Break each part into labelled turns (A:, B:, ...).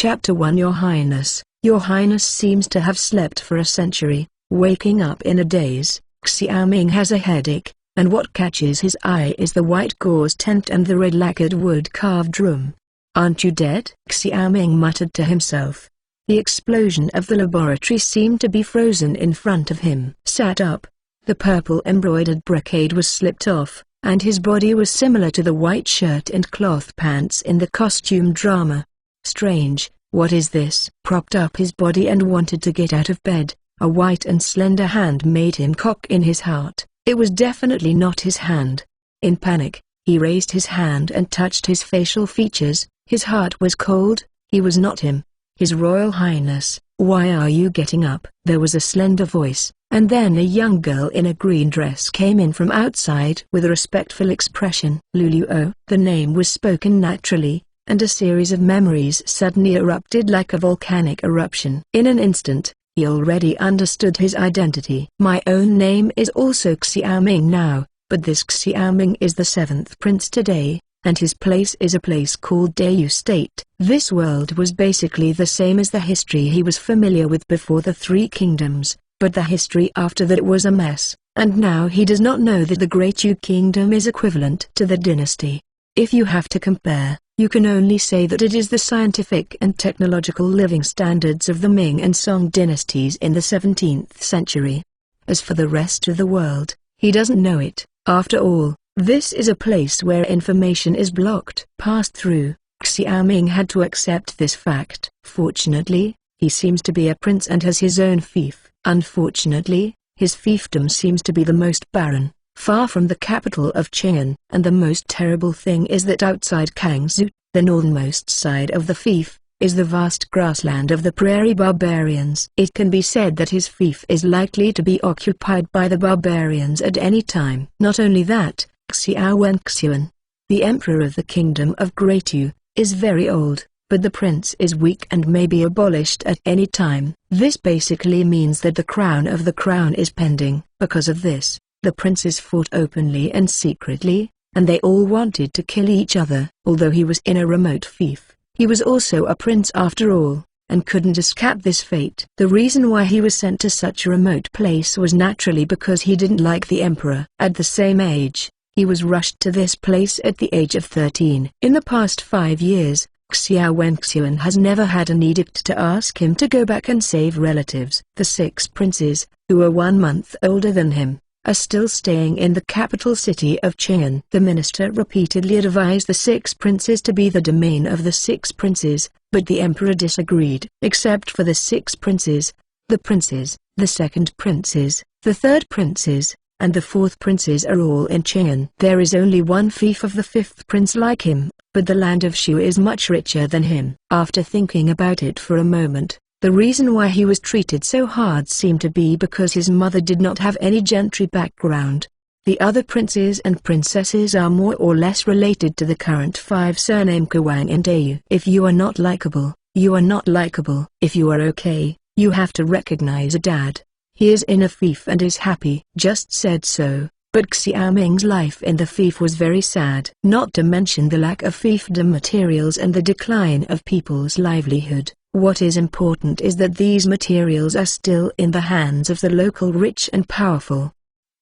A: Chapter 1 Your Highness seems to have slept for a century, waking up in a daze. Xiaoming has a headache, and what catches his eye is the white gauze tent and the red lacquered wood-carved room. "Aren't you dead?" Xiaoming muttered to himself. The explosion of the laboratory seemed to be frozen in front of him. Sat up. The purple embroidered brocade was slipped off, and his body was similar to the white shirt and cloth pants in the costume drama. Strange, what is this? Propped up his body and wanted to get out of bed, a white and slender hand made him cock in his heart. It was definitely not his hand. In panic, he raised his hand and touched his facial features. His heart was cold. He was not him. "His Royal Highness, why are you getting up?" There was a slender voice, and then a young girl in a green dress came in from outside with a respectful expression. "Luluo." The name was spoken naturally, and a series of memories suddenly erupted like a volcanic eruption. In an instant, he already understood his identity. "My own name is also Xiaoming now, but this Xiaoming is the 7th prince today, and his place is a place called Dayu State." This world was basically the same as the history he was familiar with before the Three Kingdoms, but the history after that was a mess, and now he does not know that the Great Yu Kingdom is equivalent to the Dynasty. If you have to compare, you can only say that it is the scientific and technological living standards of the Ming and Song dynasties in the 17th century. As for the rest of the world, he doesn't know it. After all, this is a place where information is blocked. Passed through, Xiaoming had to accept this fact. Fortunately, he seems to be a prince and has his own fief. Unfortunately, his fiefdom seems to be the most barren, far from the capital of Chang'an. And the most terrible thing is that outside Kangzhou, the northernmost side of the fief, is the vast grassland of the prairie barbarians. It can be said that his fief is likely to be occupied by the barbarians at any time. Not only that, Xiao Wenxian, the emperor of the kingdom of Great Yu, is very old, but the prince is weak and may be abolished at any time. This basically means that the crown of the crown is pending. Because of this, the princes fought openly and secretly, and they all wanted to kill each other. Although he was in a remote fief, he was also a prince after all, and couldn't escape this fate. The reason why he was sent to such a remote place was naturally because he didn't like the emperor. At the same age, he was rushed to this place at the age of 13. In the past 5 years, Xiao Wenxian has never had an edict to ask him to go back and save relatives. The 6 princes, who are 1 month older than him, are still staying in the capital city of Chang'an. The minister repeatedly advised the 6 princes to be the domain of the 6 princes, but the emperor disagreed. Except for the 6 princes, the princes, the 2nd princes, the 3rd princes, and the 4th princes are all in Chang'an. There is only one fief of the 5th prince like him, but the land of Shu is much richer than him. After thinking about it for a moment, the reason why he was treated so hard seemed to be because his mother did not have any gentry background. The other princes and princesses are more or less related to the current 5 surname Kawang and Dayu. If you are not likable, you are not likable. If you are okay, you have to recognize a dad. He is in a fief and is happy. Just said so, but Xiaoming's life in the fief was very sad. Not to mention the lack of fiefdom materials and the decline of people's livelihood. What is important is that these materials are still in the hands of the local rich and powerful.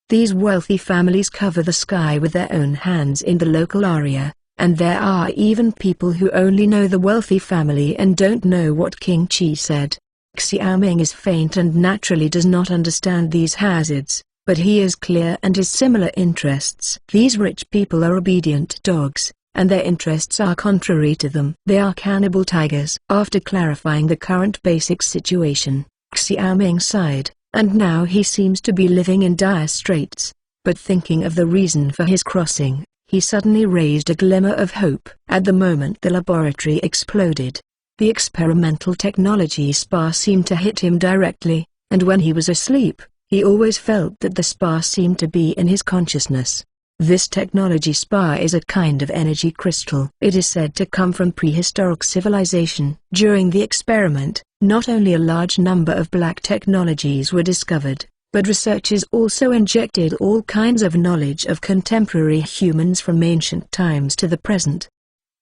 A: These wealthy families cover the sky with their own hands in the local area, and there are even people who only know the wealthy family and don't know what King Qi said. Xiaoming is faint and naturally does not understand these hazards, but he is clear and has similar interests. These rich people are obedient dogs, and their interests are contrary to them. They are cannibal tigers. After clarifying the current basic situation, Xiaoming sighed, and now he seems to be living in dire straits. But thinking of the reason for his crossing, he suddenly raised a glimmer of hope. At the moment the laboratory exploded, the experimental technology spar seemed to hit him directly, and when he was asleep, he always felt that the spar seemed to be in his consciousness. This technology spar is a kind of energy crystal. It is said to come from prehistoric civilization. During the experiment, not only a large number of black technologies were discovered, but researchers also injected all kinds of knowledge of contemporary humans from ancient times to the present.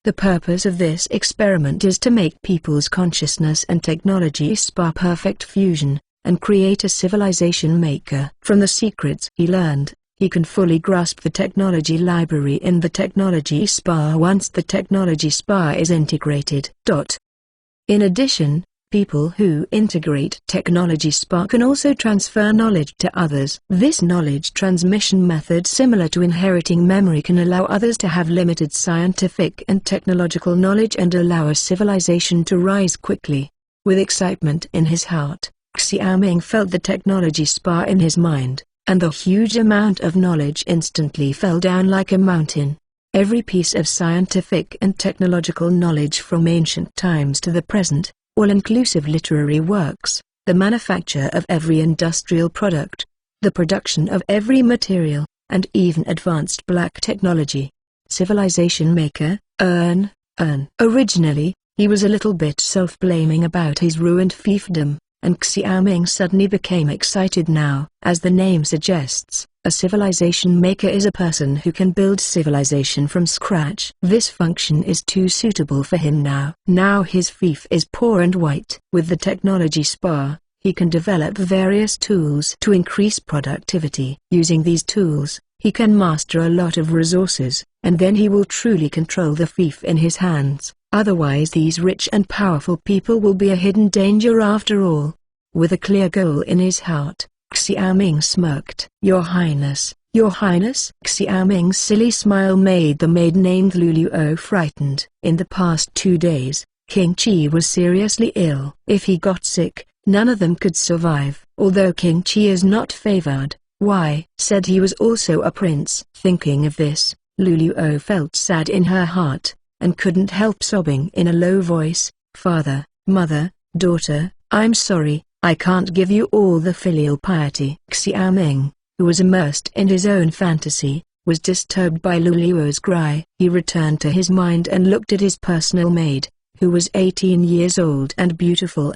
A: The purpose of this experiment is to make people's consciousness and technology spa perfect fusion, and create a civilization maker. From the secrets he learned, he can fully grasp the technology library in the technology spa once the technology spa is integrated. In addition, people who integrate technology spa can also transfer knowledge to others. This knowledge transmission method, similar to inheriting memory, can allow others to have limited scientific and technological knowledge and allow a civilization to rise quickly. With excitement in his heart, Xiaoming felt the technology spa in his mind, and the huge amount of knowledge instantly fell down like a mountain. Every piece of scientific and technological knowledge from ancient times to the present, all-inclusive literary works, the manufacture of every industrial product, the production of every material, and even advanced black technology. Civilization maker, earn. Originally, he was a little bit self-blaming about his ruined fiefdom, and Xiaoming suddenly became excited now. As the name suggests, a civilization maker is a person who can build civilization from scratch. This function is too suitable for him now. Now his fief is poor and white. With the technology spa, he can develop various tools to increase productivity. Using these tools, he can master a lot of resources, and then he will truly control the fief in his hands. Otherwise these rich and powerful people will be a hidden danger after all. With a clear goal in his heart, Xiaoming smirked. "Your Highness, Your Highness." Xiaoming's silly smile made the maid named Luluo frightened. In the past 2 days, King Qi was seriously ill. If he got sick, none of them could survive. Although King Qi is not favored, Why said he was also a prince. Thinking of this, Luluo felt sad in her heart, and couldn't help sobbing in a low voice, "Father, mother, daughter, I'm sorry, I can't give you all the filial piety." Xiaoming, who was immersed in his own fantasy, was disturbed by Luluo's cry. He returned to his mind and looked at his personal maid, who was 18 years old and beautiful.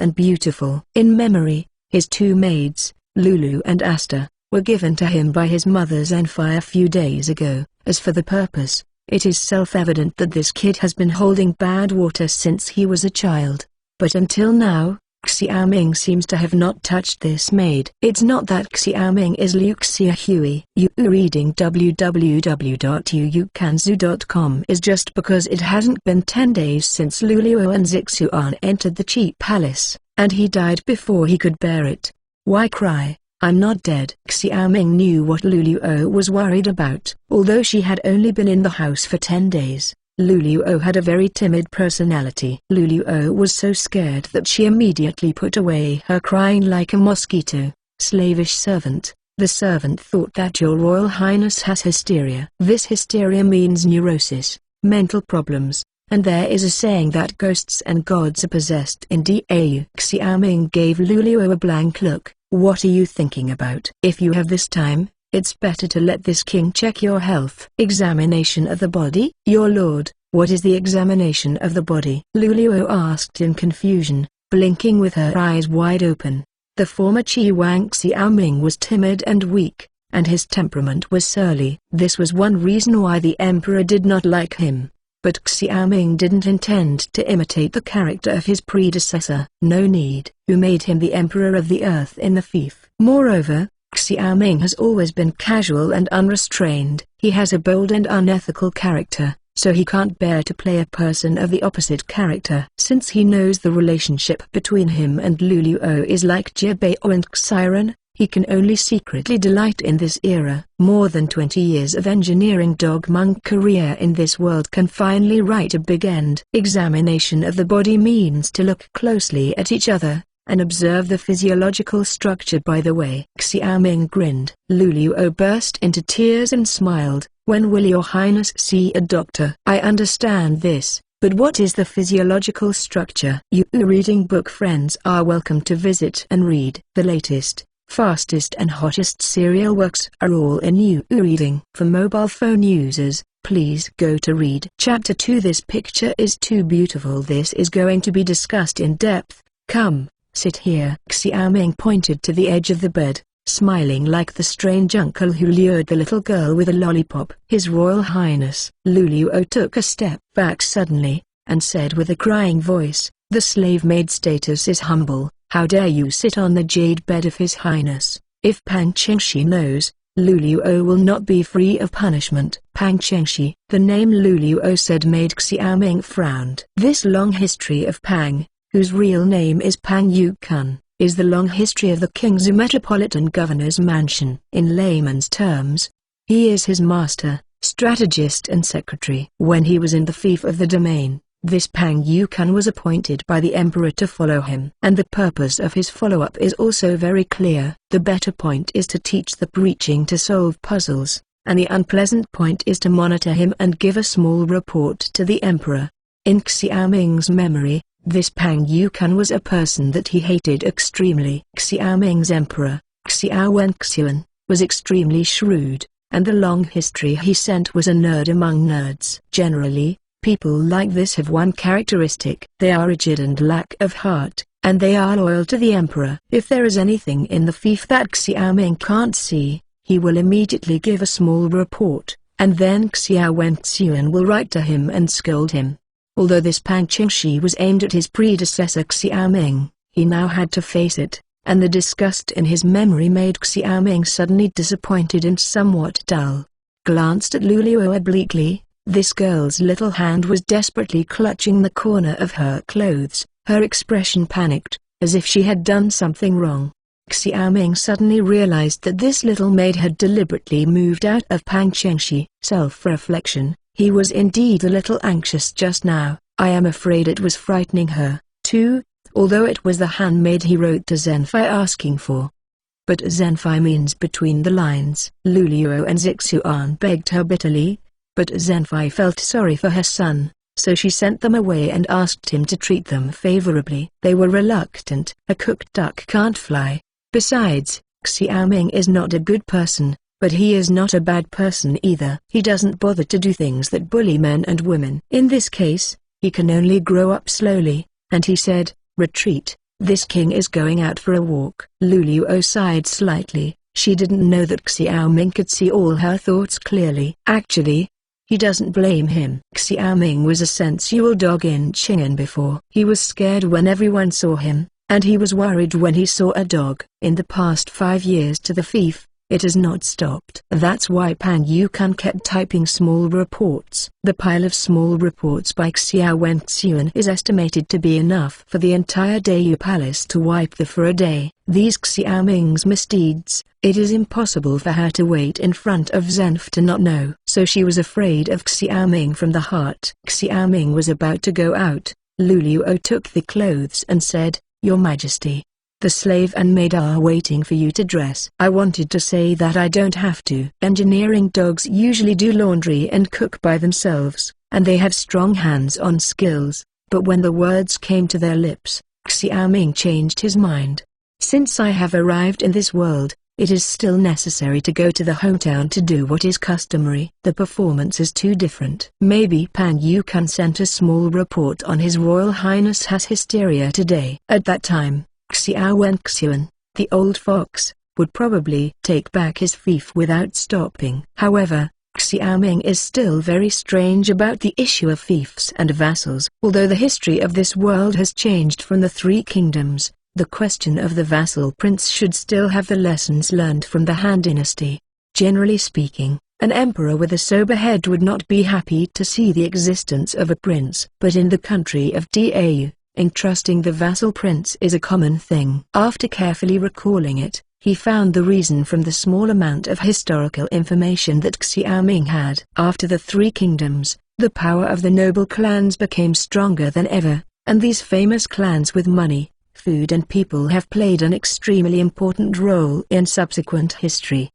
A: In memory, his 2 maids, Lulu and Asta, were given to him by his mother's Anfi a few days ago. As for the purpose, it is self-evident that this kid has been holding bad water since he was a child. But until now, Xiaoming seems to have not touched this maid. It's not that Xiaoming is Liu Xiahui. You reading www.yuukanzu.com is just because it hasn't been 10 days since Luluo and Zixuan entered the Qi Palace, and he died before he could bear it. Why cry? I'm not dead. Xiaoming knew what Luluo was worried about. Although she had only been in the house for 10 days, Luluo had a very timid personality. Luluo was so scared that she immediately put away her crying like a mosquito. "Slavish servant." The servant thought that Your Royal Highness has hysteria. This hysteria means neurosis, mental problems, and there is a saying that ghosts and gods are possessed in Dau. Xiaoming gave Luluo a blank look. "What are you thinking about? If you have this time, it's better to let this king check your health." "Examination of the body? Your lord, what is the examination of the body?" Luluo asked in confusion, blinking with her eyes wide open. The former Qi Wang Xiaoming was timid and weak, and his temperament was surly. This was one reason why the emperor did not like him. But Xiaoming didn't intend to imitate the character of his predecessor. No need. Who made him the emperor of the earth in the fief? Moreover, Xiaoming has always been casual and unrestrained. He has a bold and unethical character, so he can't bear to play a person of the opposite character. Since he knows the relationship between him and Luluo is like Jibao and Xiren, he can only secretly delight in this era. More than 20 years of engineering dog monk career in this world can finally write a big end. Examination of the body means to look closely at each other, and observe the physiological structure. By the way, Xiaoming grinned. Luluo burst into tears and smiled. "When will Your Highness see a doctor?" "I understand this, but what is the physiological structure?" You reading book friends are welcome to visit and read. The latest, fastest and hottest serial works are all in You reading. For mobile phone users, please go to read Chapter 2. This picture is too beautiful. This is going to be discussed in depth. Come, sit here. Xiaoming pointed to the edge of the bed, smiling like the strange uncle who lured the little girl with a lollipop. His Royal Highness. Luluo took a step back suddenly, and said with a crying voice, "The slave maid status is humble. How dare you sit on the jade bed of His Highness? If Pang Chengshi knows, Luluo will not be free of punishment." Pang Chengshi. The name Luluo said made Xiaoming frowned. This long history of Pang, whose real name is Pang Yukun, is the long history of the king's metropolitan governor's mansion. In layman's terms, he is his master, strategist and secretary. When he was in the fief of the domain, this Pang Yukun was appointed by the emperor to follow him. And the purpose of his follow-up is also very clear. The better point is to teach the preaching to solve puzzles, and the unpleasant point is to monitor him and give a small report to the emperor. In Xiaoming's memory, this Pang Yukun was a person that he hated extremely. Xiaoming's emperor, Xiao Wenxian, was extremely shrewd, and the long history he sent was a nerd among nerds. Generally, people like this have one characteristic. They are rigid and lack of heart, and they are loyal to the emperor. If there is anything in the fief that Xiaoming can't see, he will immediately give a small report, and then Xiao Wenxian will write to him and scold him. Although this Pang Qingshi was aimed at his predecessor Xiaoming, he now had to face it, and the disgust in his memory made Xiaoming suddenly disappointed and somewhat dull. Glanced at Luluo obliquely. This girl's little hand was desperately clutching the corner of her clothes. Her expression panicked, as if she had done something wrong. Xiaoming suddenly realized that this little maid had deliberately moved out of Pang Qingshi. Self-reflection. He was indeed a little anxious just now. I am afraid it was frightening her, too, although it was the handmaid he wrote to Zenfei asking for. But Zenfei means between the lines. Luluo and Zixuan begged her bitterly, but Zenfei felt sorry for her son, so she sent them away and asked him to treat them favorably. They were reluctant. A cooked duck can't fly. Besides, Xiaoming is not a good person, but he is not a bad person either. He doesn't bother to do things that bully men and women. In this case, he can only grow up slowly, and he said, "Retreat, this king is going out for a walk." Luluo sighed slightly. She didn't know that Xiaoming could see all her thoughts clearly. Actually, he doesn't blame him. Xiaoming was a sensual dog in Qing'an before. He was scared when everyone saw him, and he was worried when he saw a dog. In the past 5 years to the fief, it has not stopped. That's why Pang Yukun kept typing small reports. The pile of small reports by Xiao Wenxian is estimated to be enough for the entire Dayu Palace to wipe for a day. These Xiaoming's misdeeds, it is impossible for her to wait in front of Zenf to not know. So she was afraid of Xiaoming from the heart. Xiaoming was about to go out. Luluo took the clothes and said, "Your Majesty, the slave and maid are waiting for you to dress." I wanted to say that I don't have to. Engineering dogs usually do laundry and cook by themselves, and they have strong hands-on skills, but when the words came to their lips, Xiaoming changed his mind. Since I have arrived in this world, it is still necessary to go to the hometown to do what is customary. The performance is too different. Maybe Pang Yukun sent a small report on His Royal Highness has hysteria today. At that time, Xiao Wenxian, the old fox, would probably take back his fief without stopping. However, Xiaoming is still very strange about the issue of fiefs and vassals. Although the history of this world has changed from the Three Kingdoms, the question of the vassal prince should still have the lessons learned from the Han Dynasty. Generally speaking, an emperor with a sober head would not be happy to see the existence of a prince. But in the country of Dau, entrusting the vassal prince is a common thing. After carefully recalling it, he found the reason from the small amount of historical information that Xiaoming had. After the Three Kingdoms, the power of the noble clans became stronger than ever, and these famous clans with money, food and people have played an extremely important role in subsequent history.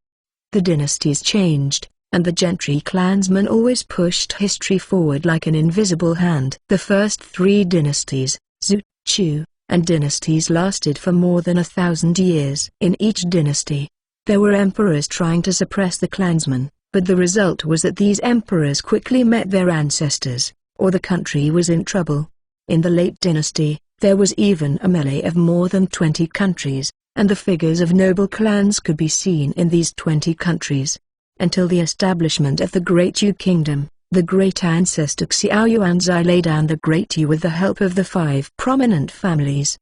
A: The dynasties changed, and the gentry clansmen always pushed history forward like an invisible hand. The first 3 dynasties, Zhou, Chu, and dynasties lasted for more than 1,000 years. In each dynasty, there were emperors trying to suppress the clansmen, but the result was that these emperors quickly met their ancestors, or the country was in trouble. In the late dynasty, there was even a melee of more than 20 countries, and the figures of noble clans could be seen in these 20 countries. Until the establishment of the Great Yu Kingdom, the great ancestor Xiao Yuanzai laid down the Great Yu with the help of the 5 prominent families.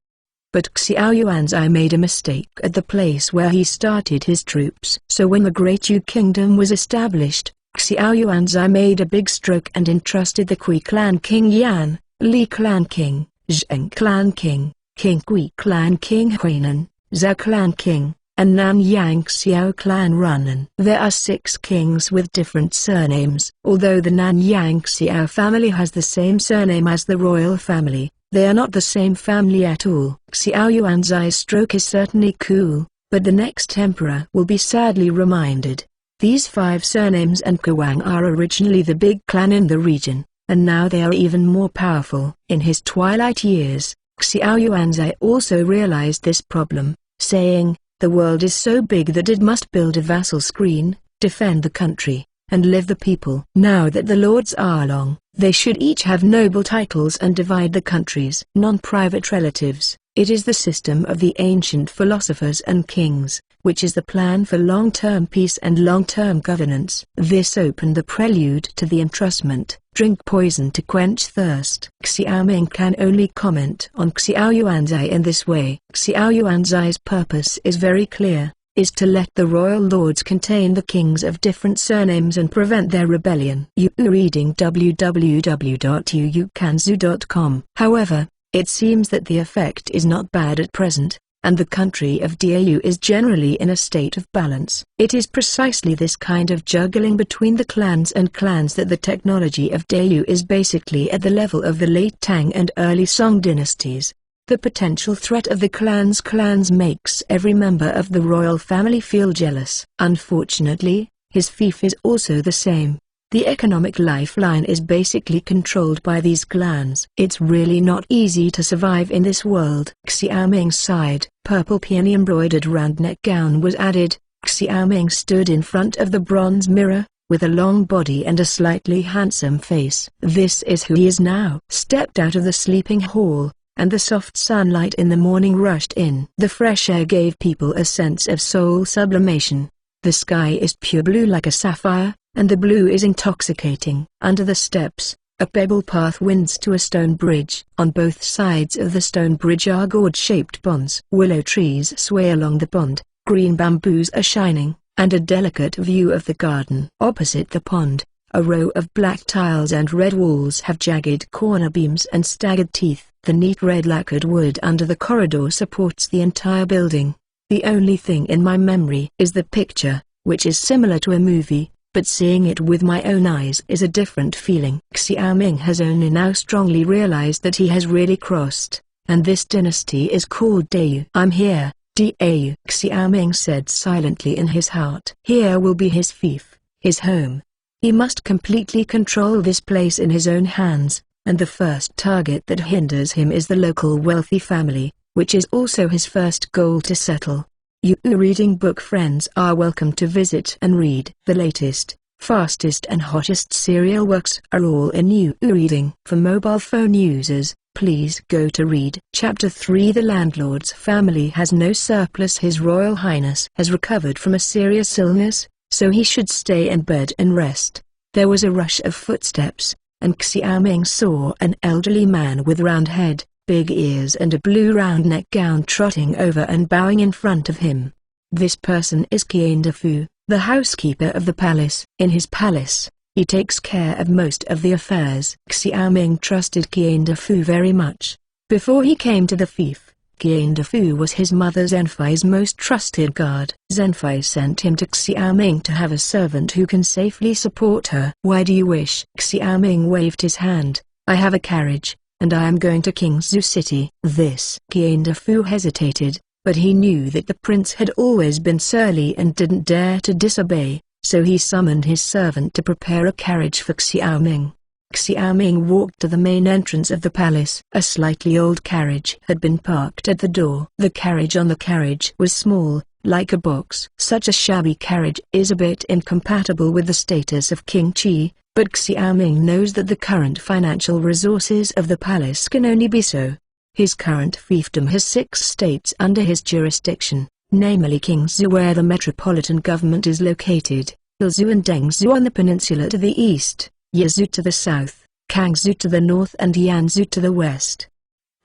A: But Xiao Yuanzai made a mistake at the place where he started his troops. So when the Great Yu Kingdom was established, Xiao Yuanzai made a big stroke and entrusted the Kui clan king Yan, Li clan king, Zheng clan king, King Kui clan king Huinan, Zhao clan king, and Nanyang Xiao clan Runan. There are 6 kings with different surnames. Although the Nanyang Xiao family has the same surname as the royal family, they are not the same family at all. Xiao Yuanzai's stroke is certainly cool, but the next emperor will be sadly reminded. These 5 surnames and Kuang are originally the big clan in the region, and now they are even more powerful. In his twilight years, Xiao Yuanzai also realized this problem, saying, "The world is so big that it must build a vassal screen, defend the country, and live the people. Now that the lords are long, they should each have noble titles and divide the country's non-private relatives. It is the system of the ancient philosophers and kings, which is the plan for long-term peace and long-term governance." This opened the prelude to the entrustment. Drink poison to quench thirst. Xiao Ming can only comment on Xiao Yuanzai in this way. Xiao Yuanzai's purpose is very clear, is to let the royal lords contain the kings of different surnames and prevent their rebellion. Reading www.yuukanzu.com. However, it seems that the effect is not bad at present, and the country of Dau is generally in a state of balance. It is precisely this kind of juggling between the clans that the technology of Dau is basically at the level of the late Tang and early Song dynasties. The potential threat of the clans makes every member of the royal family feel jealous. Unfortunately, his fief is also the same. The economic lifeline is basically controlled by these clans. It's really not easy to survive in this world. Xiao Ming sighed. Purple peony embroidered round neck gown was added. Xiao Ming stood in front of the bronze mirror, with a long body and a slightly handsome face. This is who he is now. Stepped out of the sleeping hall, and the soft sunlight in the morning rushed in. The fresh air gave people a sense of soul sublimation. The sky is pure blue like a sapphire, and the blue is intoxicating. Under the steps, a pebble path winds to a stone bridge. On both sides of the stone bridge are gourd-shaped ponds. Willow trees sway along the pond, green bamboos are shining, and a delicate view of the garden. Opposite the pond, a row of black tiles and red walls have jagged corner beams and staggered teeth. The neat red lacquered wood under the corridor supports the entire building. The only thing in my memory is the picture, which is similar to a movie, but seeing it with my own eyes is a different feeling. Xiao Ming has only now strongly realized that he has really crossed, and this dynasty is called Dau. "I'm here, Dau," Xiao Ming said silently in his heart. Here will be his fief, his home. He must completely control this place in his own hands, and the first target that hinders him is the local wealthy family, which is also his first goal to settle. You reading book friends are welcome to visit and read. The latest, fastest and hottest serial works are all in You Reading. For mobile phone users, please go to read. Chapter 3. The landlord's family has no surplus. His Royal Highness has recovered from a serious illness, so he should stay in bed and rest. There was a rush of footsteps, and Xiao Ming saw an elderly man with round head, big ears and a blue round neck gown trotting over and bowing in front of him. This person is Qian Defu, the housekeeper of the palace. In his palace, he takes care of most of the affairs. Xiao Ming trusted Qian Defu very much. Before he came to the fief, Qian Defu was his mother Zhenfei's most trusted guard. Zhenfei sent him to Xiao Ming to have a servant who can safely support her. "Why do you wish?" Xiao Ming waved his hand. "I have a carriage, and I am going to Qingzhou City." This Qian Defu hesitated, but he knew that the prince had always been surly and didn't dare to disobey, so he summoned his servant to prepare a carriage for Xiao Ming. Xiao Ming walked to the main entrance of the palace. A slightly old carriage had been parked at the door. The carriage on the carriage was small, like a box. Such a shabby carriage is a bit incompatible with the status of King Qi, but Xiao Ming knows that the current financial resources of the palace can only be so. His current fiefdom has 6 states under his jurisdiction, namely Qingzhou where the metropolitan government is located, Ilzhou and Dengzhou on the peninsula to the east, Yezhou to the south, Kangzhou to the north and Yanzhou to the west.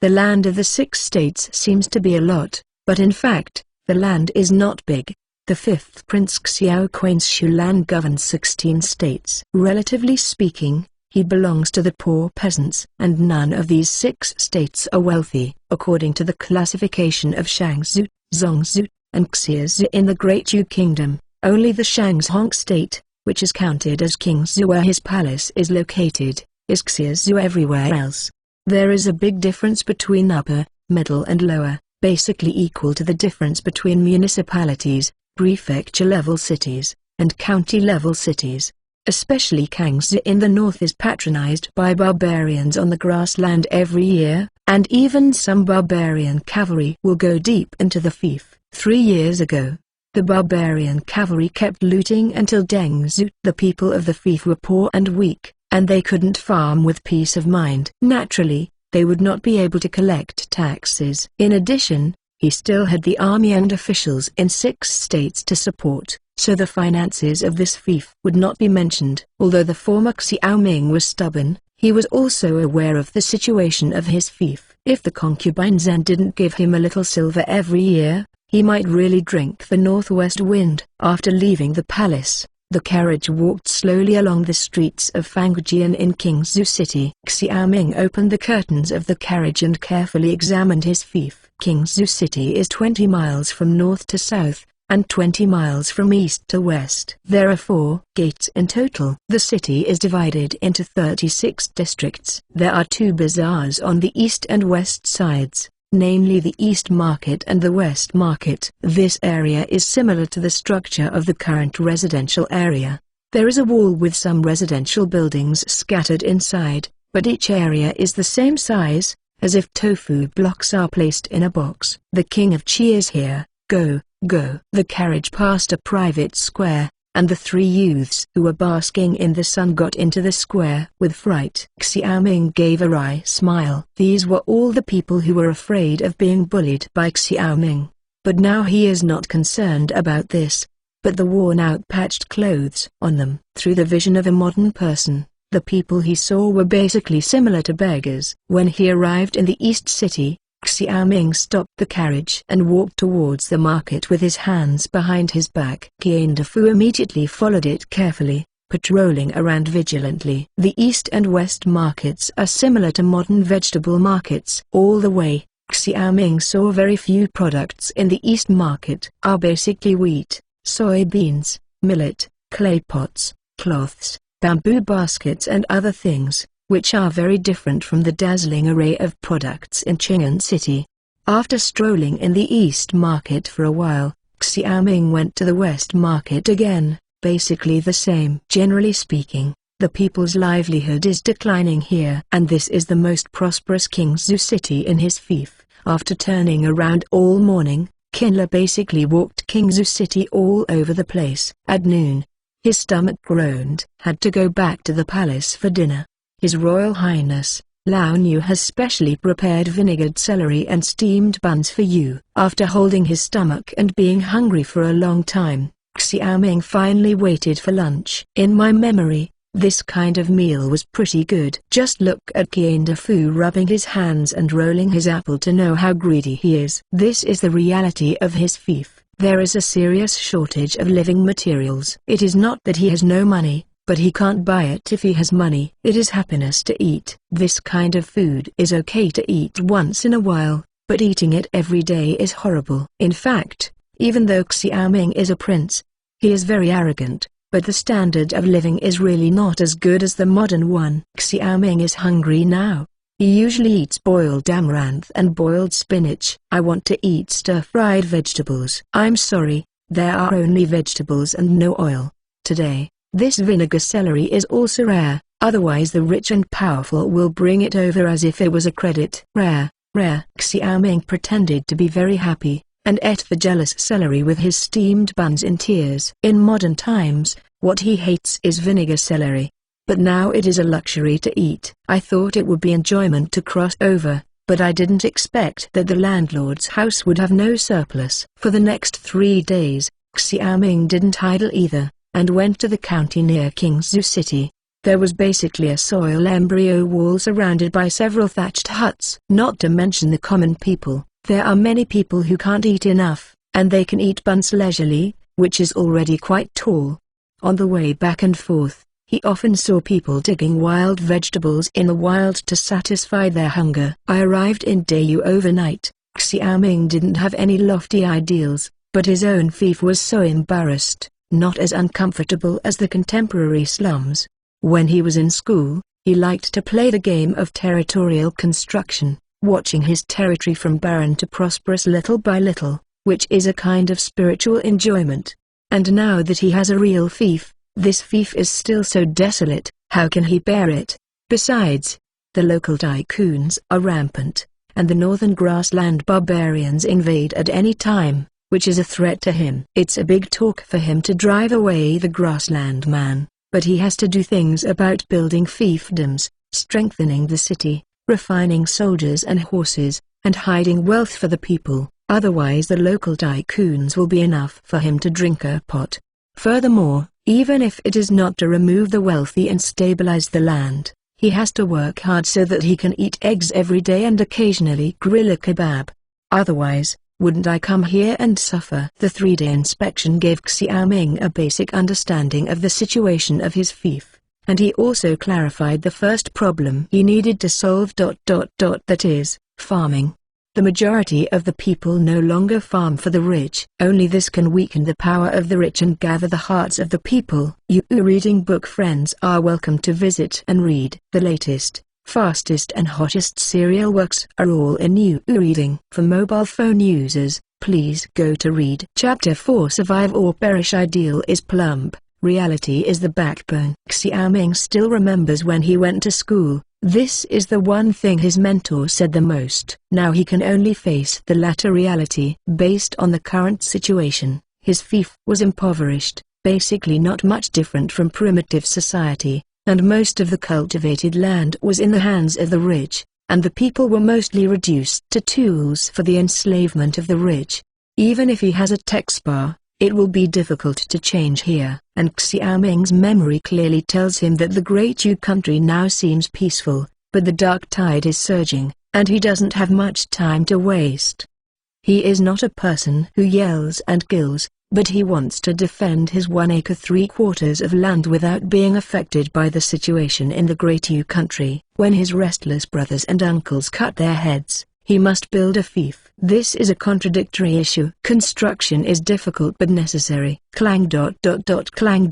A: The land of the 6 states seems to be a lot, but in fact, the land is not big. The 5th Prince Xiao Quanshu land governs 16 states. Relatively speaking, he belongs to the poor peasants, and none of these 6 states are wealthy. According to the classification of Shangzhou, Zhongzhou, and Xiezhou in the Great Yu Kingdom, only the Shangzhong state, which is counted as Qingzhou where his palace is located, is Xiezhou. Everywhere else, there is a big difference between upper, middle and lower, basically equal to the difference between municipalities, prefecture-level cities, and county-level cities. Especially Kangzhou in the north is patronized by barbarians on the grassland every year, and even some barbarian cavalry will go deep into the fief. 3 years ago, the barbarian cavalry kept looting until Dengzhou. The people of the fief were poor and weak, and they couldn't farm with peace of mind. Naturally, they would not be able to collect taxes. In addition, he still had the army and officials in 6 states to support, so the finances of this fief would not be mentioned. Although the former Xiaoming was stubborn, he was also aware of the situation of his fief. If the concubine Zhen didn't give him a little silver every year, he might really drink the northwest wind. After leaving the palace, the carriage walked slowly along the streets of Fangjian in Qingzhou City. Xiaoming opened the curtains of the carriage and carefully examined his fief. Qingzhou City is 20 miles from north to south, and 20 miles from east to west. There are 4 gates in total. The city is divided into 36 districts. There are 2 bazaars on the east and west sides, namely the East Market and the West Market. This area is similar to the structure of the current residential area. There is a wall with some residential buildings scattered inside, but each area is the same size, as if tofu blocks are placed in a box. The King of Qi is here. Go, go. The carriage passed a private square, and the 3 youths who were basking in the sun got into the square with fright. Xiaoming gave a wry smile. These were all the people who were afraid of being bullied by Xiaoming. But now he is not concerned about this, but the worn-out patched clothes on them. Through the vision of a modern person, the people he saw were basically similar to beggars. When he arrived in the East City, Xiaoming stopped the carriage and walked towards the market with his hands behind his back. Qian Defu immediately followed it carefully, patrolling around vigilantly. The East and West markets are similar to modern vegetable markets. All the way, Xiaoming saw very few products in the East market are basically wheat, soybeans, millet, clay pots, cloths, bamboo baskets and other things, which are very different from the dazzling array of products in Qing'an City. After strolling in the East Market for a while, Xiaoming went to the West Market again, basically the same. Generally speaking, the people's livelihood is declining here, and this is the most prosperous Qingzhou city in his fief. After turning around all morning, Qinla basically walked Qingzhou City all over the place. At noon, his stomach groaned. Had to go back to the palace for dinner. His Royal Highness, Lao Nu has specially prepared vinegared celery and steamed buns for you. After holding his stomach and being hungry for a long time, Xiaoming finally waited for lunch. In my memory, this kind of meal was pretty good. Just look at Qian Defu rubbing his hands and rolling his apple to know how greedy he is. This is the reality of his fief. There is a serious shortage of living materials. It is not that he has no money, but he can't buy it if he has money. It is happiness to eat. This kind of food is okay to eat once in a while, but eating it every day is horrible. In fact, even though Xiaoming is a prince, he is very arrogant, but the standard of living is really not as good as the modern one. Xiaoming is hungry now. He usually eats boiled amaranth and boiled spinach. I want to eat stir-fried vegetables. I'm sorry, there are only vegetables and no oil. Today, this vinegar celery is also rare, otherwise the rich and powerful will bring it over as if it was a credit. Rare, rare. Xiaoming pretended to be very happy, and ate the jealous celery with his steamed buns in tears. In modern times, what he hates is vinegar celery. But now it is a luxury to eat. I thought it would be enjoyment to cross over, but I didn't expect that the landlord's house would have no surplus. For the next 3 days, Xiaoming didn't idle either, and went to the county near Qingzhou City. There was basically a soil embryo wall surrounded by several thatched huts. Not to mention the common people, there are many people who can't eat enough, and they can eat buns leisurely, which is already quite tall. On the way back and forth, he often saw people digging wild vegetables in the wild to satisfy their hunger. I arrived in Dayu overnight. Xiaoming didn't have any lofty ideals, but his own fief was so embarrassed, not as uncomfortable as the contemporary slums. When he was in school, he liked to play the game of territorial construction, watching his territory from barren to prosperous little by little, which is a kind of spiritual enjoyment. And now that he has a real fief, this fief is still so desolate, how can he bear it? Besides, the local tycoons are rampant, and the northern grassland barbarians invade at any time, which is a threat to him. It's a big talk for him to drive away the grassland man, but he has to do things about building fiefdoms, strengthening the city, refining soldiers and horses, and hiding wealth for the people. Otherwise the local tycoons will be enough for him to drink a pot. Furthermore, even if it is not to remove the wealthy and stabilize the land, he has to work hard so that he can eat eggs every day and occasionally grill a kebab. Otherwise, wouldn't I come here and suffer? The 3-day inspection gave Xiaoming a basic understanding of the situation of his fief, and he also clarified the first problem he needed to solve. That is, farming. The majority of the people no longer farm for the rich. Only this can weaken the power of the rich and gather the hearts of the people. You reading book friends are welcome to visit and read. The latest, fastest and hottest serial works are all in new reading. For mobile phone users, please go to read. Chapter 4. Survive or perish. Ideal is plumb, reality is the backbone. Xiaoming still remembers when he went to school. This is the one thing his mentor said the most. Now he can only face the latter reality. Based on the current situation, his fief was impoverished, basically not much different from primitive society, and most of the cultivated land was in the hands of the rich, and the people were mostly reduced to tools for the enslavement of the rich. Even if he has a tech spa, it will be difficult to change here. And Xiaoming's memory clearly tells him that the Great Yu country now seems peaceful, but the dark tide is surging, and he doesn't have much time to waste. He is not a person who yells and kills, but he wants to defend his 1 acre 3/4 of land without being affected by the situation in the Great Yu country. When his restless brothers and uncles cut their heads, he must build a fief. This is a contradictory issue. Construction is difficult but necessary. Clang. Clang.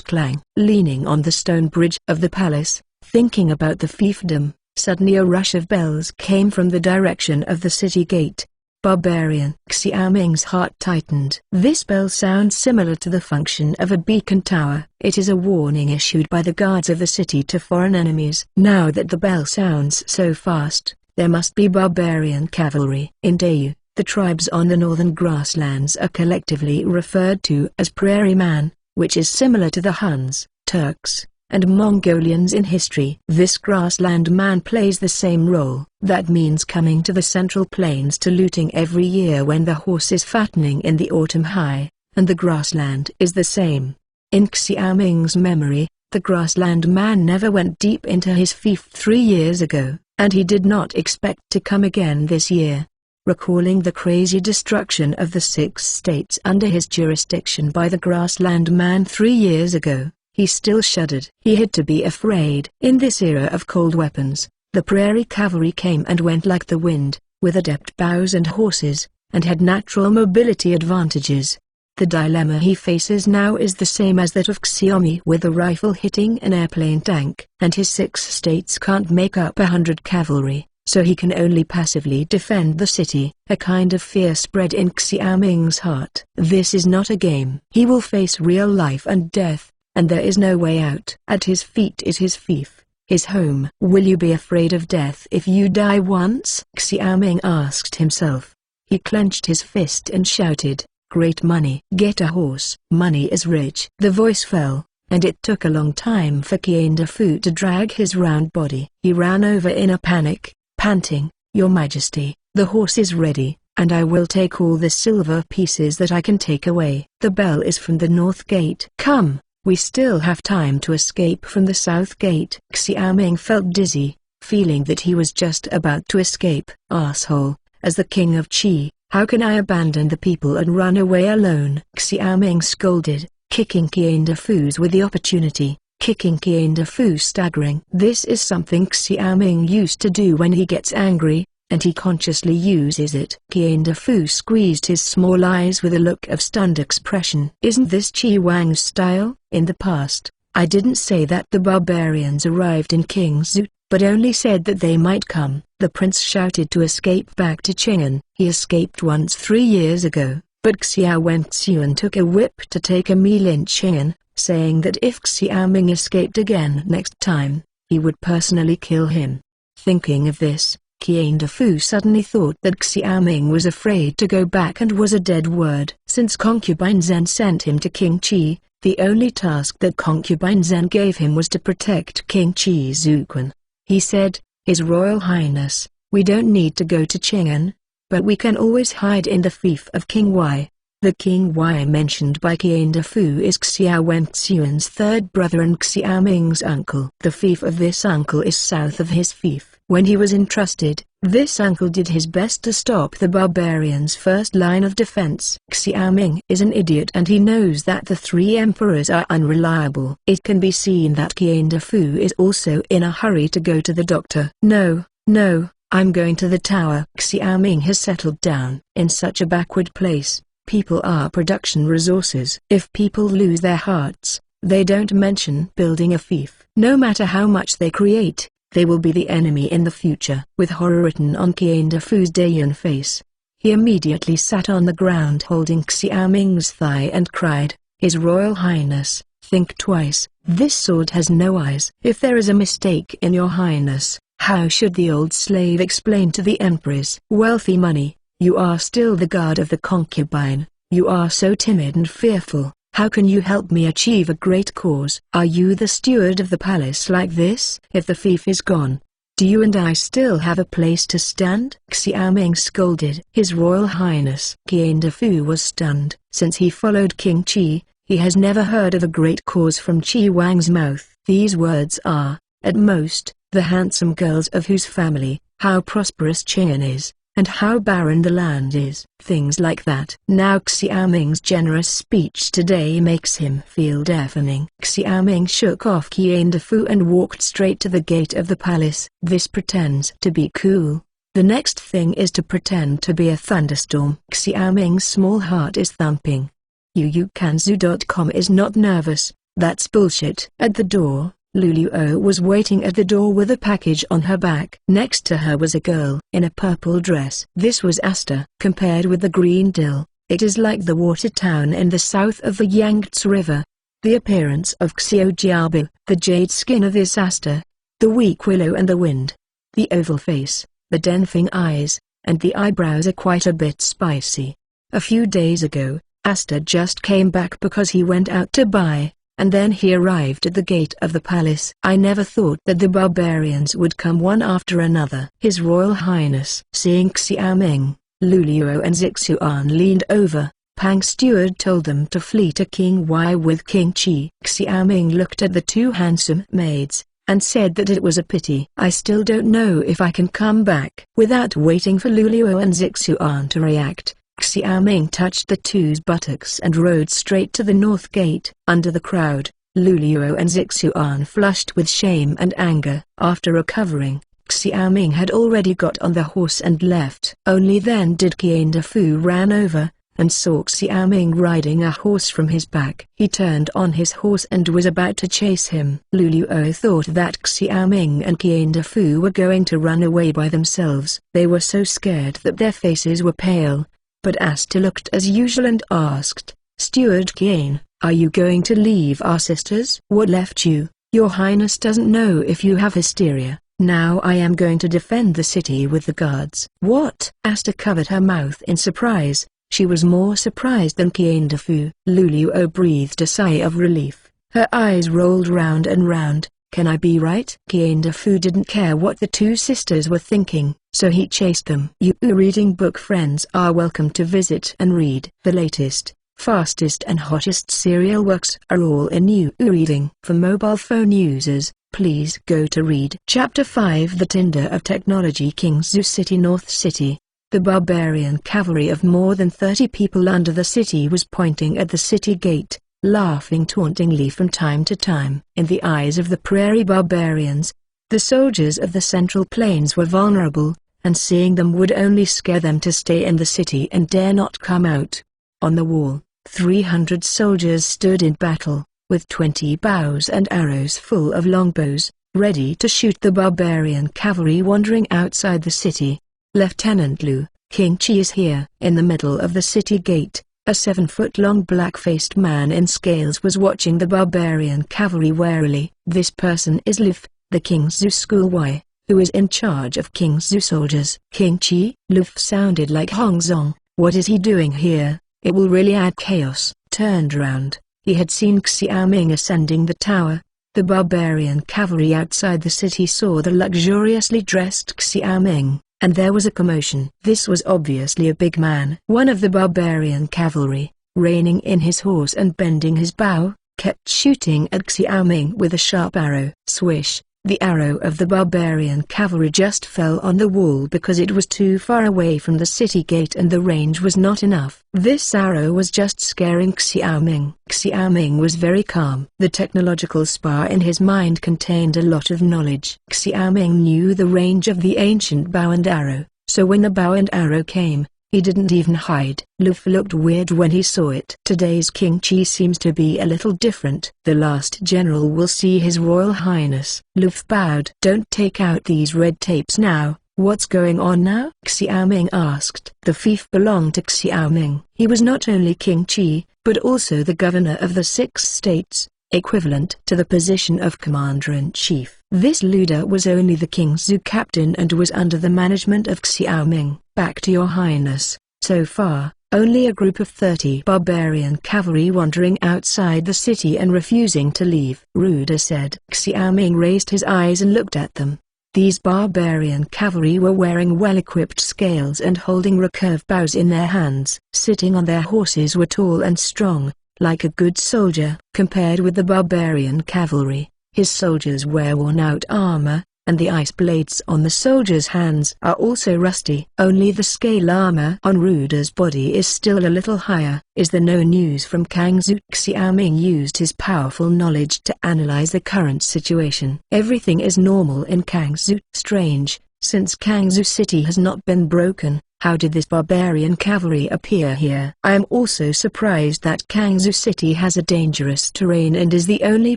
A: Clang. Leaning on the stone bridge of the palace, thinking about the fiefdom, suddenly a rush of bells came from the direction of the city gate. Barbarian. Xiaoming's heart tightened. This bell sounds similar to the function of a beacon tower. It is a warning issued by the guards of the city to foreign enemies. Now that the bell sounds so fast, there must be barbarian cavalry. In Dayu, the tribes on the northern grasslands are collectively referred to as prairie man, which is similar to the Huns, Turks, and Mongolians in history. This grassland man plays the same role. That means coming to the central plains to looting every year when the horse is fattening in the autumn high, and the grassland is the same. In Xiaoming's memory, the grassland man never went deep into his fief 3 years ago, and he did not expect to come again this year. Recalling the crazy destruction of the 6 states under his jurisdiction by the grassland man 3 years ago, he still shuddered. He had to be afraid. In this era of cold weapons, the prairie cavalry came and went like the wind, with adept bows and horses, and had natural mobility advantages. The dilemma he faces now is the same as that of Xiaomi with a rifle hitting an airplane tank. And his 6 states can't make up 100 cavalry, so he can only passively defend the city. A kind of fear spread in Xiaoming's heart. This is not a game. He will face real life and death, and there is no way out. At his feet is his fief, his home. Will you be afraid of death if you die once? Xiaoming asked himself. He clenched his fist and shouted, "Great money! Get a horse! Money is rich!" The voice fell, and it took a long time for Qian Fu to drag his round body. He ran over in a panic, panting, "Your Majesty, the horse is ready, and I will take all the silver pieces that I can take away. The bell is from the north gate. Come, we still have time to escape from the south gate." Xiaoming felt dizzy, feeling that he was just about to escape. "Asshole, as the king of Qi, how can I abandon the people and run away alone?" Xiaoming scolded, kicking Qian Defu's with the opportunity, kicking Qian Defu staggering. This is something Xiaoming used to do when he gets angry, and he consciously uses it. Qian Defu squeezed his small eyes with a look of stunned expression. "Isn't this Qi Wang's style?" "In the past, I didn't say that the barbarians arrived in King's Zhu, but only said that they might come." The prince shouted to escape back to Qing'an. He escaped once 3 years ago, but Xiao Wenxuan took a whip to take a meal in Qing'an, saying that if Xiaoming escaped again next time, he would personally kill him. Thinking of this, Qian Defu suddenly thought that Xiaoming was afraid to go back and was a dead word. Since concubine Zhen sent him to King Qi, the only task that concubine Zhen gave him was to protect King Qi's Zuquan. He said, "His Royal Highness, we don't need to go to Qing'an, but we can always hide in the fief of King Wei." The King Wei mentioned by Qian Defu is Xiao Wenxuan's third brother and Xiaoming's uncle. The fief of this uncle is south of his fief. When he was entrusted, this uncle did his best to stop the barbarians' first line of defense. Xiaoming is an idiot and he knows that the 3 emperors are unreliable. It can be seen that Qian Defu is also in a hurry to go to the doctor. "No, no, I'm going to the tower." Xiaoming has settled down. In such a backward place, people are production resources. If people lose their hearts, they don't mention building a fief. No matter how much they create, they will be the enemy in the future. With horror written on Qian Defu's Dayan face, he immediately sat on the ground holding Xiaoming's thigh and cried, "His Royal Highness, think twice. This sword has no eyes. If there is a mistake in your highness, how should the old slave explain to the empress?" "Wealthy money, you are still the guard of the concubine. You are so timid and fearful. How can you help me achieve a great cause? Are you the steward of the palace like this? If the fief is gone, do you and I still have a place to stand?" Xiaoming scolded. "His Royal Highness." Qian Defu was stunned. Since he followed King Qi, he has never heard of a great cause from Qi Wang's mouth. These words are, at most, the handsome girls of whose family, how prosperous Qing'an is, and how barren the land is. Things like that. Now Xiaoming's generous speech today makes him feel deafening. Xiaoming shook off Qian Defu and walked straight to the gate of the palace. This pretends to be cool. The next thing is to pretend to be a thunderstorm. Xiaoming's small heart is thumping. Yuukanzu.com is not nervous, that's bullshit. At the door, Luluo was waiting at the door with a package on her back. Next to her was a girl in a purple dress. This was Asta. Compared with the Green Dill, it is like the water town in the south of the Yangtze River. The appearance of Xiaojiabu, the jade skin of this Asta, the weak willow and the wind, the oval face, the denfing eyes, and the eyebrows are quite a bit spicy. A few days ago, Asta just came back because he went out to buy, and then he arrived at the gate of the palace. I never thought that the barbarians would come one after another. His Royal Highness. Seeing Xiaoming, Luluo and Zixuan leaned over. Pang Steward told them to flee to King Wei with King Qi. Xiaoming looked at the 2 handsome maids, and said that it was a pity. I still don't know if I can come back. Without waiting for Luluo and Zixuan to react, Xiaoming touched the 2's buttocks and rode straight to the north gate. Under the crowd, Luluo and Zixuan flushed with shame and anger. After recovering, Xiaoming had already got on the horse and left. Only then did Qian Defu ran over, and saw Xiaoming riding a horse from his back. He turned on his horse and was about to chase him. Luluo thought that Xiaoming and Qian Defu were going to run away by themselves. They were so scared that their faces were pale. But Asta looked as usual and asked, "Steward Qian, are you going to leave our sisters?" "What left you? Your Highness doesn't know if you have hysteria. Now I am going to defend the city with the guards." "What?" Asta covered her mouth in surprise. She was more surprised than Qian Defu. Luluo breathed a sigh of relief. Her eyes rolled round and round. Can I be right? Qian Fu didn't care what the two sisters were thinking, so he chased them. You reading book friends are welcome to visit and read. The latest, fastest and hottest serial works are all in You Reading. For mobile phone users, please go to read Chapter 5. The Tinder of Technology. Kingsu City. North City. The barbarian cavalry of more than 30 people under the city was pointing at the city gate, laughing tauntingly from time to time. In the eyes of the prairie barbarians, the soldiers of the Central Plains were vulnerable, and seeing them would only scare them to stay in the city and dare not come out. On the wall, 300 soldiers stood in battle, with 20 bows and arrows full of longbows, ready to shoot the barbarian cavalry wandering outside the city. Lieutenant Liu, King Chi is here. In the middle of the city gate, a 7-foot-long black-faced man in scales was watching the barbarian cavalry warily. This person is Liu, the Kingsu schoolboy, who is in charge of Kingsu soldiers. King Chi? Liu sounded like Hong Zong. What is he doing here? It will really add chaos. Turned around, he had seen Xiaoming ascending the tower. The barbarian cavalry outside the city saw the luxuriously dressed Xiaoming, and there was a commotion. This was obviously a big man. One of the barbarian cavalry, reining in his horse and bending his bow, kept shooting at Xiaoming with a sharp arrow. Swish! The arrow of the barbarian cavalry just fell on the wall because it was too far away from the city gate and the range was not enough. This arrow was just scaring Xiaoming. Xiaoming was very calm. The technological spar in his mind contained a lot of knowledge. Xiaoming knew the range of the ancient bow and arrow, so when the bow and arrow came, he didn't even hide. Liu looked weird when he saw it. Today's King Chi seems to be a little different. The last general will see His Royal Highness. Liu bowed. Don't take out these red tapes now. What's going on now? Xiaoming asked. The fief belonged to Xiaoming. He was not only King Chi, but also the governor of the 6 states, equivalent to the position of commander-in-chief. This leader was only the Kingsu captain and was under the management of Xiaoming. Back to your highness. So far, only a group of 30 barbarian cavalry wandering outside the city and refusing to leave. Ruda said. Xiaoming raised his eyes and looked at them. These barbarian cavalry were wearing well-equipped scales and holding recurve bows in their hands. Sitting on their horses were tall and strong, like a good soldier. Compared with the barbarian cavalry, his soldiers wear worn-out armor, and the ice blades on the soldiers' hands are also rusty. Only the scale armor on Ruda's body is still a little higher. Is there no news from Kangsu? Xiaoming used his powerful knowledge to analyze the current situation. Everything is normal in Kangsu. Strange, since Kangsu City has not been broken. How did this barbarian cavalry appear here? I am also surprised that Kangsu City has a dangerous terrain and is the only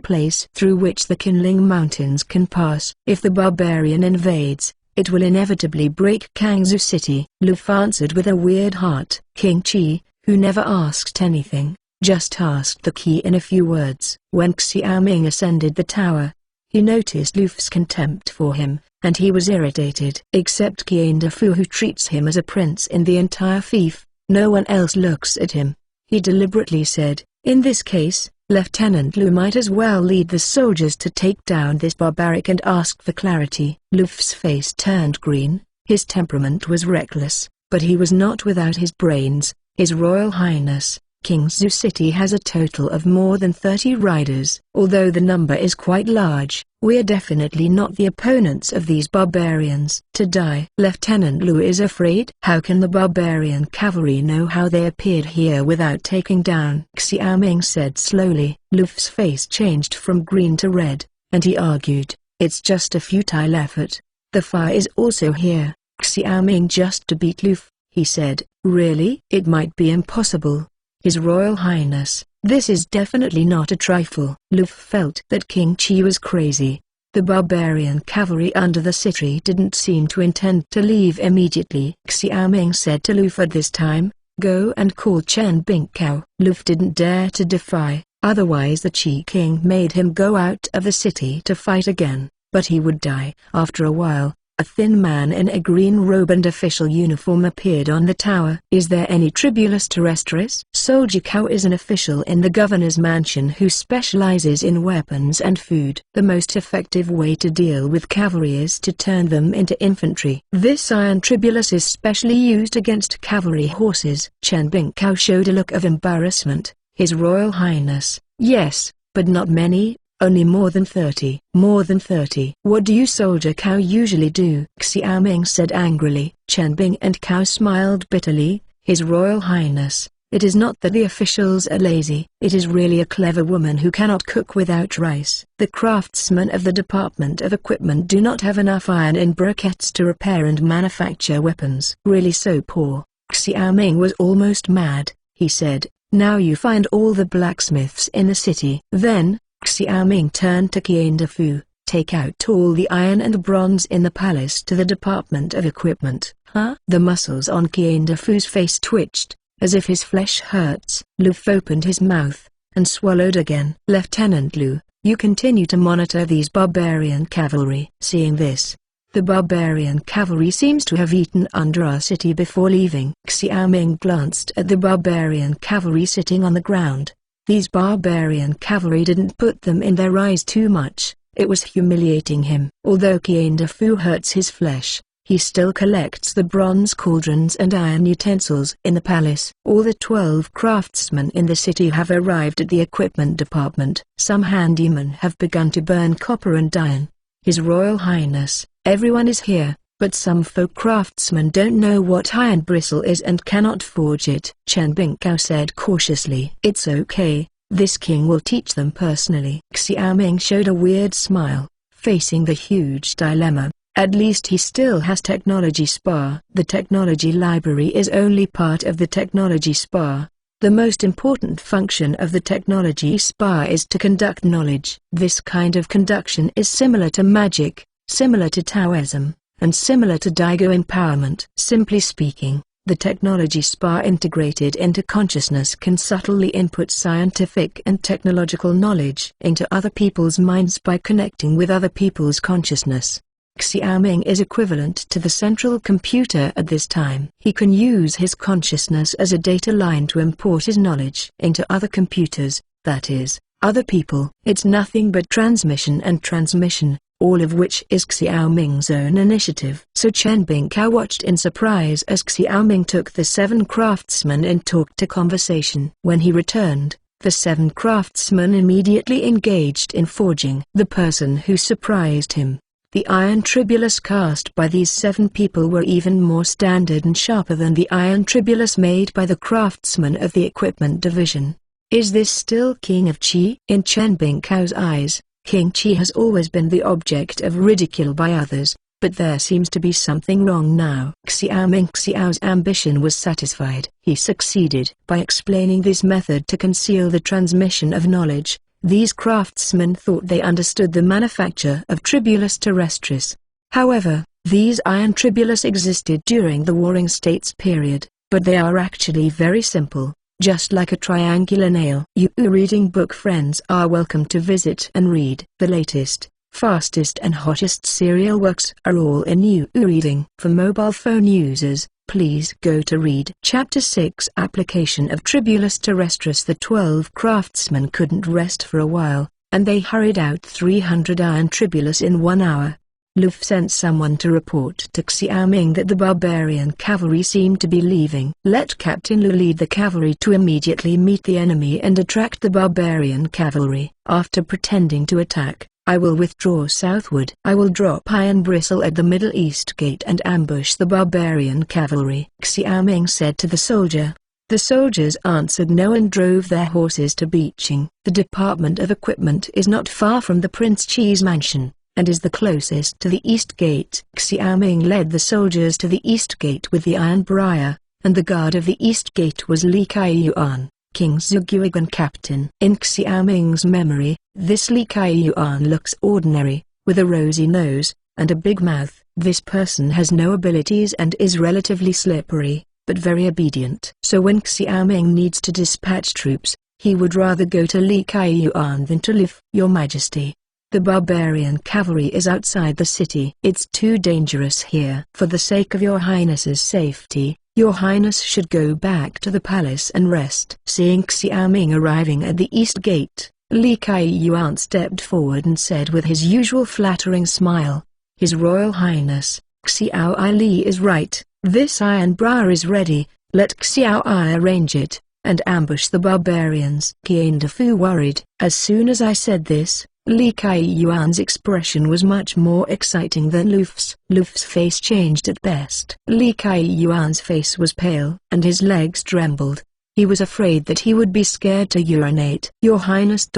A: place through which the Qinling Mountains can pass. If the barbarian invades, it will inevitably break Kangsu City. Liu answered with a weird heart. King Chi, who never asked anything, just asked the key in a few words. When Xiaoming ascended the tower, he noticed Lu's contempt for him, and he was irritated. Except Qian Fu, who treats him as a prince in the entire fief, no one else looks at him. He deliberately said, in this case, Lieutenant Liu might as well lead the soldiers to take down this barbaric and ask for clarity. Lu's face turned green. His temperament was reckless, but he was not without his brains. His Royal Highness, Kingsu City has a total of more than 30 riders. Although the number is quite large, we're definitely not the opponents of these barbarians. To die. Lieutenant Liu is afraid. How can the barbarian cavalry know how they appeared here without taking down? Xiaoming said slowly. Lu's face changed from green to red, and he argued, it's just a futile effort. The fire is also here. Xiaoming just to beat Liu, he said. Really? It might be impossible. His Royal Highness, this is definitely not a trifle. Liu felt that King Chi was crazy. The barbarian cavalry under the city didn't seem to intend to leave immediately. Xiaoming said to Liu at this time, go and call Chen Bingkao. Liu didn't dare to defy, otherwise the Qi King made him go out of the city to fight again, but he would die. After a while, A thin man in a green robe and official uniform appeared on the tower. "Is there any tribulus terrestris?" Soldier Cow is an official in the governor's mansion who specializes in weapons and food. "The most effective way to deal with cavalry is to turn them into infantry. This iron tribulus is specially used against cavalry horses." Chen Bingkow showed a look of embarrassment. "His Royal Highness, yes, but not many. Only more than 30. More than 30. What do you Soldier Cow usually do?" Xiao Ming said angrily. Chen Bing and Cow smiled bitterly. "His Royal Highness, it is not that the officials are lazy. It is really a clever woman who cannot cook without rice. The craftsmen of the Department of Equipment do not have enough iron in briquettes to repair and manufacture weapons." "Really so poor?" Xiao Ming was almost mad. He said, "Now you find all the blacksmiths in the city." Then, Xiao Ming turned to Qian Defu, "Take out all the iron and bronze in the palace to the Department of Equipment." "Huh?" The muscles on Qian Defu's face twitched, as if his flesh hurts. Lu opened his mouth, and swallowed again. "Lieutenant Lu, you continue to monitor these barbarian cavalry." Seeing this, "The barbarian cavalry seems to have eaten under our city before leaving." Xiao Ming glanced at the barbarian cavalry sitting on the ground. These barbarian cavalry didn't put them in their eyes too much. It was humiliating him. Although Qian Defu hurts his flesh, he still collects the bronze cauldrons and iron utensils in the palace. All the 12 craftsmen in the city have arrived at the equipment department. Some handymen have begun to burn copper and iron. "His Royal Highness, everyone is here, but some folk craftsmen don't know what iron bristle is and cannot forge it." Chen Bingkow said cautiously. "It's okay, this king will teach them personally." Xiao Ming showed a weird smile, facing the huge dilemma. At least he still has technology spa. The technology library is only part of the technology spa. The most important function of the technology spa is to conduct knowledge. This kind of conduction is similar to magic, similar to Taoism, and similar to Daigo empowerment. Simply speaking, the technology spa integrated into consciousness can subtly input scientific and technological knowledge into other people's minds by connecting with other people's consciousness. Xiao Ming is equivalent to the central computer at this time. He can use his consciousness as a data line to import his knowledge into other computers, that is, other people. It's nothing but transmission and transmission, all of which is Xiao Ming's own initiative. So Chen Bingkow watched in surprise as Xiao Ming took the 7 craftsmen and talked to conversation. When he returned, the 7 craftsmen immediately engaged in forging. The person who surprised him, the iron tribulus cast by these 7 people, were even more standard and sharper than the iron tribulus made by the craftsmen of the equipment division. Is this still King of Qi? In Chen Bingkow's eyes, King Qi has always been the object of ridicule by others, but there seems to be something wrong now. Xiao's ambition was satisfied. He succeeded. By explaining this method to conceal the transmission of knowledge, these craftsmen thought they understood the manufacture of tribulus terrestris. However, these iron tribulus existed during the Warring States period, but they are actually very simple, just like a triangular nail. You reading book friends are welcome to visit and read. The latest, fastest and hottest serial works are all in You reading. For mobile phone users, please go to Read. Chapter 6 Application of Tribulus Terrestris. The 12 craftsmen couldn't rest for a while, and they hurried out 300 iron tribulus in 1 hour. Luf sent someone to report to Xiao Ming that the barbarian cavalry seemed to be leaving. Let Captain Lu lead the cavalry to immediately meet the enemy and attract the barbarian cavalry. After pretending to attack, I will withdraw southward. I will drop iron bristle at the Middle East Gate and ambush the barbarian cavalry. Xiao Ming said to the soldier. The soldiers answered no and drove their horses to Beijing. The Department of Equipment is not far from the Prince Qi's mansion, and is the closest to the East Gate. Xiao Ming led the soldiers to the East Gate with the iron briar, and the guard of the East Gate was Li Kaiyuan, King Zhuguigan captain. In Xiao Ming's memory, this Li Kaiyuan looks ordinary, with a rosy nose, and a big mouth. This person has no abilities and is relatively slippery, but very obedient. So when Xiao Ming needs to dispatch troops, he would rather go to Li Kaiyuan than to Lif. Your Majesty, The barbarian cavalry is outside the city. It's too dangerous here. For the sake of your highness's safety, your highness should go back to the palace and rest." Seeing Xiaoming arriving at the east gate, Li Kaiyuan stepped forward and said with his usual flattering smile, "His Royal Highness, Xiao I Li is right. This iron bar is ready. Let Xiao I arrange it, and ambush the barbarians." Qian Defu worried. As soon as I said this, Li Kaiyuan's expression was much more exciting than Luf's. Luf's face changed at best. Li Kaiyuan's face was pale, and his legs trembled. He was afraid that he would be scared to urinate. "Your Highness ...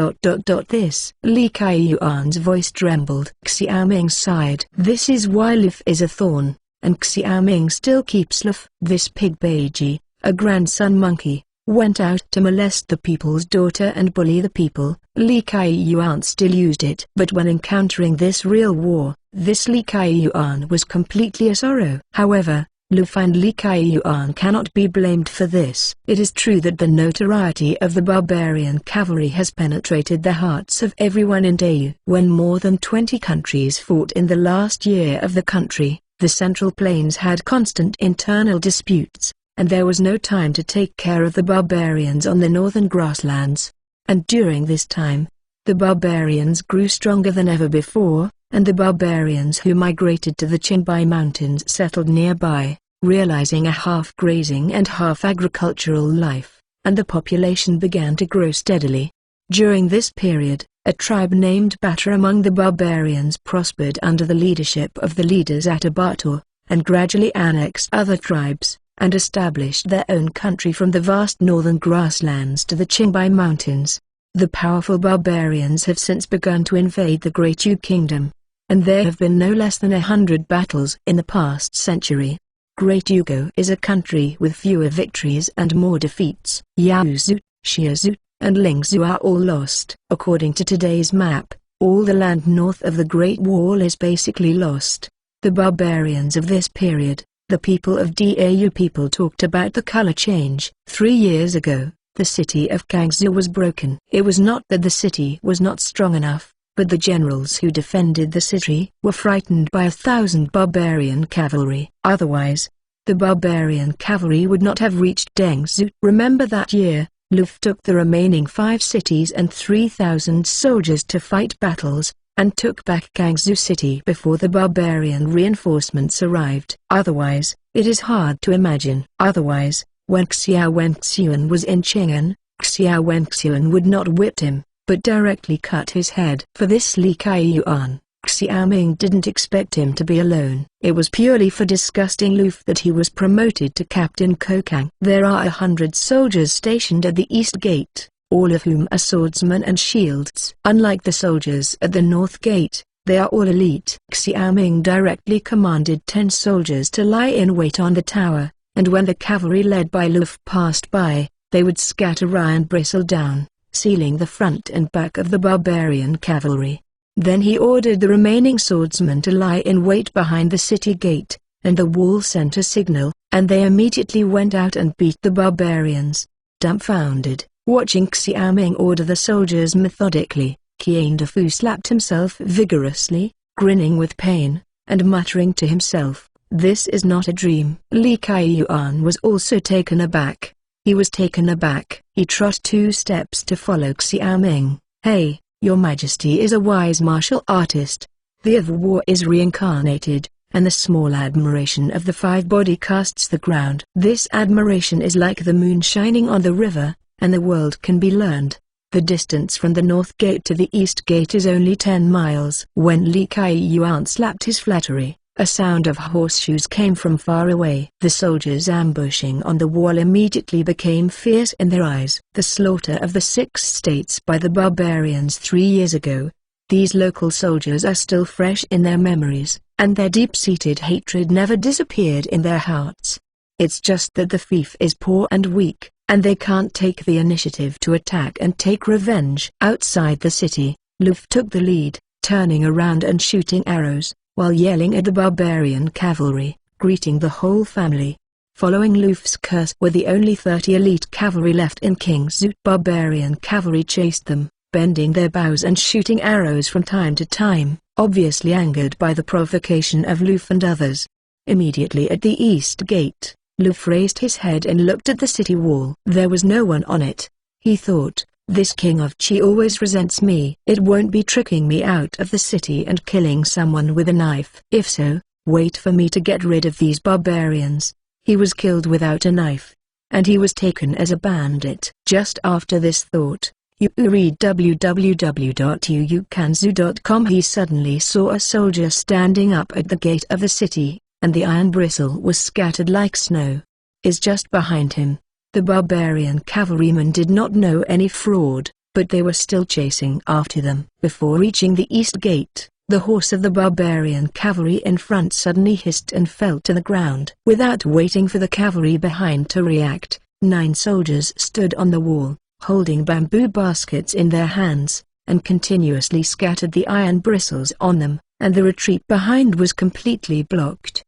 A: this." Li Kaiyuan's voice trembled. Xiaoming sighed. This is why Luf is a thorn, and Xiaoming still keeps Luf. This pig Beiji, a grandson monkey, went out to molest the people's daughter and bully the people. Li Kaiyuan still used it. But when encountering this real war, this Li Kaiyuan was completely a sorrow. However, Luf and Li Kaiyuan cannot be blamed for this. It is true that the notoriety of the barbarian cavalry has penetrated the hearts of everyone in Dayu. When more than 20 countries fought in the last year of the country, the Central Plains had constant internal disputes, and there was no time to take care of the barbarians on the northern grasslands. And during this time, the barbarians grew stronger than ever before, and the barbarians who migrated to the Qingbai Mountains settled nearby, realizing a half-grazing and half-agricultural life, and the population began to grow steadily. During this period, a tribe named Bata among the barbarians prospered under the leadership of the leaders at Abator, and gradually annexed other tribes, and established their own country from the vast northern grasslands to the Qingbai Mountains. The powerful barbarians have since begun to invade the Great Yu Kingdom, and there have been no less than 100 battles in the past century. Great Yugo is a country with fewer victories and more defeats. Yaozu, Shiazu, and Lingzhou are all lost. According to today's map, all the land north of the Great Wall is basically lost. The barbarians of this period, the people of Dau people talked about the color change. 3 years ago, the city of Kangzhou was broken. It was not that the city was not strong enough, but the generals who defended the city were frightened by 1,000 barbarian cavalry. Otherwise, the barbarian cavalry would not have reached Dengzhou. Remember that year, Luf took the remaining 5 cities and 3,000 soldiers to fight battles, and took back Kangzhou city before the barbarian reinforcements arrived. Otherwise, it is hard to imagine. Otherwise, when Xiao Wenxian was in Chang'an, Xiao Wenxian would not whip him, but directly cut his head. For this Li Kaiyuan, Xiaoming didn't expect him to be alone. It was purely for disgusting Luf that he was promoted to Captain Kokang. There are 100 soldiers stationed at the east gate, all of whom are swordsmen and shields. Unlike the soldiers at the north gate, they are all elite. Xiaoming directly commanded 10 soldiers to lie in wait on the tower, and when the cavalry led by Luf passed by, they would scatter and bristle down, sealing the front and back of the barbarian cavalry. Then he ordered the remaining swordsmen to lie in wait behind the city gate, and the wall sent a signal, and they immediately went out and beat the barbarians. Dumbfounded, watching Xiaoming order the soldiers methodically, Qian Defu slapped himself vigorously, grinning with pain, and muttering to himself, "This is not a dream." Li Kaiyuan was also taken aback. He was taken aback. He trot 2 steps to follow Xiaoming. "Hey, your Majesty is a wise martial artist. The eve of war is reincarnated, and the small admiration of the 5 body casts the ground. This admiration is like the moon shining on the river, and the world can be learned. The distance from the north gate to the east gate is only 10 miles. When Li Kaiyuan slapped his flattery, a sound of horseshoes came from far away. The soldiers ambushing on the wall immediately became fierce in their eyes. The slaughter of the 6 states by the barbarians 3 years ago. These local soldiers are still fresh in their memories, and their deep-seated hatred never disappeared in their hearts. It's just that the fief is poor and weak, and they can't take the initiative to attack and take revenge. Outside the city, Luf took the lead, turning around and shooting arrows, while yelling at the barbarian cavalry, greeting the whole family. Following Luf's curse were the only 30 elite cavalry left in Kingzhou. Barbarian cavalry chased them, bending their bows and shooting arrows from time to time, obviously angered by the provocation of Luffy and others. Immediately at the east gate, Luffy raised his head and looked at the city wall. There was no one on it. He thought, this king of Chi always resents me. It won't be tricking me out of the city and killing someone with a knife. If so, wait for me to get rid of these barbarians. He was killed without a knife, and he was taken as a bandit. Just after this thought, you read www.yuukanzu.com. He suddenly saw a soldier standing up at the gate of the city, and the iron bristle was scattered like snow. Is just behind him. The barbarian cavalrymen did not know any fraud, but they were still chasing after them. Before reaching the east gate, the horse of the barbarian cavalry in front suddenly hissed and fell to the ground. Without waiting for the cavalry behind to react, 9 soldiers stood on the wall, holding bamboo baskets in their hands, and continuously scattered the iron bristles on them, and the retreat behind was completely blocked.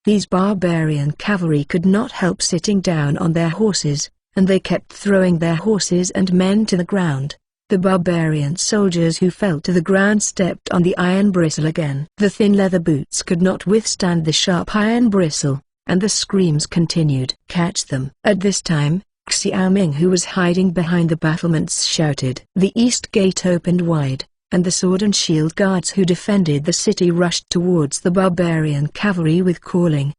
A: These barbarian cavalry could not help sitting down on their horses, and they kept throwing their horses and men to the ground. The barbarian soldiers who fell to the ground stepped on the iron bristle again. The thin leather boots could not withstand the sharp iron bristle, and the screams continued. Catch them! At this time, Xiao Ming, who was hiding behind the battlements, shouted. The east gate opened wide, and the sword and shield guards who defended the city rushed towards the barbarian cavalry with calling.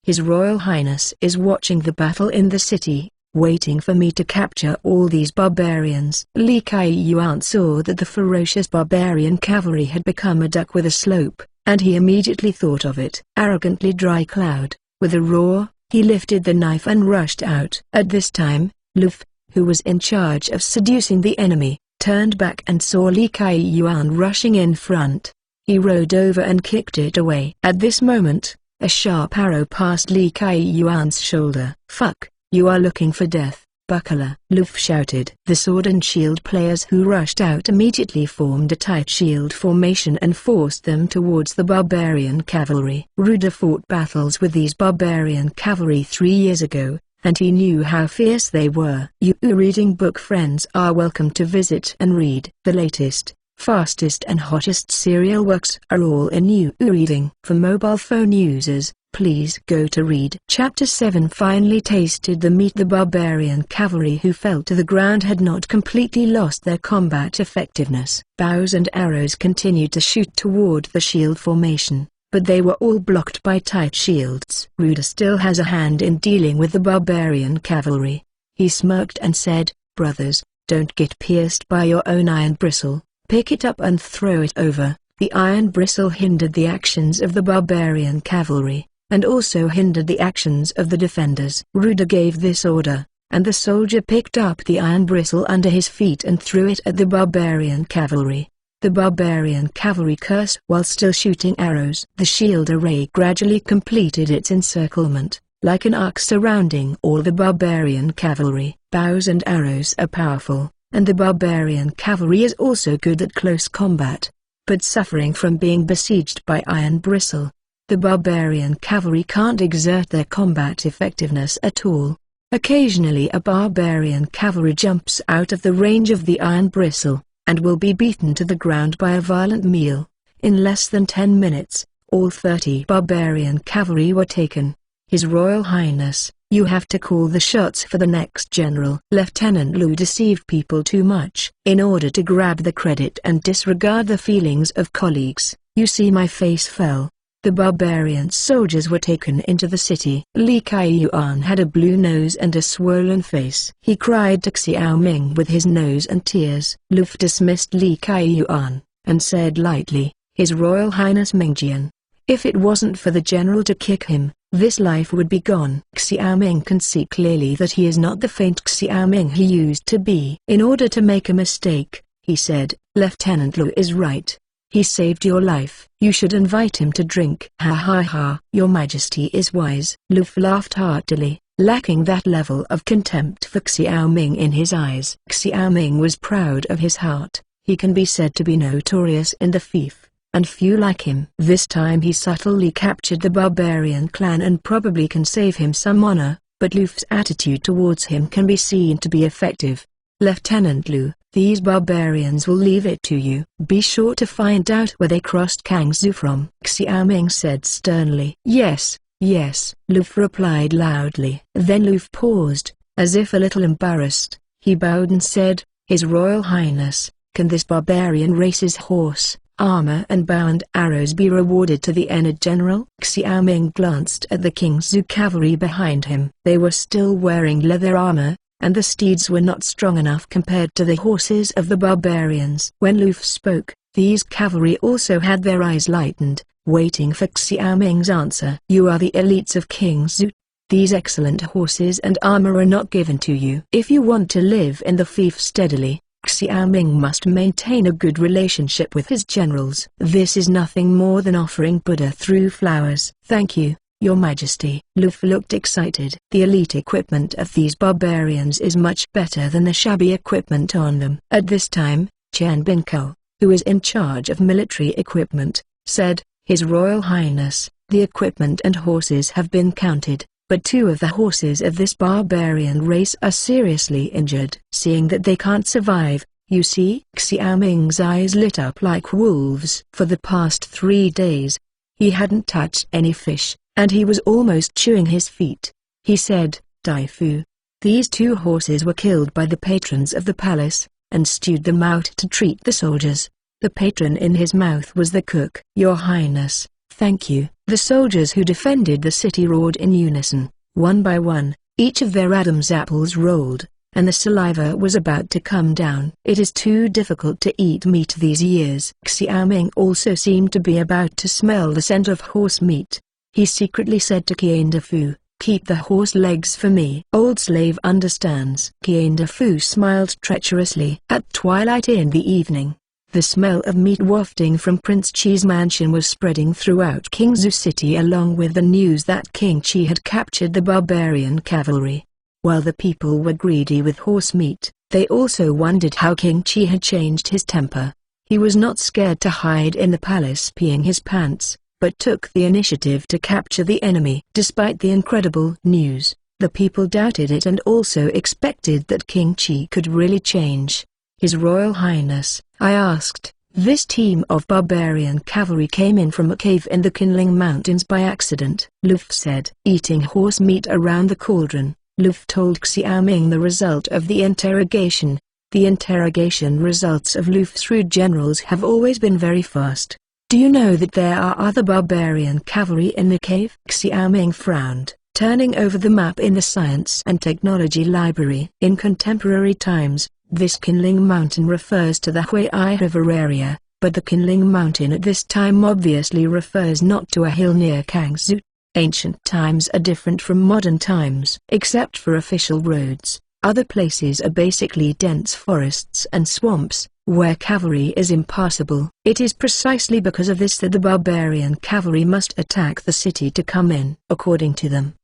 A: His Royal Highness is watching the battle in the city, waiting for me to capture all these barbarians. Li Kai-yuan saw that the ferocious barbarian cavalry had become a duck with a slope, and he immediately thought of it. Arrogantly Dry Cloud, with a roar, he lifted the knife and rushed out. At this time, Luffy, who was in charge of seducing the enemy, turned back and saw Li Kai-yuan rushing in front. He rode over and kicked it away. At this moment, a sharp arrow passed Li Kai-yuan's shoulder. Fuck, you are looking for death, buckler, Luffy shouted. The sword and shield players who rushed out immediately formed a tight shield formation and forced them towards the barbarian cavalry. Ruda fought battles with these barbarian cavalry 3 years ago, and he knew how fierce they were. You reading book friends are welcome to visit and read. The latest, fastest and hottest serial works are all in You Reading. For mobile phone users, please go to read. Chapter 7 finally tasted the meat. The barbarian cavalry who fell to the ground had not completely lost their combat effectiveness. Bows and arrows continued to shoot toward the shield formation, but they were all blocked by tight shields. Ruda still has a hand in dealing with the barbarian cavalry. He smirked and said, brothers, don't get pierced by your own iron bristle, pick it up and throw it over. The iron bristle hindered the actions of the barbarian cavalry, and also hindered the actions of the defenders. Ruda gave this order, and the soldier picked up the iron bristle under his feet and threw it at the barbarian cavalry. The barbarian cavalry cursed while still shooting arrows. The shield array gradually completed its encirclement, like an arc surrounding all the barbarian cavalry. Bows and arrows are powerful, and the barbarian cavalry is also good at close combat, but suffering from being besieged by iron bristle. The barbarian cavalry can't exert their combat effectiveness at all. Occasionally a barbarian cavalry jumps out of the range of the iron bristle, and will be beaten to the ground by a violent meal. In less than 10 minutes, all 30 barbarian cavalry were taken. His Royal Highness, you have to call the shots for the next general. Lieutenant Lu deceived people too much. In order to grab the credit and disregard the feelings of colleagues, you see my face fell. The barbarian soldiers were taken into the city. Li Kai-yuan had a blue nose and a swollen face. He cried to Xiao Ming with his nose and tears. Luffy dismissed Li Kai-yuan, and said lightly, His Royal Highness Mingjian, if it wasn't for the general to kick him, this life would be gone. Xiao Ming can see clearly that he is not the faint Xiao Ming he used to be. In order to make a mistake, he said, Lieutenant Lu is right. He saved your life. You should invite him to drink. Ha ha ha. Your Majesty is wise. Luffy laughed heartily, lacking that level of contempt for Xiao Ming in his eyes. Xiao Ming was proud of his heart. He can be said to be notorious in the fief, and few like him. This time he subtly captured the barbarian clan and probably can save him some honor, but Luffy's attitude towards him can be seen to be effective. Lieutenant Lu, These barbarians will leave it to you. Be sure to find out where they crossed Kangzhou from. Xiaoming said sternly. Yes, yes, Luf replied loudly. Then Luf paused, as if a little embarrassed. He bowed and said, His Royal Highness, can this barbarian race's horse, armor and bow and arrows be rewarded to the honored general? Xiaoming glanced at the Kingzhou cavalry behind him. They were still wearing leather armor, and the steeds were not strong enough compared to the horses of the barbarians. When Luf spoke, these cavalry also had their eyes lightened, waiting for Xiaoming's answer. You are the elites of Kingzhou. These excellent horses and armor are not given to you. If you want to live in the fief steadily, Xiaoming must maintain a good relationship with his generals. This is nothing more than offering Buddha through flowers. Thank you, Your Majesty. Luf looked excited. The elite equipment of these barbarians is much better than the shabby equipment on them. At this time, Chen Binkao, who is in charge of military equipment, said, His Royal Highness, the equipment and horses have been counted, but 2 of the horses of this barbarian race are seriously injured. Seeing that they can't survive, you see? Xiaoming's eyes lit up like wolves. For the past 3 days, he hadn't touched any fish, and he was almost chewing his feet. He said, Dai Fu. These 2 horses were killed by the patrons of the palace, and stewed them out to treat the soldiers. The patron in his mouth was the cook. Your Highness, thank you. The soldiers who defended the city roared in unison. One by one, each of their Adam's apples rolled, and the saliva was about to come down. It is too difficult to eat meat these years. Xiaoming also seemed to be about to smell the scent of horse meat. He secretly said to Qian Fu, Keep the horse legs for me. Old slave understands. Qian Fu smiled treacherously. At twilight in the evening, the smell of meat wafting from Prince Qi's mansion was spreading throughout Kingzhou City along with the news that King Qi had captured the barbarian cavalry. While the people were greedy with horse meat, they also wondered how King Qi had changed his temper. He was not scared to hide in the palace peeing his pants, but took the initiative to capture the enemy. Despite the incredible news, the people doubted it and also expected that King Qi could really change. His Royal Highness, I asked, this team of barbarian cavalry came in from a cave in the Qinling Mountains by accident. Luf said. Eating horse meat around the cauldron, Luf told Xiaoming the result of the interrogation. The interrogation results of Luf's rude generals have always been very fast. Do you know that there are other barbarian cavalry in the cave? Xiaoming frowned, turning over the map in the Science and Technology Library. In contemporary times, this Qinling Mountain refers to the Huai River area, but the Qinling Mountain at this time obviously refers not to a hill near Kangzhou. Ancient times are different from modern times. Except for official roads, other places are basically dense forests and swamps, where cavalry is impassable. It is precisely because of this that the barbarian cavalry must attack the city to come in. According to them,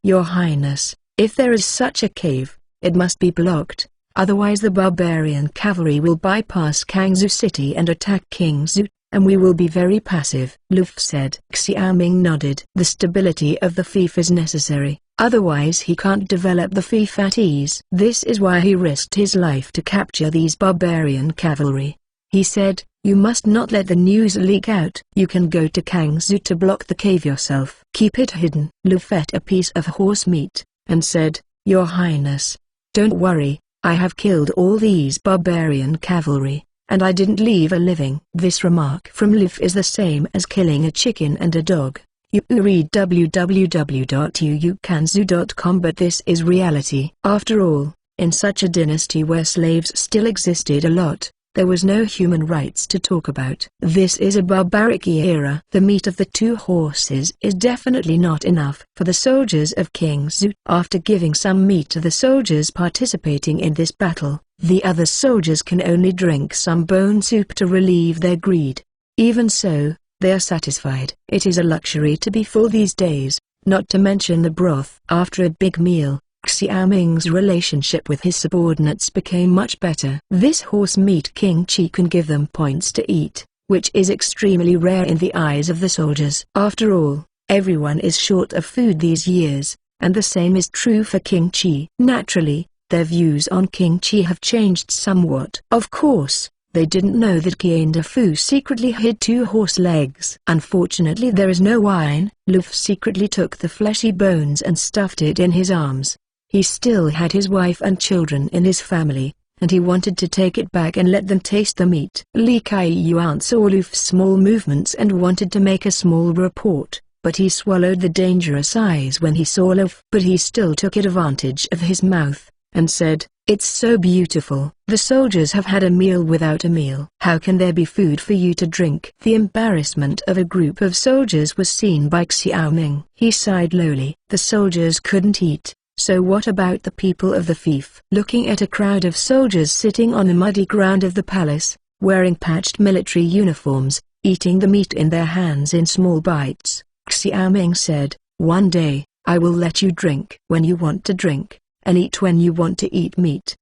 A: Your Highness, if there is such a cave, it must be blocked. Otherwise the barbarian cavalry will bypass Kangzhou City and attack Kingzhou, and we will be very passive. Luf said. Xiaoming nodded. The stability of the fief is necessary, otherwise he can't develop the fief at ease. This is why he risked his life to capture these barbarian cavalry. He said, You must not let the news leak out. You can go to Kangzhou to block the cave yourself. Keep it hidden. Luf ate a piece of horse meat, and said, Your Highness, don't worry. I have killed all these barbarian cavalry, and I didn't leave a living. This remark from Luf is the same as killing a chicken and a dog. You read www.uukanzu.com, but this is reality. After all, in such a dynasty where slaves still existed a lot, there was no human rights to talk about. This is a barbaric era. The meat of the 2 horses is definitely not enough for the soldiers of Kingzhou. After giving some meat to the soldiers participating in this battle, the other soldiers can only drink some bone soup to relieve their greed. Even so, they are satisfied. It is a luxury to be full these days, not to mention the broth. After a big meal, Xiaoming's relationship with his subordinates became much better. This horse meat King Qi can give them points to eat, which is extremely rare in the eyes of the soldiers. After all, everyone is short of food these years, and the same is true for King Qi. Naturally, their views on King Chi have changed somewhat. Of course, they didn't know that Qian Fu secretly hid 2 horse legs. Unfortunately, there is no wine. Luffy secretly took the fleshy bones and stuffed it in his arms. He still had his wife and children in his family, and he wanted to take it back and let them taste the meat. Li Kai-yuan saw Luffy's small movements and wanted to make a small report, but he swallowed the dangerous eyes when he saw Luffy. But he still took advantage of his mouth, and said, "It's so beautiful. The soldiers have had a meal without a meal. How can there be food for you to drink?" The embarrassment of a group of soldiers was seen by Xiao Ming. He sighed lowly. The soldiers couldn't eat, so what about the people of the fief? Looking at a crowd of soldiers sitting on the muddy ground of the palace, wearing patched military uniforms, eating the meat in their hands in small bites, Xiao Ming said, "One day, I will let you drink when you want to drink, and eat when you want to eat meat."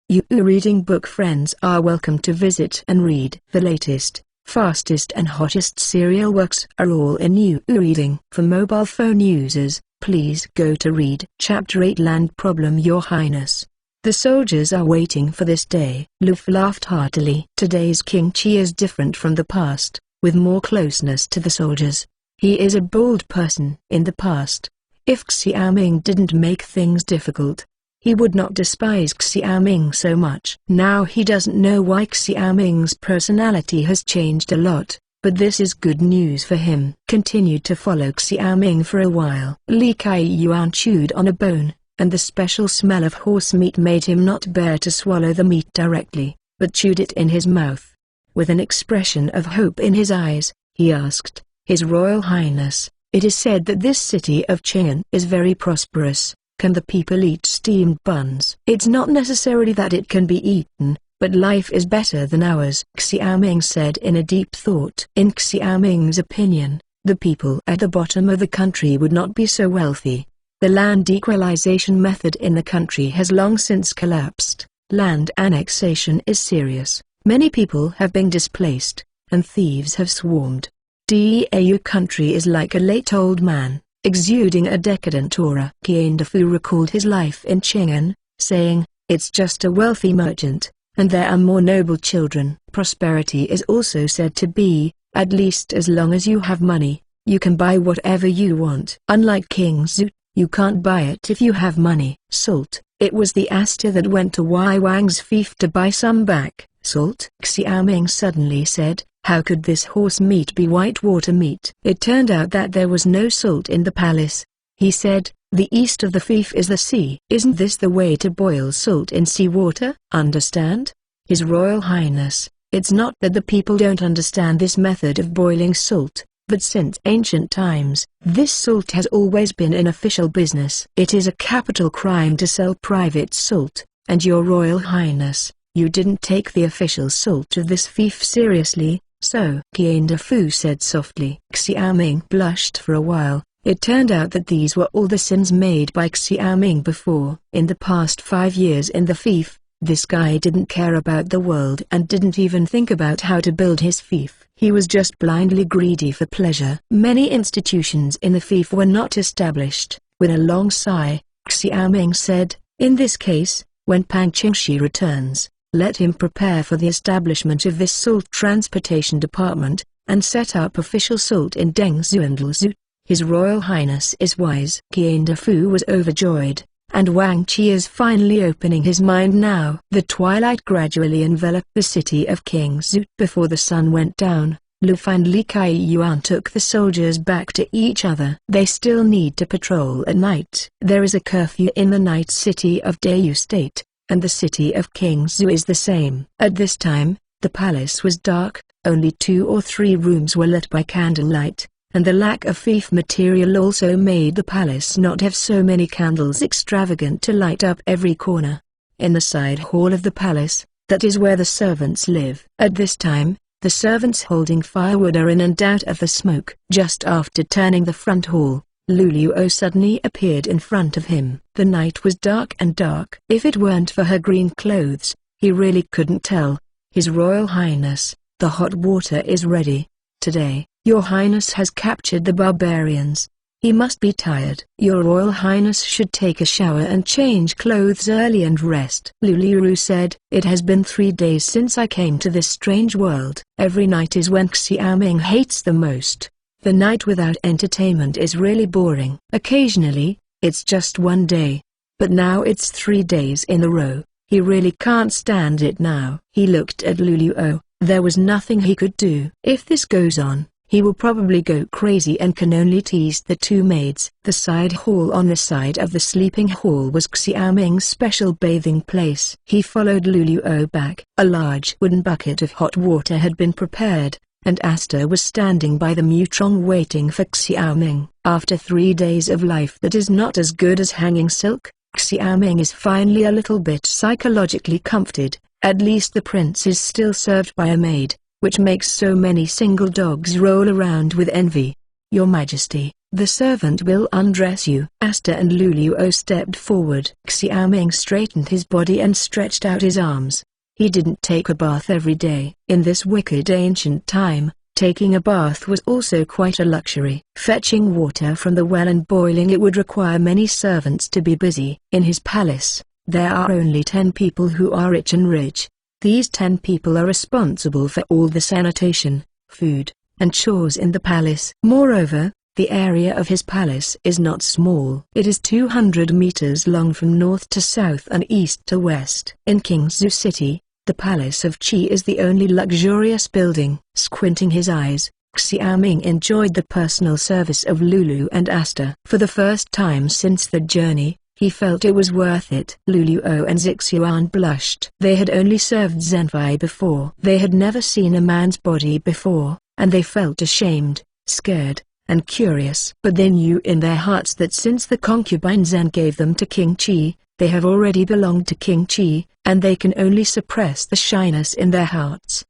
A: You reading book friends are welcome to visit and read. The latest, fastest and hottest serial works are all in You Reading. For mobile phone users, please go to Read Chapter 8 Land Problem. Your Highness, the soldiers are waiting for this day. Luffy laughed heartily. Today's King Chi is different from the past, with more closeness to the soldiers. He is a bold person. In the past, if Xiao Ming didn't make things difficult, he would not despise Xiao Ming so much. Now he doesn't know why Xiao Ming's personality has changed a lot, but this is good news for him. Continued to follow Xiao Ming for a while. Li Kai-yuan chewed on a bone, and the special smell of horse meat made him not bear to swallow the meat directly, but chewed it in his mouth. With an expression of hope in his eyes, he asked, "His Royal Highness, it is said that this city of Chang'an is very prosperous. Can the people eat steamed buns?" "It's not necessarily that it can be eaten, but life is better than ours," Xiao Ming said in a deep thought. In Xiao Ming's opinion, the people at the bottom of the country would not be so wealthy. The land equalization method in the country has long since collapsed. Land annexation is serious. Many people have been displaced, and thieves have swarmed. Dau country is like a late old man, exuding a decadent aura. Qian Fu recalled his life in Chang'an, saying, "It's just a wealthy merchant, and there are more noble children." Prosperity is also said to be, at least as long as you have money, you can buy whatever you want. Unlike King Zhu, you can't buy it if you have money. Salt. It was the Aster that went to Wai Wang's fief to buy some back. Salt? Xiao Ming suddenly said. How could this horse meat be whitewater meat? It turned out that there was no salt in the palace. He said, "The east of the fief is the sea. Isn't this the way to boil salt in seawater?" "Understand? His Royal Highness, it's not that the people don't understand this method of boiling salt, but since ancient times, this salt has always been an official business. It is a capital crime to sell private salt, and Your Royal Highness, you didn't take the official salt of this fief seriously, so." Qian Fu said softly. Xiao Ming blushed for a while. It turned out that these were all the sins made by Xiao Ming before. In the past 5 years in the fief, this guy didn't care about the world and didn't even think about how to build his fief. He was just blindly greedy for pleasure. Many institutions in the fief were not established. With a long sigh, Xiao Ming said, "In this case, when Pang Qingxi returns, let him prepare for the establishment of this salt transportation department, and set up official salt in Dengzhou and Luzhu. His Royal Highness is wise." Qian Fu was overjoyed, and Wang Qi is finally opening his mind now. The twilight gradually enveloped the city of Kingzhou. Before the sun went down, Luffy and Li Kai-yuan took the soldiers back to each other. They still need to patrol at night. There is a curfew in the night city of Dau State, and the city of Kingzhou is the same. At this time, the palace was dark, only 2 or 3 rooms were lit by candlelight, and the lack of fief material also made the palace not have so many candles extravagant to light up every corner. In the side hall of the palace, that is where the servants live. At this time, the servants holding firewood are in and out of the smoke. Just after turning the front hall, Luluo suddenly appeared in front of him. The night was dark and dark. If it weren't for her green clothes, he really couldn't tell. "His Royal Highness, the hot water is ready. Today, Your Highness has captured the barbarians. He must be tired. Your Royal Highness should take a shower and change clothes early and rest. Lulu said, "It has been 3 days since I came to this strange world. Every night is when Xiaoming hates the most. The night without entertainment is really boring. Occasionally, it's just 1 day. But now it's 3 days in a row. He really can't stand it now." He looked at Lulu. There was nothing he could do. If this goes on, he will probably go crazy and can only tease the 2 maids. The side hall on the side of the sleeping hall was Xiaoming's special bathing place. He followed Lulu back. A large wooden bucket of hot water had been prepared, and Asta was standing by the Mutrong waiting for Xiaoming. After 3 days of life that is not as good as hanging silk, Xiaoming is finally a little bit psychologically comforted. At least the prince is still served by a maid, which makes so many single dogs roll around with envy. "Your Majesty, the servant will undress you." Asta and Lulu stepped forward. Xiaoming straightened his body and stretched out his arms. He didn't take a bath every day. In this wicked ancient time, taking a bath was also quite a luxury. Fetching water from the well and boiling it would require many servants to be busy. In his palace, there are only 10 people who are rich and rich. These 10 people are responsible for all the sanitation, food, and chores in the palace. Moreover, the area of his palace is not small. It is 200 meters long from north to south and east to west. In Kingzhou City, the Palace of Qi is the only luxurious building. Squinting his eyes, Xiaoming enjoyed the personal service of Lulu and Asta. For the first time since the journey, he felt it was worth it. Lulu and Zixuan blushed. They had only served Zenfei before. They had never seen a man's body before, and they felt ashamed, scared, and curious. But they knew in their hearts that since the concubine Zen gave them to King Qi, they have already belonged to King Qi, and they can only suppress the shyness in their hearts.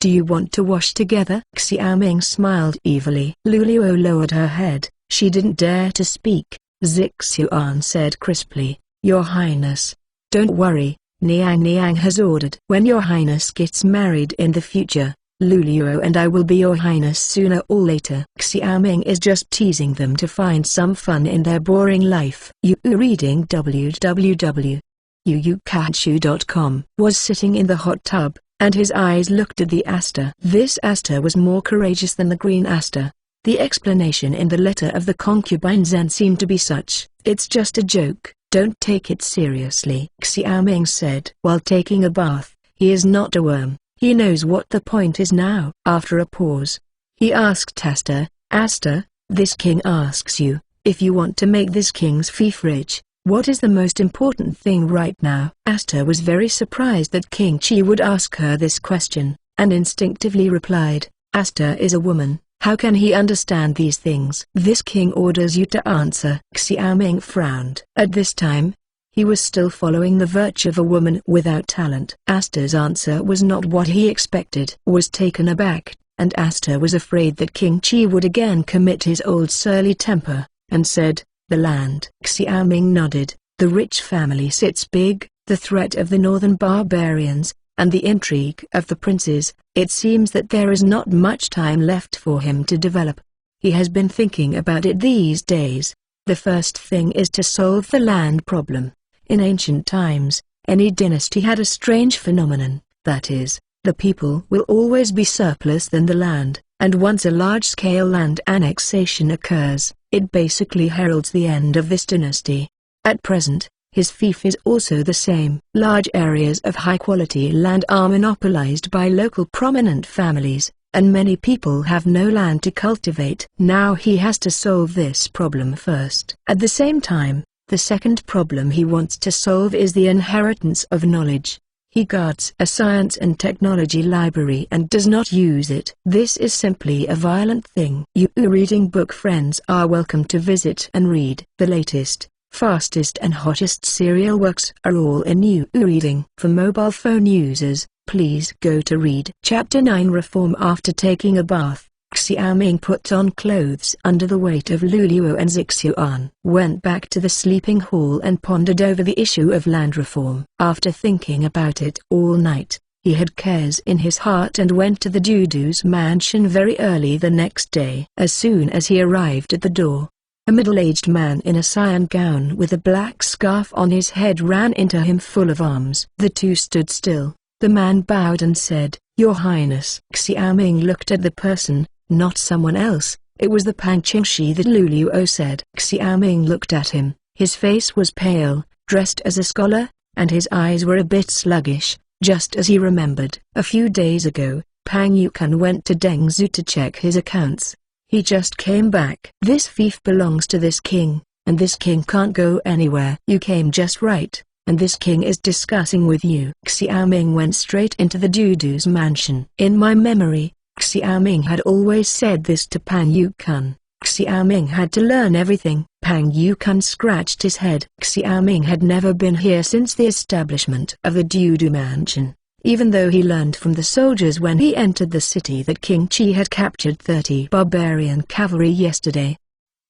A: "Do you want to wash together?" Xiaoming smiled evilly. Lulu lowered her head. She didn't dare to speak. Zixuan said crisply, "Your Highness, don't worry, Niang has ordered. When Your Highness gets married in the future, Lulu and I will be Your Highness sooner or later." Xiaoming is just teasing them to find some fun in their boring life. Reading www.yuukachu.com was sitting in the hot tub, and his eyes looked at the Asta. This Asta was more courageous than the green Asta. The explanation in the letter of the concubine Zen seemed to be such, "It's just a joke, don't take it seriously." Xiaoming said. While taking a bath, "He is not a worm, he knows what the point is now." After a pause, he asked Asta, "Asta, this king asks you, if you want to make this king's fief rich, what is the most important thing right now?" Asta was very surprised that King Qi would ask her this question, and instinctively replied, "Asta is a woman. How can he understand these things?" "This king orders you to answer." Xiaoming frowned. At this time, he was still following the virtue of a woman without talent. Asta's answer was not what he expected. Was taken aback, and Asta was afraid that King Qi would again commit his old surly temper, and said, "The land." Xiaoming nodded. The rich family sits big, the threat of the northern barbarians, and the intrigue of the princes. It seems that there is not much time left for him to develop. He has been thinking about it these days. The first thing is to solve the land problem. In ancient times, any dynasty had a strange phenomenon, that is, the people will always be surplus than the land, and once a large-scale land annexation occurs, it basically heralds the end of this dynasty. At present, his fief is also the same. Large areas of high-quality land are monopolized by local prominent families, and many people have no land to cultivate. Now he has to solve this problem first. At the same time, the second problem he wants to solve is the inheritance of knowledge. He guards a science and technology library and does not use it. This is simply a violent thing. You reading book friends are welcome to visit and read. The latest, fastest and hottest serial works are all in new reading. For mobile phone users, please go to Read. Chapter 9 Reform. After taking a bath, Xiaoming put on clothes under the weight of Lulu and Zixuan, went back to the sleeping hall and pondered over the issue of land reform. After thinking about it all night, he had cares in his heart and went to the Dudu's mansion very early the next day. As soon as he arrived at the door, A middle-aged man in a cyan gown with a black scarf on his head ran into him full of arms. The two stood still. The man bowed and said, "Your Highness." Xiaoming looked at the person, not someone else. It was the Pang Qingshi that Luluo said. Xiaoming looked at him. His face was pale, dressed as a scholar, and his eyes were a bit sluggish, just as he remembered. A few days ago, Pang Yukan went to Dengzhou to check his accounts. He just came back. "This fief belongs to this king, and this king can't go anywhere." "You came just right, and this king is discussing with you." Xiaoming went straight into the Dudu's mansion. In my memory, Xiaoming had always said this to Pang Yukan. Xiaoming had to learn everything. Pang Yukan scratched his head. Xiaoming had never been here since the establishment of the Dudu mansion, even though he learned from the soldiers when he entered the city that King Qi had captured 30 barbarian cavalry yesterday.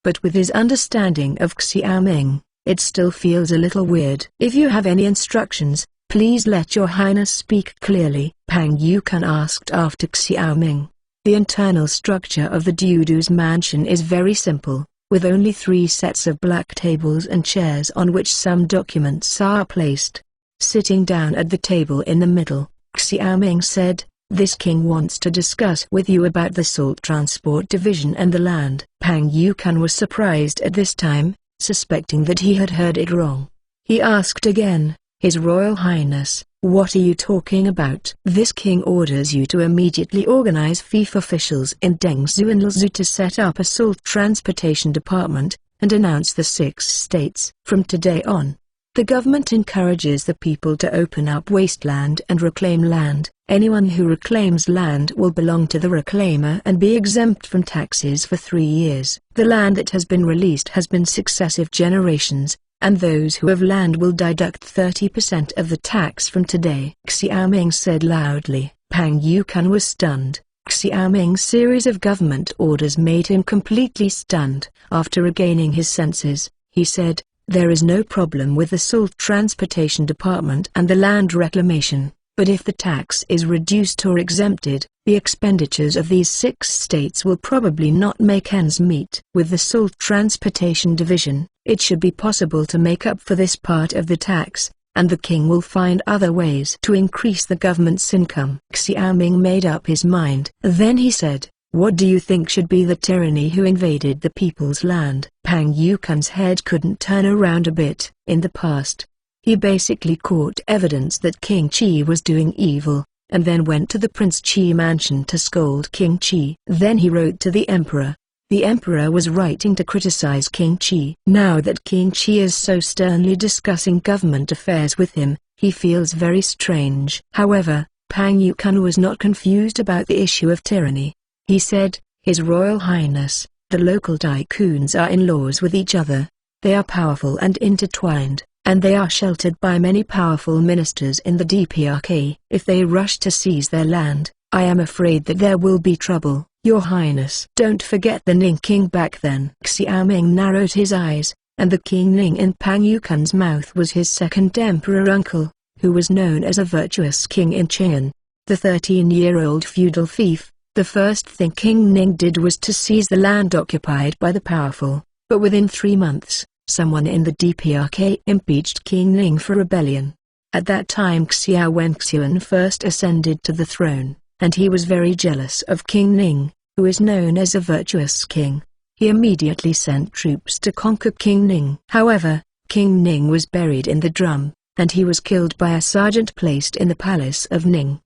A: But with his understanding of Xiaoming, it still feels a little weird. "If you have any instructions, please let your Highness speak clearly," Pang Yukan asked after Xiaoming. The internal structure of the Dudu's mansion is very simple, with only 3 sets of black tables and chairs on which some documents are placed. Sitting down at the table in the middle, Xiaoming said, "This king wants to discuss with you about the salt transport division and the land." Pang Yukan was surprised at this time, suspecting that he had heard it wrong. He asked again, "His Royal Highness, what are you talking about?" "This king orders you to immediately organize fief officials in Dengzhou and Luzhu to set up a salt transportation department, and announce the 6 states. From today on, the government encourages the people to open up wasteland and reclaim land. Anyone who reclaims land will belong to the reclaimer and be exempt from taxes for 3 years. The land that has been released has been successive generations, and those who have land will deduct 30% of the tax from today." Xiaoming said loudly. Pang Yukan was stunned. Xiaoming's series of government orders made him completely stunned. After regaining his senses, he said, "There is no problem with the salt transportation department and the land reclamation, but if the tax is reduced or exempted, the expenditures of these 6 states will probably not make ends meet. With the salt transportation division, it should be possible to make up for this part of the tax, and the king will find other ways to increase the government's income." Xiaoming made up his mind. Then he said, "What do you think should be the tyranny who invaded the people's land?" Pang Yukan's head couldn't turn around a bit. In the past, he basically caught evidence that King Qi was doing evil, and then went to the Prince Qi mansion to scold King Qi. Then he wrote to the emperor. The emperor was writing to criticize King Qi. Now that King Qi is so sternly discussing government affairs with him, he feels very strange. However, Pang Yukan was not confused about the issue of tyranny. He said, "His Royal Highness, the local tycoons are in laws with each other. They are powerful and intertwined, and they are sheltered by many powerful ministers in the DPRK. If they rush to seize their land, I am afraid that there will be trouble. Your Highness, don't forget the Ning King back then." Xiaoming narrowed his eyes, and the King Ning in Pang Yukan's mouth was his second emperor uncle, who was known as a virtuous king in Qian. The 13-year-old feudal fief. The first thing King Ning did was to seize the land occupied by the powerful, but within 3 months, someone in the DPRK impeached King Ning for rebellion. At that time Xiao Wenxian first ascended to the throne, and he was very jealous of King Ning, who is known as a virtuous king. He immediately sent troops to conquer King Ning. However, King Ning was buried in the drum, and he was killed by a sergeant placed in the palace of Ning.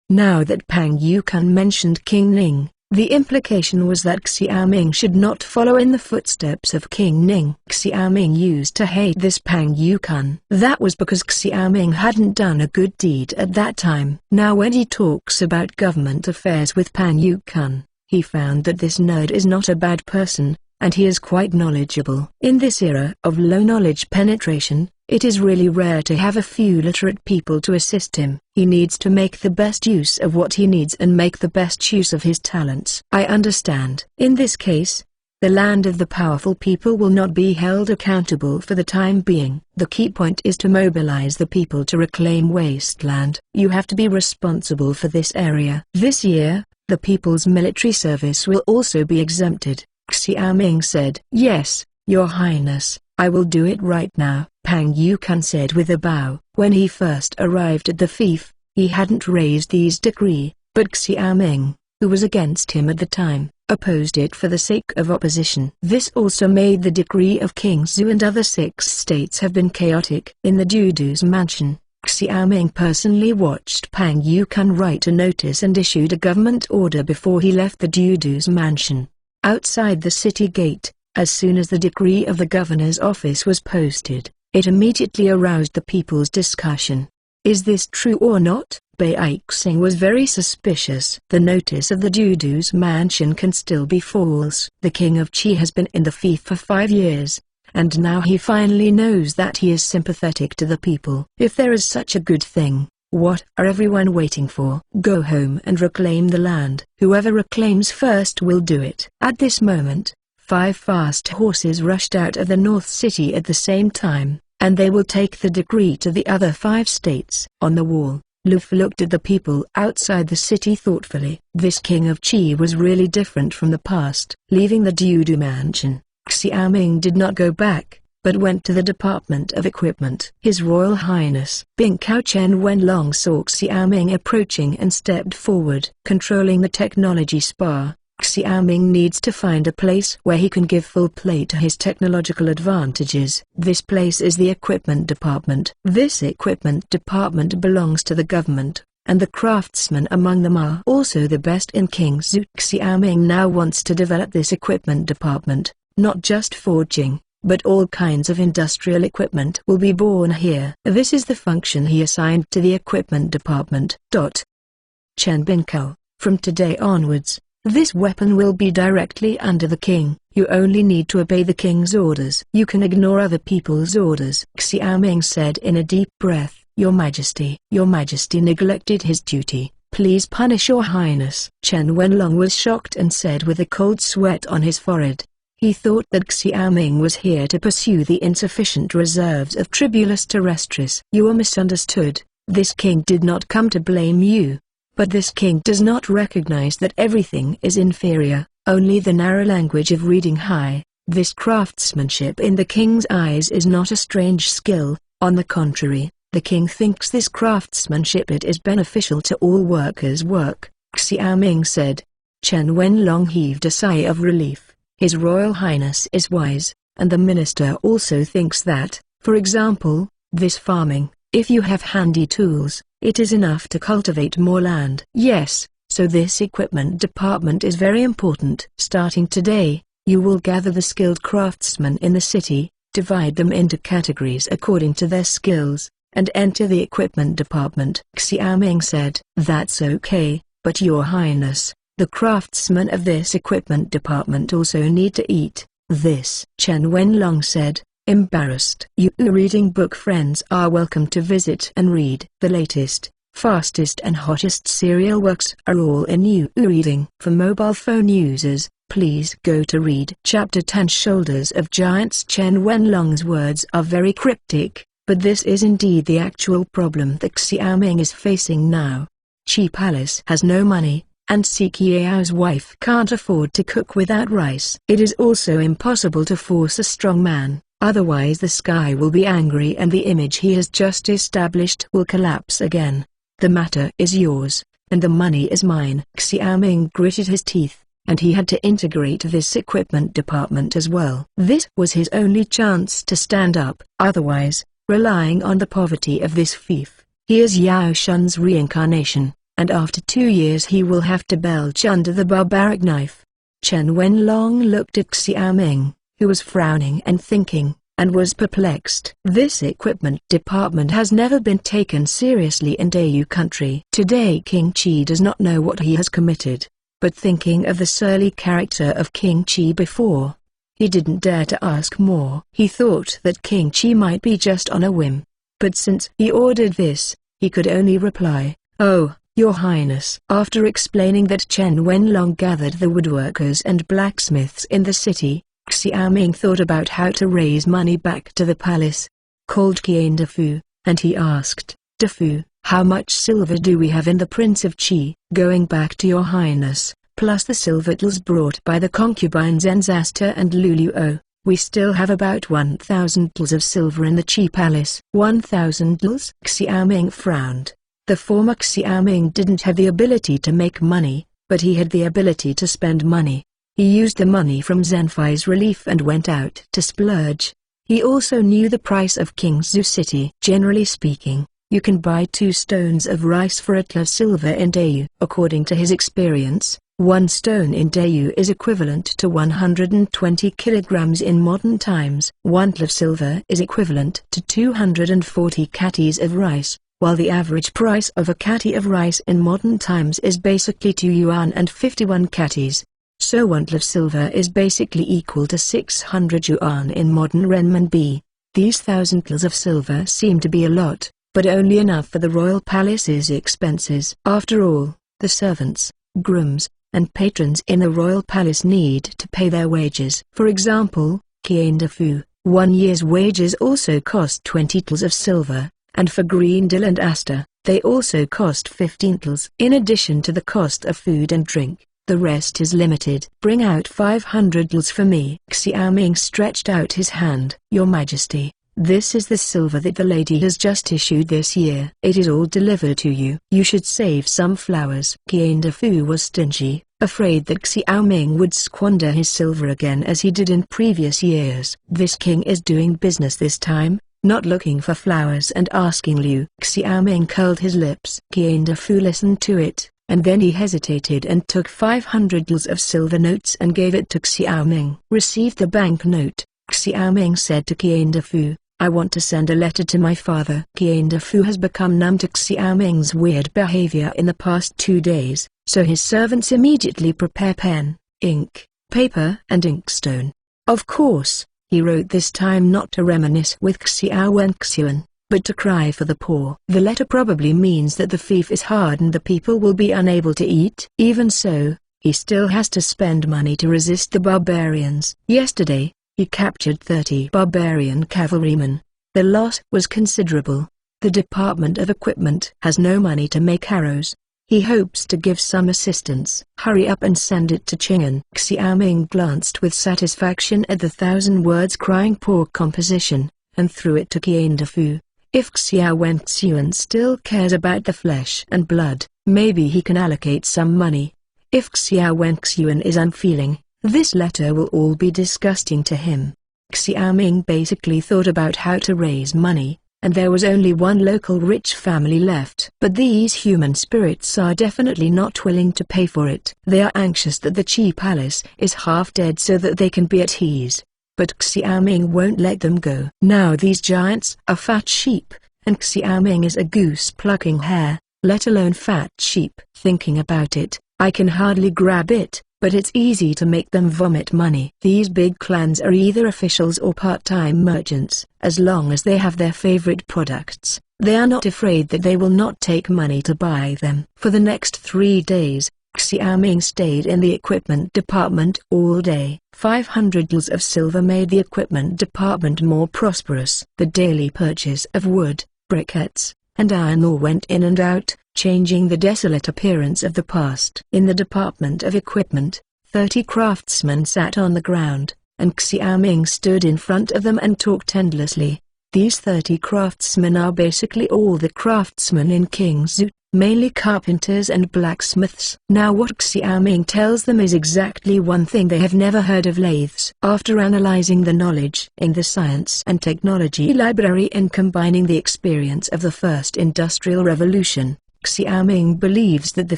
A: Now that Pang Yukan mentioned King Ning, the implication was that Xiaoming should not follow in the footsteps of King Ning. Xiaoming used to hate this Pang Yukan. That was because Xiaoming hadn't done a good deed at that time. Now when he talks about government affairs with Pang Yukan, he found that this nerd is not a bad person, and he is quite knowledgeable. In this era of low knowledge penetration, it is really rare to have a few literate people to assist him. He needs to make the best use of what he needs and make the best use of his talents. I understand. In this case, the land of the powerful people will not be held accountable for the time being. The key point is to mobilize the people to reclaim wasteland. You have to be responsible for this area. This year, the people's military service will also be exempted. Xiaoming said. Yes, Your Highness, I will do it right now, Pang Yukan said with a bow. When he first arrived at the fief, he hadn't raised these decree, but Xiaoming, who was against him at the time, opposed it for the sake of opposition. This also made the decree of King Zhu and other 6 states have been chaotic. In the Dudu's mansion, Xiaoming personally watched Pang Yukan write a notice and issued a government order before he left the Dudu's mansion. Outside the city gate, as soon as the decree of the governor's office was posted, it immediately aroused the people's discussion. Is this true or not? Bai Ixing was very suspicious. The notice of the Dudu's mansion can still be false. The king of Qi has been in the fief for 5 years, and now he finally knows that he is sympathetic to the people. If there is such a good thing, what are everyone waiting for? Go home and reclaim the land. Whoever reclaims first will do it. At this moment, 5 fast horses rushed out of the North City at the same time, and they will take the decree to the other 5 states. On the wall, Luffy looked at the people outside the city thoughtfully. This king of Qi was really different from the past. Leaving the Dudu mansion, Xiaoming did not go back, but went to the Department of Equipment. His Royal Highness Bing Cao Chen Wenlong saw Xiaoming approaching and stepped forward. Controlling the technology spa, Xiaoming needs to find a place where he can give full play to his technological advantages. This place is the Equipment Department. This Equipment Department belongs to the government, and the craftsmen among them are also the best in King Zhu. Xiaoming now wants to develop this Equipment Department. Not just forging, but all kinds of industrial equipment will be born here. This is the function he assigned to the Equipment Department. Chen Binkao, from today onwards, this weapon will be directly under the king. You only need to obey the king's orders. You can ignore other people's orders. Xiaoming said in a deep breath. Your Majesty. Your Majesty neglected his duty. Please punish Your Highness. Chen Wenlong was shocked and said with a cold sweat on his forehead. He thought that Xiaoming was here to pursue the insufficient reserves of Tribulus Terrestris. You are misunderstood. This king did not come to blame you. But this king does not recognize that everything is inferior, only the narrow language of reading high. This craftsmanship in the king's eyes is not a strange skill. On the contrary, the king thinks this craftsmanship it is beneficial to all workers' work. Xiaoming said. Chen Wenlong heaved a sigh of relief. His Royal Highness is wise, and the minister also thinks that, for example, this farming, if you have handy tools, it is enough to cultivate more land. Yes, so this equipment department is very important. Starting today, you will gather the skilled craftsmen in the city, divide them into categories according to their skills, and enter the equipment department. Xiaoming said. That's okay, but Your Highness, the craftsmen of this equipment department also need to eat. This Chen Wenlong said, embarrassed. You reading book friends are welcome to visit and read. The latest, fastest and hottest serial works are all in You reading. For mobile phone users, please go to read Chapter 10 Shoulders of Giants. Chen Wenlong's words are very cryptic, but this is indeed the actual problem that Xiaoming is facing now. Qi Palace has no money, and Si Qiao's wife can't afford to cook without rice. It is also impossible to force a strong man. Otherwise the sky will be angry and the image he has just established will collapse again. The matter is yours, and the money is mine. Xiaoming gritted his teeth, and he had to integrate this equipment department as well. This was his only chance to stand up. Otherwise, relying on the poverty of this fief, he is Yao Shun's reincarnation, and after 2 years he will have to belch under the barbaric knife. Chen Wenlong looked at Xiaoming, who was frowning and thinking, and was perplexed. This equipment department has never been taken seriously in Dayu country. Today King Qi does not know what he has committed, but thinking of the surly character of King Qi before, he didn't dare to ask more. He thought that King Qi might be just on a whim, but since he ordered this, he could only reply, "Oh, Your Highness." After explaining that Chen Wenlong gathered the woodworkers and blacksmiths in the city, Xiaoming thought about how to raise money back to the palace. Called Qian Defu, and he asked, "Defu, how much silver do we have in the Prince of Qi?" "Going back to Your Highness, plus the silver tools brought by the concubines Enzasta and Luluo, we still have about 1,000 tools of silver in the Qi Palace. 1,000 tools? Xiaoming frowned. The former Xiaoming didn't have the ability to make money, but he had the ability to spend money. He used the money from Zenfai's relief and went out to splurge. He also knew the price of Qingzhou City. Generally speaking, you can buy 2 stones of rice for a tl of silver in Dayu. According to his experience, 1 stone in Dayu is equivalent to 120 kilograms in modern times. 1 tl of silver is equivalent to 240 catties of rice, while the average price of a catty of rice in modern times is basically 2 yuan and 51 catties. So 1 tl of silver is basically equal to 600 yuan in modern renminbi. These 1,000 tls of silver seem to be a lot, but only enough for the royal palace's expenses. After all, the servants, grooms, and patrons in the royal palace need to pay their wages. For example, Qiandafu, 1 year's wages also cost 20 tls of silver, and for Greendale and Asta, they also cost 15 tls. In addition to the cost of food and drink, the rest is limited. Bring out 500 tls for me. Xiaoming stretched out his hand. Your Majesty, this is the silver that the lady has just issued this year. It is all delivered to you. You should save some flowers. Qiandafu was stingy, afraid that Xiaoming would squander his silver again as he did in previous years. This king is doing business this time, not looking for flowers and asking Liu. Xiaoming curled his lips. Qiandafu listened to it, and then he hesitated and took 500 tls of silver notes and gave it to Xiaoming. Receive the banknote. Xiaoming said to Qiandafu, I want to send a letter to my father. Qiandafu has become numb to Xiaoming's weird behavior in the past 2 days, so his servants immediately prepare pen, ink, paper and inkstone. Of course, he wrote this time not to reminisce with Xiao Wenxian, but to cry for the poor. The letter probably means that the fief is hard and the people will be unable to eat. Even so, he still has to spend money to resist the barbarians. Yesterday, he captured 30 barbarian cavalrymen. The loss was considerable. The Department of Equipment has no money to make arrows. He hopes to give some assistance. Hurry up and send it to Qing'an. Xiaoming glanced with satisfaction at the 1,000 words crying poor composition, and threw it to Qiandafu. If Xiao Wenxian still cares about the flesh and blood, maybe he can allocate some money. If Xiao Wenxian is unfeeling, this letter will all be disgusting to him. Xiaoming basically thought about how to raise money, and there was only one local rich family left. But these human spirits are definitely not willing to pay for it. They are anxious that the Qi Palace is half dead so that they can be at ease. But Xiaoming won't let them go. Now these giants are fat sheep, and Xiaoming is a goose plucking hair, let alone fat sheep. Thinking about it, I can hardly grab it, but it's easy to make them vomit money. These big clans are either officials or part-time merchants. As long as they have their favorite products, they are not afraid that they will not take money to buy them. For the next 3 days, Xiaoming stayed in the equipment department all day. 500 tls of silver made the equipment department more prosperous. The daily purchase of wood, briquettes, and iron ore went in and out, changing the desolate appearance of the past. In the Department of Equipment, 30 craftsmen sat on the ground, and Xiaoming stood in front of them and talked endlessly. These 30 craftsmen are basically all the craftsmen in Qingzhou, mainly carpenters and blacksmiths. Now what Xiaoming tells them is exactly one thing they have never heard of: lathes. After analyzing the knowledge in the Science and Technology Library and combining the experience of the First Industrial Revolution, Xiaoming believes that the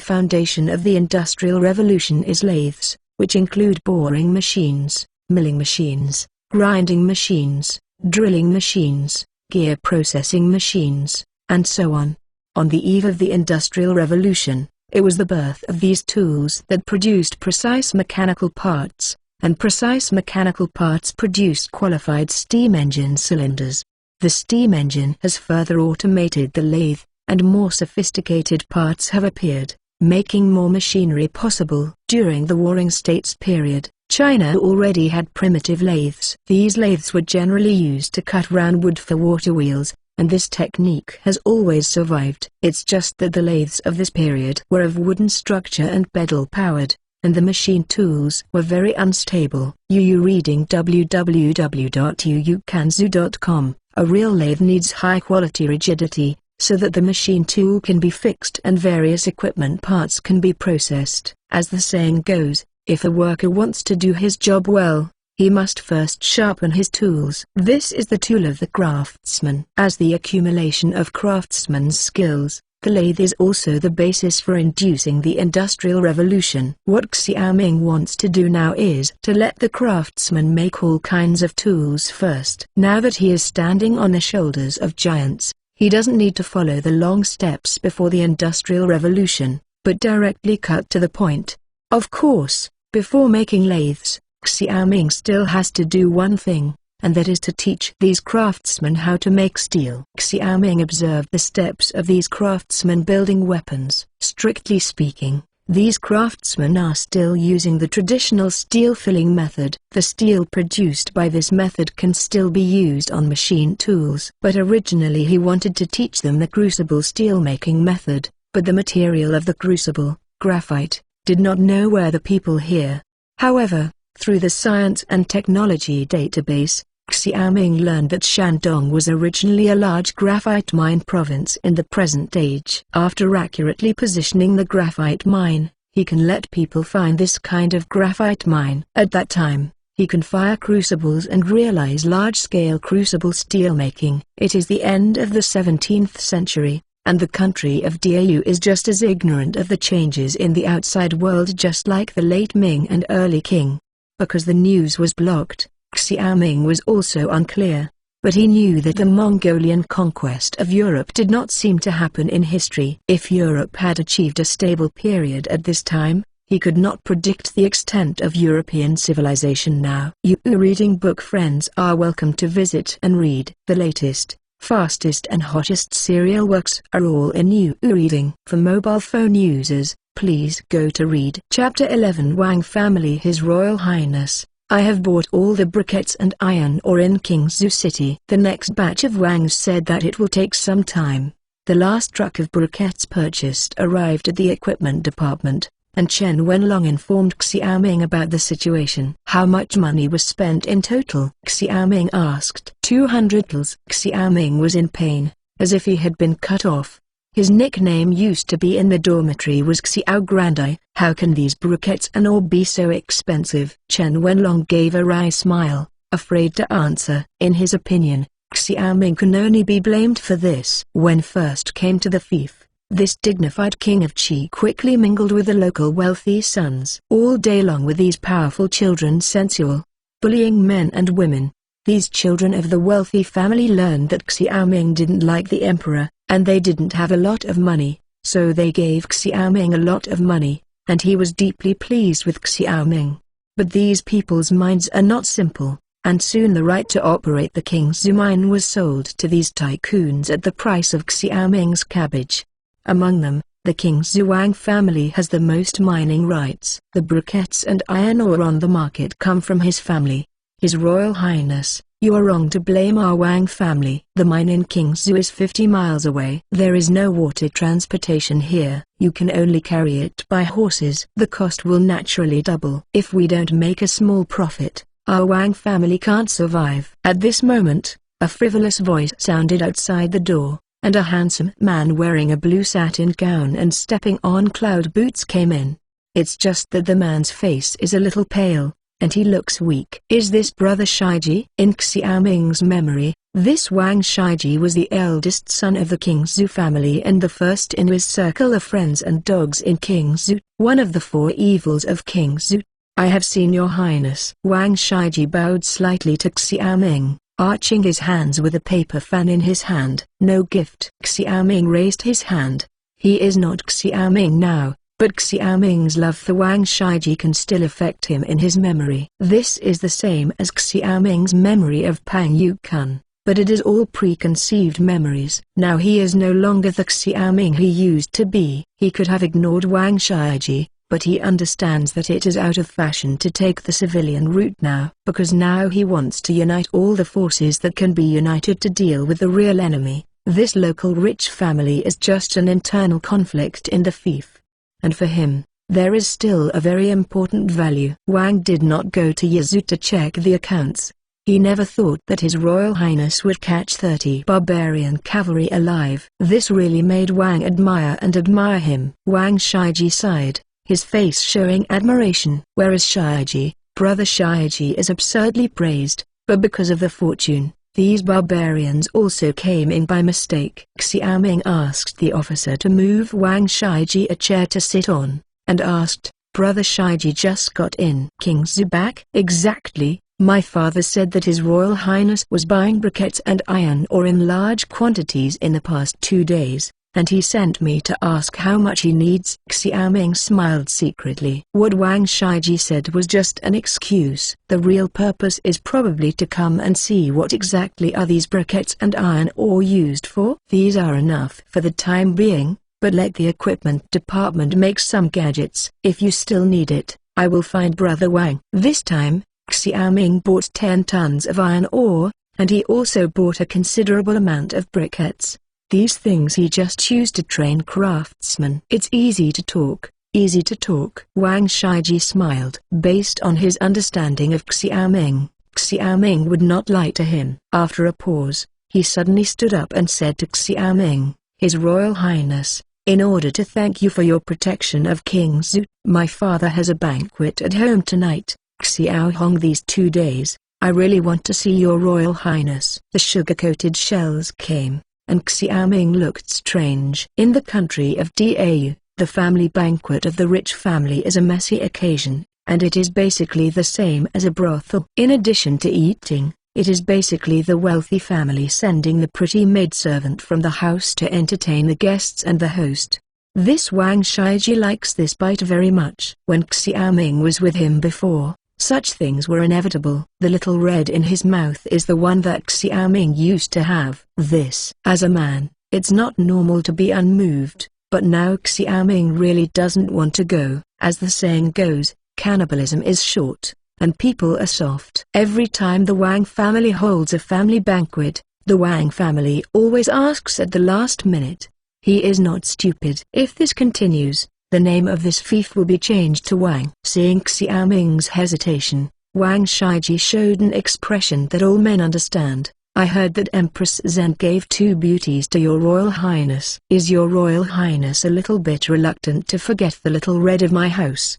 A: foundation of the Industrial Revolution is lathes, which include boring machines, milling machines, grinding machines, drilling machines, gear processing machines, and so on. On the eve of the Industrial Revolution, it was the birth of these tools that produced precise mechanical parts, and precise mechanical parts produced qualified steam engine cylinders. The steam engine has further automated the lathe, and more sophisticated parts have appeared, making more machinery possible. During the Warring States period, China already had primitive lathes. These lathes were generally used to cut round wood for water wheels, and this technique has always survived. It's just that the lathes of this period were of wooden structure and pedal-powered, and the machine tools were very unstable. Yu reading www.yuukanzu.com. A real lathe needs high-quality rigidity, so that the machine tool can be fixed and various equipment parts can be processed. As the saying goes, if a worker wants to do his job well, he must first sharpen his tools. This is the tool of the craftsman. As the accumulation of craftsman's skills, the lathe is also the basis for inducing the Industrial Revolution. What Xiaoming wants to do now is to let the craftsman make all kinds of tools first. Now that he is standing on the shoulders of giants, he doesn't need to follow the long steps before the Industrial Revolution, but directly cut to the point. Of course, before making lathes, Xiaoming still has to do one thing, and that is to teach these craftsmen how to make steel. Xiaoming observed the steps of these craftsmen building weapons. Strictly speaking, these craftsmen are still using the traditional steel filling method. The steel produced by this method can still be used on machine tools. But originally he wanted to teach them the crucible steel making method, but the material of the crucible, graphite, did not know where the people here. However, through the Science and Technology database, Xiaoming learned that Shandong was originally a large graphite mine province in the present age. After accurately positioning the graphite mine, he can let people find this kind of graphite mine. At that time, he can fire crucibles and realize large-scale crucible steelmaking. It is the end of the 17th century, and the country of Diau is just as ignorant of the changes in the outside world just like the late Ming and early Qing. Because the news was blocked, Xiaoming was also unclear, but he knew that the Mongolian conquest of Europe did not seem to happen in history. If Europe had achieved a stable period at this time, he could not predict the extent of European civilization now. You reading book friends are welcome to visit and read. The latest, fastest and hottest serial works are all in Yu Reading. For mobile phone users, please go to read Chapter 11. Wang Family. His Royal Highness, I have bought all the briquettes and iron ore in Qingzhou City. The next batch of Wangs said that it will take some time. The last truck of briquettes purchased arrived at the equipment department, and Chen Wenlong informed Xiaoming about the situation. How much money was spent in total? Xiaoming asked. 200 tals. Xiaoming was in pain, as if he had been cut off. His nickname used to be in the dormitory was Xiao Grandai. How can these briquettes and ore be so expensive? Chen Wenlong gave a wry smile, afraid to answer. In his opinion, Xiaoming can only be blamed for this. When first came to the fief, this dignified king of Qi quickly mingled with the local wealthy sons. All day long with these powerful children sensual, bullying men and women. These children of the wealthy family learned that Xiaoming didn't like the emperor, and they didn't have a lot of money, so they gave Xiaoming a lot of money, and he was deeply pleased with Xiaoming. But these people's minds are not simple, and soon the right to operate the Qingzhou mine was sold to these tycoons at the price of Xiaoming's cabbage. Among them, the Qingzhou Wang family has the most mining rights. The briquettes and iron ore on the market come from his family. His Royal Highness, you are wrong to blame our Wang family. The mine in Qingzhou is 50 miles away. There is no water transportation here. You can only carry it by horses. The cost will naturally double. If we don't make a small profit, our Wang family can't survive. At this moment, a frivolous voice sounded outside the door, and a handsome man wearing a blue satin gown and stepping on cloud boots came in. It's just that the man's face is a little pale, and he looks weak. Is this brother Shiji? In Xiaoming's memory, this Wang Shiji was the eldest son of the Qingzhou family and the first in his circle of friends and dogs in Qingzhou, one of the four evils of Qingzhou. I have seen your highness. Wang Shiji bowed slightly to Xiaoming, arching his hands with a paper fan in his hand. No gift. Xiaoming raised his hand. He is not Xiaoming now, but Xiaoming's love for Wang Shiji can still affect him in his memory. This is the same as Xiaoming's memory of Pang Yukun, but it is all preconceived memories. Now he is no longer the Xiaoming he used to be. He could have ignored Wang Shiji, but he understands that it is out of fashion to take the civilian route now, because now he wants to unite all the forces that can be united to deal with the real enemy. This local rich family is just an internal conflict in the fief. And for him, there is still a very important value. Wang did not go to Yazoo to check the accounts. He never thought that His Royal Highness would catch 30 barbarian cavalry alive. This really made Wang admire him. Wang Shaiji sighed, his face showing admiration. Whereas Shaiji, brother Shaiji, is absurdly praised, but because of the fortune, these barbarians also came in by mistake. Xiaoming asked the officer to move Wang Shaiji a chair to sit on, and asked, "Brother Shaiji just got in." King Zhu back? Exactly. My father said that His Royal Highness was buying briquettes and iron ore in large quantities in the past 2 days, and he sent me to ask how much he needs. Xiaoming smiled secretly. What Wang Shaiji said was just an excuse. The real purpose is probably to come and see what exactly are these briquettes and iron ore used for. These are enough for the time being, but let the equipment department make some gadgets. If you still need it, I will find Brother Wang. This time, Xiaoming bought 10 tons of iron ore, and he also bought a considerable amount of briquettes. These things he just used to train craftsmen. It's easy to talk. Wang Shaiji smiled. Based on his understanding of Xiaoming would not lie to him. After a pause, he suddenly stood up and said to Xiaoming, "His Royal Highness, in order to thank you for your protection of King Zhu, my father has a banquet at home tonight. Xiao Hong, these 2 days, I really want to see your Royal Highness." The sugar-coated shells came, and Xiaoming looked strange. In the country of Dau, the family banquet of the rich family is a messy occasion, and it is basically the same as a brothel. In addition to eating, it is basically the wealthy family sending the pretty maidservant from the house to entertain the guests and the host. This Wang Shaiji likes this bite very much. When Xiaoming was with him before, such things were inevitable. The little red in his mouth is the one that Xiaoming used to have. This. As a man, it's not normal to be unmoved, but now Xiaoming really doesn't want to go. As the saying goes, cannibalism is short, and people are soft. Every time the Wang family holds a family banquet, the Wang family always asks at the last minute. He is not stupid. If this continues, the name of this fief will be changed to Wang. Seeing Xiaoming's hesitation, Wang Shaiji showed an expression that all men understand. "I heard that Empress Zhen gave 2 beauties to your Royal Highness. Is your Royal Highness a little bit reluctant to forget the little red of my house?"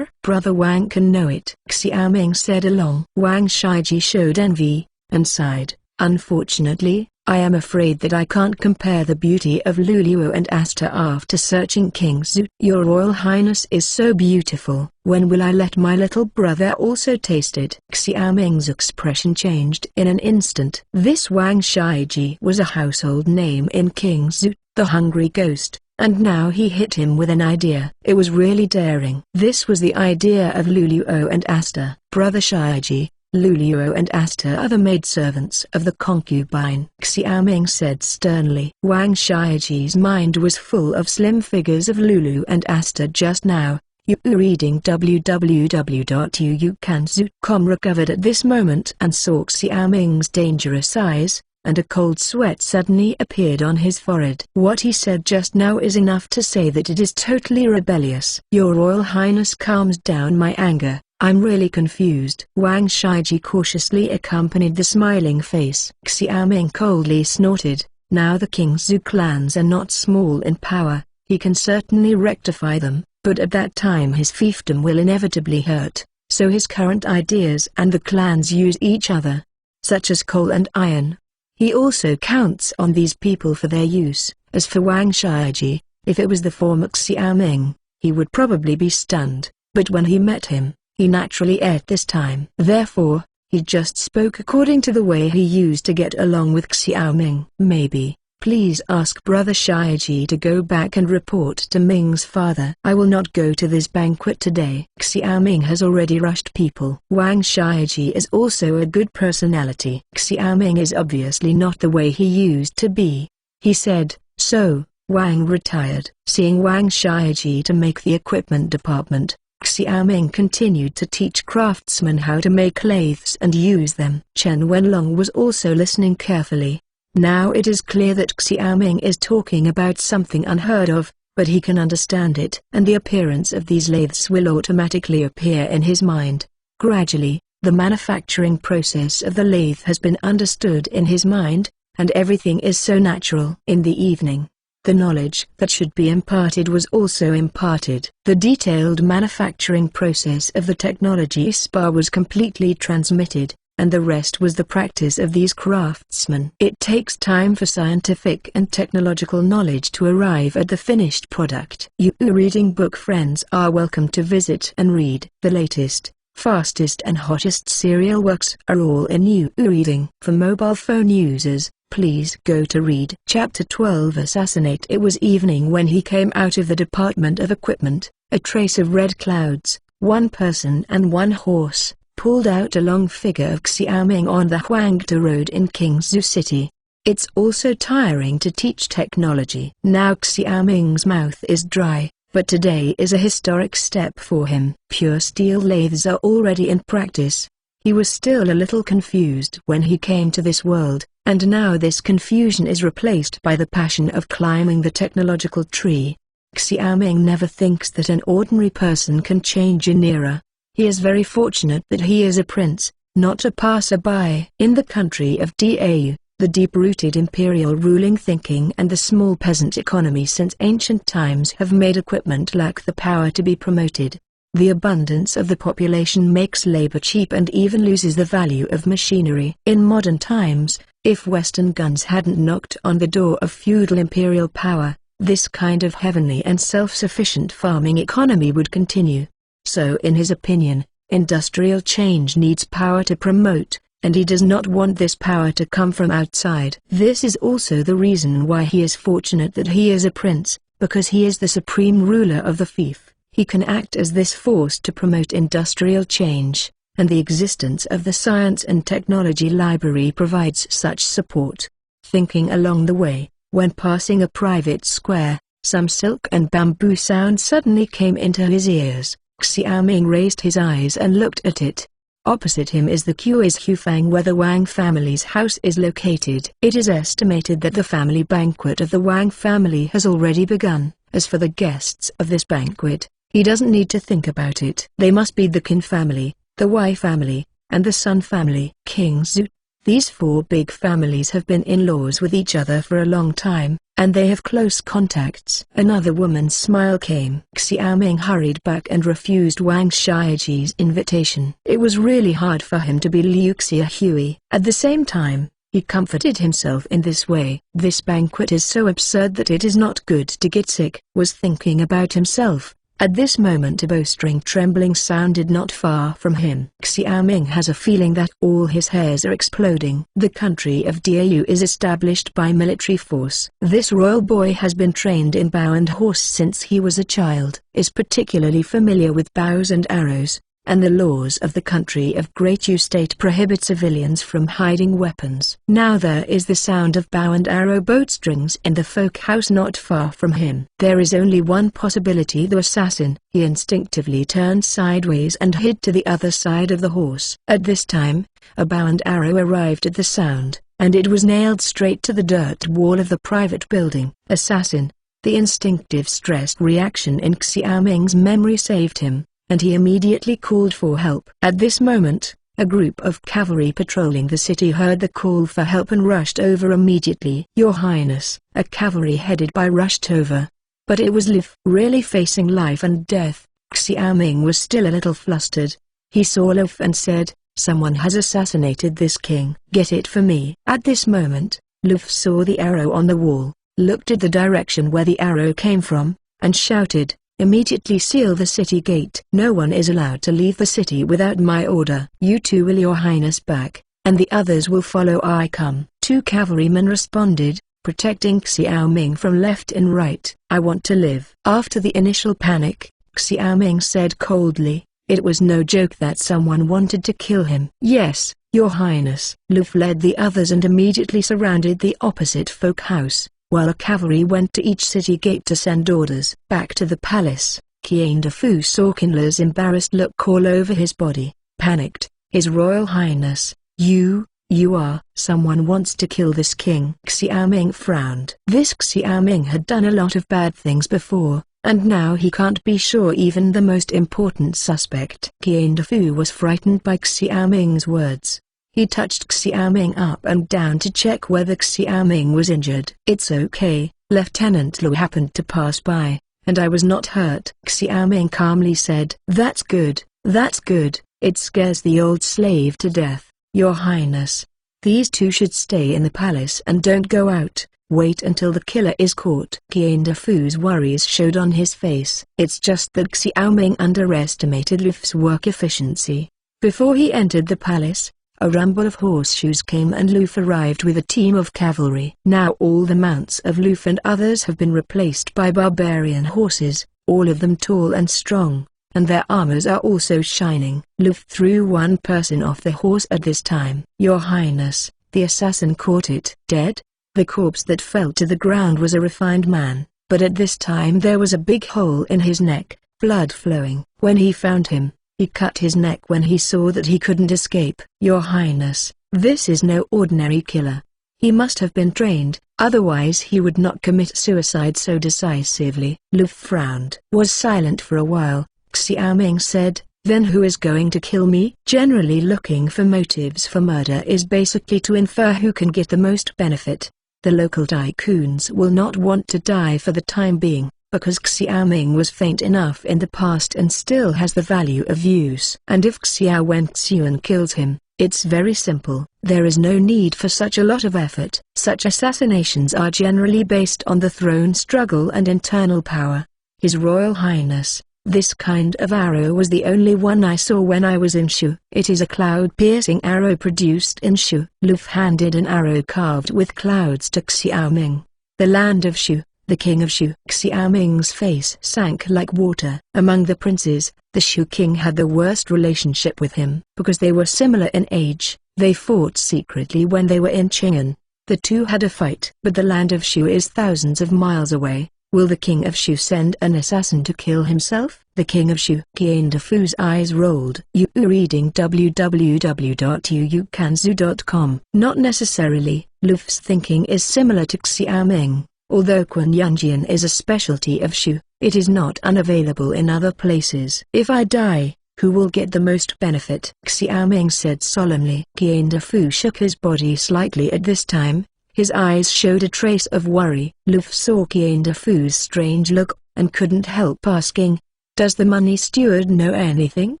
A: Brother Wang can know it, Xiaoming said along. Wang Shaiji showed envy, and sighed. "Unfortunately, I am afraid that I can't compare the beauty of Luluo and Asta after searching King Zhu. Your Royal Highness is so beautiful. When will I let my little brother also taste it?" Xiaoming's expression changed in an instant. This Wang Shaiji was a household name in King Zhu, the hungry ghost, and now he hit him with an idea. It was really daring. This was the idea of Luluo and Asta. "Brother Shaiji, Luluo and Asta are the maidservants of the concubine," Xiaoming said sternly. Wang Shaiji's mind was full of slim figures of Lulu and Asta just now. Reading www.uukanzu.com recovered at this moment and saw Xiaoming's dangerous eyes, and a cold sweat suddenly appeared on his forehead. What he said just now is enough to say that it is totally rebellious. "Your Royal Highness calms down my anger. I'm really confused." Wang Shaiji cautiously accompanied the smiling face. Xiaoming coldly snorted. Now the King Zhu clans are not small in power, he can certainly rectify them, but at that time his fiefdom will inevitably hurt, so his current ideas and the clans use each other, such as coal and iron. He also counts on these people for their use. As for Wang Shaiji, if it was the former Xiaoming, he would probably be stunned, but when he met him, he naturally ate this time. Therefore, he just spoke according to the way he used to get along with Xiaoming. "Maybe, please ask Brother Shaiji to go back and report to Ming's father. I will not go to this banquet today. Xiaoming has already rushed people." Wang Shaiji is also a good personality. Xiaoming is obviously not the way he used to be. He said, "So, Wang retired." Seeing Wang Shaiji to make the equipment department, Xiaoming continued to teach craftsmen how to make lathes and use them. Chen Wenlong was also listening carefully. Now it is clear that Xiaoming is talking about something unheard of, but he can understand it. And the appearance of these lathes will automatically appear in his mind. Gradually, the manufacturing process of the lathe has been understood in his mind, and everything is so natural. In the evening, the knowledge that should be imparted was also imparted. The detailed manufacturing process of the technology spa was completely transmitted, and the rest was the practice of these craftsmen. It takes time for scientific and technological knowledge to arrive at the finished product. You reading book friends are welcome to visit and read. The latest, fastest and hottest serial works are all in You reading. For mobile phone users, please go to read Chapter 12. Assassinate. It was evening when he came out of the Department of Equipment. A trace of red clouds, one person and one horse, pulled out a long figure of Xiaoming on the Huangta Road in Qingzhou City. It's also tiring to teach technology. Now Xiaoming's mouth is dry, but today is a historic step for him. Pure steel lathes are already in practice. He was still a little confused when he came to this world, and now this confusion is replaced by the passion of climbing the technological tree. Xiaoming never thinks that an ordinary person can change an era. He is very fortunate that he is a prince, not a passerby. In the country of Dau, the deep-rooted imperial ruling thinking and the small peasant economy since ancient times have made equipment lack the power to be promoted. The abundance of the population makes labor cheap and even loses the value of machinery. In modern times, if Western guns hadn't knocked on the door of feudal imperial power, this kind of heavenly and self-sufficient farming economy would continue. So in his opinion, industrial change needs power to promote, and he does not want this power to come from outside. This is also the reason why he is fortunate that he is a prince, because he is the supreme ruler of the fief. He can act as this force to promote industrial change, and the existence of the Science and Technology Library provides such support. Thinking along the way, when passing a private square, some silk and bamboo sound suddenly came into his ears. Xiaoming raised his eyes and looked at it. Opposite him is the Kui's Hufang where the Wang family's house is located. It is estimated that the family banquet of the Wang family has already begun. As for the guests of this banquet, he doesn't need to think about it. They must be the Qin family, the Wei family, and the Sun family. Qingzhou. These four big families have been in-laws with each other for a long time, and they have close contacts. Another woman's smile came. Xiaoming hurried back and refused Wang Shiji's invitation. It was really hard for him to be Liu Xiahui. At the same time, he comforted himself in this way. This banquet is so absurd that it is not good to get sick. Was thinking about himself. At this moment a bowstring trembling sounded not far from him. Xiaoming has a feeling that all his hairs are exploding. The country of Dau is established by military force. This royal boy has been trained in bow and horse since he was a child, is particularly familiar with bows and arrows, and the laws of the country of Great U State prohibit civilians from hiding weapons. Now there is the sound of bow and arrow bowstrings in the folk house not far from him. There is only one possibility: the assassin. He instinctively turned sideways and hid to the other side of the horse. At this time, a bow and arrow arrived at the sound, and it was nailed straight to the dirt wall of the private building. Assassin. The instinctive stressed reaction in Xiaoming's memory saved him, and he immediately called for help. At this moment, a group of cavalry patrolling the city heard the call for help and rushed over immediately. Your Highness, a cavalry headed by rushed over. But it was Lif. Really facing life and death, Xiaoming was still a little flustered. He saw Lif and said, "Someone has assassinated this king. Get it for me." At this moment, Lif saw the arrow on the wall, looked at the direction where the arrow came from, and shouted, "Immediately seal the city gate. No one is allowed to leave the city without my order. You two will Your Highness back, and the others will follow I come." Two cavalrymen responded, protecting Xiaoming from left and right. "I want to live." After the initial panic, Xiaoming said coldly, "It was no joke that someone wanted to kill him." "Yes, Your Highness." Luf led the others and immediately surrounded the opposite folk house, while a cavalry went to each city gate to send orders. Back to the palace, Qian Defu saw Qinla's embarrassed look all over his body, panicked. "His Royal Highness, you You are. Someone wants to kill this king. Xiaoming frowned. This Xiaoming had done a lot of bad things before, and now he can't be sure even the most important suspect. Qian Defu was frightened by Xiaoming's words. He touched Xiaoming up and down to check whether Xiaoming was injured. It's okay, Lieutenant Lu happened to pass by, and I was not hurt. Xiaoming calmly said. That's good, that's good. It scares the old slave to death, Your Highness. These two should stay in the palace and don't go out. Wait until the killer is caught. Qian Defu's worries showed on his face. It's just that Xiaoming underestimated Luf's work efficiency. Before he entered the palace, a rumble of horseshoes came and Luf arrived with a team of cavalry. Now all the mounts of Luf and others have been replaced by barbarian horses, all of them tall and strong, and their armors are also shining. Luf threw one person off the horse at this time. Your Highness, the assassin caught it. Dead? The corpse that fell to the ground was a refined man, but at this time there was a big hole in his neck, blood flowing. When he found him, he cut his neck when he saw that he couldn't escape. Your Highness, this is no ordinary killer. He must have been trained, otherwise he would not commit suicide so decisively. Luf frowned. Was silent for a while. Xiaoming said, then who is going to kill me? Generally looking for motives for murder is basically to infer who can get the most benefit. The local tycoons will not want to die for the time being, because Xiaoming was faint enough in the past and still has the value of use. And if Xiao Wenxuan kills him, it's very simple. There is no need for such a lot of effort. Such assassinations are generally based on the throne struggle and internal power. His Royal Highness, this kind of arrow was the only one I saw when I was in Shu. It is a cloud-piercing arrow produced in Shu. Luf handed an arrow carved with clouds to Xiaoming. The land of Shu, the king of Shu. Xiaoming's face sank like water. Among the princes, the Shu king had the worst relationship with him. Because they were similar in age, they fought secretly when they were in Qing'an. The two had a fight. But the land of Shu is thousands of miles away. Will the king of Shu send an assassin to kill himself? The king of Shu. Qian Defu's eyes rolled. You reading www.yuukanzu.com. Not necessarily. Luf's thinking is similar to Xiaoming. Although Quan Yunjian is a specialty of Shu, it is not unavailable in other places. If I die, who will get the most benefit? Xiaoming said solemnly. Qian Defu shook his body slightly at this time. His eyes showed a trace of worry. Luf saw Qian Defu's strange look, and couldn't help asking, does the money steward know anything?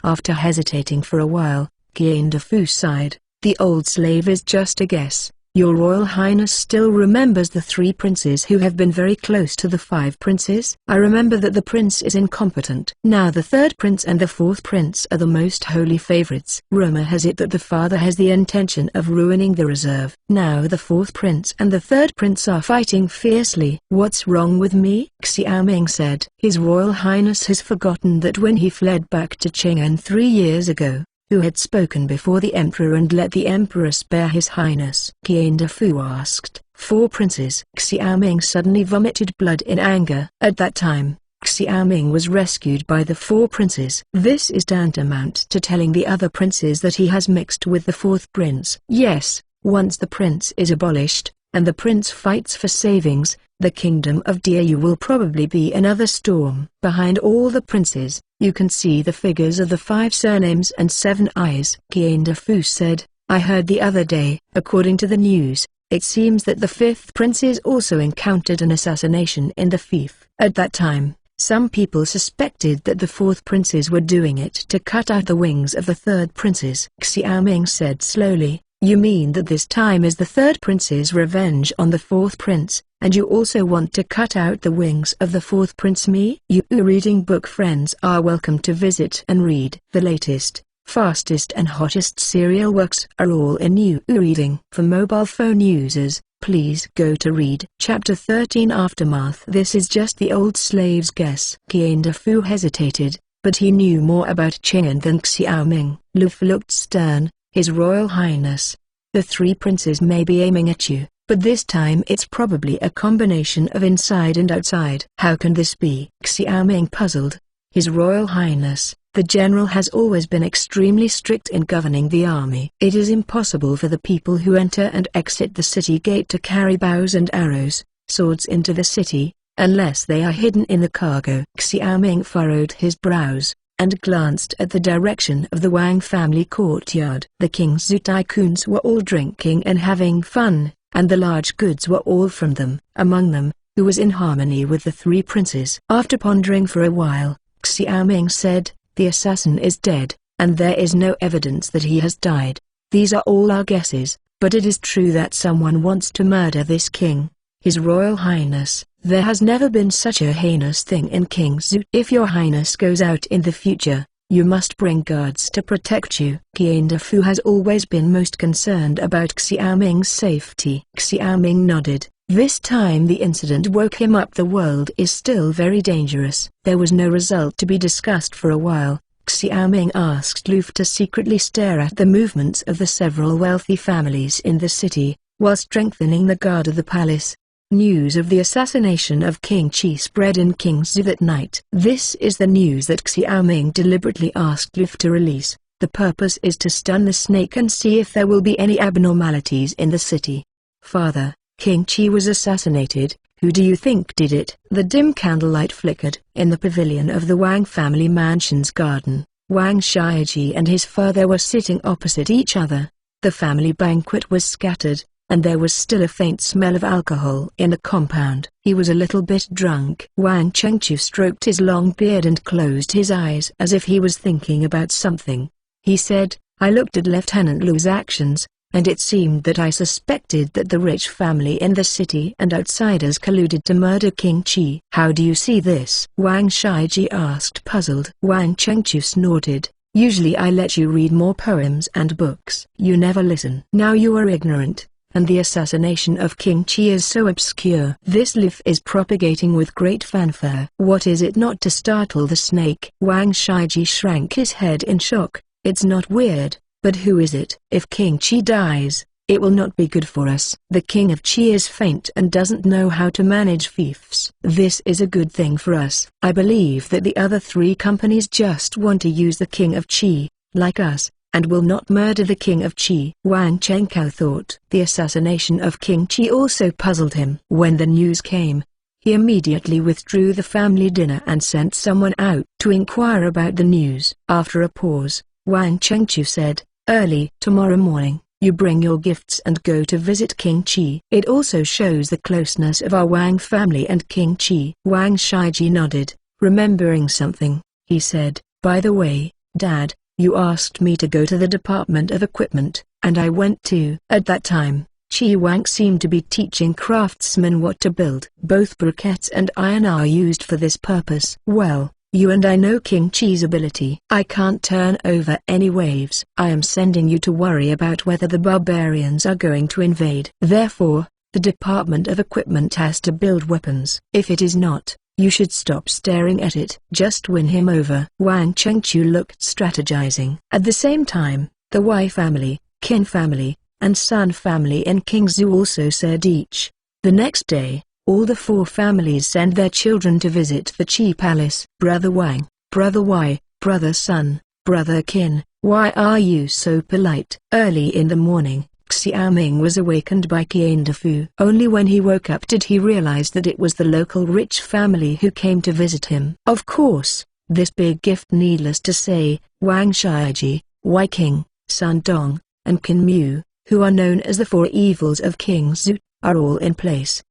A: After hesitating for a while, Qian Defu sighed. The old slave is just a guess. Your Royal Highness still remembers the 3 princes who have been very close to the 5 princes? I remember that the prince is incompetent. Now the 3rd prince and the 4th prince are the most holy favorites. Rumor has it that the father has the intention of ruining the reserve. Now the 4th prince and the 3rd prince are fighting fiercely. What's wrong with me? Xiaoming said. His Royal Highness has forgotten that when he fled back to Qing'an 3 years ago, who had spoken before the emperor and let the emperor spare his highness? Qian Defu asked. 4 princes. Xiaoming suddenly vomited blood in anger. At that time, Xiaoming was rescued by the 4 princes. This is tantamount to telling the other princes that he has mixed with the 4th prince. Yes, once the prince is abolished, and the prince fights for savings, the kingdom of Diyu will probably be another storm. Behind all the princes, you can see the figures of the 5 surnames and 7 eyes. Qian Defu said, I heard the other day, according to the news, it seems that the 5th princes also encountered an assassination in the fief. At that time, some people suspected that the 4th princes were doing it to cut out the wings of the 3rd princes. Xiaoming said slowly, you mean that this time is the 3rd prince's revenge on the 4th prince, and you also want to cut out the wings of the 4th prince? Me? You reading book friends are welcome to visit and read. The latest, fastest and hottest serial works are all in You reading. For mobile phone users, please go to read Chapter 13 Aftermath. This is just the old slave's guess. Qian Defu hesitated, but he knew more about Qing'an than Xiaoming. Luf looked stern. His Royal Highness, the 3 princes may be aiming at you, but this time it's probably a combination of inside and outside. How can this be? Xiaoming puzzled. His Royal Highness, The general has always been extremely strict in governing the army. It is impossible for the people who enter and exit the city gate to carry bows and arrows, swords into the city, unless they are hidden in the cargo. Xiaoming furrowed his brows, and glanced at the direction of the Wang family courtyard. The King's Zhu tycoons were all drinking and having fun, and the large goods were all from them. Among them, who was in harmony with the three princes. After pondering for a while, Xiaoming said, "The assassin is dead, and there is no evidence that he has died. These are all our guesses, but it is true that someone wants to murder this king, His Royal Highness. There has never been such a heinous thing in King Zhu. If your highness goes out in the future, you must bring guards to protect you." Qian Defu has always been most concerned about Xiaoming's safety. Xiaoming nodded. This time the incident woke him up. The world is still very dangerous. There was no result to be discussed for a while. Xiaoming asked Luf to secretly stare at the movements of the several wealthy families in the city, while strengthening the guard of the palace. News of the assassination of King Qi spread in King Zhu that night. This is the news that Xiaoming deliberately asked Luf to release. The purpose is to stun the snake and see if there will be any abnormalities in the city. "Father, King Qi was assassinated. Who do you think did it?" The dim candlelight flickered. In the pavilion of the Wang family mansion's garden, Wang Shiiji and his father were sitting opposite each other. The family banquet was scattered, and there was still a faint smell of alcohol in the compound. He was a little bit drunk. Wang Chengqiu stroked his long beard and closed his eyes as if he was thinking about something. He said, "I looked at Lieutenant Lu's actions, and it seemed that I suspected that the rich family in the city and outsiders colluded to murder King Qi." "How do you see this?" Wang Shiiji asked, puzzled. Wang Chengqiu snorted. "Usually I let you read more poems and books. You never listen. Now you are ignorant, and the assassination of King Qi is so obscure. This leaf is propagating with great fanfare. What is it not to startle the snake?" Wang Shiiji shrank his head in shock. "It's not weird. But who is it? If King Qi dies, it will not be good for us. The King of Qi is faint and doesn't know how to manage fiefs. This is a good thing for us. I believe that the other three companies just want to use the King of Qi, like us, and will not murder the King of Qi." Wang Chengqiu thought. The assassination of King Qi also puzzled him. When the news came, he immediately withdrew the family dinner and sent someone out to inquire about the news. After a pause, Wang Chengqiu said, "Early tomorrow morning, you bring your gifts and go to visit King Qi. It also shows the closeness of our Wang family and King Qi." Wang Shiiji nodded, remembering something. He said, "By the way, Dad, you asked me to go to the Department of Equipment, and I went too." At that time, Qi Wang seemed to be teaching craftsmen what to build. Both briquettes and iron are used for this purpose. "Well, you and I know King Qi's ability. I can't turn over any waves. I am sending you to worry about whether the barbarians are going to invade. Therefore, the Department of Equipment has to build weapons. If it is not, you should stop staring at it. Just win him over." Wang Chengqiu looked strategizing. At the same time, the Wei family, Qin family, and Sun family in King Zhu also said each. The next day, all the four families sent their children to visit the Qi Palace. "Brother Wang, Brother Wei, Brother Sun, Brother Qin, why are you so polite?" Early in the morning, Xiaoming was awakened by Qian Defu. Only when he woke up did he realize that it was the local rich family who came to visit him. Of course, this big gift, needless to say, Wang Shiiji, Wei King, Sun Dong, and Qin Mu, who are known as the Four Evils of King Zhu, are all in place.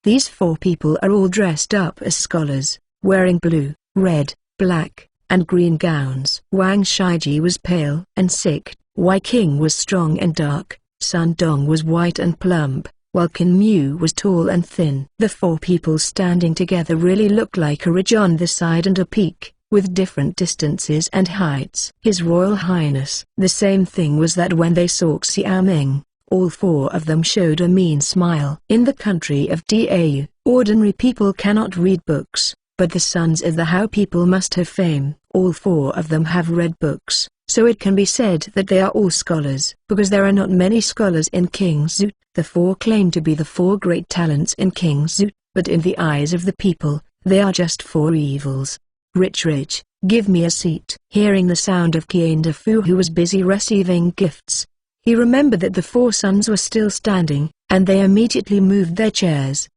A: These four people are all dressed up as scholars, wearing blue, red, black, and green gowns. Wang Shiiji was pale and sick, Wei King was strong and dark, Sun Dong was white and plump, while Qin Mu was tall and thin. The four people standing together really looked like a ridge on the side and a peak, with different distances and heights. His Royal Highness. The same thing was that when they saw Xiaoming, all four of them showed a mean smile. In the country of Dau, ordinary people cannot read books, but the sons of the Hao people must have fame. All four of them have read books, so it can be said that they are all scholars. Because there are not many scholars in King Zhu, the four claim to be the four great talents in King Zhu, but in the eyes of the people, they are just four evils. Rich, Give me a seat. Hearing the sound of Qian who was busy receiving gifts, he remembered that the four sons were still standing, and they immediately moved their chairs.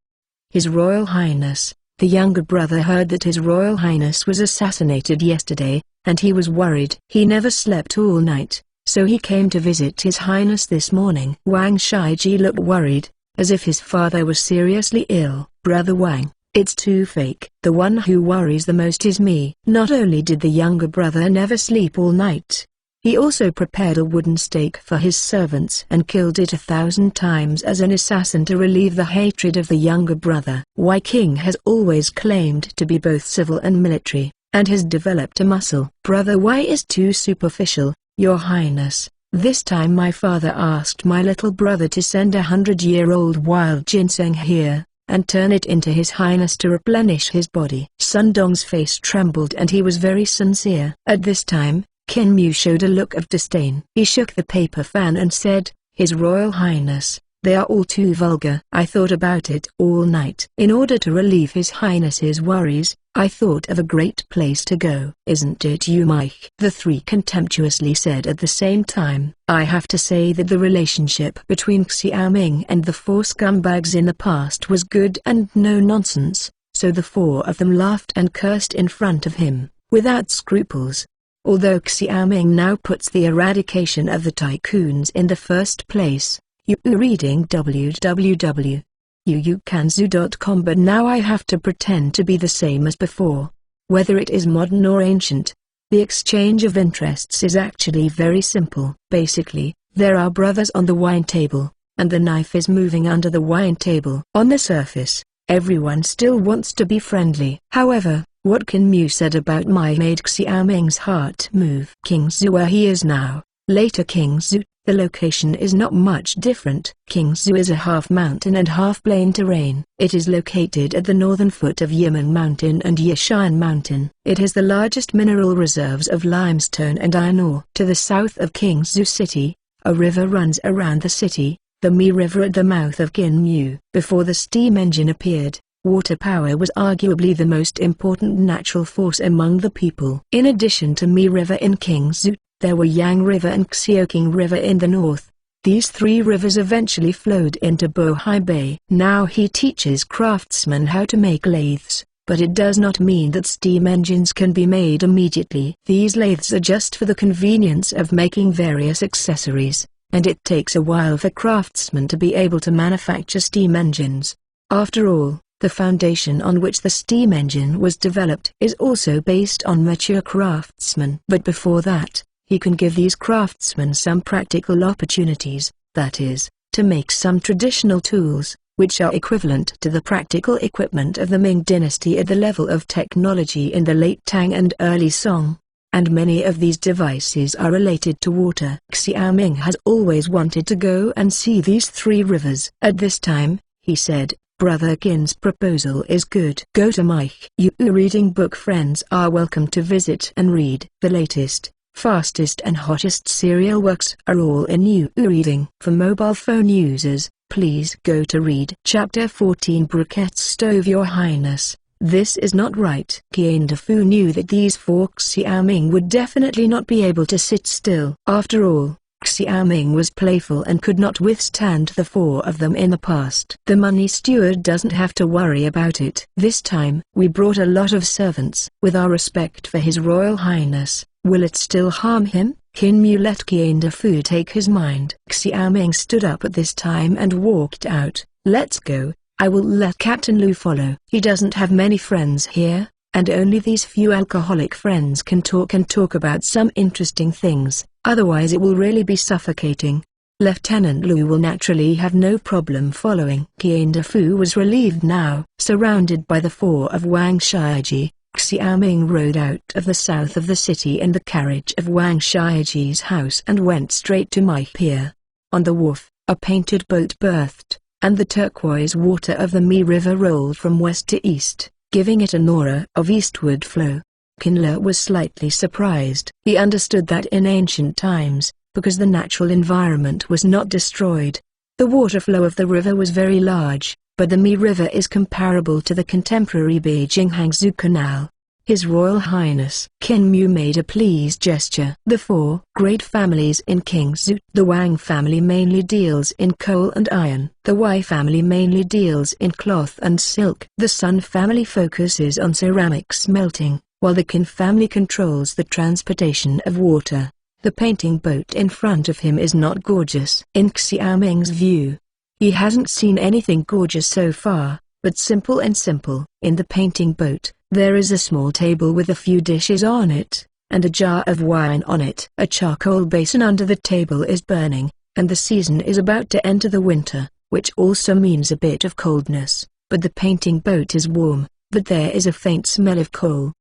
A: His Royal Highness, the younger brother heard that His Royal Highness was assassinated yesterday, and he was worried. He never slept all night, so he came to visit His Highness this morning. Wang Shiji looked worried, as if his father was seriously ill. Brother Wang, it's too fake. The one who worries the most is me. Not only did the younger brother never sleep all night, he also prepared a wooden stake for his servants and killed it 1,000 times as an assassin to relieve the hatred of the younger brother. Wei King has always claimed to be both civil and military, and has developed a muscle. Brother Wei is too superficial, Your Highness. This time my father asked my little brother to send 100-year-old wild ginseng here, and turn it into His Highness to replenish his body. Sun Dong's face trembled and he was very sincere. At this time, Qin Mu showed a look of disdain. He shook the paper fan and said, His Royal Highness, they are all too vulgar. I thought about it all night. In order to relieve His Highness's worries, I thought of a great place to go. Isn't it you, Mike? The three contemptuously said at the same time. I have to say that the relationship between Xiaoming and the four scumbags in the past was good and no nonsense, so the four of them laughed and cursed in front of him, without scruples. Although Xiaoming now puts the eradication of the tycoons in the first place, reading www.yuukanzu.com, but now I have to pretend to be the same as before. Whether it is modern or ancient, the exchange of interests is actually very simple. Basically, there are brothers on the wine table, and the knife is moving under the wine table. On the surface, everyone still wants to be friendly. However, what Qin Mu said about Mai made Xiaoming's heart move. Qingzhou, where he is now, later Qingzhou, the location is not much different. Qingzhou is a half mountain and half plain terrain. It is located at the northern foot of Yimen Mountain and Yishan Mountain. It has the largest mineral reserves of limestone and iron ore. To the south of Qingzhou City, a river runs around the city, the Mi River at the mouth of Qin Mu. Before the steam engine appeared, water power was arguably the most important natural force among the people. In addition to Mi River in Qingzhou, there were Yang River and Xiaoqing River in the north. These three rivers eventually flowed into Bohai Bay. Now he teaches craftsmen how to make lathes, but it does not mean that steam engines can be made immediately. These lathes are just for the convenience of making various accessories, and it takes a while for craftsmen to be able to manufacture steam engines. After all, the foundation on which the steam engine was developed is also based on mature craftsmen. But before that, he can give these craftsmen some practical opportunities, that is, to make some traditional tools, which are equivalent to the practical equipment of the Ming dynasty at the level of technology in the late Tang and early Song. And many of these devices are related to water. Xiaoming has always wanted to go and see these three rivers. At this time, he said, Brother Qin's proposal is good. Go to Mike. You reading book friends are welcome to visit and read. The latest, fastest and hottest serial works are all in New Reading. For mobile phone users, please go to Read Chapter 14 Briquette Stove. Your Highness, this is not right. Qian knew that these four Xiaoming would definitely not be able to sit still. After all, Xiaoming was playful and could not withstand the four of them in the past. The money steward doesn't have to worry about it. This time, we brought a lot of servants. With our respect for His Royal Highness, will it still harm him? Qin Mu let Qian take his mind. Xiaoming stood up at this time and walked out. Let's go. I will let Captain Lu follow. He doesn't have many friends here, and only these few alcoholic friends can talk about some interesting things, otherwise it will really be suffocating. Lieutenant Lu will naturally have no problem following. Qian was relieved now. Surrounded by the four of Wang Shiji, Xiaoming rode out of the south of the city in the carriage of Wang Shiji's house and went straight to Mai Pier. On the wharf, a painted boat berthed, and the turquoise water of the Mi River rolled from west to east, giving it an aura of eastward flow. Qinle was slightly surprised. He understood that in ancient times, because the natural environment was not destroyed, the water flow of the river was very large, but the Mi River is comparable to the contemporary Beijing Hangzhou Canal. His Royal Highness. Qin Mu made a pleased gesture. The four great families in Kingzhou. The Wang family mainly deals in coal and iron. The Wei family mainly deals in cloth and silk. The Sun family focuses on ceramic smelting, while the Qin family controls the transportation of water. The painting boat in front of him is not gorgeous. In Xiaoming's view, he hasn't seen anything gorgeous so far, but simple and simple. In the painting boat, there is a small table with a few dishes on it, and a jar of wine on it. A charcoal basin under the table is burning, and the season is about to enter the winter, which also means a bit of coldness, but the painting boat is warm, but there is a faint smell of coal.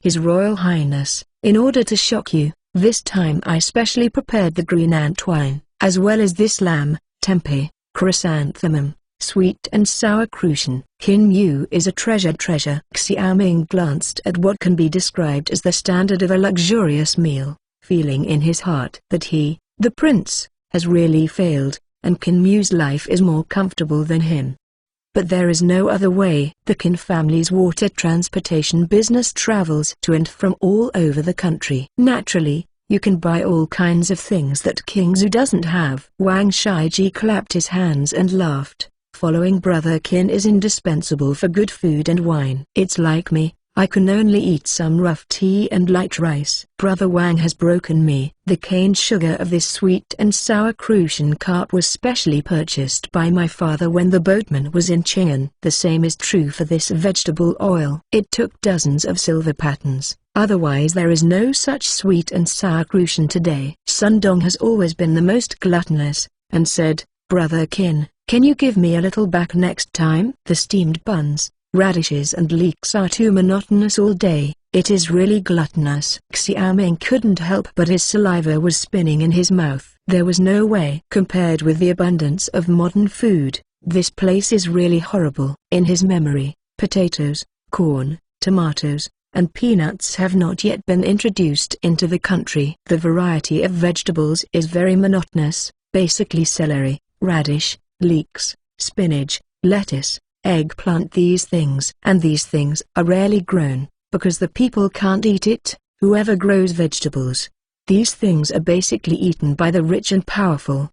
A: His Royal Highness, in order to shock you, this time I specially prepared the green ant wine, as well as this lamb, tempeh, chrysanthemum, sweet and sour crucian. Qin Mu is a treasure. Xiaoming glanced at what can be described as the standard of a luxurious meal, feeling in his heart that he, the prince, has really failed, and Qin Mu's life is more comfortable than him. But there is no other way. The Qin family's water transportation business travels to and from all over the country. Naturally, you can buy all kinds of things that Kingzhou doesn't have. Wang Shaiji clapped his hands and laughed. Following Brother Qin is indispensable for good food and wine. It's like me, I can only eat some rough tea and light rice. Brother Wang has broken me. The cane sugar of this sweet and sour crucian carp was specially purchased by my father when the boatman was in Qing'an. The same is true for this vegetable oil. It took dozens of silver patterns, otherwise there is no such sweet and sour crucian today. Sun Dong has always been the most gluttonous, and said, Brother Qin, can you give me a little back next time? The steamed buns, radishes and leeks are too monotonous all day. It is really gluttonous. Xiaoming couldn't help but his saliva was spinning in his mouth. There was no way. Compared with the abundance of modern food, this place is really horrible. In his memory, potatoes, corn, tomatoes, and peanuts have not yet been introduced into the country. The variety of vegetables is very monotonous, basically celery, radish, leeks, spinach, lettuce, eggplant. These things are rarely grown, because the people can't eat it. Whoever grows vegetables, these things are basically eaten by the rich and powerful.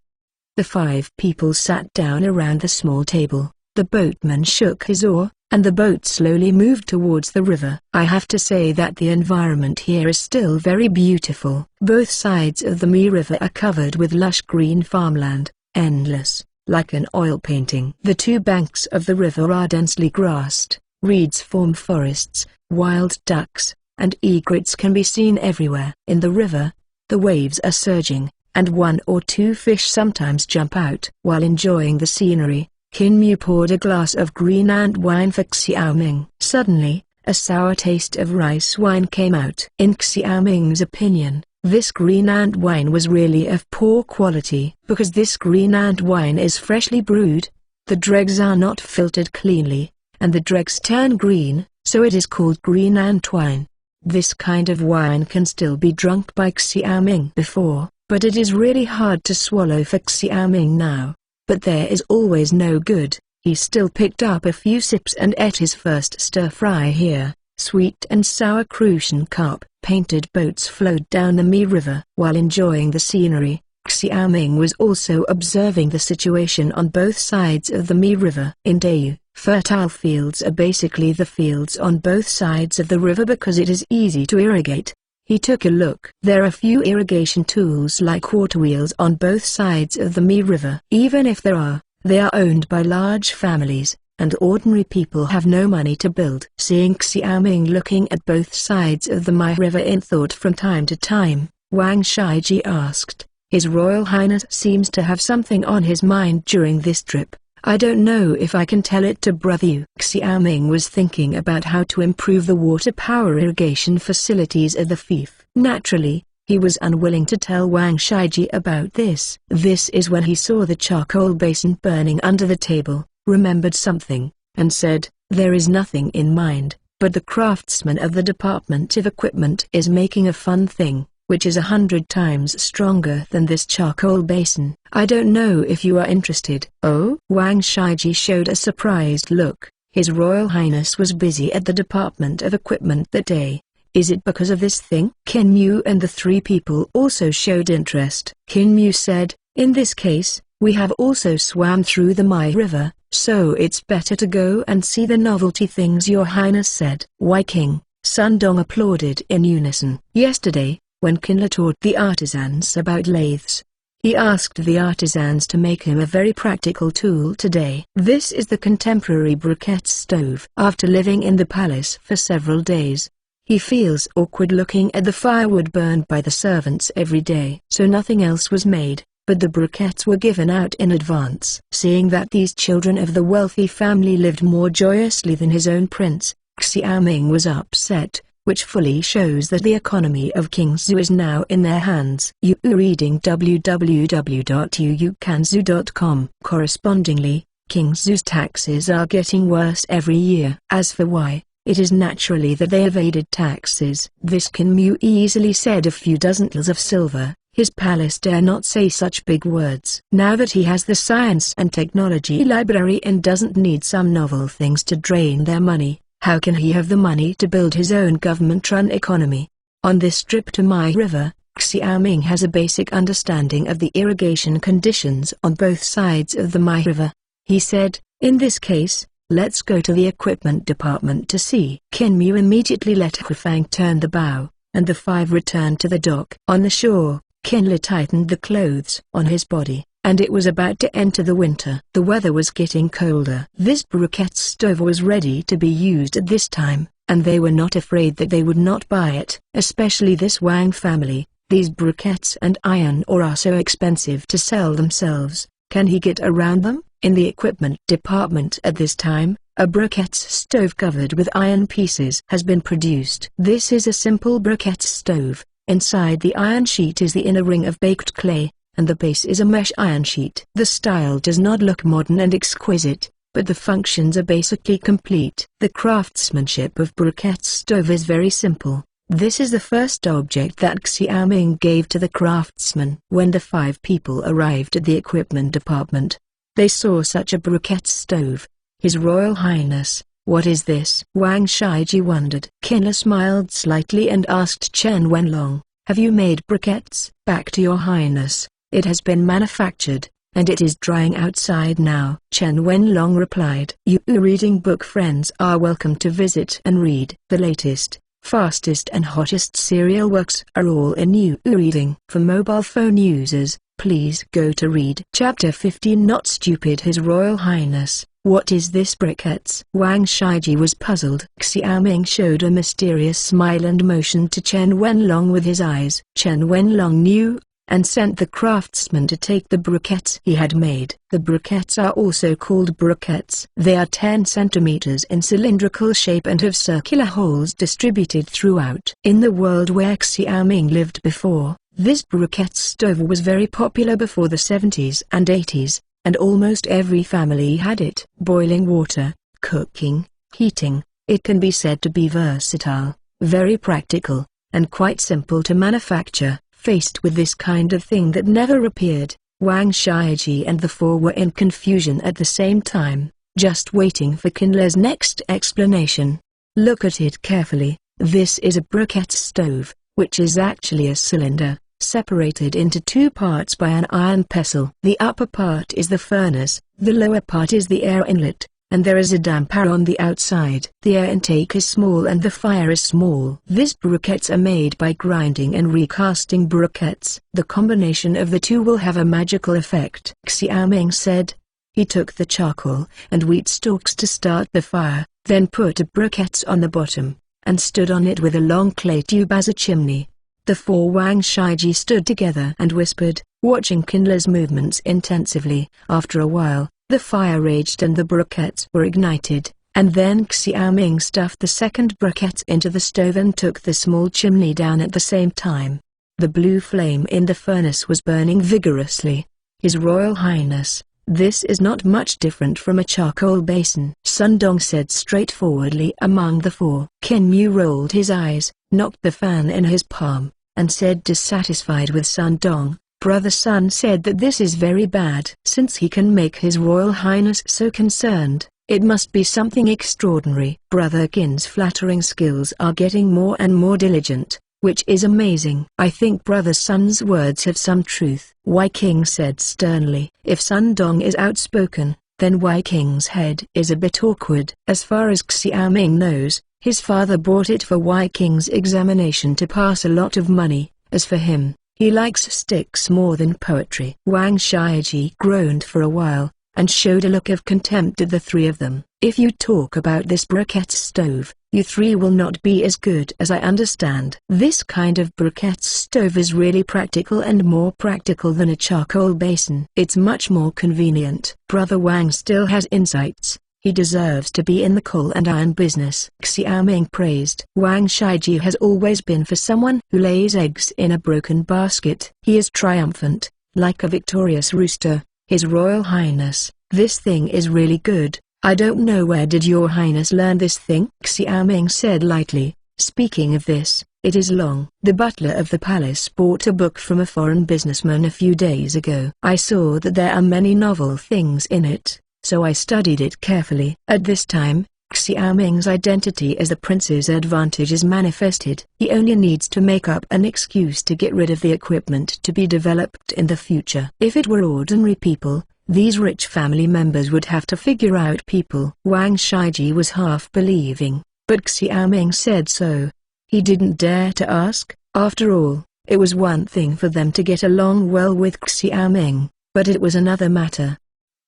A: The five people sat down around the small table. The boatman shook his oar, and the boat slowly moved towards the river. I have to say that the environment here is still very beautiful. Both sides of the Mi River are covered with lush green farmland, endless, like an oil painting. The two banks of the river are densely grassed, reeds form forests, wild ducks and egrets can be seen everywhere. In the river, the waves are surging, and one or two fish sometimes jump out. While enjoying the scenery, Qin Mu poured a glass of green ant wine for Xiaoming. Suddenly, a sour taste of rice wine came out. In Xiaoming's opinion, this green ant wine was really of poor quality. Because this green ant wine is freshly brewed, the dregs are not filtered cleanly, and the dregs turn green, so it is called green ant wine. This kind of wine can still be drunk by Xiaoming before, but it is really hard to swallow for Xiaoming now. But there is always no good. He still picked up a few sips and ate his first stir-fry here. Sweet and sour crucian carp. Painted boats flowed down the Mi River. While enjoying the scenery, Xiaoming was also observing the situation on both sides of the Mi River. In Dayu, fertile fields are basically the fields on both sides of the river because it is easy to irrigate. He took a look. There are few irrigation tools like water wheels on both sides of the Mi River. Even if there are, they are owned by large families, and ordinary people have no money to build. Seeing Xiaoming looking at both sides of the Mi River in thought from time to time, Wang Shaiji asked, His Royal Highness seems to have something on his mind during this trip. I don't know if I can tell it to Brother Yu. Xiaoming was thinking about how to improve the water power irrigation facilities of the fief. Naturally, he was unwilling to tell Wang Shaiji about this. This is when he saw the charcoal basin burning under the table, remembered something, and said, There is nothing in mind, but the craftsman of the Department of Equipment is making a fun thing, which is 100 times stronger than this charcoal basin. I don't know if you are interested. Oh? Wang Shaiji showed a surprised look. His Royal Highness was busy at the Department of Equipment that day. Is it because of this thing? Kinmu and the three people also showed interest. Kinmu said, in this case, we have also swam through the Mai River, so it's better to go and see the novelty things Your Highness said. Why King? Sundong applauded in unison. Yesterday, when Kinla taught the artisans about lathes, he asked the artisans to make him a very practical tool today. This is the contemporary briquette stove. After living in the palace for several days, he feels awkward looking at the firewood burned by the servants every day. So nothing else was made, but the briquettes were given out in advance. Seeing that these children of the wealthy family lived more joyously than his own prince, Xiaoming was upset, which fully shows that the economy of Qingzhou is now in their hands. You reading www.uukanzu.com. Correspondingly, Qingzhou's taxes are getting worse every year. As for why, it is naturally that they evaded taxes. This Kinmu easily said a few dozens of silver. His palace dare not say such big words. Now that he has the science and technology library and doesn't need some novel things to drain their money, how can he have the money to build his own government-run economy? On this trip to Mai River, Xiaoming has a basic understanding of the irrigation conditions on both sides of the Mai River. He said, in this case, let's go to the equipment department to see. Kinmu immediately let Hufang turn the bow, and the five returned to the dock. On the shore, Kinla tightened the clothes on his body, and it was about to enter the winter. The weather was getting colder. This briquette stove was ready to be used at this time, and they were not afraid that they would not buy it. Especially this Wang family. These briquettes and iron ore are so expensive to sell themselves. Can he get around them? In the equipment department at this time, a briquette stove covered with iron pieces has been produced. This is a simple briquette stove. Inside the iron sheet is the inner ring of baked clay, and the base is a mesh iron sheet. The style does not look modern and exquisite, but the functions are basically complete. The craftsmanship of briquette stove is very simple. This is the first object that Xiaoming gave to the craftsman. When the five people arrived at the equipment department, they saw such a briquette stove. His Royal Highness, what is this? Wang Shiji wondered. Kinla smiled slightly and asked Chen Wenlong, have you made briquettes? Back to Your Highness. It has been manufactured, and it is drying outside now. Chen Wenlong replied. You reading book friends are welcome to visit and read. The latest, fastest and hottest serial works are all in You reading. For mobile phone users, please go to read Chapter 15. Not stupid. His Royal Highness, what is this briquettes? Wang Shiji was puzzled. Xiaoming showed a mysterious smile and motioned to Chen Wenlong with his eyes. Chen Wenlong knew, and sent the craftsman to take the briquettes he had made. The briquettes are also called briquettes. They are 10 centimeters in cylindrical shape and have circular holes distributed throughout. In the world where Xiaoming lived before, this briquette stove was very popular before the 70s and 80s, and almost every family had it. Boiling water, cooking, heating, it can be said to be versatile, very practical, and quite simple to manufacture. Faced with this kind of thing that never appeared, Wang Shiji and the four were in confusion at the same time, just waiting for Kinla's next explanation. Look at it carefully. This is a briquette stove, which is actually a cylinder, separated into two parts by an iron pestle. The upper part is the furnace, the lower part is the air inlet, and there is a damper on the outside. The air intake is small and the fire is small. These briquettes are made by grinding and recasting briquettes. The combination of the two will have a magical effect. Xiaoming said. He took the charcoal and wheat stalks to start the fire, then put a briquettes on the bottom, and stood on it with a long clay tube as a chimney. The four Wang Shiji stood together and whispered, watching Kinla's movements intensively. After a while, the fire raged and the briquettes were ignited, and then Xiaoming stuffed the second briquette into the stove and took the small chimney down at the same time. The blue flame in the furnace was burning vigorously. His Royal Highness, this is not much different from a charcoal basin, Sundong said straightforwardly among the four. Kinmu rolled his eyes, knocked the fan in his palm, and said dissatisfied with Sundong. Brother Sun said that this is very bad. Since he can make His Royal Highness so concerned, It must be something extraordinary. Brother Qin's flattering skills are getting more and more diligent, which is amazing. I think Brother Sun's words have some truth. Wei King said sternly. If Sun Dong is outspoken, then Wei King's head is a bit awkward. As far as Xiaoming knows, his father bought it for Wei King's examination to pass a lot of money. As for him, he likes sticks more than poetry. Wang Shiiji groaned for a while, and showed a look of contempt at the three of them. If you talk about this briquette stove, you three will not be as good as I understand. This kind of briquette stove is really practical and more practical than a charcoal basin. It's much more convenient. Brother Wang still has insights. He deserves to be in the coal and iron business. Xiaoming praised. Wang Shiiji has always been for someone who lays eggs in a broken basket. He is triumphant, like a victorious rooster. His Royal Highness, this thing is really good. I don't know where did your Highness learn this thing? Xiaoming said lightly. Speaking of this, it is long. The butler of the palace bought a book from a foreign businessman a few days ago. I saw that there are many novel things in it, so I studied it carefully. At this time, Xiaoming's identity as the prince's advantage is manifested. He only needs to make up an excuse to get rid of the equipment to be developed in the future. If it were ordinary people, these rich family members would have to figure out people. Wang Shiiji was half believing, but Xiaoming said so. He didn't dare to ask. After all, it was one thing for them to get along well with Xiaoming, but it was another matter.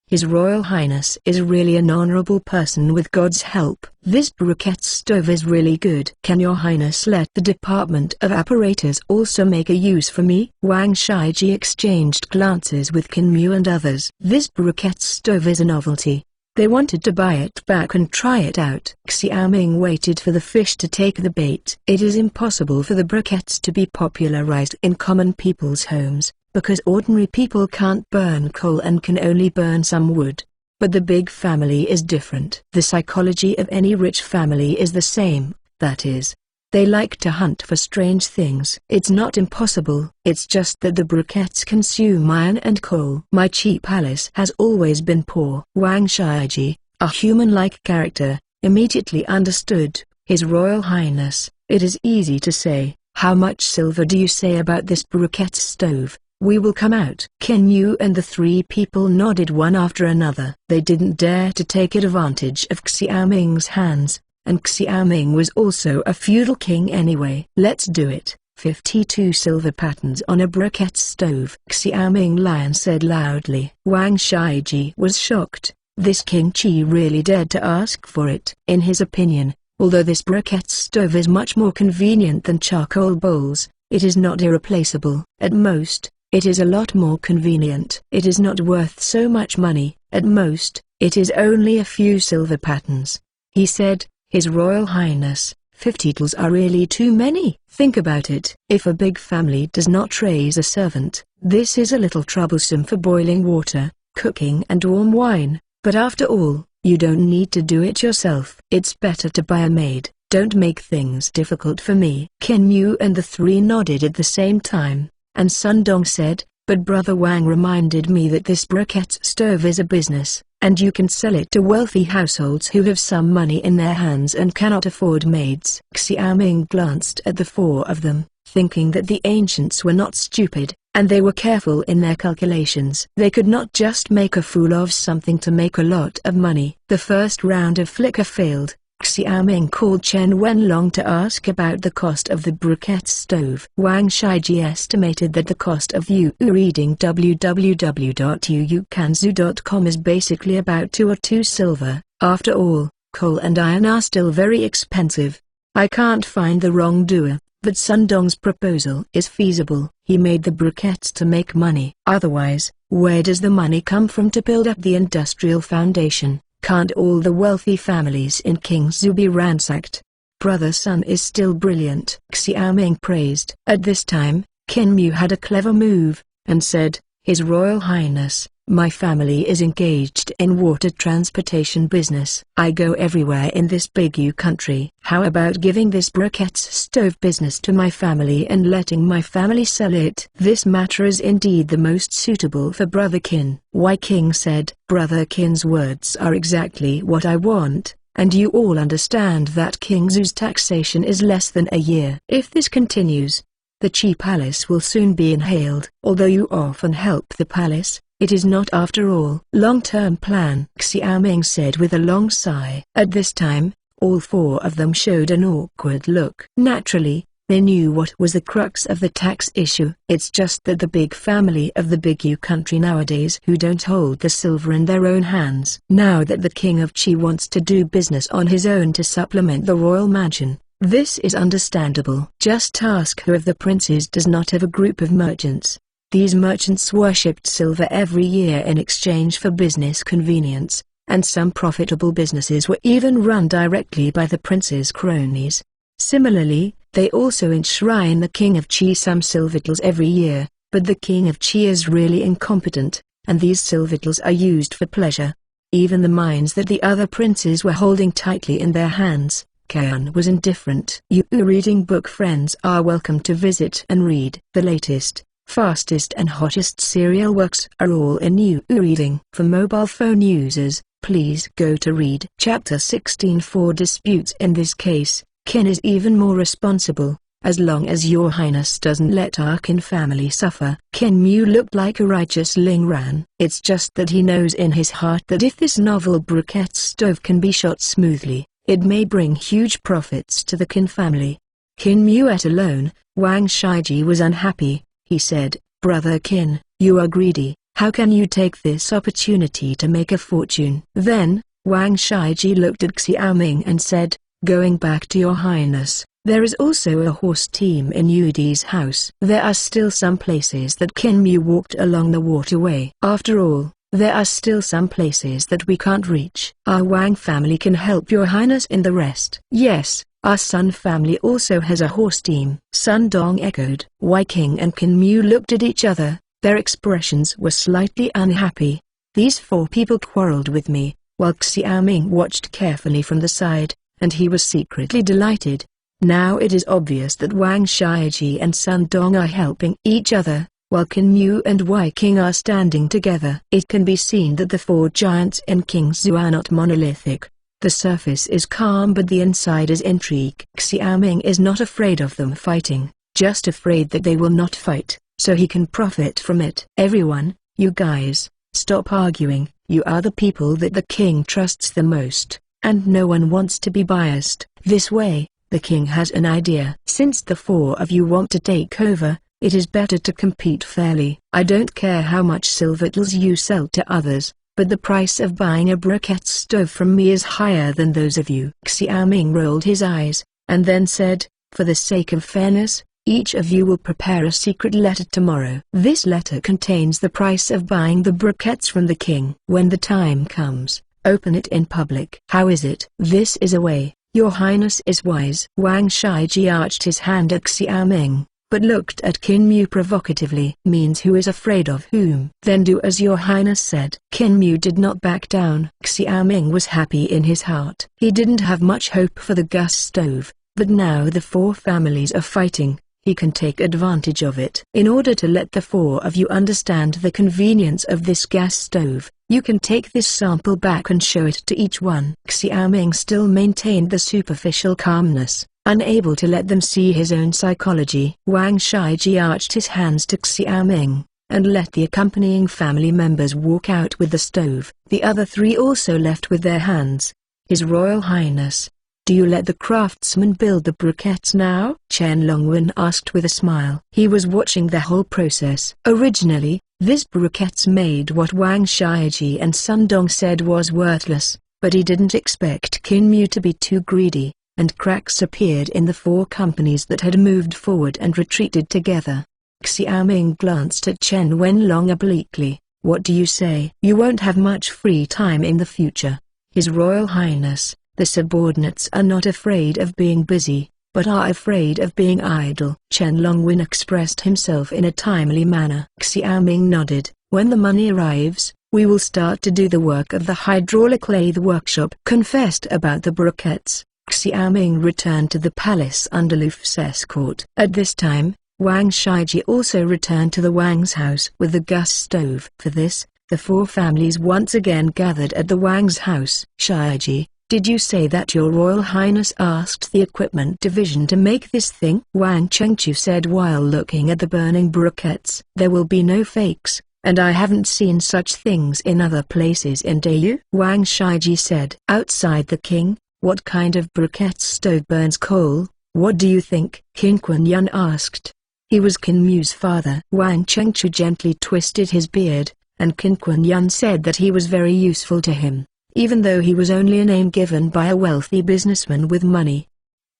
A: His Royal Highness is really an honorable person with God's help. This briquette stove is really good. Can your Highness let the Department of Apparatus also make a use for me? Wang Shiiji exchanged glances with Kinmu and others. This briquette stove is a novelty. They wanted to buy it back and try it out. Xiaoming waited for the fish to take the bait. It is impossible for the briquettes to be popularized in common people's homes, because ordinary people can't burn coal and can only burn some wood. But the big family is different. The psychology of any rich family is the same, that is, they like to hunt for strange things. It's not impossible, it's just that the briquettes consume iron and coal. My cheap palace has always been poor. Wang Shiiji, a human-like character, immediately understood. His Royal Highness, it is easy to say. How much silver do you say about this briquette stove? We will come out. Kinmu and the three people nodded one after another. They didn't dare to take advantage of Xiaoming's hands, and Xiaoming was also a feudal king anyway. Let's do it. 52 silver patterns on a briquette stove. Xiaoming Lion said loudly. Wang Shiiji was shocked. This King Chi really dared to ask for it. In his opinion, although this briquette stove is much more convenient than charcoal bowls, it is not irreplaceable. At most, it is a lot more convenient. It is not worth so much money. At most, it is only a few silver patterns. He said, His Royal Highness, 50 tools are really too many. Think about it. If a big family does not raise a servant, this is a little troublesome for boiling water, cooking and warm wine. But after all, you don't need to do it yourself. It's better to buy a maid. Don't make things difficult for me. Kinmu and the three nodded at the same time. And Sun Dong said, but Brother Wang reminded me that this briquette stove is a business, and you can sell it to wealthy households who have some money in their hands and cannot afford maids. Xiaoming glanced at the four of them, thinking that the ancients were not stupid, and they were careful in their calculations. They could not just make a fool of something to make a lot of money. The first round of flicker failed. Xiaoming called Chen Wenlong to ask about the cost of the briquette stove. Wang Shiiji estimated that the cost of reading www.yuukanzu.com is basically about 2 or 2 silver. After all, coal and iron are still very expensive. I can't find the wrongdoer, but Sun Dong's proposal is feasible. He made the briquettes to make money. Otherwise, where does the money come from to build up the industrial foundation? Can't all the wealthy families in Kingzhou be ransacked? Brother Sun is still brilliant. Xiaoming praised. At this time, Kinmu had a clever move, and said, His Royal Highness, My family is engaged in water transportation business. I go everywhere in this big U country. How about giving this briquettes stove business to my family and letting my family sell it? This matter is indeed the most suitable for Brother Qin. Wai King said. Brother Qin's words are exactly what I want, and you all understand that King Zhu's taxation is less than a year. If this continues, the Qi palace will soon be inhaled. Although you often help the palace, it is not after all long-term plan, Xiaoming said with a long sigh. At this time, all four of them showed an awkward look. Naturally, they knew what was the crux of the tax issue. It's just that the big family of the big U country nowadays who don't hold the silver in their own hands. Now that the king of Qi wants to do business on his own to supplement the royal mansion, this is understandable. Just ask who of the princes does not have a group of merchants. These merchants worshipped silver every year in exchange for business convenience, and some profitable businesses were even run directly by the prince's cronies. Similarly, they also enshrine the king of Qi some silvertals every year, but the king of Qi is really incompetent, and these silvertals are used for pleasure. Even the mines that the other princes were holding tightly in their hands, Qian was indifferent. You reading book friends are welcome to visit and read. The latest, fastest and hottest serial works are all in You reading. For mobile phone users, please go to read Chapter 16. For disputes in this case, Qin is even more responsible, as long as your highness doesn't let our Qin family suffer. Qin Mu looked like a righteous Ling Ran. It's just that he knows in his heart that if this novel briquette stove can be shot smoothly, it may bring huge profits to the Qin family. Qin Mu ate alone. Wang Shiji was unhappy. He said, Brother Qin, you are greedy. How can you take this opportunity to make a fortune? Then, Wang Shiji looked at Xiaoming and said, going back to your highness, there is also a horse team in Yudi's house. There are still some places that Qin Mu walked along the waterway. After all, there are still some places that we can't reach. Our Wang family can help your highness in the rest. Yes, our Sun family also has a horse team. Sun Dong echoed. Wai King and Qin Mu looked at each other. Their expressions were slightly unhappy. These four people quarreled with me, while Xiaoming watched carefully from the side, and he was secretly delighted. Now it is obvious that Wang Shiji and Sun Dong are helping each other, while Qin Mu and Wai King are standing together. It can be seen that the four giants in King Zhu are not monolithic. The surface is calm but the inside is intrigue. Xiaoming is not afraid of them fighting, just afraid that they will not fight, so he can profit from it. Everyone, you guys, stop arguing. You are the people that the king trusts the most, and no one wants to be biased. This way, the king has an idea. Since the four of you want to take over, it is better to compete fairly. I don't care how much silvertals you sell to others, but the price of buying a briquette stove from me is higher than those of you. Xiaoming rolled his eyes, and then said, for the sake of fairness, each of you will prepare a secret letter tomorrow. This letter contains the price of buying the briquettes from the king. When the time comes, open it in public. How is it? This is a way. Your highness is wise. Wang Shiji arched his hand at Xiaoming, but looked at Qin Mu provocatively. Means who is afraid of whom? Then do as your highness said. Qin Mu did not back down. Xiaoming was happy in his heart. He didn't have much hope for the gas stove, but now the four families are fighting. He can take advantage of it. In order to let the four of you understand the convenience of this gas stove, you can take this sample back and show it to each one. Xiaoming still maintained the superficial calmness, unable to let them see his own psychology. Wang Shiji arched his hands to Xiaoming, and let the accompanying family members walk out with the stove. The other three also left with their hands. His Royal Highness, do you let the craftsmen build the briquettes now? Chen Longwen asked with a smile. He was watching the whole process. Originally, this briquettes made what Wang Shiji and Sun Dong said was worthless, but he didn't expect Qin Mu to be too greedy, and cracks appeared in the four companies that had moved forward and retreated together. Xiaoming glanced at Chen Wenlong obliquely. What do you say? You won't have much free time in the future. His Royal Highness, the subordinates are not afraid of being busy, but are afraid of being idle. Chen Longwen expressed himself in a timely manner. Xiaoming nodded. When the money arrives, we will start to do the work of the hydraulic lathe workshop. Confessed about the briquettes, Xiaoming returned to the palace under Lu's escort. At this time, Wang Shiji also returned to the Wang's house with the gas stove. For this, the four families once again gathered at the Wang's house. Shiji, did you say that your Royal Highness asked the equipment division to make this thing? Wang Chengchu said while looking at the burning briquettes. There will be no fakes, and I haven't seen such things in other places in Dayu. Wang Shiji said. Outside the king, what kind of briquette stove burns coal? What do you think? Qin Kuan-Yun asked. He was Qin Mu's father. Wang Chengchu gently twisted his beard, and Qin Kuan-Yun said that he was very useful to him, even though he was only a name given by a wealthy businessman with money.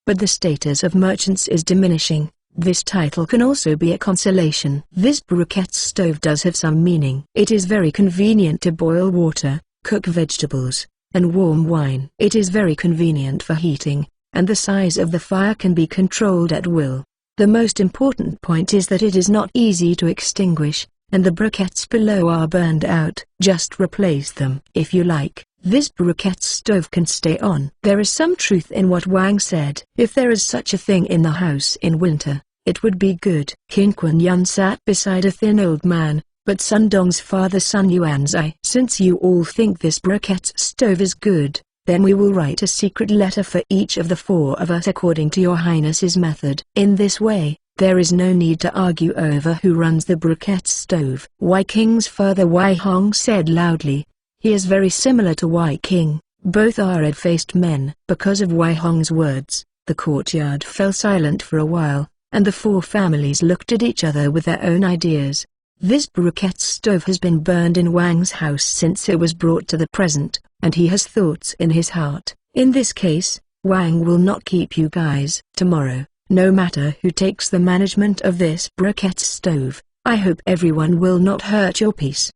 A: But the status of merchants is diminishing. This title can also be a consolation. This briquette stove does have some meaning. It is very convenient to boil water, cook vegetables, and warm wine. It is very convenient for heating, and the size of the fire can be controlled at will. The most important point is that it is not easy to extinguish, and the briquettes below are burned out. Just replace them. If you like, this briquette stove can stay on. There is some truth in what Wang said. If there is such a thing in the house in winter, it would be good. Qin Kuan-Yun sat beside a thin old man, but Sun Dong's father Sun Yuanzai. Since you all think this briquette stove is good, then we will write a secret letter for each of the four of us according to your highness's method. In this way, there is no need to argue over who runs the briquette stove. Wei King's father Wei Hong said loudly. He is very similar to Wei King. Both are red-faced men. Because of Wei Hong's words, the courtyard fell silent for a while, and the four families looked at each other with their own ideas. This briquette stove has been burned in Wang's house since it was brought to the present, and he has thoughts in his heart. In this case, Wang will not keep you guys. Tomorrow, no matter who takes the management of this briquette stove, I hope everyone will not hurt your peace.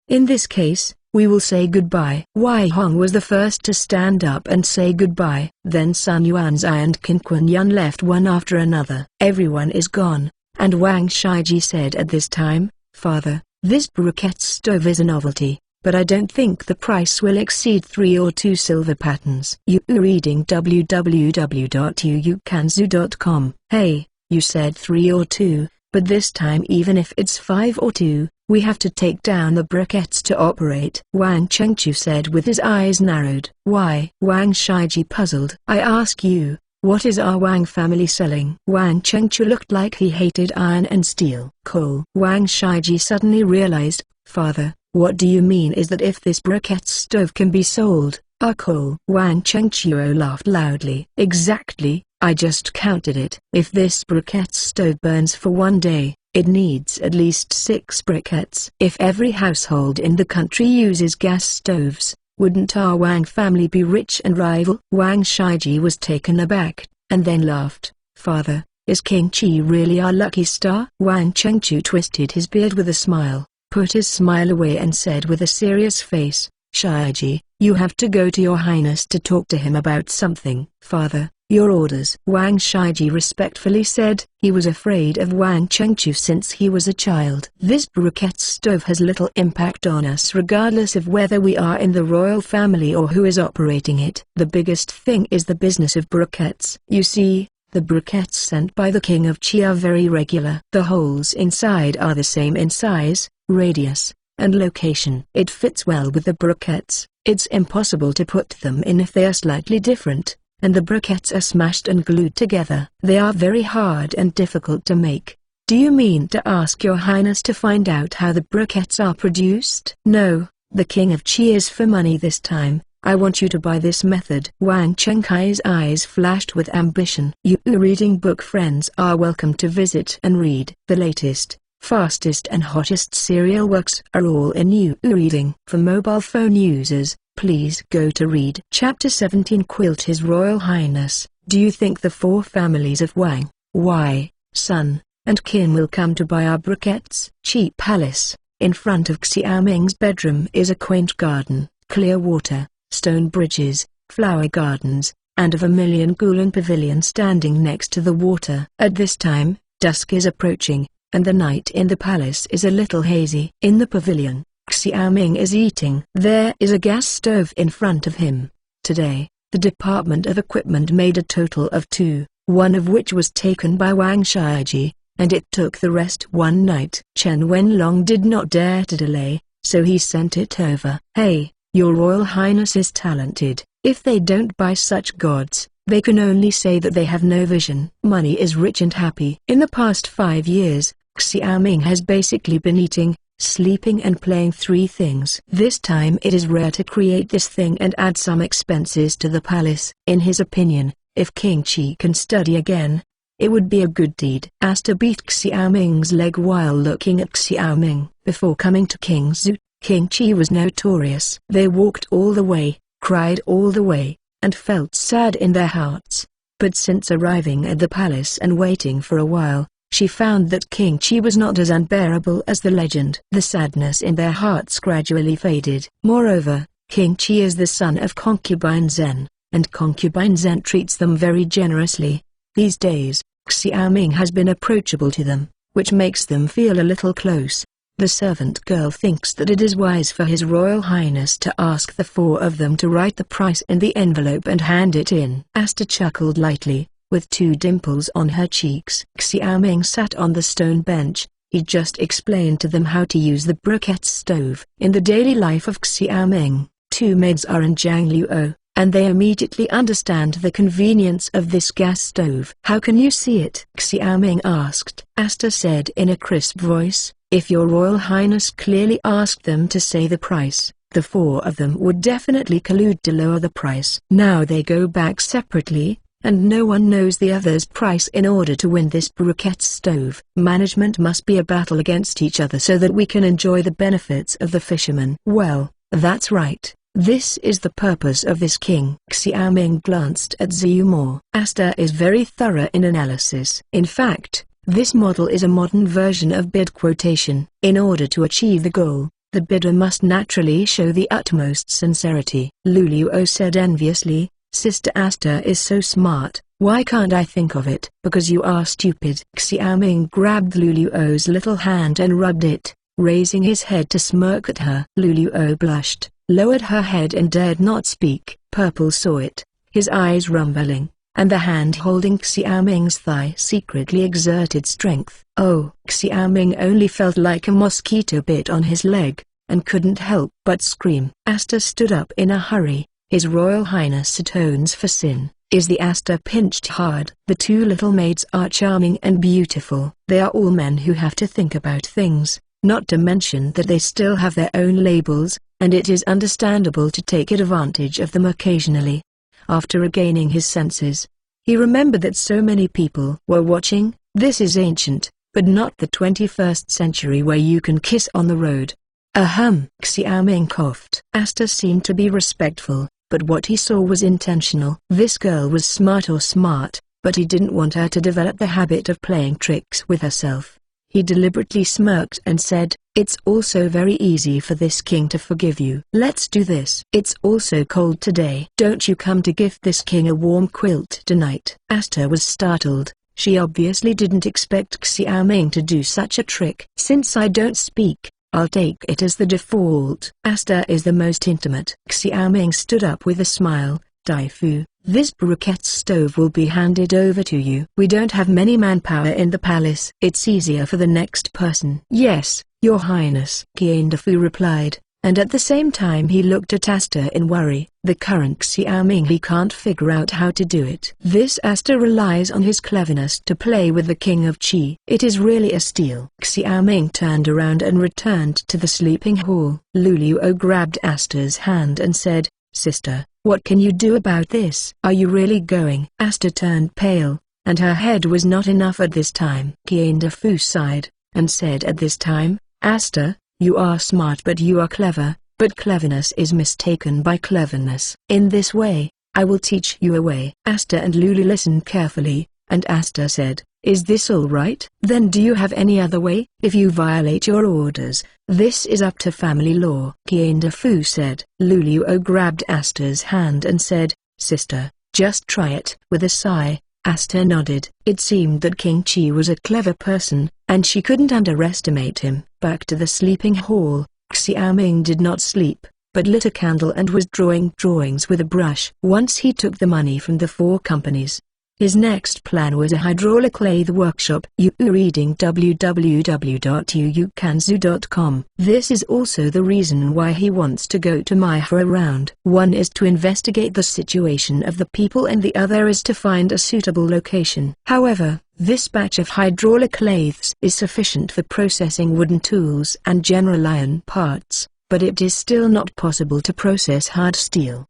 A: In this case, we will say goodbye. Wei Hong was the first to stand up and say goodbye. Then Sun Yuanzai and Qin Kuan-Yun left one after another. Everyone is gone. And Wang Shiji said at this time, Father, this briquette stove is a novelty, but I don't think the price will exceed 3 or 2 silver patterns. You reading www.yuukanzu.com. Hey, you said 3 or 2, but this time even if it's 5 or 2, we have to take down the briquettes to operate. Wang Chengchu said with his eyes narrowed. Why? Wang Shiji puzzled. I ask you. What is our Wang family selling? Wang Chengchu looked like he hated iron and steel. Coal. Wang Shiji suddenly realized, Father, what do you mean is that if this briquette stove can be sold, our coal? Wang Chengchu laughed loudly. Exactly, I just counted it. If this briquette stove burns for 1 day, it needs at least 6 briquettes. If every household in the country uses gas stoves, wouldn't our Wang family be rich and rival? Wang Shiji was taken aback, and then laughed. Father, is King Chi really our lucky star? Wang Chengchu twisted his beard with a smile, put his smile away and said with a serious face, Shiji, you have to go to your highness to talk to him about something. Father, your orders. Wang Shiji respectfully said. He was afraid of Wang Chengchu since he was a child. This briquette stove has little impact on us regardless of whether we are in the royal family or who is operating it. The biggest thing is the business of briquettes. You see, the briquettes sent by the King of Qi are very regular. The holes inside are the same in size, radius, and location. It fits well with the briquettes. It's impossible to put them in if they are slightly different, and the briquettes are smashed and glued together. They are very hard and difficult to make. Do you mean to ask your highness to find out how the briquettes are produced? No, the King of Qi is for money this time. I want you to buy this method. Wang Chengkai's eyes flashed with ambition. You reading book friends are welcome to visit and read. The latest, fastest and hottest serial works are all in You reading. For mobile phone users, please go to read. Chapter 17 Quilt His Royal Highness. Do you think the 4 families of Wang, Wei, Sun, and Qin will come to buy our briquettes? Cheap Palace. In front of Xiaoming's bedroom is a quaint garden, clear water, stone bridges, flower gardens, and a vermilion gulen pavilion standing next to the water. At this time, dusk is approaching, and the night in the palace is a little hazy. In the pavilion, Xiaoming is eating. There is a gas stove in front of him. Today, the Department of Equipment made a total of 2, one of which was taken by Wang Shiiji, and it took the rest one night. Chen Wenlong did not dare to delay, so he sent it over. Hey, your Royal Highness is talented. If they don't buy such gods, they can only say that they have no vision. Money is rich and happy. In the past 5 years, Xiaoming has basically been eating, sleeping and playing 3 things. This time it is rare to create this thing and add some expenses to the palace. In his opinion, if King Qi can study again, it would be a good deed. Asta beat Xiaoming's leg while looking at Xiaoming. Before coming to King Zhu, King Qi was notorious. They walked all the way, cried all the way, and felt sad in their hearts. But since arriving at the palace and waiting for a while, she found that King Qi was not as unbearable as the legend. The sadness in their hearts gradually faded. Moreover, King Qi is the son of concubine Zhen, and concubine Zhen treats them very generously. These days, Xiaoming has been approachable to them, which makes them feel a little close. The servant girl thinks that it is wise for His Royal Highness to ask the 4 of them to write the price in the envelope and hand it in. Asta chuckled lightly, with 2 dimples on her cheeks. Xiaoming sat on the stone bench. He just explained to them how to use the briquette stove. In the daily life of Xiaoming, 2 maids are in Jiang Luo, and they immediately understand the convenience of this gas stove. How can you see it? Xiaoming asked. Asta said in a crisp voice, if your Royal Highness clearly asked them to say the price, the 4 of them would definitely collude to lower the price. Now they go back separately, and no one knows the other's price in order to win this briquette stove. Management must be a battle against each other so that we can enjoy the benefits of the fishermen. Well, that's right. This is the purpose of this king. Xiaoming glanced at Zhu Mo. Asta is very thorough in analysis. In fact, this model is a modern version of bid quotation. In order to achieve the goal, the bidder must naturally show the utmost sincerity. Luluo said enviously, Sister Asta is so smart, why can't I think of it? Because you are stupid. Xiaoming grabbed Luluo's little hand and rubbed it, raising his head to smirk at her. Luluo blushed, lowered her head and dared not speak. Purple saw it, his eyes rumbling, and the hand holding Xiaoming's thigh secretly exerted strength. Oh! Xiaoming only felt like a mosquito bit on his leg, and couldn't help but scream. Asta stood up in a hurry. His Royal Highness atones for sin. Is the Asta pinched hard? The 2 little maids are charming and beautiful. They are all men who have to think about things, not to mention that they still have their own labels, and it is understandable to take advantage of them occasionally. After regaining his senses, he remembered that so many people were watching. This is ancient, but not the 21st century where you can kiss on the road. Ahem. Xiaoming coughed. Asta seemed to be respectful, but what he saw was intentional. This girl was smart, but he didn't want her to develop the habit of playing tricks with herself. He deliberately smirked and said, it's also very easy for this king to forgive you. Let's do this. It's also cold today. Don't you come to gift this king a warm quilt tonight? Asta was startled. She obviously didn't expect Xiaoming to do such a trick. Since I don't speak, I'll take it as the default. Asta is the most intimate. Xiaoming stood up with a smile. Daifu, this briquette stove will be handed over to you. We don't have many manpower in the palace. It's easier for the next person. Yes, Your Highness. Daifu replied, and at the same time he looked at Asta in worry. The current Xiaoming, he can't figure out how to do it. This Asta relies on his cleverness to play with the King of Qi. It is really a steal. Xiaoming turned around and returned to the sleeping hall. Luluo grabbed Asta's hand and said, Sister, what can you do about this? Are you really going? Asta turned pale, and her head was not enough at this time. Daifu sighed, and said at this time, Asta, you are smart but you are clever, but cleverness is mistaken by cleverness. In this way, I will teach you a way. Asta and Lulu listened carefully, and Asta said, is this all right? Then do you have any other way? If you violate your orders, this is up to family law. Daifu said. Luluo grabbed Asta's hand and said, Sister, just try it. With a sigh, Asta nodded. It seemed that King Chi was a clever person, and she couldn't underestimate him. Back to the sleeping hall, Xiaoming did not sleep, but lit a candle and was drawing drawings with a brush. Once he took the money from the 4 companies. His next plan was a hydraulic lathe workshop. Reading www.yuukanzu.com. This is also the reason why he wants to go to Maya for a round. One is to investigate the situation of the people and the other is to find a suitable location. However, this batch of hydraulic lathes is sufficient for processing wooden tools and general iron parts, but it is still not possible to process hard steel.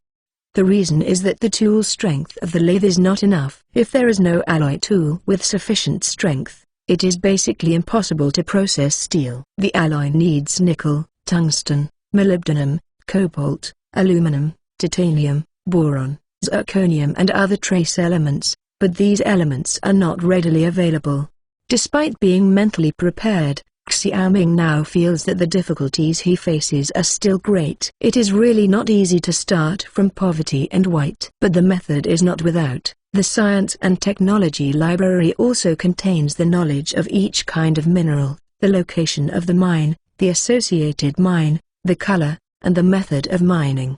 A: The reason is that the tool strength of the lathe is not enough. If there is no alloy tool with sufficient strength, it is basically impossible to process steel. The alloy needs nickel, tungsten, molybdenum, cobalt, aluminum, titanium, boron, zirconium and other trace elements, but these elements are not readily available. Despite being mentally prepared, Xiaoming now feels that the difficulties he faces are still great. It is really not easy to start from poverty and white. But the method is not without. The Science and Technology Library also contains the knowledge of each kind of mineral, the location of the mine, the associated mine, the color, and the method of mining.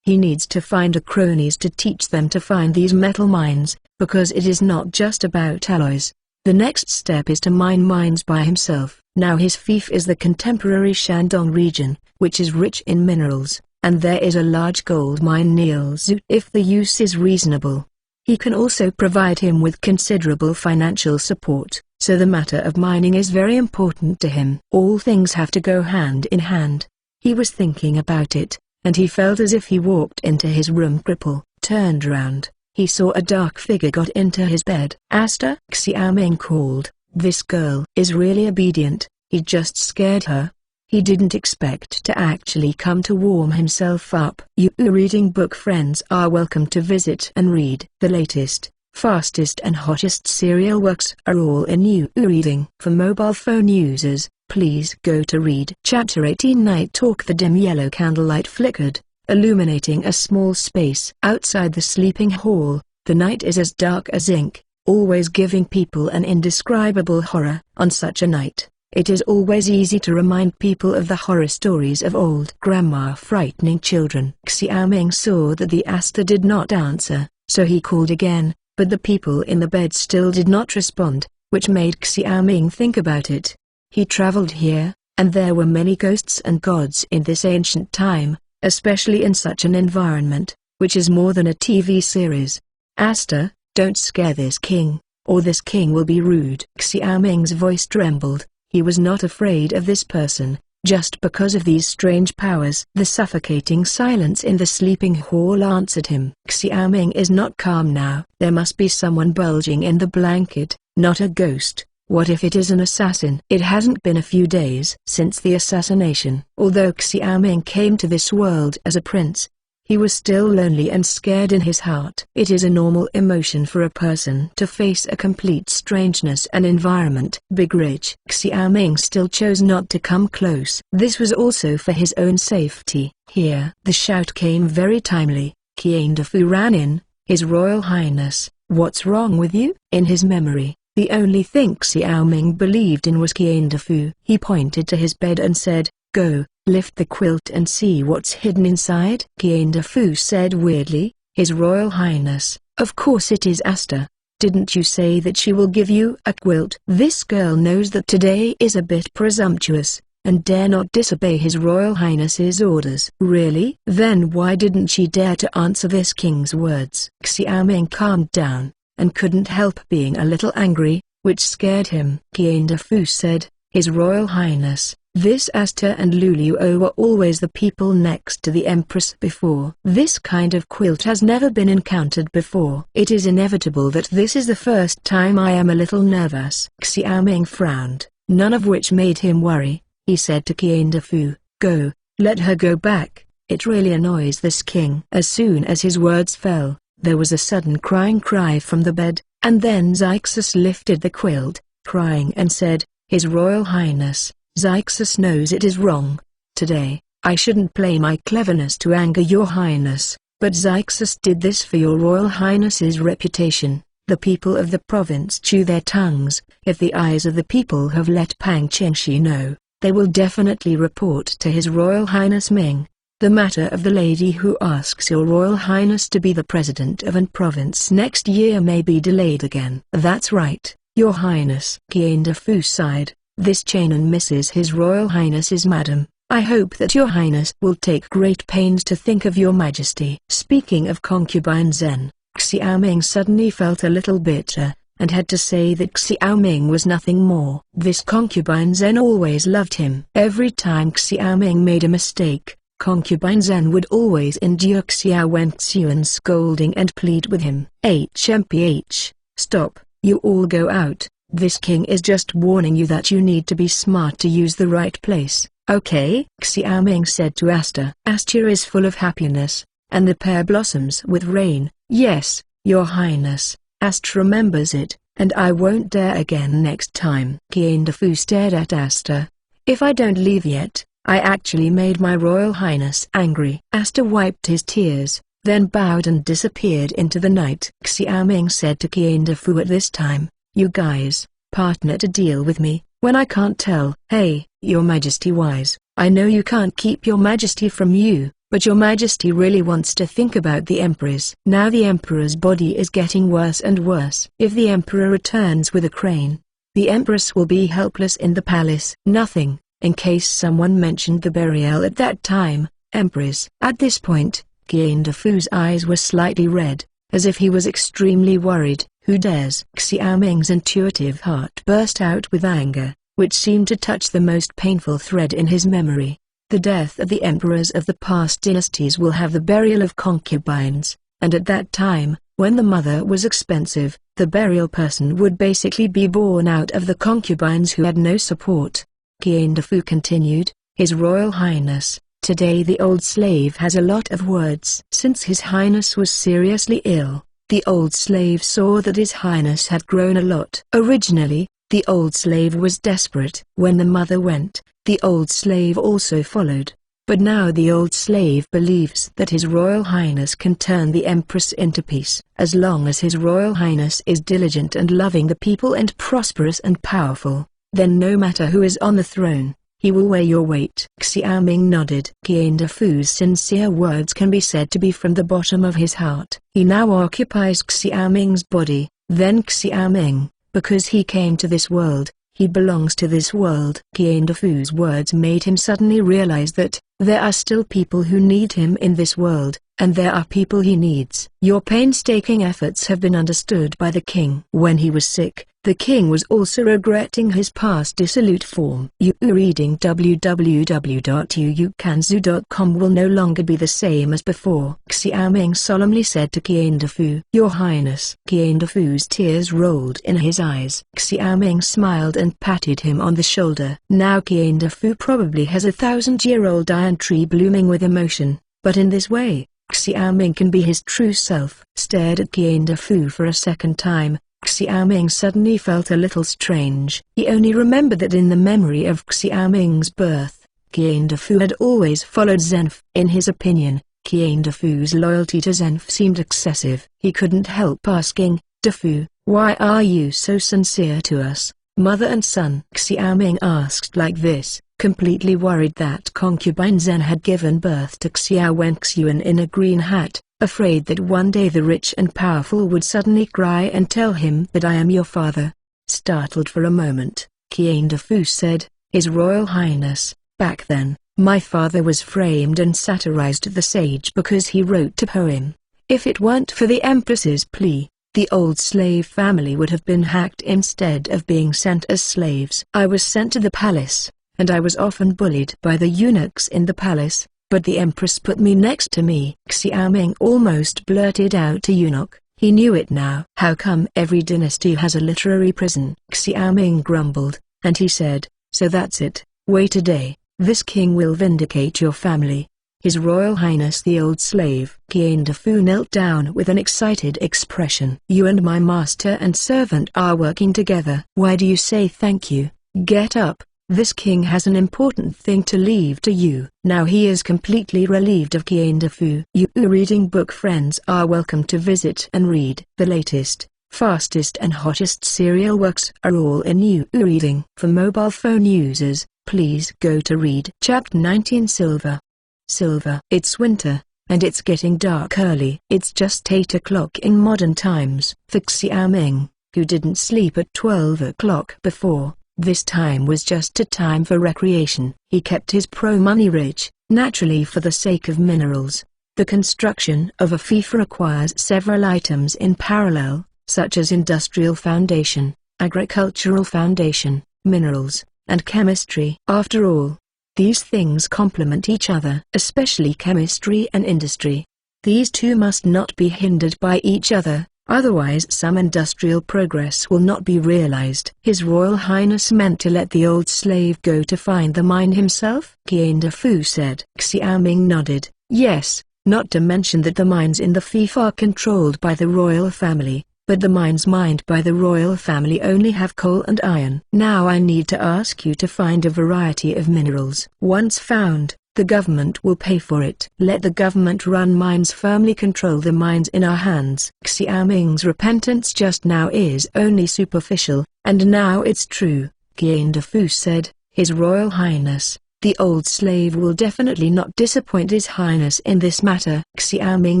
A: He needs to find cronies to teach them to find these metal mines, because it is not just about alloys. The next step is to mine mines by himself. Now his fief is the contemporary Shandong region, which is rich in minerals, and there is a large gold mine near Zhu if the use is reasonable. He can also provide him with considerable financial support, so the matter of mining is very important to him. All things have to go hand in hand. He was thinking about it, and he felt as if he walked into his room cripple, turned round. He saw a dark figure got into his bed. Asta, Xiaoming called. This girl is really obedient. He just scared her. He didn't expect to actually come to warm himself up. You reading book friends are welcome to visit and read. The latest, fastest and hottest serial works are all in You Reading. For mobile phone users, please go to Read. Chapter 18. Night Talk. The dim yellow candlelight flickered, illuminating a small space outside the sleeping hall. The night is as dark as ink, always giving people an indescribable horror. On such a night, it is always easy to remind people of the horror stories of old. Grandma frightening children. Xiaoming saw that the Asta did not answer, so he called again, but the people in the bed still did not respond, which made Xiaoming think about it. He traveled here, and there were many ghosts and gods in this ancient time, especially in such an environment, which is more than a TV series. Asta, don't scare this king, or this king will be rude. Xiaoming's voice trembled. He was not afraid of this person, just because of these strange powers. The suffocating silence in the sleeping hall answered him. Xiaoming is not calm now. There must be someone bulging in the blanket, not a ghost. What if it is an assassin? It hasn't been a few days since the assassination. Although Xiaoming came to this world as a prince, he was still lonely and scared in his heart. It is a normal emotion for a person to face a complete strangeness and environment. Big Rich. Xiaoming still chose not to come close. This was also for his own safety. Here, the shout came very timely. Qian Defu ran in. His Royal Highness, what's wrong with you? In his memory, the only thing Xiaoming believed in was Qian Defu. He pointed to his bed and said, "Go, lift the quilt and see what's hidden inside." Qian Defu said weirdly, "His Royal Highness, of course it is Asta. Didn't you say that she will give you a quilt?" This girl knows that today is a bit presumptuous, and dare not disobey His Royal Highness's orders. Really? Then why didn't she dare to answer this king's words? Xiaoming calmed down, and couldn't help being a little angry, which scared him. Qian Defu said, "His Royal Highness, this Asta and Luluo were always the people next to the Empress before. This kind of quilt has never been encountered before. It is inevitable that this is the first time. I am a little nervous." Xiaoming frowned, none of which made him worry. He said to Qian Defu, "Go, let her go back. It really annoys this king." As soon as his words fell, there was a sudden crying cry from the bed, and then Zixus lifted the quilt, crying and said, "His Royal Highness, Zixus knows it is wrong. Today, I shouldn't play my cleverness to anger your highness, but Zixus did this for your Royal Highness's reputation. The people of the province chew their tongues. If the eyes of the people have let Pang Qingxi know, they will definitely report to His Royal Highness Ming. The matter of the lady who asks Your Royal Highness to be the president of an province next year may be delayed again. That's right, Your Highness. Qian Defu sighed. This Chenan misses His Royal Highness's madam. I hope that Your Highness will take great pains to think of Your Majesty. Speaking of concubine Zen, Xiaoming suddenly felt a little bitter, and had to say that Xiaoming was nothing more. This concubine Zen always loved him. Every time Xiaoming made a mistake, concubine Zen would always endure Xiao Wenxuan's scolding and plead with him. HMPH, stop, you all go out. This king is just warning you that you need to be smart to use the right place. Okay? Xiaoming said to Asta. Asta is full of happiness, and the pear blossoms with rain. Yes, Your Highness, Asta remembers it, and I won't dare again next time. Qian Defu stared at Asta. If I don't leave yet, I actually made my Royal Highness angry. Asta wiped his tears, then bowed and disappeared into the night. Xiaoming said to Qian Defu at this time, you guys, partner to deal with me, when I can't tell. Hey, Your Majesty wise, I know you can't keep Your Majesty from you, but Your Majesty really wants to think about the Emperor's. Now the Emperor's body is getting worse and worse. If the Emperor returns with a crane, the Empress will be helpless in the palace. Nothing, in case someone mentioned the burial at that time, Empress. At this point, Qian Defu's eyes were slightly red, as if he was extremely worried. Who dares? Xiaoming's intuitive heart burst out with anger, which seemed to touch the most painful thread in his memory. The death of the emperors of the past dynasties will have the burial of concubines, and at that time, when the mother was expensive, the burial person would basically be born out of the concubines who had no support. Qian Defu continued, His Royal Highness, today the old slave has a lot of words. Since His Highness was seriously ill, the old slave saw that His Highness had grown a lot. Originally, the old slave was desperate. When the mother went, the old slave also followed. But now the old slave believes that His Royal Highness can turn the Empress into peace. As long as His Royal Highness is diligent and loving the people and prosperous and powerful, then no matter who is on the throne, he will weigh your weight. Xiaoming nodded. Qian Defu's sincere words can be said to be from the bottom of his heart. He now occupies Xiaoming's body, then Xiaoming, because he came to this world, he belongs to this world. Qian Defu's words made him suddenly realize that there are still people who need him in this world, and there are people he needs. Your painstaking efforts have been understood by the king. When he was sick, the king was also regretting his past dissolute form. Reading www.yuukanzu.com will no longer be the same as before. Xiaoming solemnly said to Qian Defu. Your Highness. Qian Defu's tears rolled in his eyes. Xiaoming smiled and patted him on the shoulder. Now Qian Defu probably has a 1,000-year-old iron tree blooming with emotion, but in this way, Xiaoming can be his true self. Stared at Qian Defu for a second time, Xiaoming suddenly felt a little strange. He only remembered that in the memory of Xiaoming's birth, Qian Defu had always followed Zenf. In his opinion, Qian Defu's loyalty to Zenf seemed excessive. He couldn't help asking, Defu, why are you so sincere to us, mother and son? Xiaoming asked like this, completely worried that concubine Zen had given birth to Xiao Wenxuan in a green hat, afraid that one day the rich and powerful would suddenly cry and tell him that I am your father. Startled for a moment, Qian Defu said, His Royal Highness, back then, my father was framed and satirized the sage because he wrote a poem. If it weren't for the Empress's plea, the old slave family would have been hacked instead of being sent as slaves. I was sent to the palace, and I was often bullied by the eunuchs in the palace, but the Empress put me next to me. Xiaoming almost blurted out to eunuch. He knew it now. How come every dynasty has a literary prison? Xiaoming grumbled, and he said, so that's it. Wait a day, this king will vindicate your family. His Royal Highness the old slave. Qian Defu knelt down with an excited expression. You and my master and servant are working together. Why do you say thank you? Get up. This king has an important thing to leave to you. Now he is completely relieved of Qian Defu. You reading book friends are welcome to visit and read the latest fastest and hottest serial works are all in new reading. For mobile phone users, please go to read Chapter 19 Silver. Silver. It's winter, and it's getting dark early. It's just 8 o'clock in modern times. For Xiaoming, who didn't sleep at 12 o'clock before, this time was just a time for recreation. He kept his pro-money rich, naturally for the sake of minerals. The construction of a FIFA requires several items in parallel, such as industrial foundation, agricultural foundation, minerals, and chemistry. After all, these things complement each other, especially chemistry and industry. These two must not be hindered by each other, otherwise some industrial progress will not be realized. His Royal Highness meant to let the old slave go to find the mine himself? Qian Defu said. Xiaoming nodded. Yes, not to mention that the mines in the fief are controlled by the royal family, but the mines mined by the royal family only have coal and iron. Now I need to ask you to find a variety of minerals. Once found, the government will pay for it. Let the government-run mines firmly control the mines in our hands. Xiaoming's repentance just now is only superficial, and now it's true, Qian Defu said. His Royal Highness, the old slave will definitely not disappoint His Highness in this matter. Xiaoming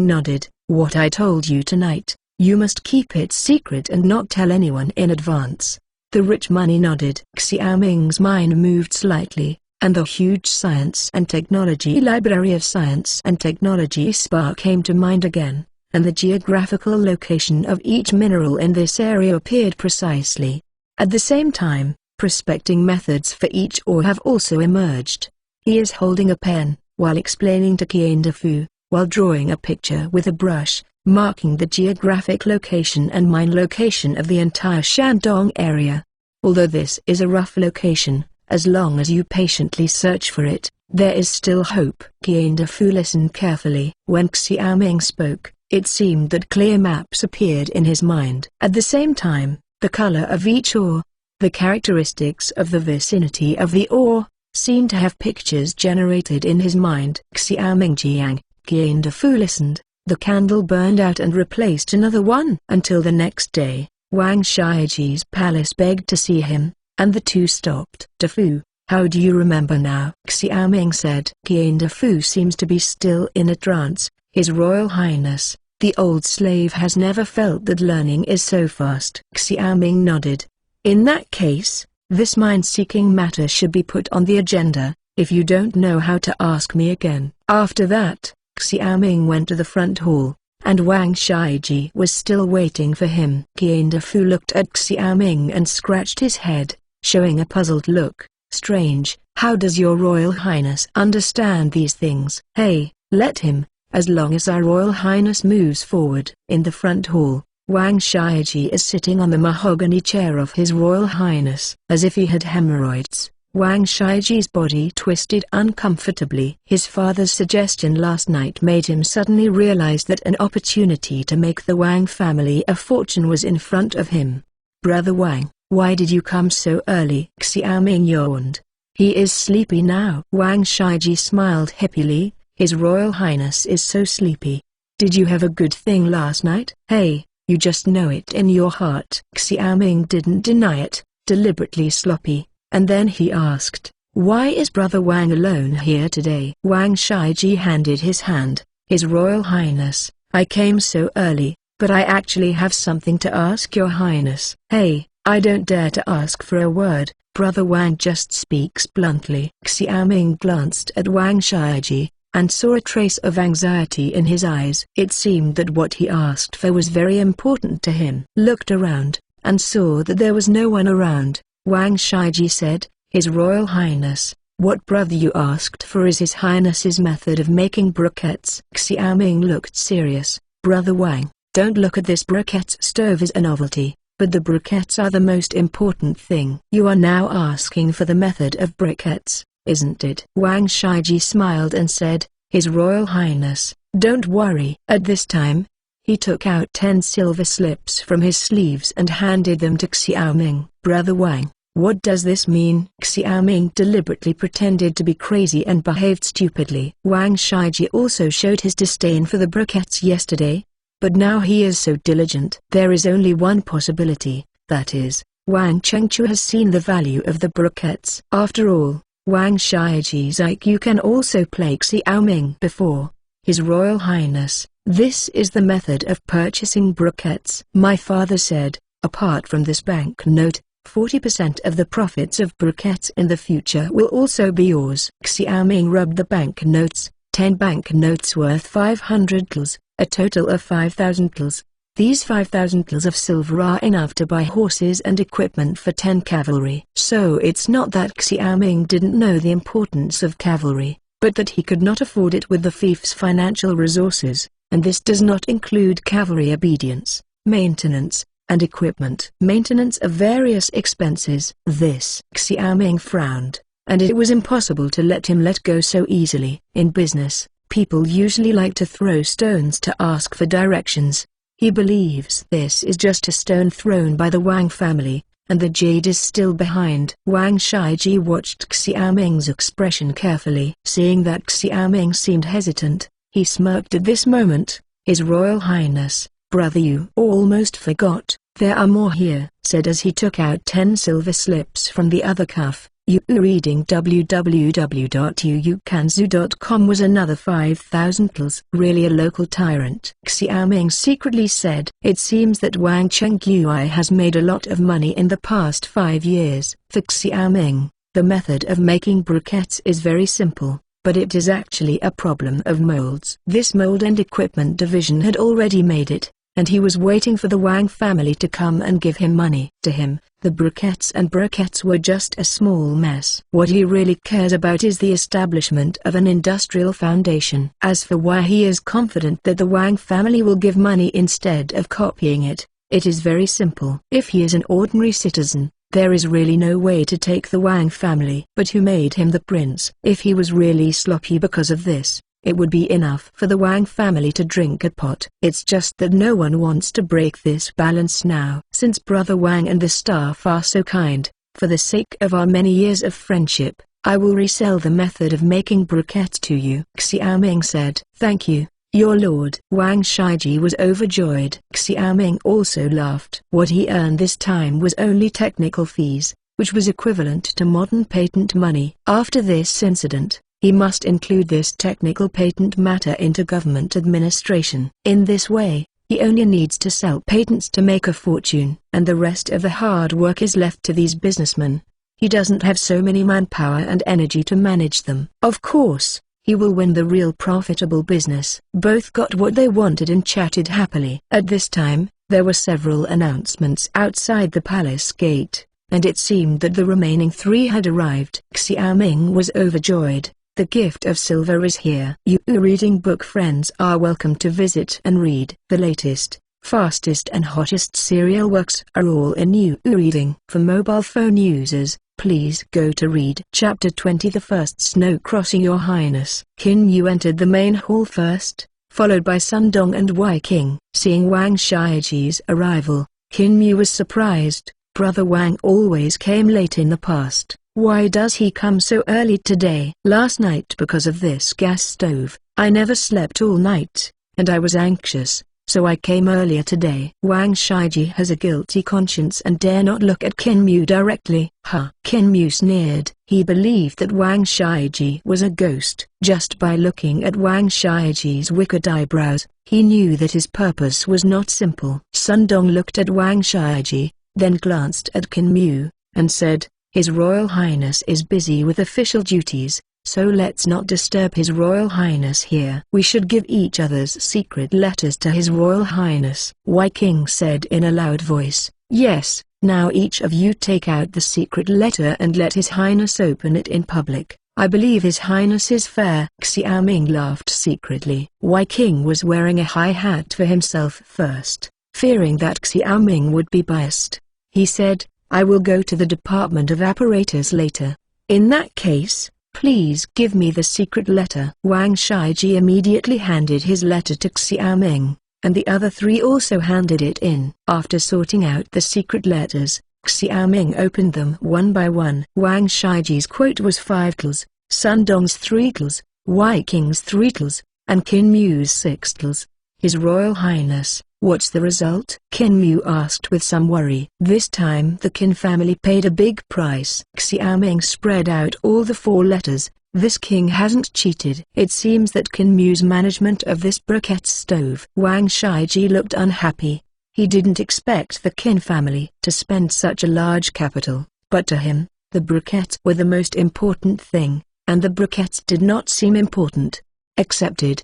A: nodded. What I told you tonight, you must keep it secret and not tell anyone in advance. The rich money nodded. Xiaoming's mind moved slightly, and the huge Science and Technology Library of Science and Technology Spa came to mind again, and the geographical location of each mineral in this area appeared precisely. At the same time, prospecting methods for each ore have also emerged. He is holding a pen, while explaining to Qian Defu, while drawing a picture with a brush, marking the geographic location and mine location of the entire Shandong area. Although this is a rough location, as long as you patiently search for it, there is still hope. Qian Defu listened carefully. When Xiaoming spoke, it seemed that clear maps appeared in his mind. At the same time, the color of each ore, the characteristics of the vicinity of the ore, seemed to have pictures generated in his mind. Xiaoming Jiang, Qian Defu listened. The candle burned out and replaced another one. Until the next day, Wang Shiji's palace begged to see him, and the two stopped. Defu, how do you remember now? Xiaoming said. Qian Defu seems to be still in a trance. His Royal Highness, the old slave has never felt that learning is so fast. Xiaoming nodded. In that case, this mind-seeking matter should be put on the agenda. If you don't know how to ask me again. After that, Xiaoming went to the front hall, and Wang Shiji was still waiting for him. Qian Defu looked at Xiaoming and scratched his head, showing a puzzled look. Strange, how does your Royal Highness understand these things? Hey, let him, as long as our Royal Highness moves forward. In the front hall, Wang Shiji is sitting on the mahogany chair of His Royal Highness. As if he had hemorrhoids, Wang Shiji's body twisted uncomfortably. His father's suggestion last night made him suddenly realize that an opportunity to make the Wang family a fortune was in front of him. Brother Wang, why did you come so early? Xiaoming yawned. He is sleepy now. Wang Shiji smiled happily. His Royal Highness is so sleepy. Did you have a good thing last night? Hey, you just know it in your heart. Xiaoming didn't deny it, deliberately sloppy. And then he asked, why is Brother Wang alone here today? Wang Shiji handed his hand. His Royal Highness, I came so early, but I actually have something to ask your Highness. Hey, I don't dare to ask for a word. Brother Wang just speaks bluntly. Xiaoming glanced at Wang Shiji, and saw a trace of anxiety in his eyes. It seemed that what he asked for was very important to him. Looked around, and saw that there was no one around. Wang Shiji said, His Royal Highness, what brother you asked for is His Highness's method of making briquettes. Xiaoming looked serious. Brother Wang, don't look at this briquettes stove as a novelty, but the briquettes are the most important thing. You are now asking for the method of briquettes, isn't it? Wang Shiji smiled and said, His Royal Highness, don't worry. At this time, he took out 10 silver slips from his sleeves and handed them to Xiaoming. Brother Wang, what does this mean? Xiaoming deliberately pretended to be crazy and behaved stupidly. Wang Shiji also showed his disdain for the briquettes yesterday. but now he is so diligent. There is only one possibility, that is, Wang Chengchu has seen the value of the briquettes. After all, Wang Shiji's IQ can also play Xiaoming before. His Royal Highness, this is the method of purchasing briquettes. My father said, apart from this banknote, 40% of the profits of briquettes in the future will also be yours. Xiaoming rubbed the banknotes, 10 banknotes worth 500 tals, a total of 5,000 tals. These 5,000 tals of silver are enough to buy horses and equipment for 10 cavalry. So it's not that Xiaoming didn't know the importance of cavalry, but that he could not afford it with the fief's financial resources, and this does not include cavalry obedience, maintenance, and equipment. Maintenance of various expenses. This Xiaoming frowned, and it was impossible to let him let go so easily. In business, people usually like to throw stones to ask for directions. He believes this is just a stone thrown by the Wang family, and the jade is still behind. Wang Shiji watched Xiaoming's expression carefully. Seeing that Xiaoming seemed hesitant, he smirked at this moment. His Royal Highness, brother, you almost forgot. There are more here, said as he took out 10 silver slips from the other cuff. You reading www.yuukanzu.com was another 5,000 tals. Really a local tyrant, Xiaoming secretly said. It seems that Wang Chengyui has made a lot of money in the past 5 years. For Xiaoming, the method of making briquettes is very simple, but it is actually a problem of molds. This mold and equipment division had already made it, and he was waiting for the Wang family to come and give him money. To him, the briquettes were just a small mess. What he really cares about is the establishment of an industrial foundation. As for why he is confident that the Wang family will give money instead of copying it, it is very simple. If he is an ordinary citizen, there is really no way to take the Wang family. But who made him the prince? If he was really sloppy because of this, it would be enough for the Wang family to drink a pot. It's just that no one wants to break this balance now. Since Brother Wang and the staff are so kind, for the sake of our many years of friendship, I will resell the method of making briquettes to you. Xiaoming said. Thank you, your lord. Wang Shiji was overjoyed. Xiaoming also laughed. What he earned this time was only technical fees, which was equivalent to modern patent money. After this incident, he must include this technical patent matter into government administration. In this way, he only needs to sell patents to make a fortune, and the rest of the hard work is left to these businessmen. He doesn't have so many manpower and energy to manage them. Of course, he will win the real profitable business. Both got what they wanted and chatted happily. At this time, there were several announcements outside the palace gate, and it seemed that the remaining 3 had arrived. Xiaoming was overjoyed. The gift of silver is here. You reading book friends are welcome to visit and read. The latest, fastest and hottest serial works are all in You reading. For mobile phone users, please go to read Chapter 20. The first snow crossing, Your Highness. Qin Yu entered the main hall first, followed by Sun Dong and Wei King. Seeing Wang Shiji's arrival, Qin Yu was surprised. Brother Wang always came late in the past. Why does he come so early today? Last night, because of this gas stove, I never slept all night, and I was anxious, so I came earlier today. Wang Shiji has a guilty conscience and dare not look at Qin Yu directly. Qin Yu sneered. He believed that Wang Shiji was a ghost. Just by looking at Wang Shiji's wicked eyebrows, he knew that his purpose was not simple. Sun Dong looked at Wang Shiji, then glanced at Qin Yu, and said, His Royal Highness is busy with official duties, so let's not disturb His Royal Highness here. We should give each other's secret letters to His Royal Highness. Wei King said in a loud voice. Yes, now each of you take out the secret letter and let His Highness open it in public. I believe His Highness is fair. Xiaoming laughed secretly. Wei King was wearing a high hat for himself first, fearing that Xiaoming would be biased. He said, I will go to the Department of Apparatus later. In that case, please give me the secret letter. Wang Shiji immediately handed his letter to Xiaoming, and the other 3 also handed it in. After sorting out the secret letters, Xiaoming opened them one by one. Wang Shiji's quote was 5 tals, Sun Dong's 3 tals, Wei King's 3 tals, and Qin Yu's 6 tals. "His Royal Highness, what's the result?" Qin Mu asked with some worry. This time the Qin family paid a big price. Xiaoming spread out all the 4 letters. This king hasn't cheated. It seems that Qin Mu's management of this briquette stove. Wang Shaiji looked unhappy. He didn't expect the Qin family to spend such a large capital, but to him, the briquettes were the most important thing, and the briquettes did not seem important. Accepted.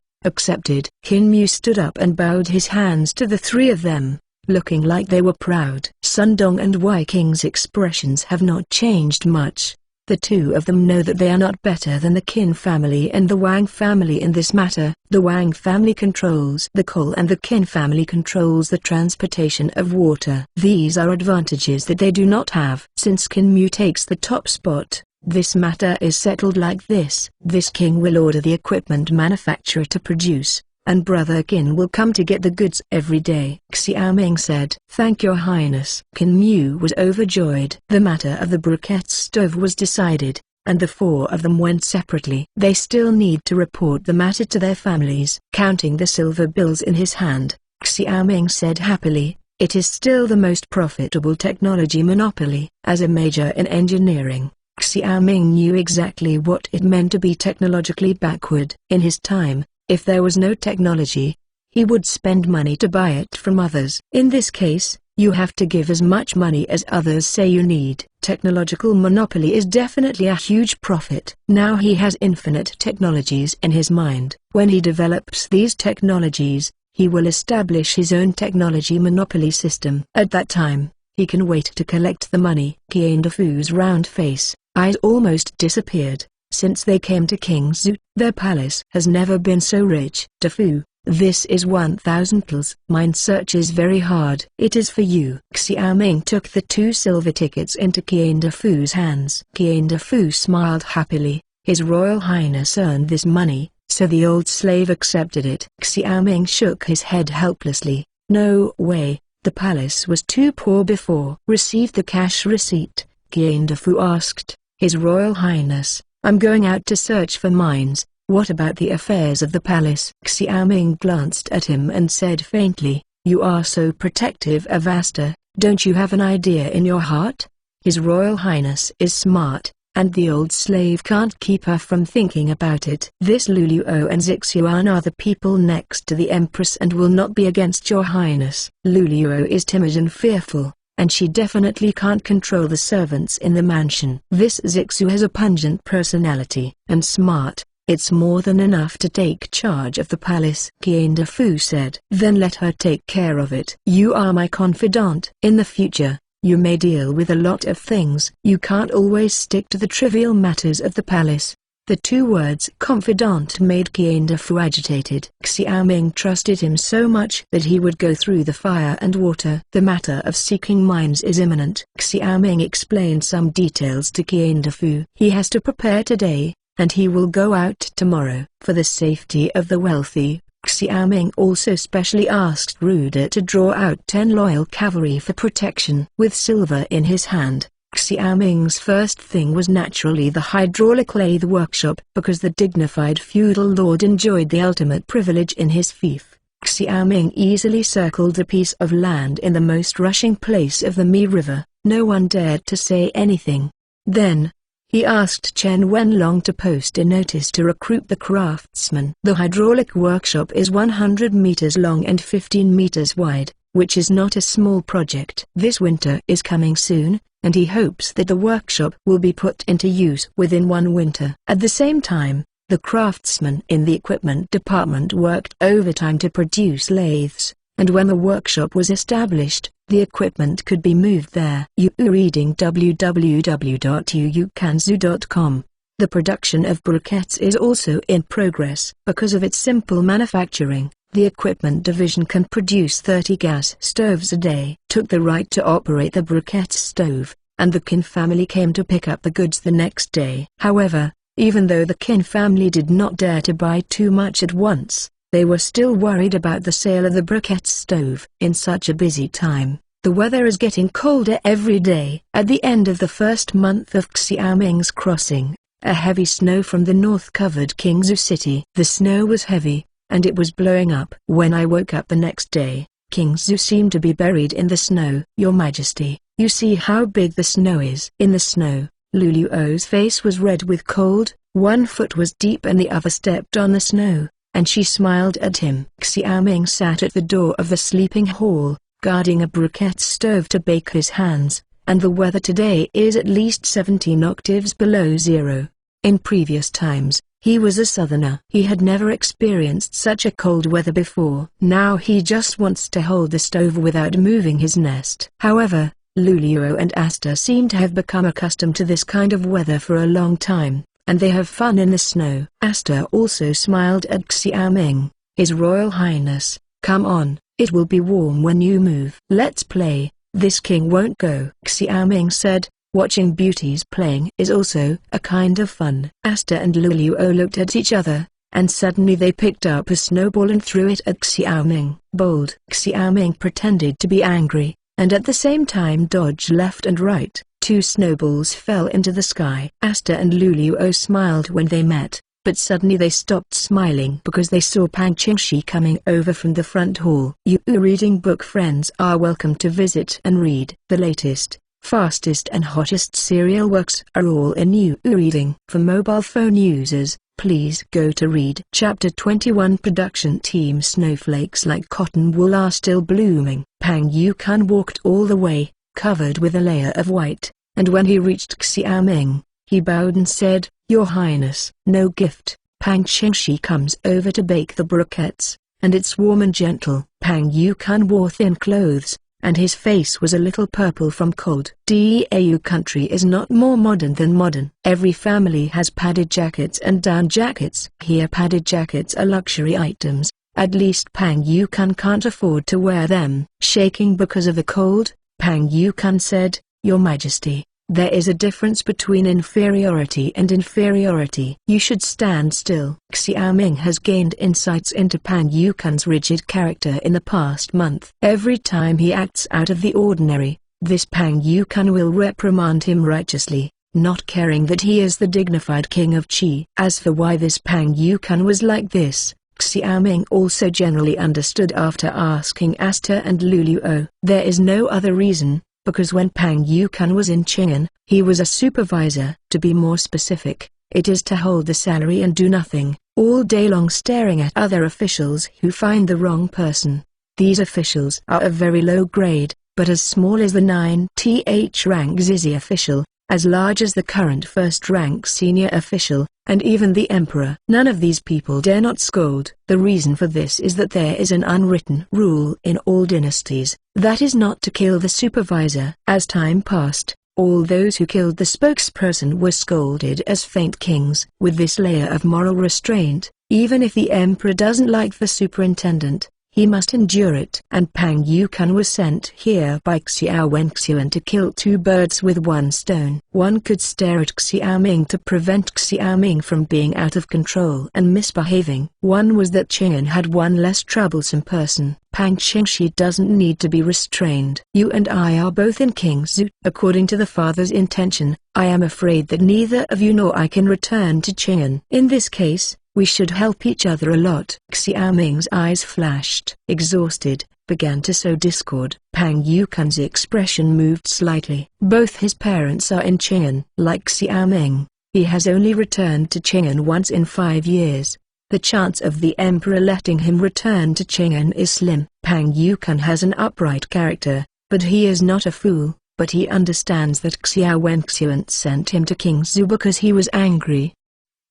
A: Qin Mu stood up and bowed his hands to the 3 of them, looking like they were proud. Sun Dong and Wei Qing's expressions have not changed much. The 2 of them know that they are not better than the Qin family and the Wang family in this matter. The Wang family controls the coal and the Qin family controls the transportation of water. These are advantages that they do not have. Since Qin Mu takes the top spot, this matter is settled like this. This king will order the equipment manufacturer to produce, and Brother Qin will come to get the goods every day. Xiaoming said, "Thank your highness." Qin Mu was overjoyed. The matter of the briquette stove was decided, and the 4 of them went separately. They still need to report the matter to their families. Counting the silver bills in his hand, Xiaoming said happily, "It is still the most profitable technology monopoly." As a major in engineering, Xiaoming knew exactly what it meant to be technologically backward. In his time, if there was no technology, he would spend money to buy it from others. In this case, you have to give as much money as others say you need. Technological monopoly is definitely a huge profit. Now he has infinite technologies in his mind. When he develops these technologies, he will establish his own technology monopoly system. At that time, he can wait to collect the money. Qian Defu's round face, eyes almost disappeared. Since they came to King Zhu, their palace has never been so rich. "Defu, this is 1,000 pls. Mine search is very hard." "It is for you." Xiaoming took the 2 silver tickets into Qian Defu's hands. Qian Defu smiled happily. His Royal Highness earned this money, so the old slave accepted it. Xiaoming shook his head helplessly. "No way, the palace was too poor before." "Received the cash receipt?" Qian Defu asked. "His Royal Highness, I'm going out to search for mines. What about the affairs of the palace?" Xiaoming glanced at him and said faintly, "You are so protective of Asta, don't you have an idea in your heart? His Royal Highness is smart, and the old slave can't keep her from thinking about it. This Luluo and Zixuan are the people next to the Empress and will not be against your highness. Luluo is timid and fearful, and she definitely can't control the servants in the mansion. This Zixu has a pungent personality and smart. It's more than enough to take charge of the palace." Qian Defu said. "Then let her take care of it. You are my confidant. In the future, you may deal with a lot of things. You can't always stick to the trivial matters of the palace." The 2 words confidant made Qian Defu agitated. Xiaoming trusted him so much that he would go through the fire and water. "The matter of seeking mines is imminent." Xiaoming explained some details to Qian Defu. "He has to prepare today, and he will go out tomorrow." For the safety of the wealthy, Xiaoming also specially asked Ruda to draw out 10 loyal cavalry for protection. With silver in his hand, Xiaoming's first thing was naturally the hydraulic lathe workshop, because the dignified feudal lord enjoyed the ultimate privilege in his fief. Xiaoming easily circled a piece of land in the most rushing place of the Mi River. No one dared to say anything. Then, he asked Chen Wenlong to post a notice to recruit the craftsmen. The hydraulic workshop is 100 meters long and 15 meters wide, which is not a small project. This winter is coming soon, and he hopes that the workshop will be put into use within 1 winter. At the same time, the craftsmen in the equipment department worked overtime to produce lathes, and when the workshop was established, the equipment could be moved there. Reading www.uukanzu.com. The production of briquettes is also in progress. Because of its simple manufacturing, the equipment division can produce 30 gas stoves a day. Took the right to operate the briquette stove, and the Qin family came to pick up the goods the next day. However, even though the Qin family did not dare to buy too much at once, they were still worried about the sale of the briquette stove. In such a busy time, the weather is getting colder every day. At the end of the first month of Xiaoming's crossing, a heavy snow from the north covered Qingzhou city. The snow was heavy, and it was blowing up. When I woke up the next day, King Zu seemed to be buried in the snow. Your Majesty, you see how big the snow is. In the snow, Luluo's face was red with cold, one foot was deep and the other stepped on the snow, and she smiled at him. Xiaoming sat at the door of the sleeping hall, guarding a briquette stove to bake his hands, and the weather today is at least 17 octaves below zero. In previous times, he was a southerner. He had never experienced such a cold weather before. Now he just wants to hold the stove without moving his nest. However, Luluo and Asta seem to have become accustomed to this kind of weather for a long time, and they have fun in the snow. Asta also smiled at Xiaoming. His Royal Highness, come on, it will be warm when you move. Let's play, this king won't go. Xiaoming said, watching beauties playing is also a kind of fun. Asta and Luluo looked at each other, and suddenly they picked up a snowball and threw it at Xiaoming. Bold. Xiaoming pretended to be angry, and at the same time dodged left and right. Two snowballs fell into the sky. Asta and Luluo smiled when they met, but suddenly they stopped smiling because they saw Pang Qingxi coming over from the front hall. You reading book friends are welcome to visit and read. The latest, fastest and hottest serial works are all in You Reading. For mobile phone users, please go to Read. Chapter 21. Production team. Snowflakes like cotton wool are still blooming. Pang Yukun walked all the way, covered with a layer of white, and when he reached Xiaoming, he bowed and said, Your Highness. No gift. Pang Qingxi comes over to bake the briquettes, and it's warm and gentle. Pang Yukun wore thin clothes, and his face was a little purple from cold. Dau country is not more modern than modern. Every family has padded jackets and down jackets. Here padded jackets are luxury items, at least Pang Yukun can't afford to wear them. Shaking because of the cold, Pang Yukun said, Your Majesty, there is a difference between inferiority and inferiority. You should stand still. Xiaoming has gained insights into Pang Yukun's rigid character in the past month. Every time he acts out of the ordinary, this Pang Yukun will reprimand him righteously, not caring that he is the dignified king of Qi. As for why this Pang Yukun was like this, Xiaoming also generally understood after asking Asta and Luluo. There is no other reason, because when Pang Yukun was in Qing'an, he was a supervisor. To be more specific, it is to hold the salary and do nothing, all day long staring at other officials who find the wrong person. These officials are of very low grade, but as small as the 9th rank Zizi official, as large as the current first-rank senior official, and even the emperor. None of these people dare not scold. The reason for this is that there is an unwritten rule in all dynasties, that is not to kill the supervisor. As time passed, all those who killed the spokesperson were scolded as faint kings. With this layer of moral restraint, even if the emperor doesn't like the superintendent, he must endure it. And Pang Yukun was sent here by Xiao Wenxian to kill two birds with one stone. One could stare at Xiaoming to prevent Xiaoming from being out of control and misbehaving. One was that Qing'an had one less troublesome person. Pang Qingxi doesn't need to be restrained. You and I are both in King Zu. According to the father's intention, I am afraid that neither of you nor I can return to Qing'an. In this case, we should help each other a lot. Xiaoming's eyes flashed. Exhausted, began to sow discord. Pang Yukun's expression moved slightly. Both his parents are in Qing'an. Like Xiaoming, he has only returned to Qing'an once in 5 years. The chance of the emperor letting him return to Qing'an is slim. Pang Yukun has an upright character, but he is not a fool. But he understands that Xiao Wenxian sent him to King Zu because he was angry.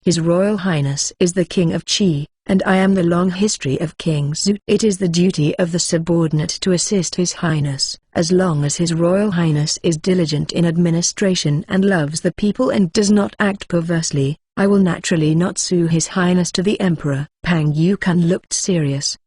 A: His Royal Highness is the King of Qi, and I am the long history of King Zu. It is the duty of the subordinate to assist His Highness. As long as His Royal Highness is diligent in administration and loves the people and does not act perversely, I will naturally not sue His Highness to the Emperor. Pang Yukun looked serious.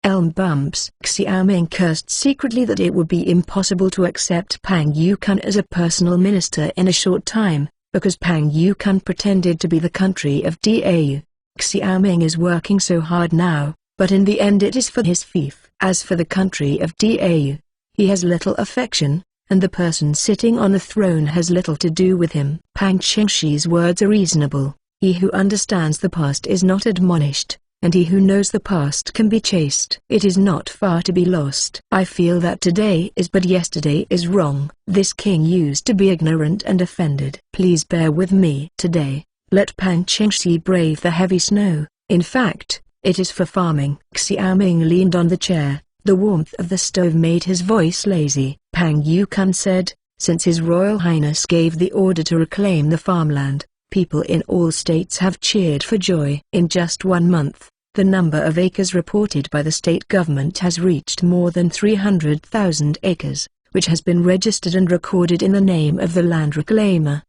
A: Elm bumps. Xiaoming cursed secretly that it would be impossible to accept Pang Yukun as a personal minister in a short time, because Pang Yukun pretended to be the country of Dau. Xiaoming is working so hard now, but in the end it is for his fief. As for the country of Dau, he has little affection, and the person sitting on the throne has little to do with him. Pang Qingxi's words are reasonable. He who understands the past is not admonished, and he who knows the past can be chased. It is not far to be lost. I feel that today is but yesterday is wrong. This king used to be ignorant and offended. Please bear with me. Today, let Pang Qingxi brave the heavy snow. In fact, it is for farming. Xiaoming leaned on the chair. The warmth of the stove made his voice lazy. Pang Yukan said, since His Royal Highness gave the order to reclaim the farmland, people in all states have cheered for joy. In just 1 month, the number of acres reported by the state government has reached more than 300,000 acres, which has been registered and recorded in the name of the land reclaimer.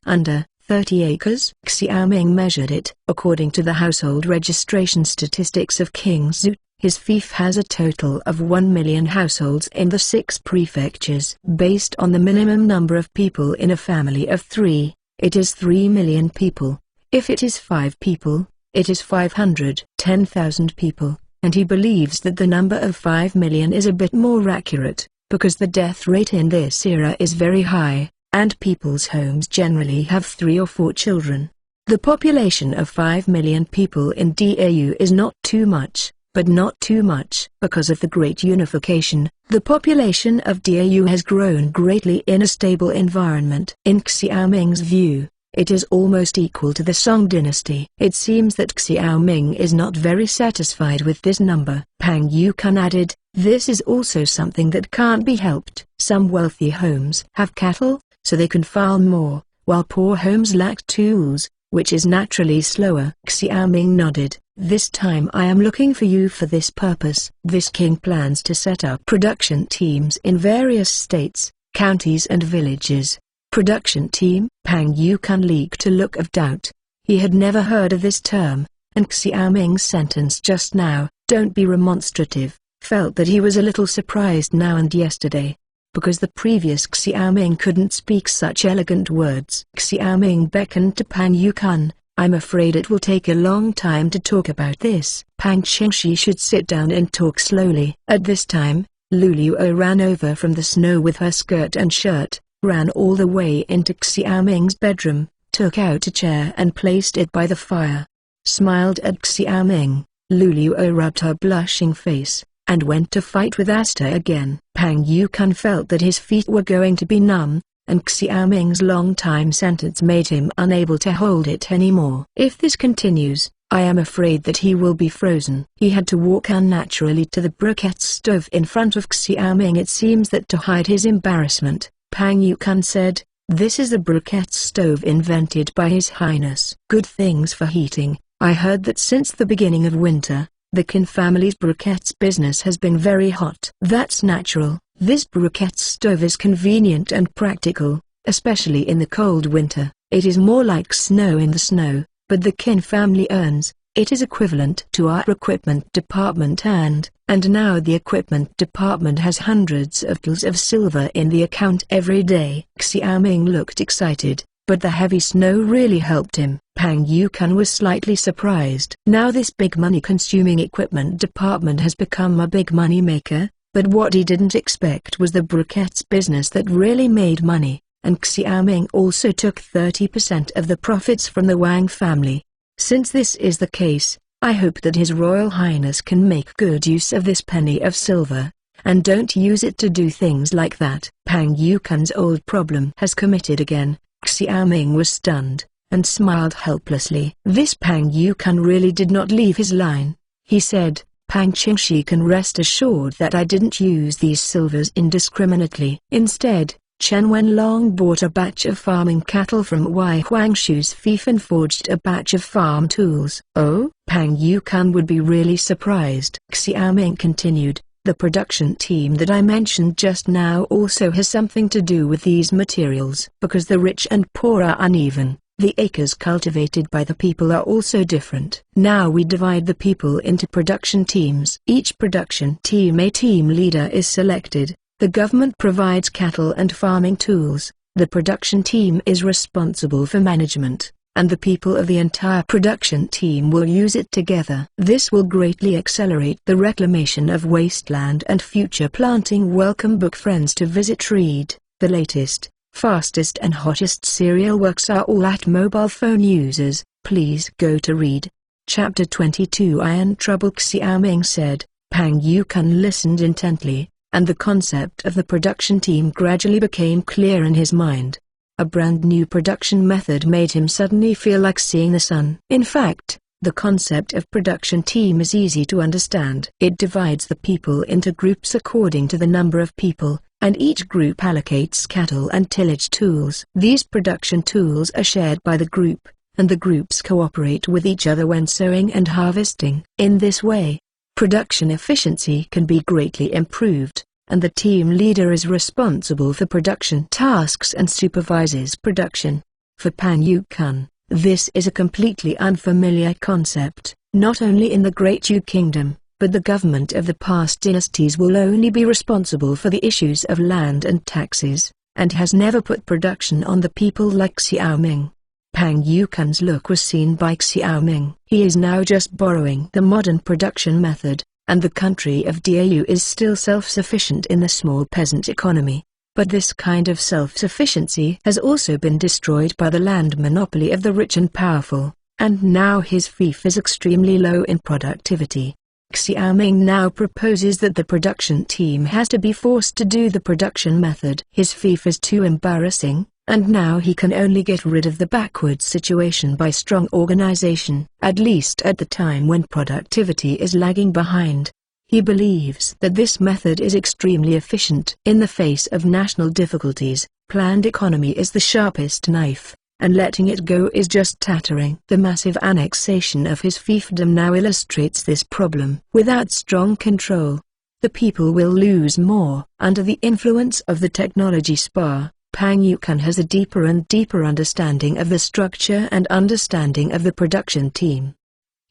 A: Under 30 acres? Xiaoming measured it. According to the household registration statistics of King Zhu, his fief has a total of 1 million households in the 6 prefectures. Based on the minimum number of people in a family of 3, it is 3 million people. If it is 5 people, it is 510,000 people, and he believes that the number of 5 million is a bit more accurate, because the death rate in this era is very high, and people's homes generally have 3 or 4 children. The population of 5 million people in Dau is not too much, but not too much. Because of the great unification, the population of Dau has grown greatly in a stable environment. In Xiaoming's view, it is almost equal to the Song dynasty. It seems that Xiaoming is not very satisfied with this number. Pang Yukan added, this is also something that can't be helped. Some wealthy homes have cattle, so they can farm more, while poor homes lack tools, which is naturally slower. Xiaoming nodded. This time I am looking for you for this purpose. This king plans to set up production teams in various states, counties and villages. Production team? Pang Yukan leaked a look of doubt. He had never heard of this term, and Xiaoming's sentence just now, don't be remonstrative, felt that he was a little surprised now and yesterday. Because the previous Xiaoming couldn't speak such elegant words. Xiaoming beckoned to Pang Yukan. I'm afraid it will take a long time to talk about this. Pang Qingxi should sit down and talk slowly. At this time, Luluo ran over from the snow with her skirt and shirt, ran all the way into Xiaoming's bedroom, took out a chair and placed it by the fire. Smiled at Xiaoming, Luluo rubbed her blushing face, and went to fight with Asta again. Pang Yukan felt that his feet were going to be numb, and Xiaoming's long-time sentence made him unable to hold it anymore. If this continues, I am afraid that he will be frozen. He had to walk unnaturally to the briquette stove in front of Xiaoming. It seems that to hide his embarrassment, Pang Yukan said, this is the briquette stove invented by His Highness. Good things for heating. I heard that since the beginning of winter, the Qin family's briquettes business has been very hot. That's natural. This briquette stove is convenient and practical, especially in the cold winter. It is more like snow in the snow, but the Qin family earns. It is equivalent to our equipment department and now the equipment department has hundreds of tons of silver in the account every day. Xiaoming looked excited, but the heavy snow really helped him. Pang Yukan was slightly surprised. Now this big money-consuming equipment department has become a big money maker, but what he didn't expect was the briquettes business that really made money, and Xiaoming also took 30% of the profits from the Wang family. Since this is the case, I hope that His Royal Highness can make good use of this penny of silver, and don't use it to do things like that. Pang Yukan's old problem has committed again. Xiaoming was stunned, and smiled helplessly. This Pang Yukan really did not leave his line. He said, Pang Qingxi can rest assured that I didn't use these silvers indiscriminately. Instead, Chen Wenlong bought a batch of farming cattle from Wei Huangshu's fief and forged a batch of farm tools. Oh? Pang Yukan would be really surprised. Xiaoming continued, the production team that I mentioned just now also has something to do with these materials. Because the rich and poor are uneven, the acres cultivated by the people are also different. Now we divide the people into production teams. Each production team, a team leader is selected. The government provides cattle and farming tools. The production team is responsible for management, and the people of the entire production team will use it together. This will greatly accelerate the reclamation of wasteland and future planting. Welcome book friends to visit Read. The latest, fastest and hottest serial works are all at mobile phone users. Please go to Read. Chapter 22 I Am Trouble. Xiaoming said. Pang Yukan listened intently, and the concept of the production team gradually became clear in his mind. A brand new production method made him suddenly feel like seeing the sun. In fact, the concept of production team is easy to understand. It divides the people into groups according to the number of people, and each group allocates cattle and tillage tools. These production tools are shared by the group, and the groups cooperate with each other when sowing and harvesting. In this way, production efficiency can be greatly improved, and the team leader is responsible for production tasks and supervises production. For Pang Yukan, this is a completely unfamiliar concept. Not only in the Great Yu Kingdom, but the government of the past dynasties will only be responsible for the issues of land and taxes, and has never put production on the people like Xiaoming. Pang Yukan's look was seen by Xiaoming. He is now just borrowing the modern production method, and the country of Dau is still self-sufficient in the small peasant economy. But this kind of self-sufficiency has also been destroyed by the land monopoly of the rich and powerful, and now his fief is extremely low in productivity. Xiaoming now proposes that the production team has to be forced to do the production method. His fief is too embarrassing, and now he can only get rid of the backward situation by strong organization, at least at the time when productivity is lagging behind. He believes that this method is extremely efficient. In the face of national difficulties, planned economy is the sharpest knife, and letting it go is just tattering. The massive annexation of his fiefdom now illustrates this problem. Without strong control, the people will lose more. Under the influence of the technology spa, Pang Yukan has a deeper and deeper understanding of the structure and understanding of the production team.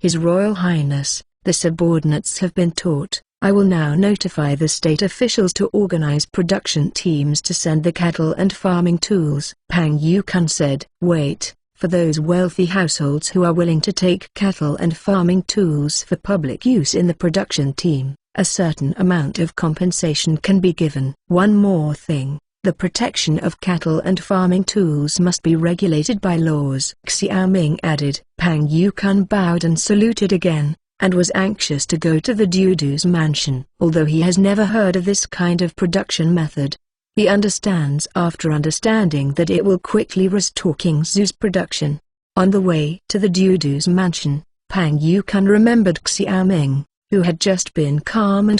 A: His Royal Highness, the subordinates have been taught. I will now notify the state officials to organize production teams to send the cattle and farming tools. Pang Yukan said. Wait, for those wealthy households who are willing to take cattle and farming tools for public use in the production team, a certain amount of compensation can be given. One more thing. The protection of cattle and farming tools must be regulated by laws. Xiaoming added. Pang Yukan bowed and saluted again, and was anxious to go to the Dudu's mansion. Although he has never heard of this kind of production method, he understands after understanding that it will quickly restore King Zhu's production. On the way to the Dudu's mansion, Pang Yukan remembered Xiaoming, who had just been calm,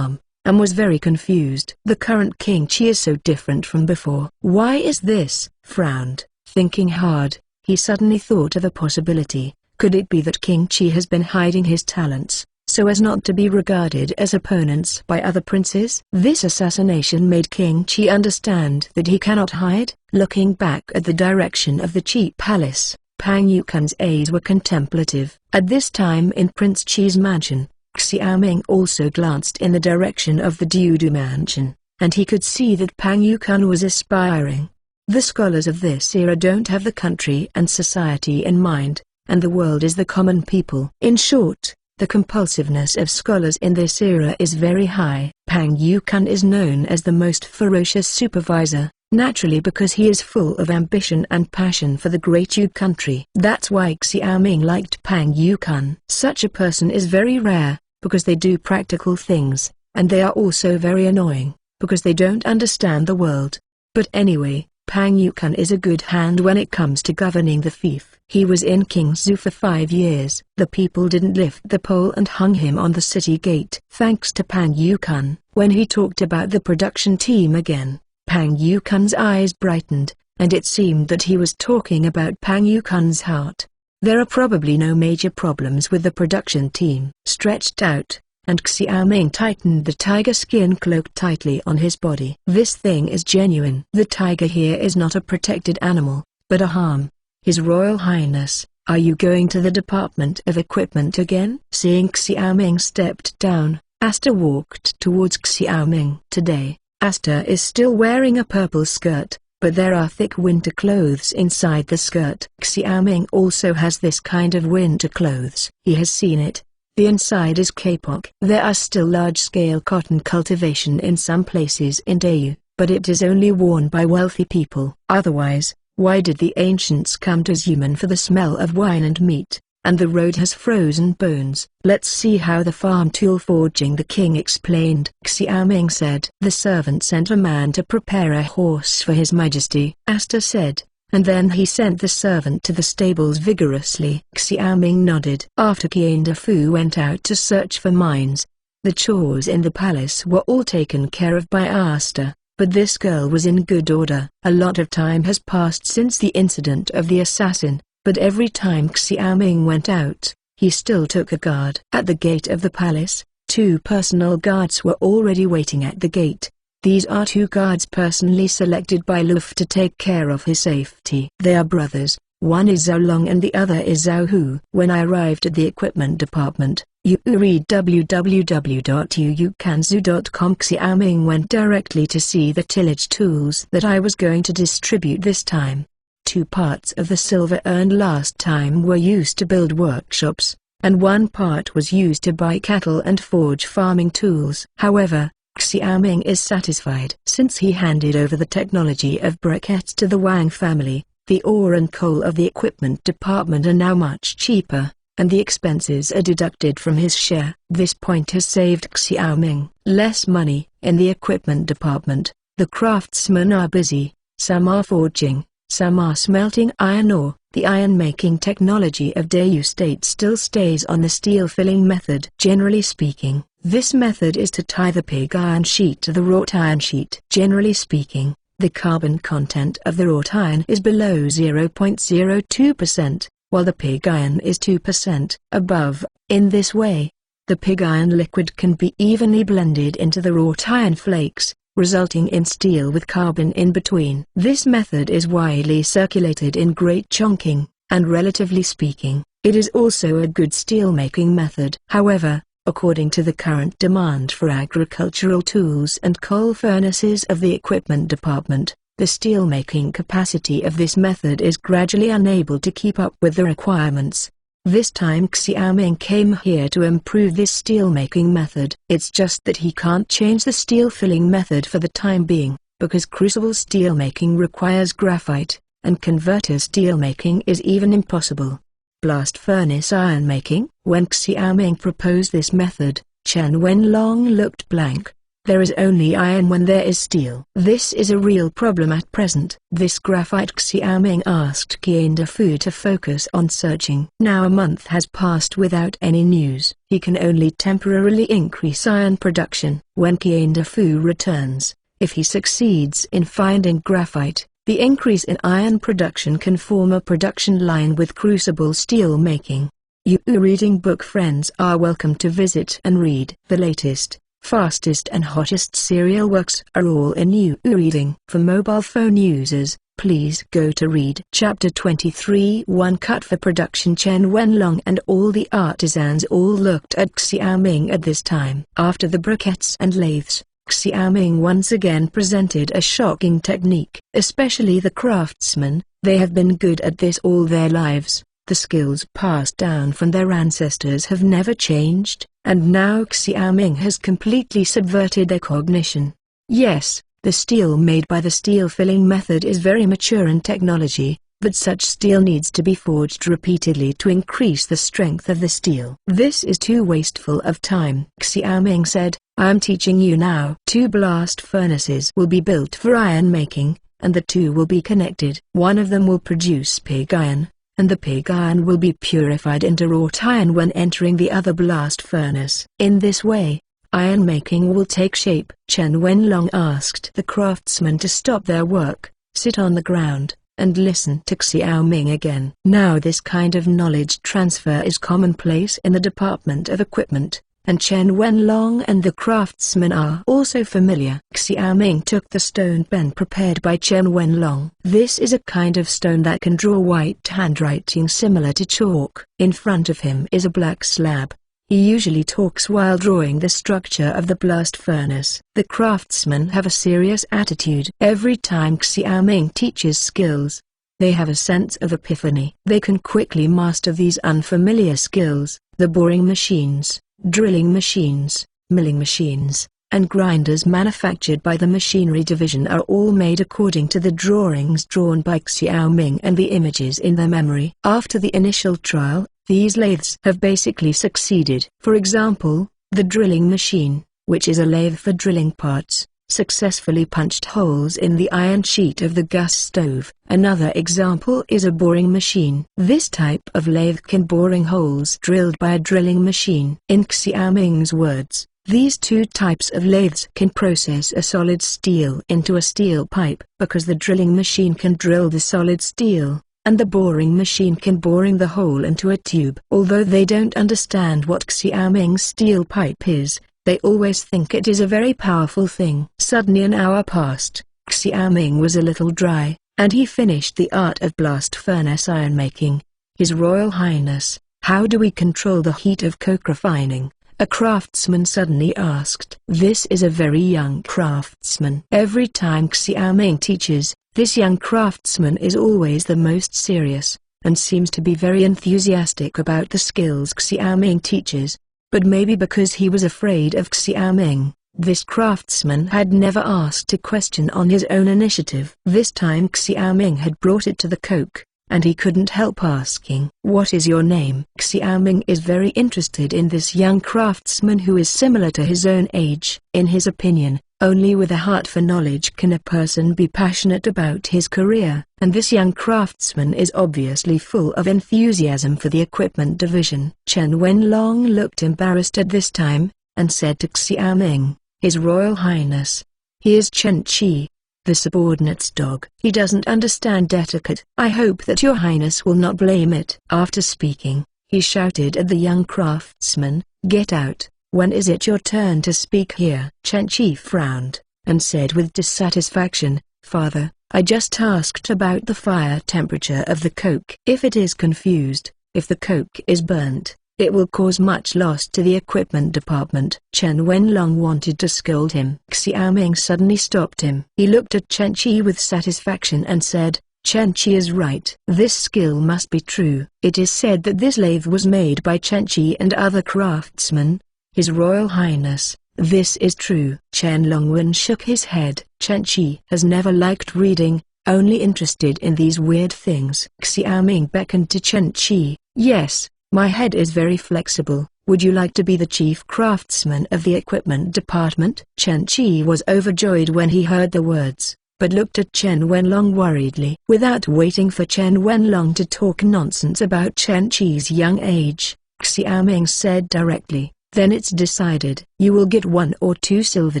A: and was very confused. The current King Qi is so different from before. Why is this? Frowned. Thinking hard, he suddenly thought of a possibility. Could it be that King Qi has been hiding his talents, so as not to be regarded as opponents by other princes? This assassination made King Qi understand that he cannot hide. Looking back at the direction of the Qi palace, Pang Yukan's eyes were contemplative. At this time in Prince Qi's mansion, Xiaoming also glanced in the direction of the Dudu mansion, and he could see that Pang Yukan was aspiring. The scholars of this era don't have the country and society in mind, and the world is the common people. In short, the compulsiveness of scholars in this era is very high. Pang Yukan is known as the most ferocious supervisor, naturally because he is full of ambition and passion for the Great Yu country. That's why Xiaoming liked Pang Yukan. Such a person is very rare, because they do practical things, and they are also very annoying, because they don't understand the world. But anyway, Pang Yukan is a good hand when it comes to governing the fief. He was in King Zhu for 5 years. The people didn't lift the pole and hung him on the city gate. Thanks to Pang Yukan, when he talked about the production team again, Pang Yukan's eyes brightened, and it seemed that he was talking about Pang Yukan's heart. There are probably no major problems with the production team. Stretched out, and Xiaoming tightened the tiger skin cloak tightly on his body. This thing is genuine. The tiger here is not a protected animal, but a harm. His Royal Highness, are you going to the Department of Equipment again? Seeing Xiaoming stepped down, Asta walked towards Xiaoming. Today, Asta is still wearing a purple skirt, but there are thick winter clothes inside the skirt. Xiaoming also has this kind of winter clothes. He has seen it. The inside is kapok. There are still large-scale cotton cultivation in some places in Dau, but it is only worn by wealthy people. Otherwise, why did the ancients come to Zuman for the smell of wine and meat? and the road has frozen bones. Let's see how the farm tool forging, the king explained. Xiaoming said. The servant sent a man to prepare a horse for his majesty, Asta said, and then he sent the servant to the stables vigorously. Xiaoming nodded. After Qian Fu went out to search for mines, the chores in the palace were all taken care of by Asta, but this girl was in good order. A lot of time has passed since the incident of the assassin, but every time Xiaoming went out, he still took a guard. At the gate of the palace, 2 personal guards were already waiting at the gate. These are 2 guards personally selected by Luf to take care of his safety. They are brothers, one is Zhao Long and the other is Zhao Hu. When I arrived at the equipment department, you read www.yuukanzu.com. Xiaoming went directly to see the tillage tools that I was going to distribute this time. 2 parts of the silver earned last time were used to build workshops, and 1 part was used to buy cattle and forge farming tools. However, Xiaoming is satisfied. Since he handed over the technology of briquettes to the Wang family, the ore and coal of the equipment department are now much cheaper, and the expenses are deducted from his share. This point has saved Xiaoming less money. In the equipment department, the craftsmen are busy, some are forging, some are smelting iron ore. The iron-making technology of Dayu State still stays on the steel-filling method. Generally speaking, this method is to tie the pig iron sheet to the wrought iron sheet. Generally speaking, the carbon content of the wrought iron is below 0.02%, while the pig iron is 2% above. In this way, the pig iron liquid can be evenly blended into the wrought iron flakes, resulting in steel with carbon in between. This method is widely circulated in Great Chongqing, and relatively speaking, it is also a good steel-making method. However, according to the current demand for agricultural tools and coal furnaces of the equipment department, the steel-making capacity of this method is gradually unable to keep up with the requirements. This time Xiaoming came here to improve this steel-making method. It's just that he can't change the steel-filling method for the time being, because crucible steel-making requires graphite, and converter steel-making is even impossible. Blast furnace iron-making? When Xiaoming proposed this method, Chen Wenlong looked blank. There is only iron when there is steel. This is a real problem at present. This graphite. Xiaoming asked Qian Fu to focus on searching. Now a month has passed without any news. He can only temporarily increase iron production. When Qian Fu returns, if he succeeds in finding graphite, the increase in iron production can form a production line with crucible steel making. You reading book friends are welcome to visit and read. The latest, fastest and hottest serial works are all in You Reading. For mobile phone users, please go to read Chapter 23. One cut for production. Chen Wenlong and all the artisans all looked at Xiaoming at this time. After the briquettes and lathes, Xiaoming once again presented a shocking technique. Especially the craftsmen, they have been good at this all their lives. The skills passed down from their ancestors have never changed, and now Xiaoming has completely subverted their cognition. Yes, the steel made by the steel-filling method is very mature in technology, but such steel needs to be forged repeatedly to increase the strength of the steel. This is too wasteful of time. Xiaoming said, I am teaching you now. 2 blast furnaces will be built for iron making, and the 2 will be connected. One of them will produce pig iron, and the pig iron will be purified into wrought iron when entering the other blast furnace. In this way, iron making will take shape. Chen Wenlong asked the craftsmen to stop their work, sit on the ground, and listen to Xiaoming again. Now this kind of knowledge transfer is commonplace in the Department of Equipment, and Chen Wenlong and the craftsmen are also familiar. Xiaoming took the stone pen prepared by Chen Wenlong. This is a kind of stone that can draw white handwriting similar to chalk. In front of him is a black slab. He usually talks while drawing the structure of the blast furnace. The craftsmen have a serious attitude. Every time Xiaoming teaches skills, they have a sense of epiphany. They can quickly master these unfamiliar skills. The boring machines, drilling machines, milling machines, and grinders manufactured by the machinery division are all made according to the drawings drawn by Xiaoming and the images in their memory. After the initial trial, These lathes have basically succeeded. For example, the drilling machine, which is a lathe for drilling parts, successfully punched holes in the iron sheet of the gas stove. Another example is a boring machine. This type of lathe can boring holes drilled by a drilling machine. In Xiaoming's words, these two types of lathes can process a solid steel into a steel pipe, because the drilling machine can drill the solid steel, and the boring machine can boring the hole into a tube. Although they don't understand what Xiaoming's steel pipe is, they always think it is a very powerful thing. Suddenly an hour passed. Xiaoming was a little dry, and he finished the art of blast furnace ironmaking. His Royal Highness, how do we control the heat of coke refining? A craftsman suddenly asked. This is a very young craftsman. Every time Xiaoming teaches, this young craftsman is always the most serious, and seems to be very enthusiastic about the skills Xiaoming teaches. But maybe because he was afraid of Xiaoming, this craftsman had never asked a question on his own initiative. This time Xiaoming had brought it to the coke, and he couldn't help asking, "What is your name?" Xiaoming is very interested in this young craftsman who is similar to his own age. In his opinion, only with a heart for knowledge can a person be passionate about his career, and this young craftsman is obviously full of enthusiasm for the equipment division. Chen Wenlong looked embarrassed at this time, and said to Xiaoming, "His Royal Highness, he is Chen Qi, the subordinate's dog. He doesn't understand etiquette. I hope that your highness will not blame it." After speaking, he shouted at the young craftsman, "Get out. When is it your turn to speak here?" Chen Qi frowned, and said with dissatisfaction, "Father, I just asked about the fire temperature of the coke. If it is confused, if the coke is burnt, it will cause much loss to the equipment department." Chen Wenlong wanted to scold him. Xiaoming suddenly stopped him. He looked at Chen Qi with satisfaction and said, "Chen Qi is right. This skill must be true. It is said that this lathe was made by Chen Qi and other craftsmen. His Royal Highness, this is true." Chen Longwen shook his head. Chen Qi has never liked reading, only interested in these weird things. Xiaoming beckoned to Chen Qi. "Yes, my head is very flexible. Would you like to be the chief craftsman of the equipment department?" Chen Qi was overjoyed when he heard the words, but looked at Chen Wenlong worriedly. Without waiting for Chen Wenlong to talk nonsense about Chen Qi's young age, Xiaoming said directly, "Then it's decided. You will get 1 or 2 silver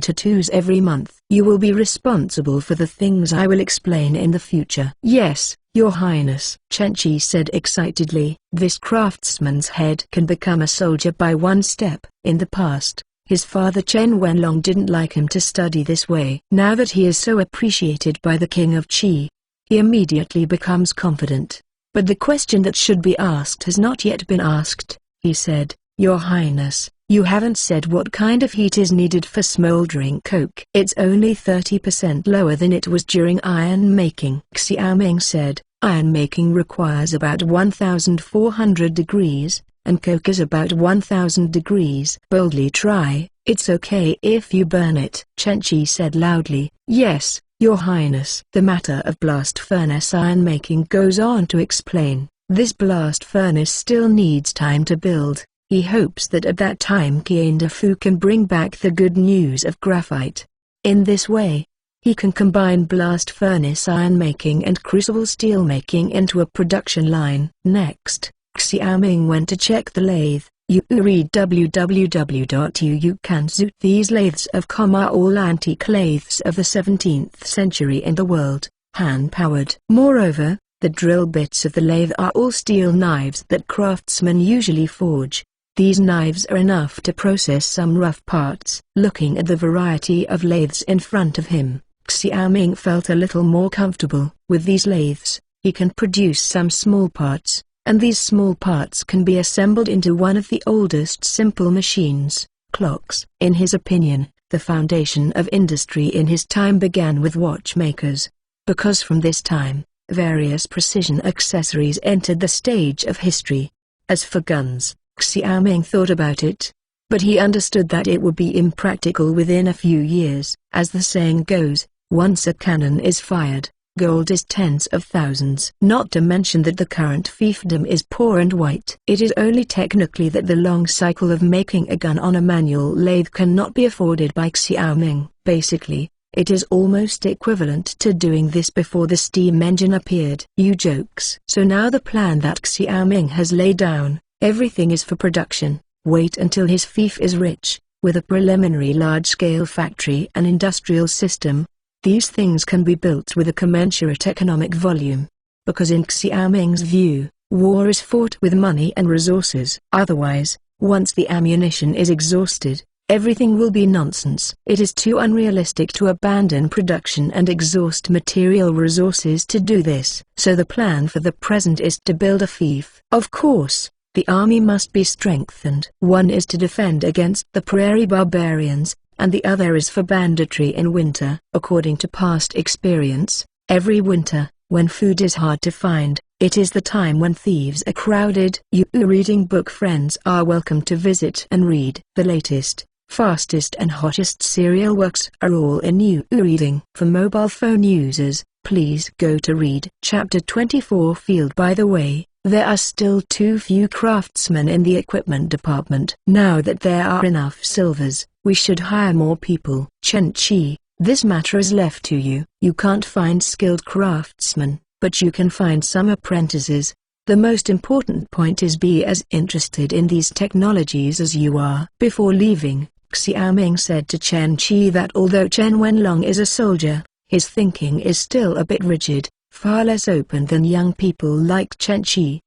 A: tattoos every month. You will be responsible for the things I will explain in the future." "Yes, Your Highness," Chen Qi said excitedly. This craftsman's head can become a soldier by one step. In the past, his father Chen Wenlong didn't like him to study this way. Now that he is so appreciated by the King of Qi, he immediately becomes confident. "But the question that should be asked has not yet been asked," he said. "Your Highness, you haven't said what kind of heat is needed for smoldering coke." "It's only 30% lower than it was during iron making," Xiaoming said. "Iron making requires about 1,400 degrees, and coke is about 1,000 degrees. Boldly try. It's okay if you burn it." Chen Qi said loudly, "Yes, Your Highness." The matter of blast furnace iron making goes on to explain. This blast furnace still needs time to build. He hopes that at that time Qian Fu can bring back the good news of graphite. In this way, he can combine blast furnace iron making and crucible steel making into a production line. Next, Xiaoming went to check the lathe. You read www.uukanzu. These lathes of are all antique lathes of the 17th century in the world, hand-powered. Moreover, the drill bits of the lathe are all steel knives that craftsmen usually forge. These knives are enough to process some rough parts. Looking at the variety of lathes in front of him, Xiaoming felt a little more comfortable. With these lathes, he can produce some small parts, and these small parts can be assembled into one of the oldest simple machines, clocks. In his opinion, the foundation of industry in his time began with watchmakers, because from this time, various precision accessories entered the stage of history. As for guns, Xiaoming thought about it, but he understood that it would be impractical within a few years. As the saying goes, once a cannon is fired, Gold is tens of thousands. Not to mention that the current fiefdom is poor and white. It is only technically that the long cycle of making a gun on a manual lathe cannot be afforded by Xiaoming. Basically, it is almost equivalent to doing this before the steam engine appeared. You jokes. So now the plan that Xiaoming has laid down, everything is for production. Wait until his fief is rich, with a preliminary large-scale factory and industrial system. These things can be built with a commensurate economic volume. Because in Xiaoming's view, war is fought with money and resources. Otherwise, once the ammunition is exhausted, everything will be nonsense. It is too unrealistic to abandon production and exhaust material resources to do this. So the plan for the present is to build a fief. Of course, the army must be strengthened. One is to defend against the prairie barbarians, and the other is for banditry in winter. According to past experience, every winter, when food is hard to find, it is the time when thieves are crowded. You reading book friends are welcome to visit and read. The latest, fastest and hottest serial works are all in You reading. For mobile phone users, please go to Read Chapter 24 field. By the way, there are still too few craftsmen in the equipment department. Now that there are enough silvers, we should hire more people. Chen Qi, this matter is left to you. You can't find skilled craftsmen, but you can find some apprentices. The most important point is be as interested in these technologies as you are. Before leaving, Xiaoming said to Chen Qi that although Chen Wenlong is a soldier, his thinking is still a bit rigid, far less open than young people like Chen Qi.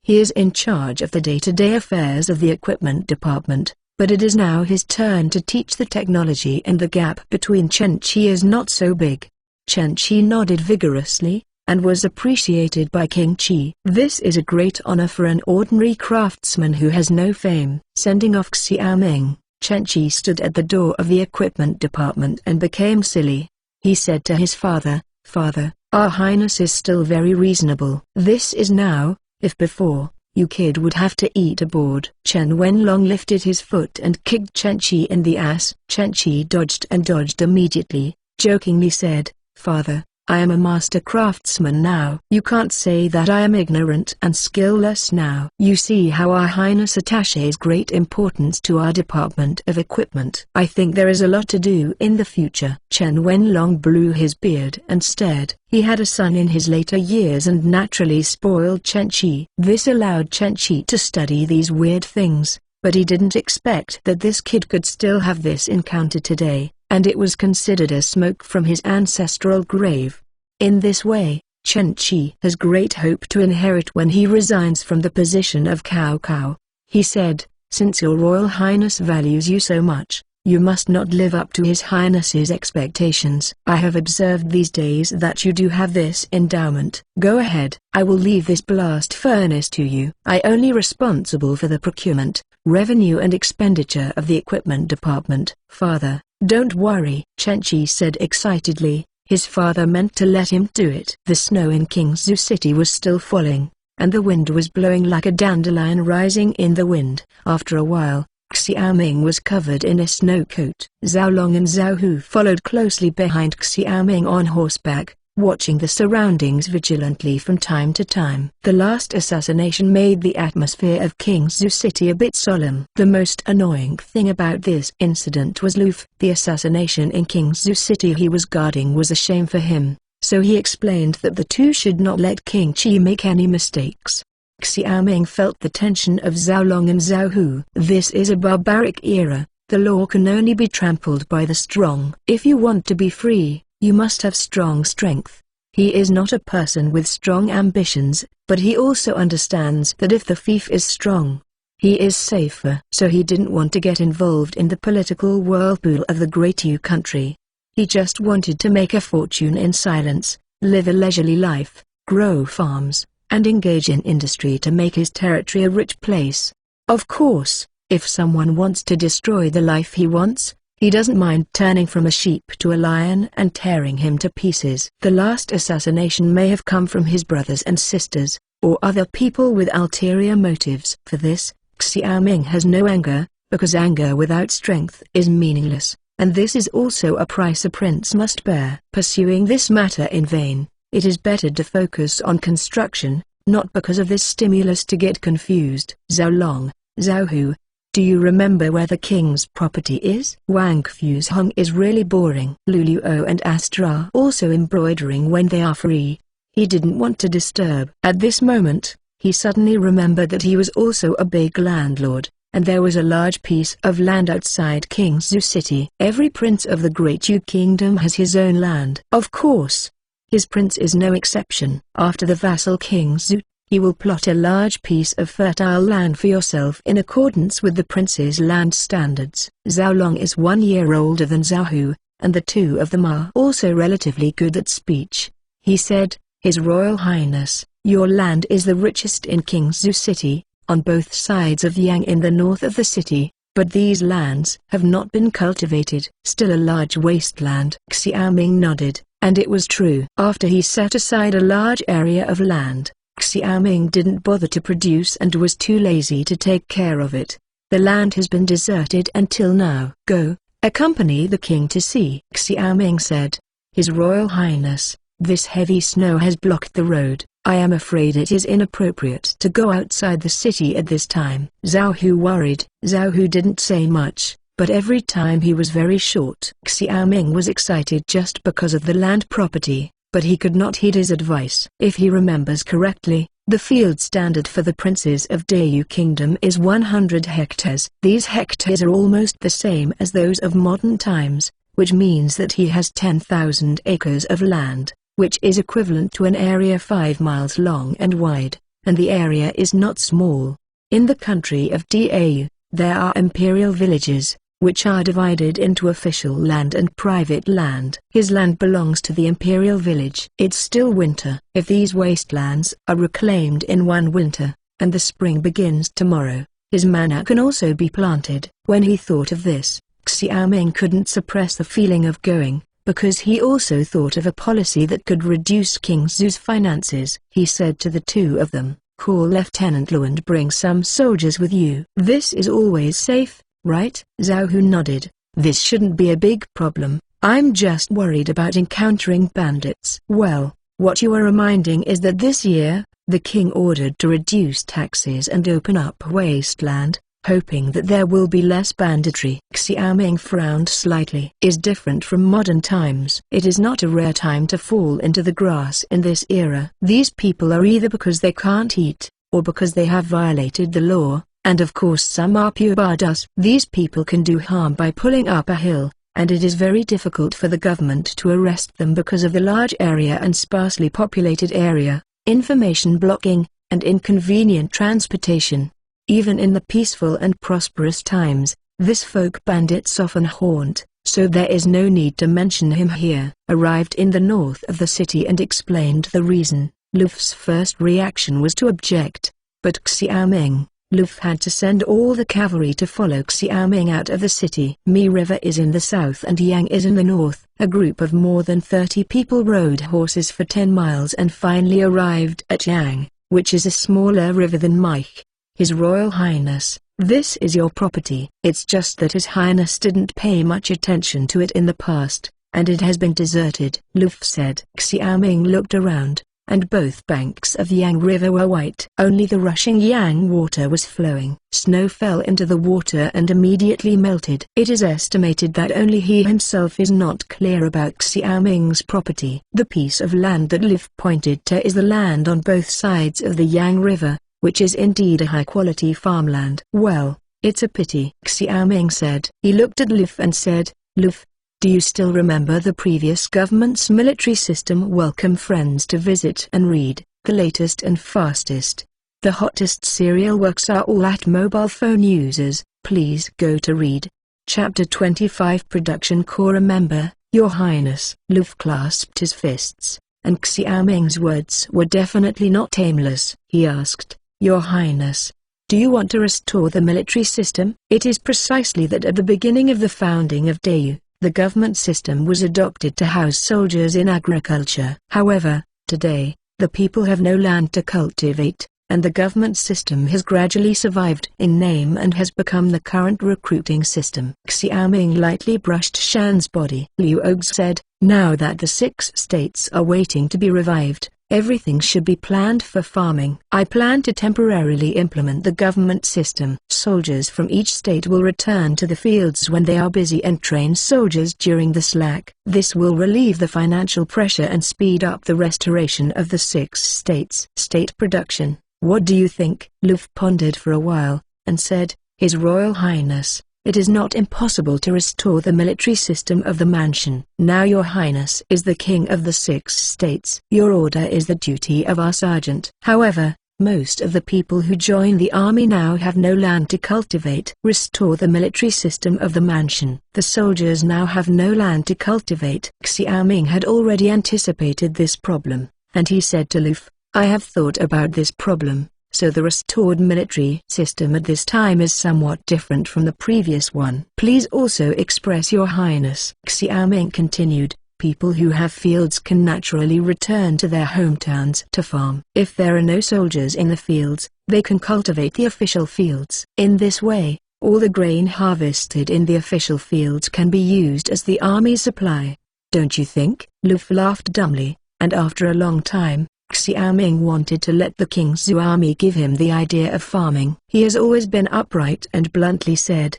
A: He is in charge of the day-to-day affairs of the equipment department, but it is now his turn to teach the technology, and the gap between Chen Qi is not so big. Chen Qi nodded vigorously, and was appreciated by King Qi. This is a great honor for an ordinary craftsman who has no fame. Sending off Xiaoming, Chen Qi stood at the door of the equipment department and became silly. He said to his father, "Father, Our Highness is still very reasonable. This is now, if before, you kid would have to eat a board." Chen Wenlong lifted his foot and kicked Chen Qi in the ass. Chen Qi dodged and dodged immediately, jokingly said, "Father, I am a master craftsman now. You can't say that I am ignorant and skillless now. You see how Our Highness attaches great importance to our department of equipment. I think there is a lot to do in the future." Chen Wenlong blew his beard and stared. He had a son in his later years and naturally spoiled Chen Qi. This allowed Chen Qi to study these weird things, but he didn't expect that this kid could still have this encounter today, and it was considered as smoke from his ancestral grave. In this way, Chen Qi has great hope to inherit when he resigns from the position of Cao Cao. He said, "Since your Royal Highness values you so much, you must not live up to His Highness's expectations. I have observed these days that you do have this endowment. Go ahead. I will leave this blast furnace to you. I only responsible for the procurement, revenue and expenditure of the equipment department." "Father, don't worry," Chen Qi said excitedly. His father meant to let him do it. The snow in Kingzhou City was still falling, and the wind was blowing like a dandelion rising in the wind. After a while, Xiaoming was covered in a snow coat. Zhao Long and Zhao Hu followed closely behind Xiaoming on horseback, watching the surroundings vigilantly from time to time. The last assassination made the atmosphere of Kingzhou City a bit solemn. The most annoying thing about this incident was Luf. The assassination in Kingzhou City he was guarding was a shame for him, so he explained that the two should not let King Qi make any mistakes. Xiaoming felt the tension of Zhao Long and Zhao Hu. This is a barbaric era. The law can only be trampled by the strong. If you want to be free, you must have strong strength. He is not a person with strong ambitions, but he also understands that if the fief is strong, he is safer. So he didn't want to get involved in the political whirlpool of the Great Yu country. He just wanted to make a fortune in silence, live a leisurely life, grow farms, and engage in industry to make his territory a rich place. Of course, if someone wants to destroy the life he wants, he doesn't mind turning from a sheep to a lion and tearing him to pieces. The last assassination may have come from his brothers and sisters, or other people with ulterior motives. For this, Xiaoming has no anger, because anger without strength is meaningless, and this is also a price a prince must bear. Pursuing this matter in vain, It is better to focus on construction, not because of this stimulus to get confused. Zhao Long, Zhao Hu, do you remember where the king's property is? Wang Fu's Hong is really boring. Luluo and Astra also embroidering when they are free. He didn't want to disturb. At this moment, he suddenly remembered that he was also a big landlord, and there was a large piece of land outside Kingzhou City. Every prince of the Great Yu Kingdom has his own land. Of course, his prince is no exception. After the vassal Kingzhou, he will plot a large piece of fertile land for yourself in accordance with the prince's land standards. Zhao Long is 1 year older than Zhao Hu, and the two of them are also relatively good at speech. He said, His Royal Highness, your land is the richest in Kingzhou City, on both sides of Yang in the north of the city, but these lands have not been cultivated. Still a large wasteland. Xiaoming nodded, and it was true. After he set aside a large area of land, Xiaoming didn't bother to produce and was too lazy to take care of it. The land has been deserted until now. Go, accompany the king to see. Xiaoming said, His Royal Highness, this heavy snow has blocked the road. I am afraid it is inappropriate to go outside the city at this time. Zhao Hu worried. Zhao Hu didn't say much, but every time he was very short. Xiaoming was excited just because of the land property, but he could not heed his advice. If he remembers correctly, the field standard for the princes of Dayu Kingdom is 100 hectares. These hectares are almost the same as those of modern times, which means that he has 10,000 acres of land, which is equivalent to an area 5 miles long and wide, and the area is not small. In the country of Dau, there are imperial villages, which are divided into official land and private land. His land belongs to the imperial village. It's still winter. If these wastelands are reclaimed in one winter, and the spring begins tomorrow, his manor can also be planted. When he thought of this, Xiaoming couldn't suppress the feeling of going, because he also thought of a policy that could reduce Kingzhou's finances. He said to the two of them, Call Lieutenant Lu and bring some soldiers with you. This is always safe, right? Zhao Hu nodded. This shouldn't be a big problem. I'm just worried about encountering bandits. Well, what you are reminding is that this year, the king ordered to reduce taxes and open up wasteland, hoping that there will be less banditry. Xiaoming frowned slightly. Is different from modern times. It is not a rare time to fall into the grass in this era. These people are either because they can't eat, or because they have violated the law, and of course some are pure bardas. These people can do harm by pulling up a hill, and it is very difficult for the government to arrest them because of the large area and sparsely populated area, information blocking, and inconvenient transportation. Even in the peaceful and prosperous times, this folk bandits often haunt, so there is no need to mention him here. Arrived in the north of the city and explained the reason, Luf's first reaction was to object, but Xiaoming, Luf had to send all the cavalry to follow Xiaoming out of the city. Mi River is in the south and Yang is in the north. A group of more than 30 people rode horses for 10 miles and finally arrived at Yang, which is a smaller river than Mike. His Royal Highness, this is your property. It's just that His Highness didn't pay much attention to it in the past, and it has been deserted. Luf said. Xiaoming looked around, and both banks of the Yang River were white. Only the rushing Yang water was flowing. Snow fell into the water and immediately melted. It is estimated that only he himself is not clear about Xiaoming's property. The piece of land that Luf pointed to is the land on both sides of the Yang River, which is indeed a high-quality farmland. Well, it's a pity, Xiaoming said. He looked at Luf and said, Luf, do you still remember the previous government's military system? Welcome friends to visit and read, the latest and fastest. The hottest serial works are all at mobile phone users. Please go to read. Chapter 25 Production Core. Remember, Your Highness. Luf clasped his fists, and Xiaoming's words were definitely not aimless. He asked, Your Highness, do you want to restore the military system? It is precisely that at the beginning of the founding of Dayu, the government system was adopted to house soldiers in agriculture. However, today, the people have no land to cultivate, and the government system has gradually survived in name and has become the current recruiting system. Xiaoming lightly brushed Shan's body. Liu Ogs said, now that the 6 states are waiting to be revived, everything should be planned for farming. I plan to temporarily implement the government system. Soldiers from each state will return to the fields when they are busy and train soldiers during the slack. This will relieve the financial pressure and speed up the restoration of the 6 states. State production. What do you think? Luffy pondered for a while, and said, His Royal Highness, it is not impossible to restore the military system of the mansion. Now your highness is the king of the 6 states. Your order is the duty of our sergeant. However, most of the people who join the army now have no land to cultivate. Restore the military system of the mansion. The soldiers now have no land to cultivate. Xiaoming had already anticipated this problem, and he said to Luffy, I have thought about this problem. So the restored military system at this time is somewhat different from the previous one. Please also express your highness. Xiaoming continued, people who have fields can naturally return to their hometowns to farm. If there are no soldiers in the fields, they can cultivate the official fields. In this way, all the grain harvested in the official fields can be used as the army's supply. Don't you think? Luffy laughed dumbly, and after a long time, Xiaoming wanted to let the King's army give him the idea of farming. He has always been upright and bluntly said,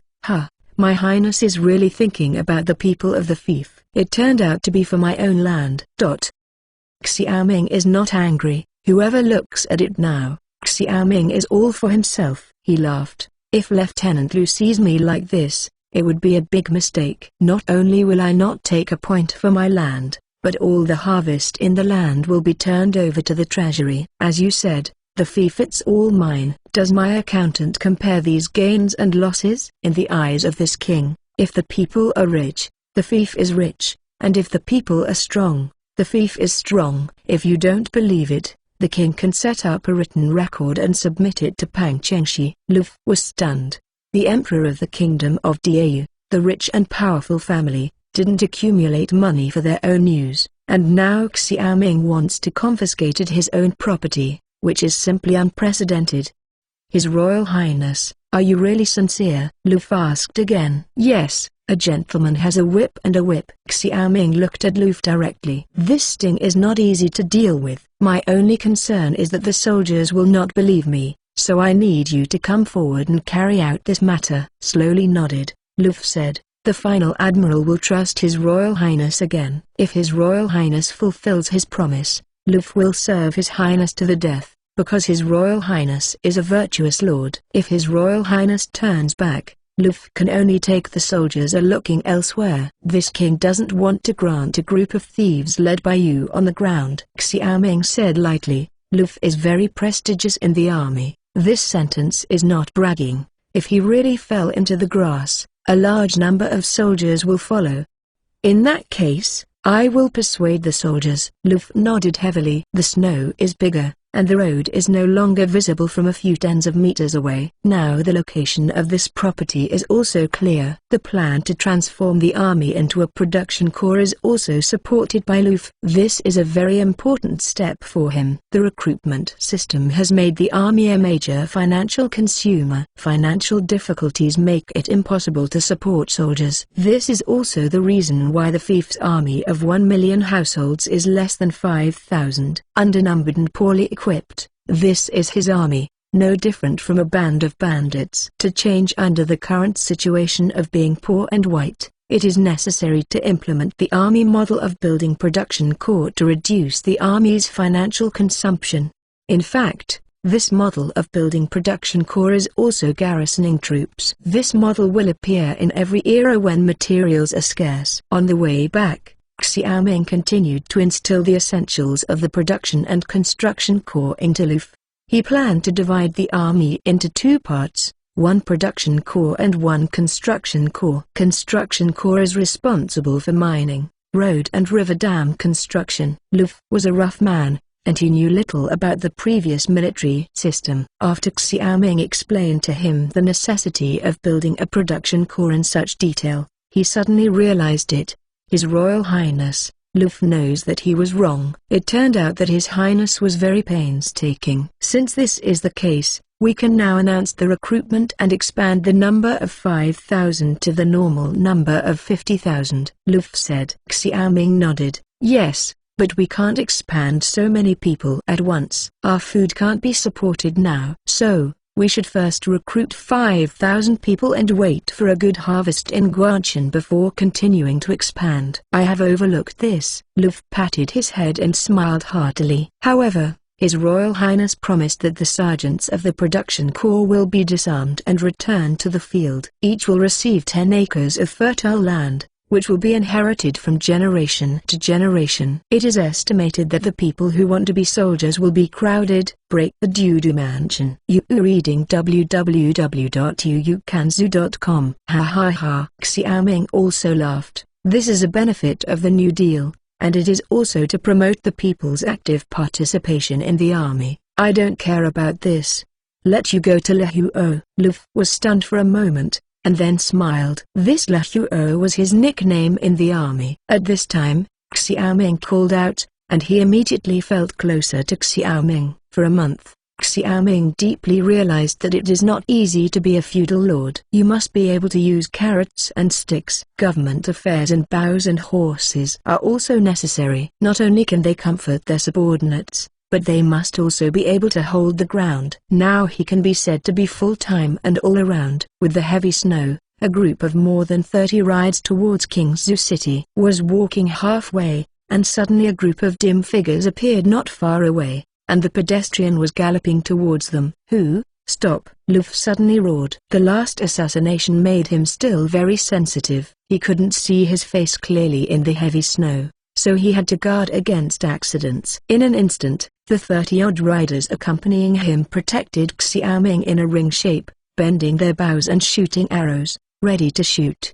A: my highness is really thinking about the people of the fief. It turned out to be for my own land. Xiaoming is not angry. Whoever looks at it now, Xiaoming is all for himself. He laughed. If Lieutenant Lu sees me like this, it would be a big mistake. Not only will I not take a point for my land, but all the harvest in the land will be turned over to the treasury. As you said, the fief it's all mine. Does my accountant compare these gains and losses? In the eyes of this king, if the people are rich, the fief is rich, and if the people are strong, the fief is strong. If you don't believe it, the king can set up a written record and submit it to Pang Chengshi. Luffy was stunned. The emperor of the kingdom of Diau, the rich and powerful family, didn't accumulate money for their own use, and now Xiaoming wants to confiscate his own property, which is simply unprecedented. His Royal Highness, are you really sincere? Luffy asked again. Yes, a gentleman has a whip and a whip. Xiaoming looked at Luffy directly. This sting is not easy to deal with. My only concern is that the soldiers will not believe me, so I need you to come forward and carry out this matter. Slowly nodded, Luffy said. The final admiral will trust His Royal Highness again. If His Royal Highness fulfills his promise, Luffy will serve His Highness to the death, because His Royal Highness is a virtuous lord. If His Royal Highness turns back, Luffy can only take the soldiers are looking elsewhere. This king doesn't want to grant a group of thieves led by you on the ground. Xiaoming said lightly, Luffy is very prestigious in the army. This sentence is not bragging. If he really fell into the grass, a large number of soldiers will follow. In that case, I will persuade the soldiers. Luffy nodded heavily. The snow is bigger, and the road is no longer visible from a few tens of meters away. Now the location of this property is also clear. The plan to transform the army into a production corps is also supported by Luffy. This is a very important step for him. The recruitment system has made the army a major financial consumer. Financial difficulties make it impossible to support soldiers. This is also the reason why the fief's army of 1 million households is less than 5,000, undernumbered and poorly equipped. This is his army, no different from a band of bandits. To change under the current situation of being poor and white, it is necessary to implement the army model of building production corps to reduce the army's financial consumption. In fact, this model of building production corps is also garrisoning troops. This model will appear in every era when materials are scarce. On the way back, Xiaoming continued to instill the essentials of the production and construction corps into Luffy. He planned to divide the army into 2 parts, one production corps and one construction corps. Construction corps is responsible for mining, road and river dam construction. Luffy was a rough man, and he knew little about the previous military system. After Xiaoming explained to him the necessity of building a production corps in such detail, he suddenly realized it. His Royal Highness, Luffy knows that he was wrong. It turned out that His Highness was very painstaking. Since this is the case, we can now announce the recruitment and expand the number of 5,000 to the normal number of 50,000. Luffy said. Xiaoming nodded. Yes, but we can't expand so many people at once. Our food can't be supported now. So, we should first recruit 5,000 people and wait for a good harvest in Guangshan before continuing to expand. I have overlooked this. Luffy patted his head and smiled heartily. However, His Royal Highness promised that the sergeants of the production corps will be disarmed and returned to the field. Each will receive 10 acres of fertile land, which will be inherited from generation to generation. It is estimated that the people who want to be soldiers will be crowded. Break the Dudu Mansion. You reading www.yuukanzu.com. Ha ha ha. Xiaoming also laughed. This is a benefit of the New Deal, and it is also to promote the people's active participation in the army. I don't care about this. Let you go to Lehuo. Luffy was stunned for a moment, and then smiled. This Lehuo was his nickname in the army. At this time, Xiaoming called out, and he immediately felt closer to Xiaoming. For a month, Xiaoming deeply realized that it is not easy to be a feudal lord. You must be able to use carrots and sticks. Government affairs and bows and horses are also necessary. Not only can they comfort their subordinates, but they must also be able to hold the ground. Now he can be said to be full-time and all-around. With the heavy snow, a group of more than 30 rides towards Kingsu City was walking halfway, and suddenly a group of dim figures appeared not far away, and the pedestrian was galloping towards them. Who? Stop! Luffy suddenly roared. The last assassination made him still very sensitive. He couldn't see his face clearly in the heavy snow, so he had to guard against accidents. In an instant, the 30-odd riders accompanying him protected Xiaoming in a ring shape, bending their bows and shooting arrows, ready to shoot.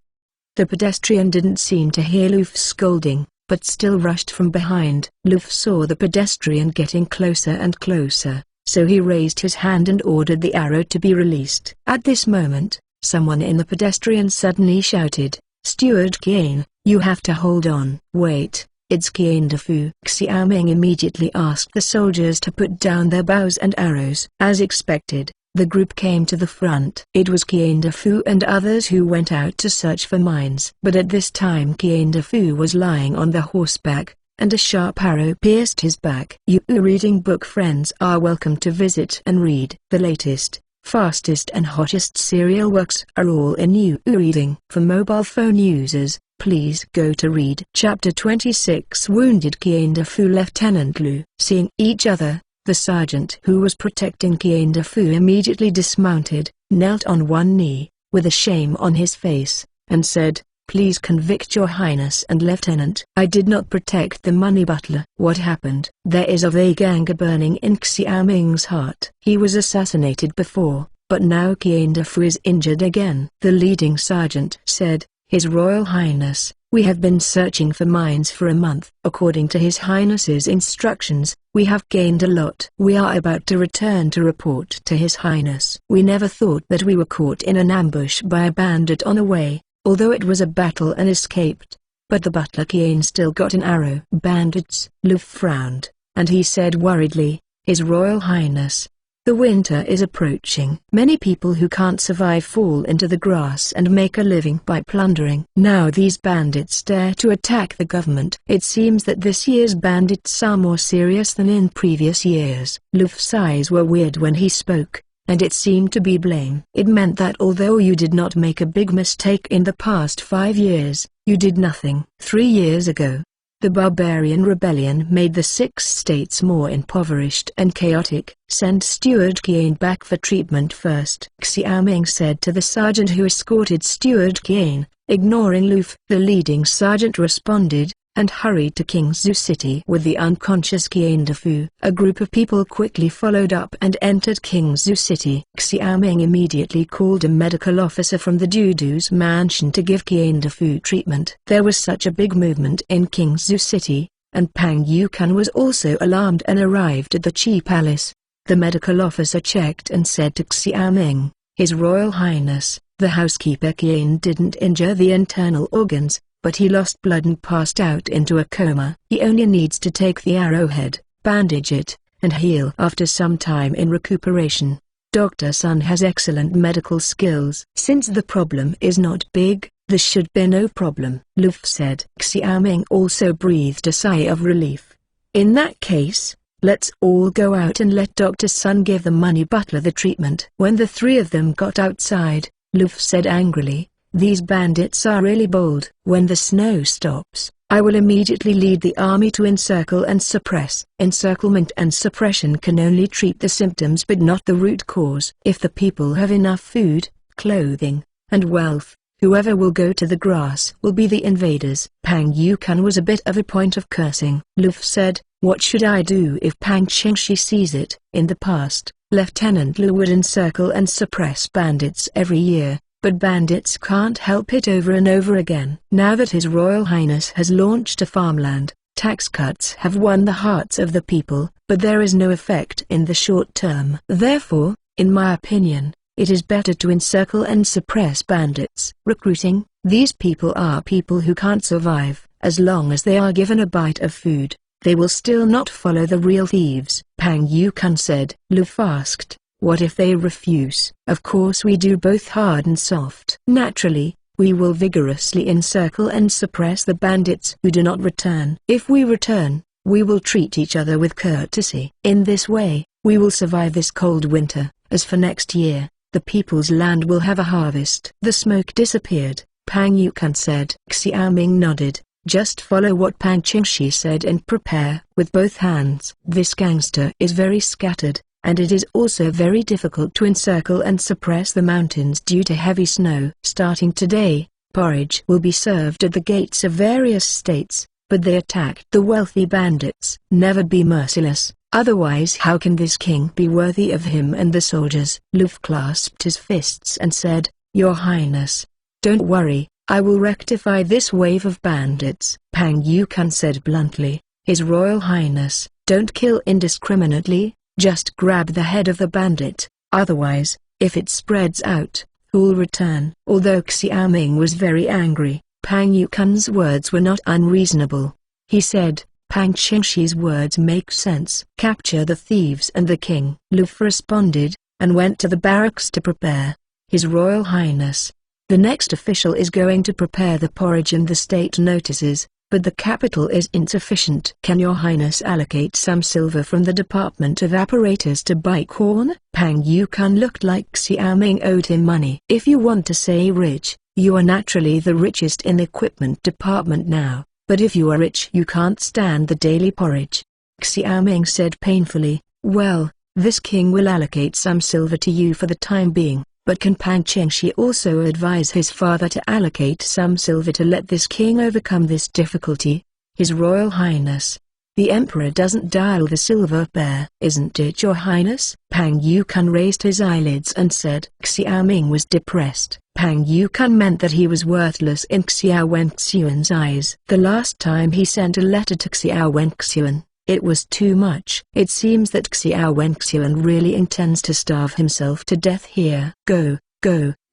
A: The pedestrian didn't seem to hear Luffy's scolding, but still rushed from behind. Luffy saw the pedestrian getting closer and closer, so he raised his hand and ordered the arrow to be released. At this moment, someone in the pedestrian suddenly shouted, "Steward Kane, you have to hold on." "Wait, it's Kane Defu." Xiaoming immediately asked the soldiers to put down their bows and arrows. As expected, the group came to the front. It was Kane Defu and others who went out to search for mines. But at this time Kane Defu was lying on the horseback, and a sharp arrow pierced his back. You reading book friends are welcome to visit and read. The latest, fastest and hottest serial works are all in You reading. For mobile phone users, please go to read. Chapter 26. Wounded Kane Defu. Lieutenant Lu. Seeing each other, the sergeant who was protecting Kane Defu immediately dismounted, knelt on one knee, with a shame on his face, and said, "Please convict your highness and lieutenant. I did not protect the money butler." What happened? There is a vague anger burning in Xiaoming's heart. He was assassinated before, but now Kane Defu is injured again. The leading sergeant said, "His Royal Highness, we have been searching for mines for a month. According to His Highness's instructions, we have gained a lot. We are about to return to report to His Highness. We never thought that we were caught in an ambush by a bandit on the way, although it was a battle and escaped. But the butler Kane still got an arrow." "Bandits?" Luffy frowned, and he said worriedly, "His Royal Highness, the winter is approaching. Many people who can't survive fall into the grass and make a living by plundering. Now these bandits dare to attack the government. It seems that this year's bandits are more serious than in previous years." Luffy's eyes were weird when he spoke, and it seemed to be blame. It meant that although you did not make a big mistake in the past 5 years, you did nothing. 3 years ago, the barbarian rebellion made the 6 states more impoverished and chaotic. "Send Steward Kane back for treatment first," Xiaoming said to the sergeant who escorted Steward Kane, ignoring Luffy. The leading sergeant responded, and hurried to Kingsu City with the unconscious Kane Defu. A group of people quickly followed up and entered Kingsu City. Xiaoming immediately called a medical officer from the Dudu's mansion to give Kane Defu treatment. There was such a big movement in Kingsu City, and Pang Yukan was also alarmed and arrived at the Chi Palace. The medical officer checked and said to Xiaoming, "His Royal Highness, the housekeeper Kane didn't injure the internal organs, but he lost blood and passed out into a coma. He only needs to take the arrowhead, bandage it, and heal after some time in recuperation. Dr. Sun has excellent medical skills. Since the problem is not big, this should be no problem, Luffy said. Xiaoming also breathed a sigh of relief. In that case, let's all go out and let Dr. Sun give the money butler the treatment. When the three of them got outside, Luffy said angrily, "These bandits are really bold. When the snow stops, I will immediately lead the army to encircle and suppress." Encirclement and suppression can only treat the symptoms but not the root cause. If the people have enough food, clothing, and wealth, whoever will go to the grass will be the invaders. Pang Yukun was a bit of a point of cursing. Luffy said, "What should I do if Pang Qingshi sees it?" In the past, Lieutenant Lu would encircle and suppress bandits every year, but bandits can't help it over and over again. Now that His Royal Highness has launched a farmland, tax cuts have won the hearts of the people, but there is no effect in the short term. Therefore, in my opinion, it is better to encircle and suppress bandits. Recruiting: these people are people who can't survive. As long as they are given a bite of food, they will still not follow the real thieves. Pang Yukun said. Luffy asked, "What if they refuse?" "Of course we do both hard and soft. Naturally, we will vigorously encircle and suppress the bandits who do not return. If we return, we will treat each other with courtesy. In this way, we will survive this cold winter. As for next year, the people's land will have a harvest." The smoke disappeared. Pang Yukun said. Xiaoming nodded. "Just follow what Pang Qingshi said and prepare with both hands." This gangster is very scattered, and it is also very difficult to encircle and suppress the mountains due to heavy snow. Starting today, porridge will be served at the gates of various states, but they attack the wealthy bandits. Never be merciless, otherwise how can this king be worthy of him and the soldiers? Luffy clasped his fists and said, "Your Highness, don't worry, I will rectify this wave of bandits." Pang Yukun said bluntly, "His Royal Highness, don't kill indiscriminately, just grab the head of the bandit, otherwise, if it spreads out, who'll return?" Although Xiaoming was very angry, Pang Yukun's words were not unreasonable. He said, "Pang Qingshi's words make sense. Capture the thieves and the king." Luffy responded, and went to the barracks to prepare. "His Royal Highness, the next official is going to prepare the porridge and the state notices, but the capital is insufficient. Can your Highness allocate some silver from the Department of Apparatus to buy corn?" Pang Yukun looked like Xiaoming owed him money. "If you want to say rich, you are naturally the richest in the equipment department now, but if you are rich you can't stand the daily porridge." Xiaoming said painfully, "Well, this king will allocate some silver to you for the time being. But can Pang Qingshi also advise his father to allocate some silver to let this king overcome this difficulty?" "His Royal Highness, the Emperor doesn't dial the silver bear." "Isn't it your Highness?" Pang Yukun raised his eyelids and said. Xiaoming was depressed. Pang Yukun meant that he was worthless in Xiao Wenxuan's eyes. The last time he sent a letter to Xiao Wenxuan, it was too much. It seems that Xiao Wenxuan really intends to starve himself to death here. Go,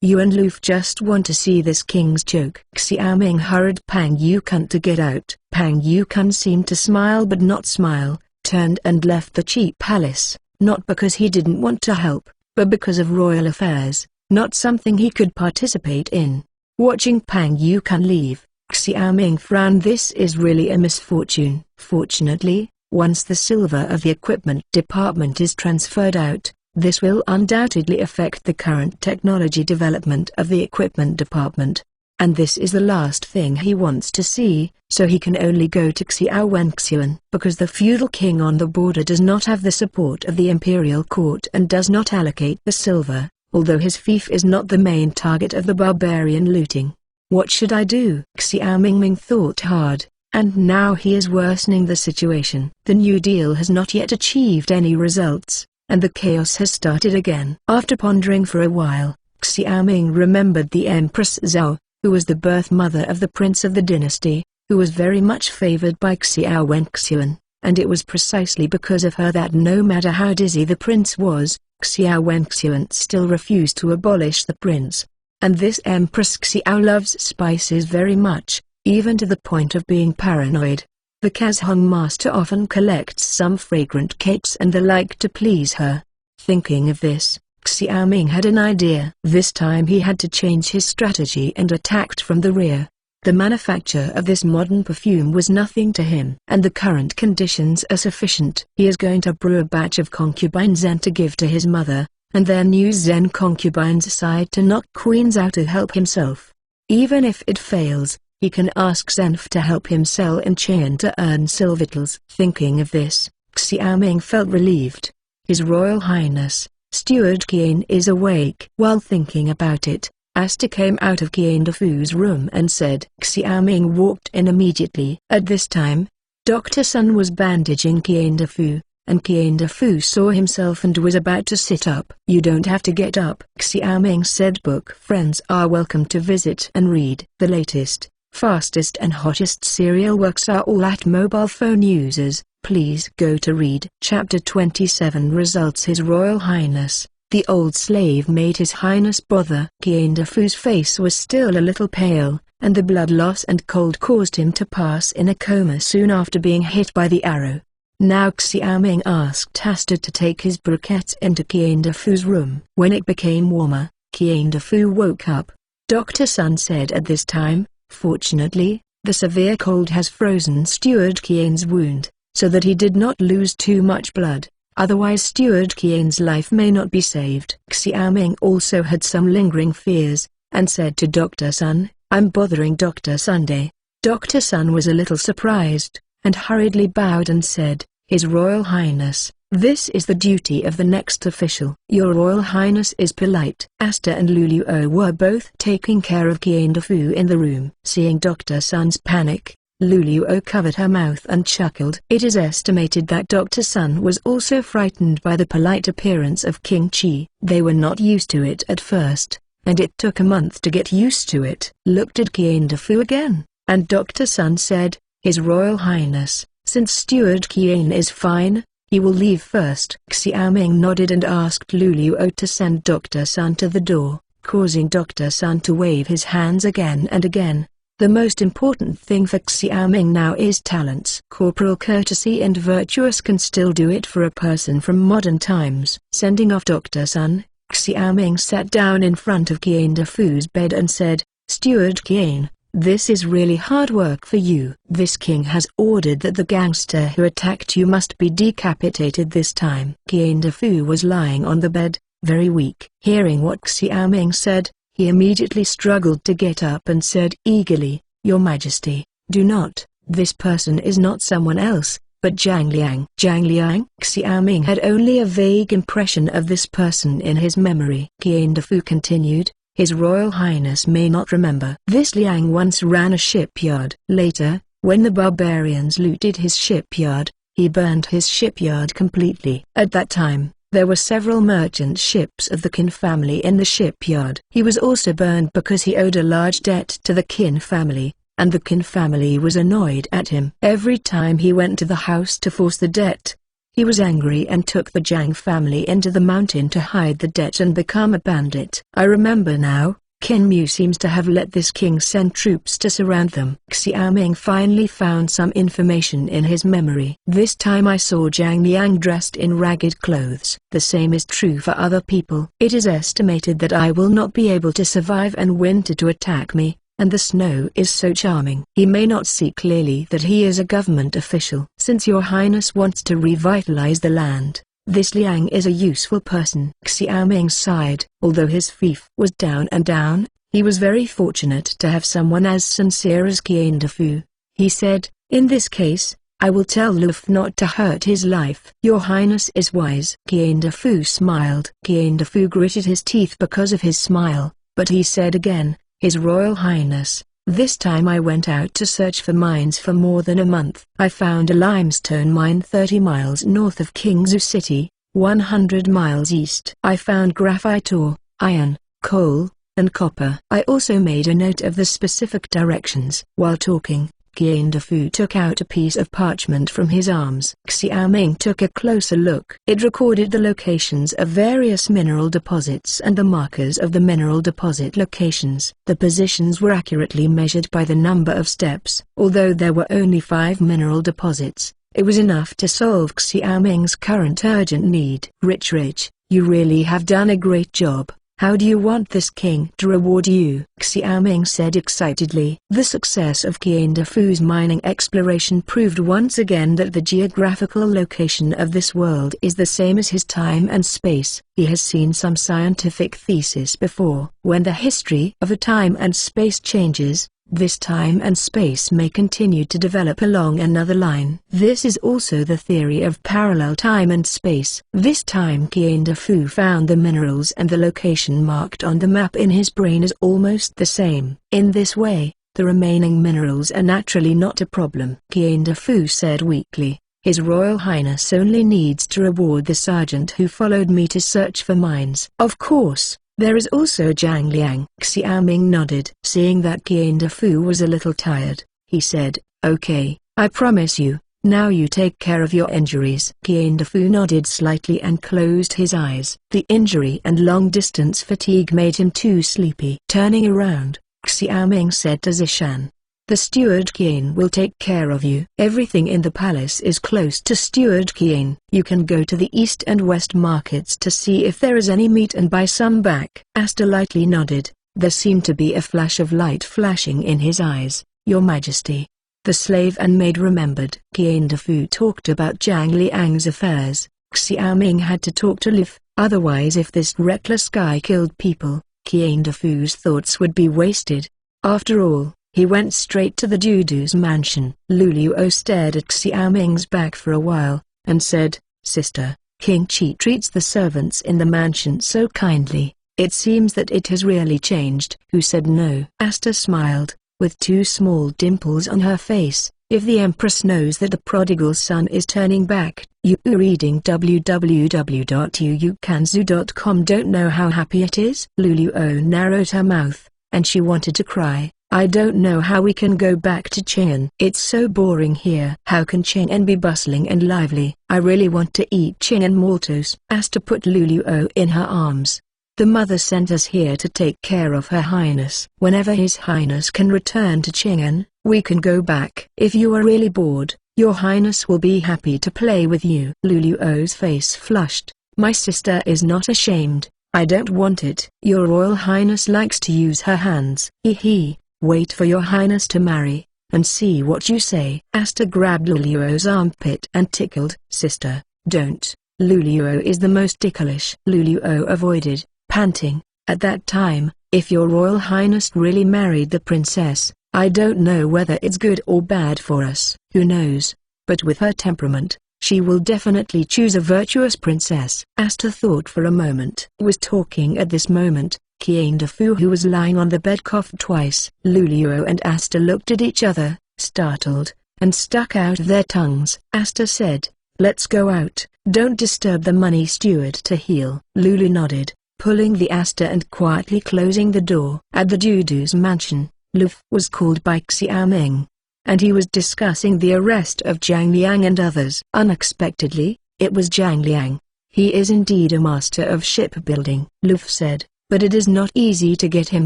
A: you and Luffy just want to see this king's joke." Xiaoming hurried Pang Yukun to get out. Pang Yukun seemed to smile but not smile, turned and left the cheap palace, not because he didn't want to help, but because of royal affairs, not something he could participate in. Watching Pang Yukun leave, Xiaoming frowned. This is really a misfortune. Fortunately, once the silver of the equipment department is transferred out, this will undoubtedly affect the current technology development of the equipment department. And this is the last thing he wants to see, so he can only go to Xiao Wenxuan. Because the feudal king on the border does not have the support of the imperial court and does not allocate the silver, although his fief is not the main target of the barbarian looting. What should I do? Xiao Mingming thought hard. And now he is worsening the situation. The New Deal has not yet achieved any results, and the chaos has started again. After pondering for a while, Xiaoming remembered the Empress Zhao, who was the birth mother of the prince of the dynasty, who was very much favored by Xiao Wenxuan, and it was precisely because of her that no matter how dizzy the prince was, Xiao Wenxuan still refused to abolish the prince. And this Empress Xiao loves spices very much, even to the point of being paranoid. The Kazhong master often collects some fragrant cakes and the like to please her. Thinking of this, Xiaoming had an idea. This time he had to change his strategy and attacked from the rear. The manufacture of this modern perfume was nothing to him, and the current conditions are sufficient. He is going to brew a batch of concubine Zen to give to his mother, and then use Zen concubines aside to knock queens out to help himself. Even if it fails, he can ask Zenf to help him sell in Cheyenne to earn silvertals. Thinking of this, Xiaoming felt relieved. His Royal Highness, Steward Qian is awake. While thinking about it, Asta came out of Qian Defu's room and said. Xiaoming walked in immediately. At this time, Dr. Sun was bandaging Qian Defu, and Qian Defu saw himself and was about to sit up. "You don't have to get up," Xiaoming said. "Book friends are welcome to visit and read. The latest, fastest and hottest serial works are all at mobile phone users. Please go to read." Chapter 27 results. His Royal Highness, the old slave, made His Highness bother. Qian Defu's face was still a little pale, and the blood loss and cold caused him to pass in a coma soon after being hit by the arrow. Now Xiaoming asked Asta to take his briquettes into Qian Defu's room. When it became warmer, Qian Defu woke up. Dr. Sun said at this time, "Fortunately, the severe cold has frozen Steward Qian's wound, so that he did not lose too much blood. Otherwise Steward Qian's life may not be saved." Xiaoming also had some lingering fears, and said to Dr. Sun, "I'm bothering Dr. Sunday." Dr. Sun was a little surprised, and hurriedly bowed and said, "His Royal Highness, this is the duty of the next official." "Your Royal Highness is polite." Asta and Luluo were both taking care of Qian Defu in the room. Seeing Dr. Sun's panic, Luluo covered her mouth and chuckled. It is estimated that Dr. Sun was also frightened by the polite appearance of King Qi. They were not used to it at first, and it took a month to get used to it. Looked at Qian Defu again, and Dr. Sun said, "His Royal Highness, since Steward Qian is fine, he will leave first." Xiaoming nodded and asked Luluo to send Dr. Sun to the door, causing Dr. Sun to wave his hands again and again. The most important thing for Xiaoming now is talents. Corporal courtesy and virtuous can still do it for a person from modern times. Sending off Dr. Sun, Xiaoming sat down in front of Qian Defu's bed and said, "Steward Qian, this is really hard work for you. This king has ordered that the gangster who attacked you must be decapitated this time." Qian Defu was lying on the bed, very weak. Hearing what Xiaoming said, he immediately struggled to get up and said eagerly, "Your Majesty, do not. This person is not someone else, but Zhang Liang." Zhang Liang? Xiaoming had only a vague impression of this person in his memory. Qian Defu continued, "His Royal Highness may not remember. This Liang once ran a shipyard. Later, when the barbarians looted his shipyard, he burned his shipyard completely. At that time, there were several merchant ships of the Qin family in the shipyard. He was also burned because he owed a large debt to the Qin family, and the Qin family was annoyed at him. Every time he went to the house to force the debt, he was angry and took the Zhang family into the mountain to hide the debt and become a bandit. I remember now, Qin Mu seems to have let this king send troops to surround them." Xiaoming finally found some information in his memory. "This time I saw Zhang Liang dressed in ragged clothes. The same is true for other people. It is estimated that I will not be able to survive and winter to attack me, and the snow is so charming. He may not see clearly that he is a government official. Since your highness wants to revitalize the land, this Liang is a useful person." Xiaoming sighed. Although his fief was down and down, he was very fortunate to have someone as sincere as Qian Defu. He said, "In this case, I will tell Luf not to hurt his life." "Your Highness is wise." Qian Defu smiled. Qian Defu gritted his teeth because of his smile, but he said again, "His Royal Highness, this time I went out to search for mines for more than a month. I found a limestone mine 30 miles north of Qingzhou City, 100 miles east. I found graphite ore, iron, coal, and copper. I also made a note of the specific directions." While talking, Qian Defu took out a piece of parchment from his arms. Xiaoming took a closer look. It recorded the locations of various mineral deposits and the markers of the mineral deposit locations. The positions were accurately measured by the number of steps. Although there were only 5 mineral deposits, it was enough to solve Xiaoming's current urgent need. Rich, you really have done a great job. How do you want this king to reward you? Xiaoming said excitedly. The success of Qian Defu's mining exploration proved once again that the geographical location of this world is the same as his time and space. He has seen some scientific thesis before. When the history of a time and space changes, this time and space may continue to develop along another line. This is also the theory of parallel time and space. This time Qian Defu found the minerals and the location marked on the map in his brain is almost the same. In this way, the remaining minerals are naturally not a problem. Qian Defu said weakly, His Royal Highness only needs to reward the sergeant who followed me to search for mines. Of course. There is also Zhang Liang. Xiaoming nodded. Seeing that Qian Defu was a little tired, he said, Okay, I promise you, now you take care of your injuries. Qian Defu nodded slightly and closed his eyes. The injury and long-distance fatigue made him too sleepy. Turning around, Xiaoming said to Zishan, The steward Qian will take care of you. Everything in the palace is close to steward Qian. You can go to the east and west markets to see if there is any meat and buy some back. Asta lightly nodded. There seemed to be a flash of light flashing in his eyes. Your Majesty. The slave and maid remembered. Qian Defu talked about Zhang Liang's affairs. Xiaoming had to talk to Lif, otherwise if this reckless guy killed people, Qian Defu's thoughts would be wasted. After all, he went straight to the Dudu's mansion. Luluo stared at Xiaoming's back for a while, and said, Sister, King Qi treats the servants in the mansion so kindly. It seems that it has really changed. Who said no? Asta smiled, with 2 small dimples on her face. If the Empress knows that the prodigal son is turning back, you reading www.yuukanzu.com don't know how happy it is? Luluo narrowed her mouth, and she wanted to cry. I don't know how we can go back to Chang'an. It's so boring here. How can Chang'an be bustling and lively? I really want to eat Chang'an maltos. Asta put Luluo in her arms. The mother sent us here to take care of Her Highness. Whenever His Highness can return to Chang'an, we can go back. If you are really bored, Your Highness will be happy to play with you. Luluo's face flushed. My sister is not ashamed. I don't want it. Your Royal Highness likes to use her hands. Hee. Wait for Your Highness to marry, and see what you say. Asta grabbed Luluo's armpit and tickled. Sister, don't. Luluo is the most ticklish. Luluo avoided, panting. At that time, if Your Royal Highness really married the princess, I don't know whether it's good or bad for us. Who knows? But with her temperament, she will definitely choose a virtuous princess. Asta thought for a moment. Was talking at this moment. Qian Defu, who was lying on the bed, coughed twice. Luluo and Asta looked at each other, startled, and stuck out their tongues. Asta said, Let's go out. Don't disturb the money steward to heal. Lulu nodded, pulling the Asta and quietly closing the door. At the Dudu's mansion, Luf was called by Xiaoming, and he was discussing the arrest of Zhang Liang and others. Unexpectedly, it was Zhang Liang. He is indeed a master of shipbuilding, Luf said. But it is not easy to get him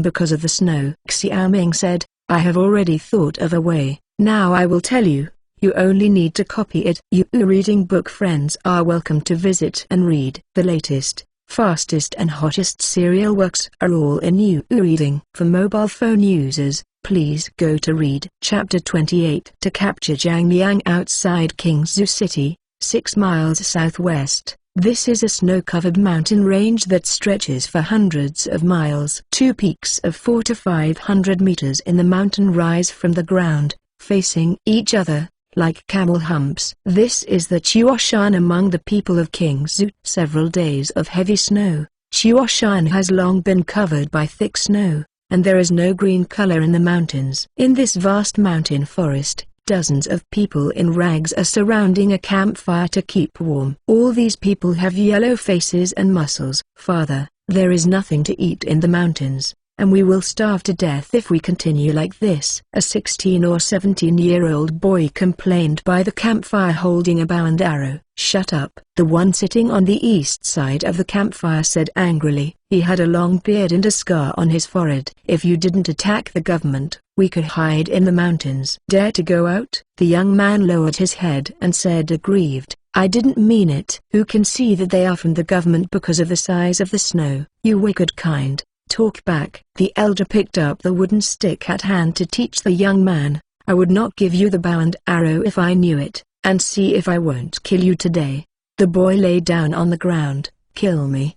A: because of the snow. Xiaoming said, I have already thought of a way. Now I will tell you. You only need to copy it. You reading book friends are welcome to visit and read. The latest, fastest and hottest serial works are all in You Reading. For mobile phone users, please go to Read. Chapter 28. To capture Zhang Liang outside Qingzhou City, 6 miles southwest. This is a snow-covered mountain range that stretches for hundreds of miles. 2 peaks of 400 to 500 meters in the mountain rise from the ground, facing each other, like camel humps. This is the Chuoshan among the people of Qingzhou. Several days of heavy snow. Chuoshan has long been covered by thick snow, and there is no green color in the mountains. In this vast mountain forest, dozens of people in rags are surrounding a campfire to keep warm. All these people have yellow faces and muscles. Father, there is nothing to eat in the mountains, and we will starve to death if we continue like this." A 16 or 17-year-old boy complained by the campfire holding a bow and arrow. "Shut up," the one sitting on the east side of the campfire said angrily. He had a long beard and a scar on his forehead. "If you didn't attack the government, we could hide in the mountains." "Dare to go out?" The young man lowered his head and said aggrieved, "I didn't mean it." "Who can see that they are from the government because of the size of the snow?" "You wicked kind. Talk back." The elder picked up the wooden stick at hand to teach the young man. "I would not give you the bow and arrow if I knew it, and see if I won't kill you today." The boy lay down on the ground. Kill me,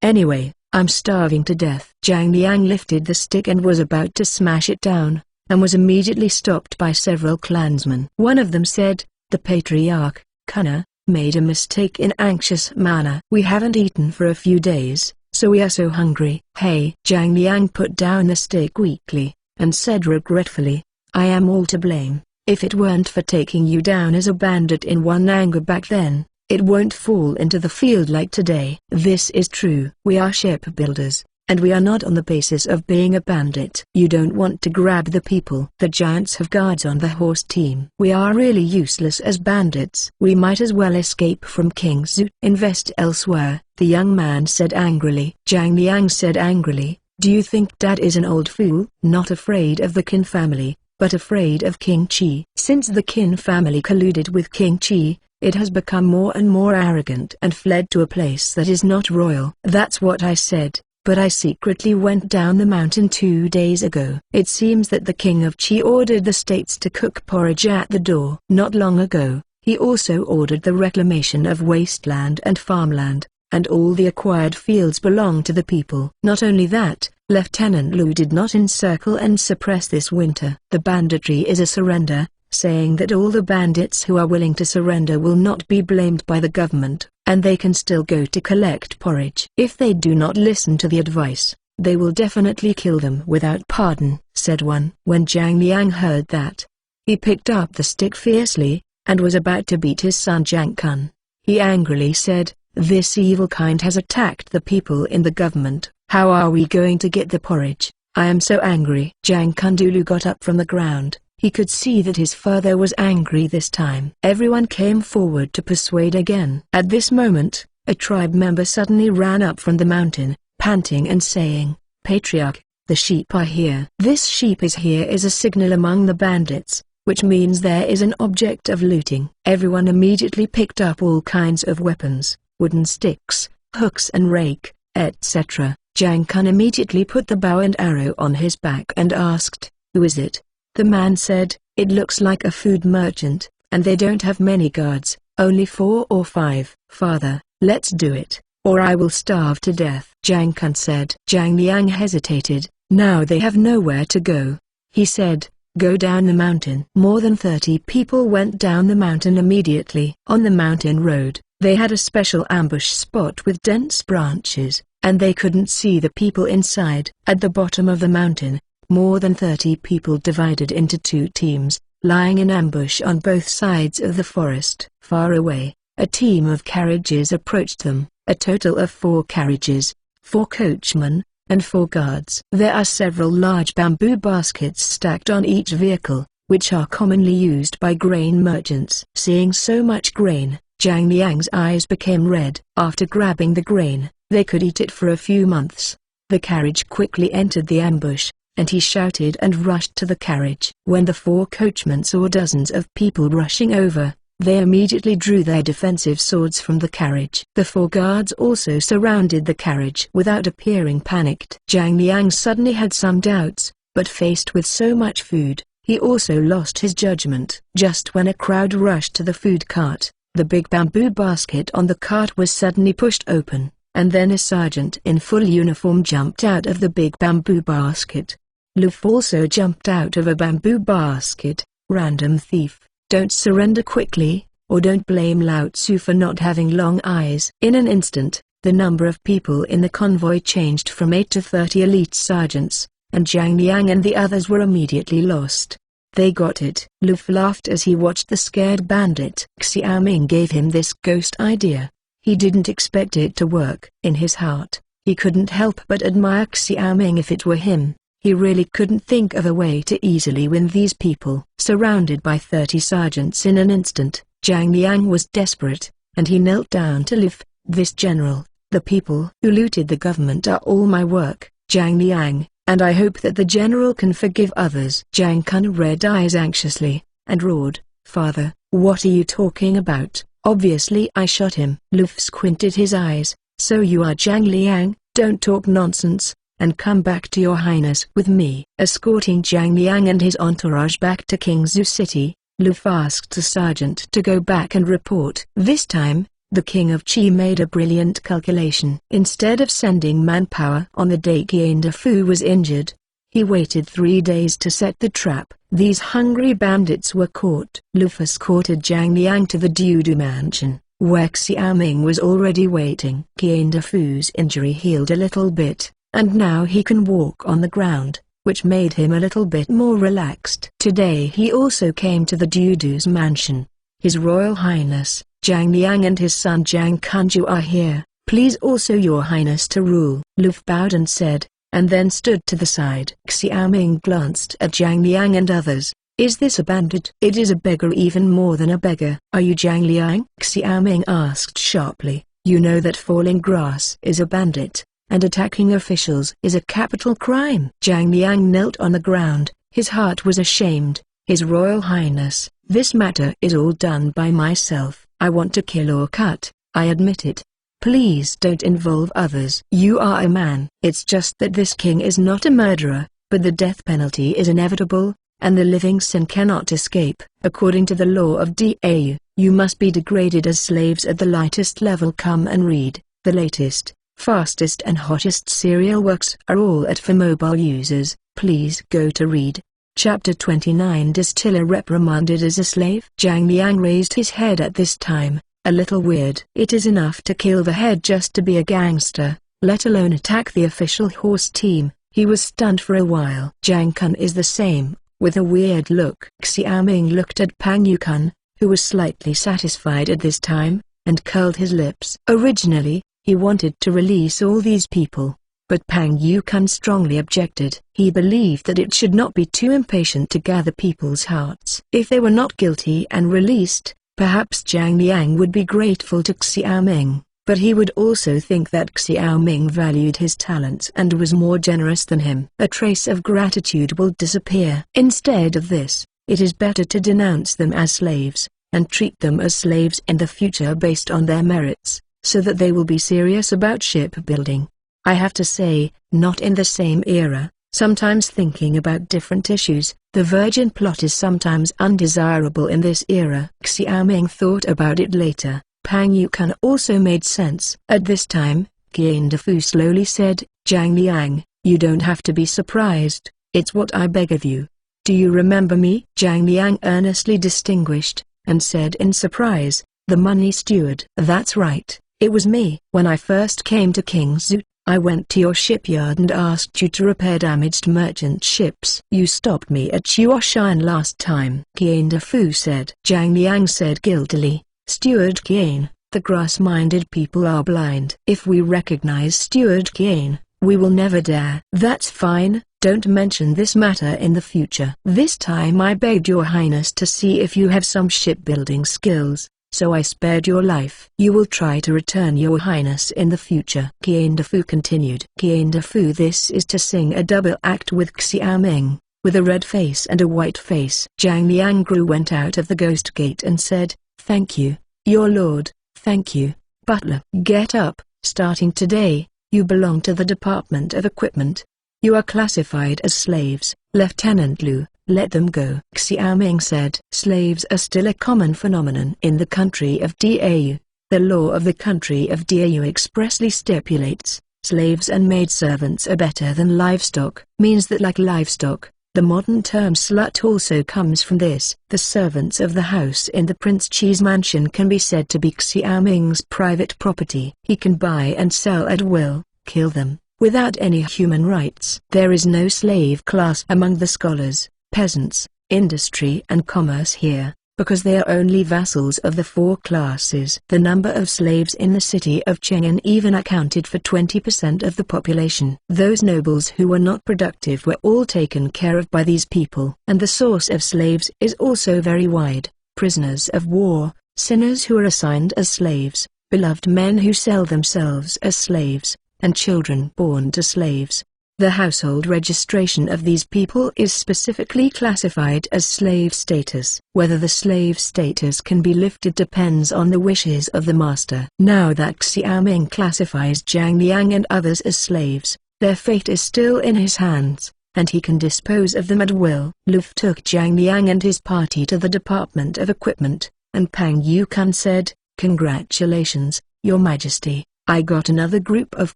A: anyway, I'm starving to death." Zhang Liang lifted the stick and was about to smash it down, and was immediately stopped by several clansmen. One of them said, "The patriarch, Kana, made a mistake," in anxious manner. "We haven't eaten for a few days, so we are so hungry." "Hey!" Zhang Liang put down the stick weakly, and said regretfully, "I am all to blame. If it weren't for taking you down as a bandit in one anger back then, it won't fall into the field like today." "This is true. We are shipbuilders, and we are not on the basis of being a bandit." "You don't want to grab the people." "The giants have guards on the horse team." "We are really useless as bandits. We might as well escape from King Zhu." "Invest elsewhere," the young man said angrily. Zhang Liang said angrily, "Do you think Dad is an old fool?" "Not afraid of the Qin family, but afraid of King Qi." Since the Qin family colluded with King Qi, it has become more and more arrogant and fled to a place that is not royal. "That's what I said, but I secretly went down the mountain 2 days ago." "It seems that the King of Qi ordered the states to cook porridge at the door." "Not long ago, he also ordered the reclamation of wasteland and farmland, and all the acquired fields belong to the people." "Not only that, Lieutenant Lu did not encircle and suppress this winter." "The banditry is a surrender, saying that all the bandits who are willing to surrender will not be blamed by the government, and they can still go to collect porridge. If they do not listen to the advice, they will definitely kill them without pardon," said one. When Zhang Liang heard that, he picked up the stick fiercely, and was about to beat his son Jiang Kun. He angrily said, "This evil kind has attacked the people in the government. How are we going to get the porridge? I am so angry." Jiang Kundulu got up from the ground. He could see that his father was angry this time. Everyone came forward to persuade again. At this moment, a tribe member suddenly ran up from the mountain, panting and saying, "Patriarch, the sheep are here." "This sheep is here" is a signal among the bandits, which means there is an object of looting. Everyone immediately picked up all kinds of weapons, wooden sticks, hooks and rake, etc. Jiang Kun immediately put the bow and arrow on his back and asked, "Who is it?" The man said, "It looks like a food merchant, and they don't have many guards, only 4 or 5. "Father, let's do it, or I will starve to death." Jiang Kun said. Zhang Liang hesitated. Now they have nowhere to go. He said, "Go down the mountain." More than 30 people went down the mountain immediately. On the mountain road, they had a special ambush spot with dense branches, and they couldn't see the people inside. At the bottom of the mountain, more than 30 people divided into 2 teams, lying in ambush on both sides of the forest. Far away, a team of carriages approached them, a total of 4 carriages, 4 coachmen, and 4 guards. There are several large bamboo baskets stacked on each vehicle, which are commonly used by grain merchants. Seeing so much grain, Zhang Liang's eyes became red. After grabbing the grain, they could eat it for a few months. The carriage quickly entered the ambush, and he shouted and rushed to the carriage. When the 4 coachmen saw dozens of people rushing over, they immediately drew their defensive swords from the carriage. The 4 guards also surrounded the carriage without appearing panicked. Zhang Liang suddenly had some doubts, but faced with so much food, he also lost his judgment. Just when a crowd rushed to the food cart, the big bamboo basket on the cart was suddenly pushed open, and then a sergeant in full uniform jumped out of the big bamboo basket. Lu also jumped out of a bamboo basket. "Random thief, don't surrender quickly, or don't blame Lao Tzu for not having long eyes." In an instant, the number of people in the convoy changed from 8 to 30 elite sergeants, and Zhang Liang and the others were immediately lost. They got it. Lu laughed as he watched the scared bandit. Xiaoming gave him this ghost idea. He didn't expect it to work. In his heart, He couldn't help but admire Xiaoming. If it were him, he really couldn't think of a way to easily win these people. Surrounded by 30 sergeants in an instant, Zhang Liang was desperate, and he knelt down to live. "This general, the people who looted the government are all my work, Zhang Liang, and I hope that the general can forgive others." Zhang Kun read eyes anxiously, and roared, "Father, what are you talking about? Obviously I shot him." Lu squinted his eyes. "So you are Zhang Liang? Don't talk nonsense, and come back to your highness with me." Escorting Zhang Liang and his entourage back to Qingzhou City, Lu asked the sergeant to go back and report. This time, the king of Qi made a brilliant calculation. Instead of sending manpower on the day Qian Defu was injured, he waited 3 days to set the trap. These hungry bandits were caught. Lu escorted Zhang Liang to the Dudu mansion, where Xiaoming was already waiting. Qian Defu's injury healed a little bit, and now he can walk on the ground, which made him a little bit more relaxed. Today he also came to the Dudu's mansion. "His Royal Highness, Zhang Liang and his son Zhang Kunju are here. Please also your highness to rule." Lu bowed and said, and then stood to the side. Xiaoming glanced at Zhang Liang and others. "Is this a bandit?" "It is a beggar, even more than a beggar." "Are you Zhang Liang?" Xiaoming asked sharply. "You know that falling grass is a bandit, and attacking officials is a capital crime." Zhang Liang knelt on the ground. His heart was ashamed. "His Royal Highness, this matter is all done by myself. I want to kill or cut, I admit it. Please don't involve others." "You are a man." "It's just that this king is not a murderer, but the death penalty is inevitable, and the living sin cannot escape. According to the law of Dau, you must be degraded as slaves at the lightest level." Come and read. The latest, fastest and hottest serial works are all at for mobile users. Please go to read. Chapter 29. Distiller reprimanded as a slave. Zhang Liang raised his head at this time, a little weird. It is enough to kill the head just to be a gangster, let alone attack the official horse team. He was stunned for a while. Zhang Kun is the same, with a weird look. Xiaoming looked at Pang Yukun, who was slightly satisfied at this time, and curled his lips. Originally, he wanted to release all these people, but Pang Yukun strongly objected. He believed that it should not be too impatient to gather people's hearts. If they were not guilty and released, perhaps Zhang Liang would be grateful to Xiaoming, but he would also think that Xiaoming valued his talents and was more generous than him. A trace of gratitude will disappear. Instead of this, it is better to denounce them as slaves, and treat them as slaves in the future based on their merits, so that they will be serious about shipbuilding. I have to say, not in the same era, sometimes thinking about different issues, the virgin plot is sometimes undesirable in this era. Xiaoming thought about it later. Pang Yukun also made sense. At this time, Qian Defu slowly said, "Zhang Liang, you don't have to be surprised, it's what I beg of you. Do you remember me?" Zhang Liang earnestly distinguished, and said in surprise, "The money steward." "That's right, it was me. When I first came to Qingzhou, I went to your shipyard and asked you to repair damaged merchant ships. You stopped me at Chuoshan last time," Qian Defu said. Zhang Liang said guiltily, "Steward Qian, the grass-minded people are blind. If we recognize Steward Qian, we will never dare." "That's fine, don't mention this matter in the future. This time I begged your highness to see if you have some shipbuilding skills, so I spared your life. You will try to return your highness in the future." Qian Defu continued. Qian Defu, this is to sing a double act with Xiaoming, with a red face and a white face. Zhang Liang went out of the ghost gate and said, "Thank you, your lord, thank you, butler." "Get up, starting today, you belong to the Department of Equipment. You are classified as slaves." "Lieutenant Lu, let them go," Xiaoming said. Slaves are still a common phenomenon in the country of Dau. The law of the country of Dau expressly stipulates, slaves and maidservants are better than livestock. Means that like livestock, the modern term slut also comes from this. The servants of the house in the Prince Qi's mansion can be said to be Xiaoming's private property. He can buy and sell at will, kill them, without any human rights. There is no slave class among the scholars, peasants, industry and commerce here. because they are only vassals of the four classes. The number of slaves in the city of Cheng'an even accounted for 20% of the population. Those nobles who were not productive were all taken care of by these people. And the source of slaves is also very wide: prisoners of war, sinners who are assigned as slaves, beloved men who sell themselves as slaves, and children born to slaves. The household registration of these people is specifically classified as slave status. Whether the slave status can be lifted depends on the wishes of the master. Now that Xiaoming classifies Zhang Liang and others as slaves, their fate is still in his hands, and he can dispose of them at will. Luff took Zhang Liang and his party to the Department of Equipment, and Pang Yukan said, "Congratulations, Your Majesty. I got another group of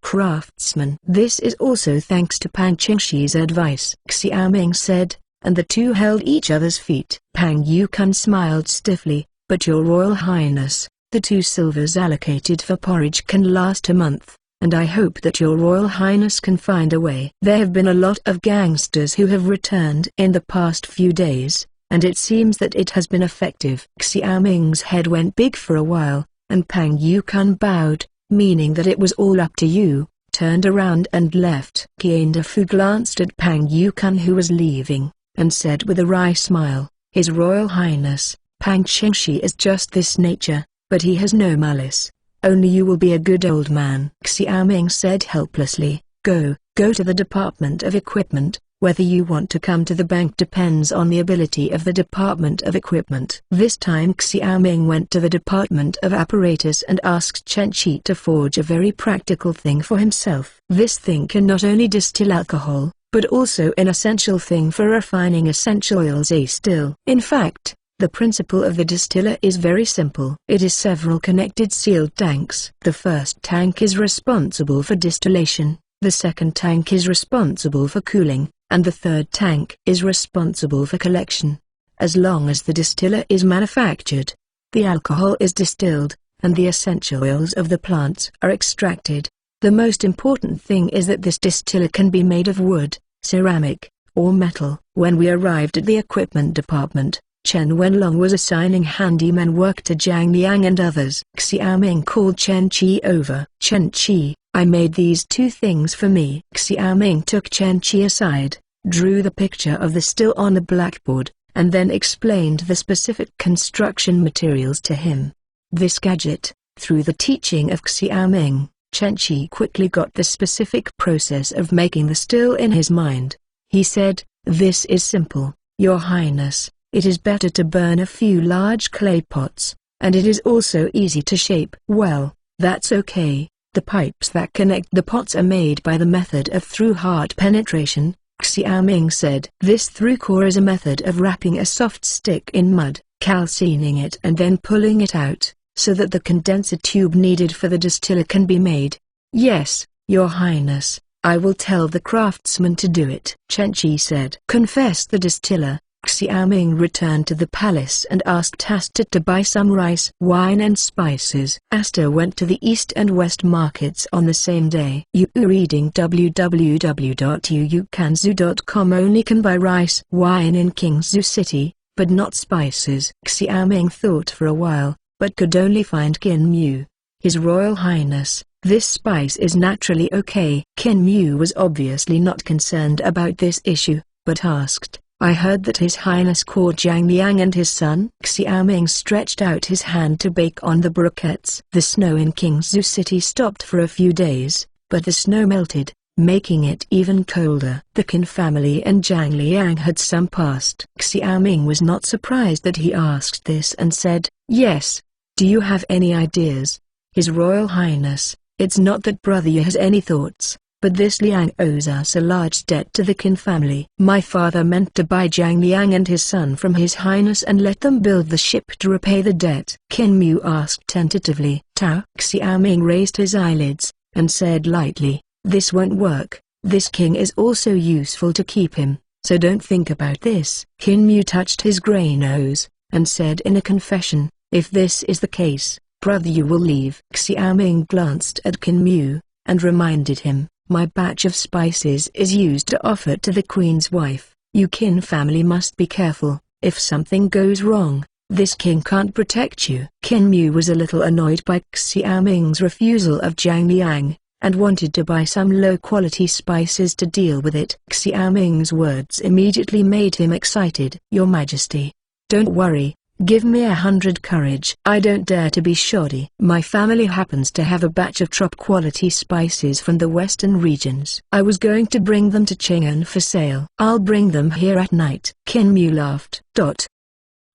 A: craftsmen." "This is also thanks to Pang Qingshi's advice," Xiaoming said, and the two held each other's feet. Pang Yukan smiled stiffly, "But Your Royal Highness, the 2 silvers allocated for porridge can last a month, and I hope that Your Royal Highness can find a way." There have been a lot of gangsters who have returned in the past few days, and it seems that it has been effective. Xiaoming's head went big for a while, and Pang Yukan bowed, meaning that it was all up to you, turned around and left. Qian Defu glanced at Pang Yukan who was leaving, and said with a wry smile, "His Royal Highness, Pang Qingshi is just this nature, but he has no malice. Only you will be a good old man." Xiaoming said helplessly, Go to the Department of Equipment. Whether you want to come to the bank depends on the ability of the Department of Equipment." This time Xiaoming went to the Department of Apparatus and asked Chen Qi to forge a very practical thing for himself. This thing can not only distill alcohol, but also an essential thing for refining essential oils. In fact, the principle of the distiller is very simple. It is several connected sealed tanks. The first tank is responsible for distillation, the second tank is responsible for cooling, and the third tank is responsible for collection. As long as the distiller is manufactured, the alcohol is distilled, and the essential oils of the plants are extracted. The most important thing is that this distiller can be made of wood, ceramic, or metal. When we arrived at the equipment department, Chen Wenlong was assigning handyman work to Zhang Liang and others. Xiaoming called Chen Qi over. "Chen Qi, I made these 2 things for me." Xiaoming took Chen Qi aside, drew the picture of the still on the blackboard, and then explained the specific construction materials to him. This gadget, through the teaching of Xiaoming, Chen Qi quickly got the specific process of making the still in his mind. He said, "This is simple, Your Highness. It is better to burn a few large clay pots, and it is also easy to shape." "Well, that's okay. The pipes that connect the pots are made by the method of through-heart penetration," Xiaoming said. This through-core is a method of wrapping a soft stick in mud, calcining it and then pulling it out, so that the condenser tube needed for the distiller can be made. "Yes, Your Highness, I will tell the craftsman to do it," Chen Qi said. Confessed the distiller, Xiaoming returned to the palace and asked Asta to buy some rice, wine and spices. Asta went to the east and west markets on the same day. You reading www.yuukanzu.com only can buy rice, wine in Kingzhou City, but not spices. Xiaoming thought for a while, but could only find Qin Mu. "His Royal Highness, this spice is naturally okay." Qin Mu was obviously not concerned about this issue, but asked, "I heard that His Highness caught Zhang Liang and his son." Xiaoming stretched out his hand to bake on the briquettes. The snow in Kingzhou City stopped for a few days, but the snow melted, making it even colder. The Qin family and Zhang Liang had some past. Xiaoming was not surprised that he asked this and said, "Yes. Do you have any ideas?" "His Royal Highness, it's not that Brother Yu has any thoughts, but this Liang owes us a large debt to the Qin family. My father meant to buy Zhang Liang and his son from His Highness and let them build the ship to repay the debt." Qin Mu asked tentatively. "Tao?" Xiaoming raised his eyelids, and said lightly, "This won't work. This king is also useful to keep him, so don't think about this." Qin Mu touched his grey nose, and said in a confession, "If this is the case, Brother Yu will leave." Xiaoming glanced at Qin Mu, and reminded him, "My batch of spices is used to offer to the queen's wife. You Qin family must be careful. If something goes wrong, This king can't protect you." Qin Mu was a little annoyed by Xiaoming's refusal of Jiang Liang, and wanted to buy some low-quality spices to deal with it. Xiaoming's words immediately made him excited. "Your Majesty, don't worry, give me 100 courage. I don't dare to be shoddy. My family happens to have a batch of top-quality spices from the western regions. I was going to bring them to Chang'an for sale. I'll bring them here at night." Qin Mu laughed.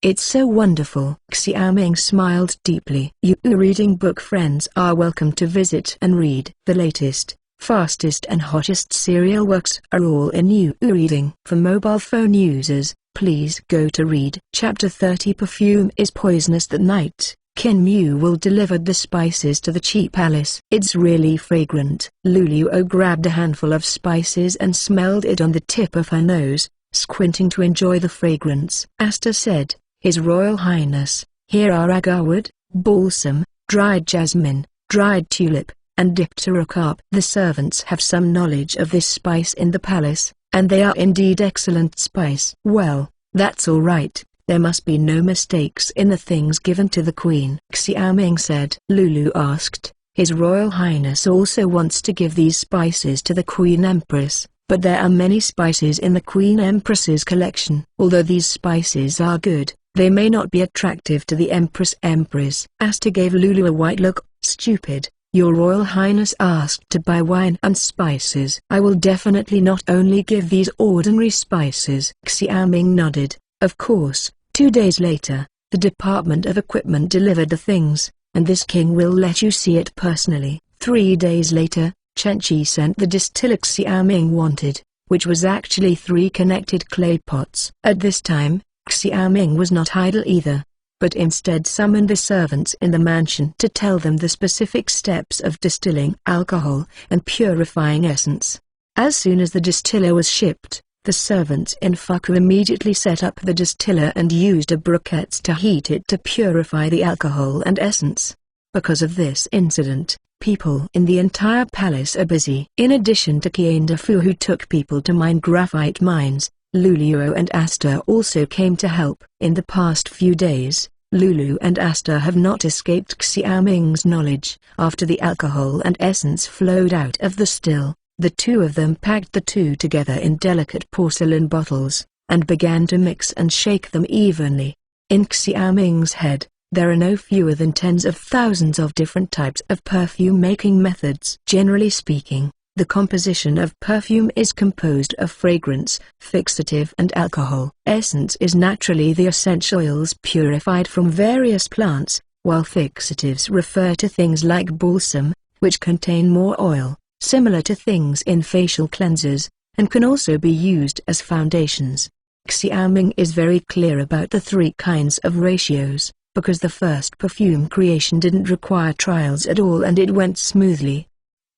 A: "It's so wonderful." Xiaoming smiled deeply. "You reading book friends are welcome to visit and read. The latest, fastest and hottest serial works are all in You Reading. For mobile phone users, please go to Read. Chapter 30. Perfume is poisonous. That night, Qin Mu will deliver the spices to the cheap palace. "It's really fragrant." Luluo grabbed a handful of spices and smelled it on the tip of her nose, squinting to enjoy the fragrance. Asta said, "His Royal Highness, here are agarwood, balsam, dried jasmine, dried tulip, and dipterocarp." The servants have some knowledge of this spice in the palace, and they are indeed excellent spice. "Well, that's all right. There must be no mistakes in the things given to the queen," Xiaoming said. Lulu asked, "His Royal Highness also wants to give these spices to the Queen Empress, but there are many spices in the Queen Empress's collection. Although these spices are good, they may not be attractive to the Empress." Asta gave Lulu a white look. "Stupid. Your Royal Highness asked to buy wine and spices. I will definitely not only give these ordinary spices." Xiaoming nodded. Of course. 2 days later, the Department of Equipment delivered the things, and this king will let you see it personally. 3 days later, Chen Qi sent the distiller Xiaoming wanted, which was actually 3 connected clay pots. At this time, Xiaoming was not idle either, but instead summoned the servants in the mansion to tell them the specific steps of distilling alcohol and purifying essence. As soon as the distiller was shipped, the servants in Fuku immediately set up the distiller and used a briquettes to heat it to purify the alcohol and essence. Because of this incident, people in the entire palace are busy. In addition to Qian Fu, who took people to mine graphite mines, Luluo and Asta also came to help. In the past few days, Lulu and Asta have not escaped Xiaoming's knowledge. After the alcohol and essence flowed out of the still, the two of them packed the two together in delicate porcelain bottles, and began to mix and shake them evenly. In Xiaoming's head, there are no fewer than tens of thousands of different types of perfume-making methods. Generally speaking, the composition of perfume is composed of fragrance, fixative and alcohol. Essence is naturally the essential oils purified from various plants, while fixatives refer to things like balsam, which contain more oil, similar to things in facial cleansers, and can also be used as foundations. Xiaoming is very clear about the 3 kinds of ratios, because the first perfume creation didn't require trials at all and it went smoothly.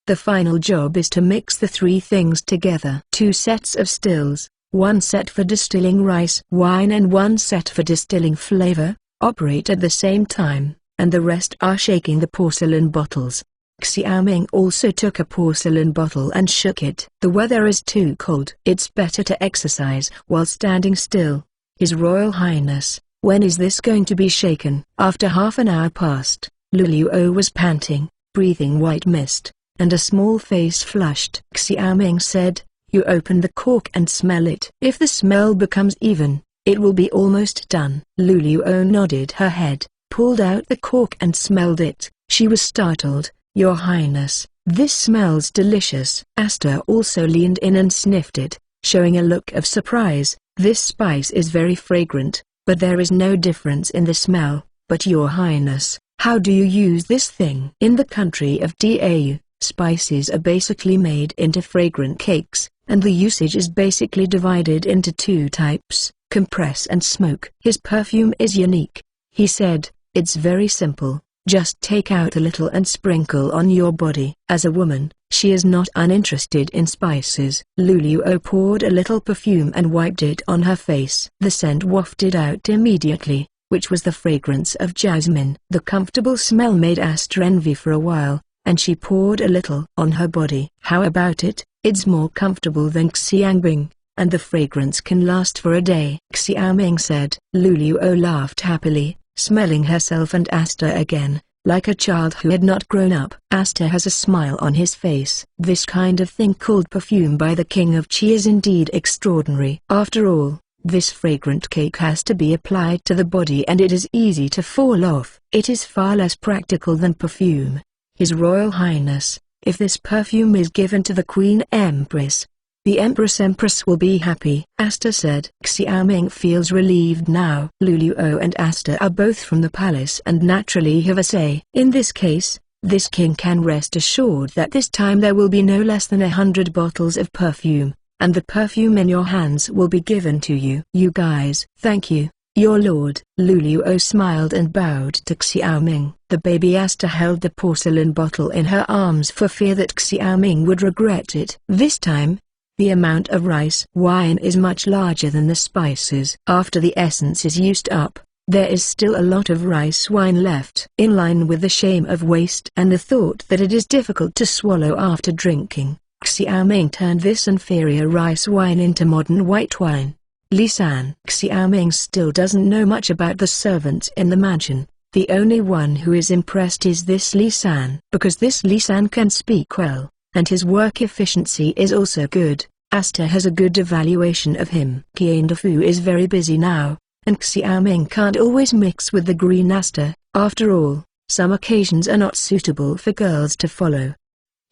A: The final job is to mix the 3 things together. 2 sets of stills, 1 set for distilling rice wine and 1 set for distilling flavor, operate at the same time, and the rest are shaking the porcelain bottles. Xiaoming also took a porcelain bottle and shook it. "The weather is too cold. It's better to exercise while standing still. His Royal Highness, when is this going to be shaken?" After half an hour passed, Luluo was panting, breathing white mist, and a small face flushed. Xiaoming said, "You open the cork and smell it. If the smell becomes even, it will be almost done." Luluo nodded her head, pulled out the cork and smelled it. She was startled. "Your Highness, this smells delicious." Asta also leaned in and sniffed it, showing a look of surprise. "This spice is very fragrant, but there is no difference in the smell. But Your Highness, how do you use this thing?" In the country of Dau, spices are basically made into fragrant cakes, and the usage is basically divided into 2 types, compress and smoke. "His perfume is unique," he said. "It's very simple. Just take out a little and sprinkle on your body." As a woman, she is not uninterested in spices. Luluo poured a little perfume and wiped it on her face. The scent wafted out immediately, which was the fragrance of jasmine. The comfortable smell made Asta envy for a while, and she poured a little on her body. "How about it? It's more comfortable than Xiangbing," and the fragrance can last for a day," Xiaoming said. Luluo laughed happily, smelling herself and Asta again, like a child who had not grown up. Asta has a smile on his face. This kind of thing called perfume by the King of Qi is indeed extraordinary. After all, this fragrant cake has to be applied to the body and it is easy to fall off. It is far less practical than perfume. His Royal Highness, if this perfume is given to the Queen Empress, the Empress will be happy," Asta said. Xiaoming feels relieved now. Luluo and Asta are both from the palace and naturally have a say. In this case, this king can rest assured that this time there will be no less than 100 bottles of perfume, and the perfume in your hands will be given to you. "You guys." "Thank you, your lord." Luluo smiled and bowed to Xiaoming. The baby Asta held the porcelain bottle in her arms for fear that Xiaoming would regret it. This time, the amount of rice wine is much larger than the spices. After the essence is used up, there is still a lot of rice wine left. In line with the shame of waste and the thought that it is difficult to swallow after drinking, Xiaoming turned this inferior rice wine into modern white wine. "Li San." Xiaoming still doesn't know much about the servants in the mansion. The only one who is impressed is this Li San. Because this Li San can speak well, and his work efficiency is also good, Asta has a good evaluation of him. Qiandefu is very busy now, and Xiaoming can't always mix with the green Asta. After all, some occasions are not suitable for girls to follow.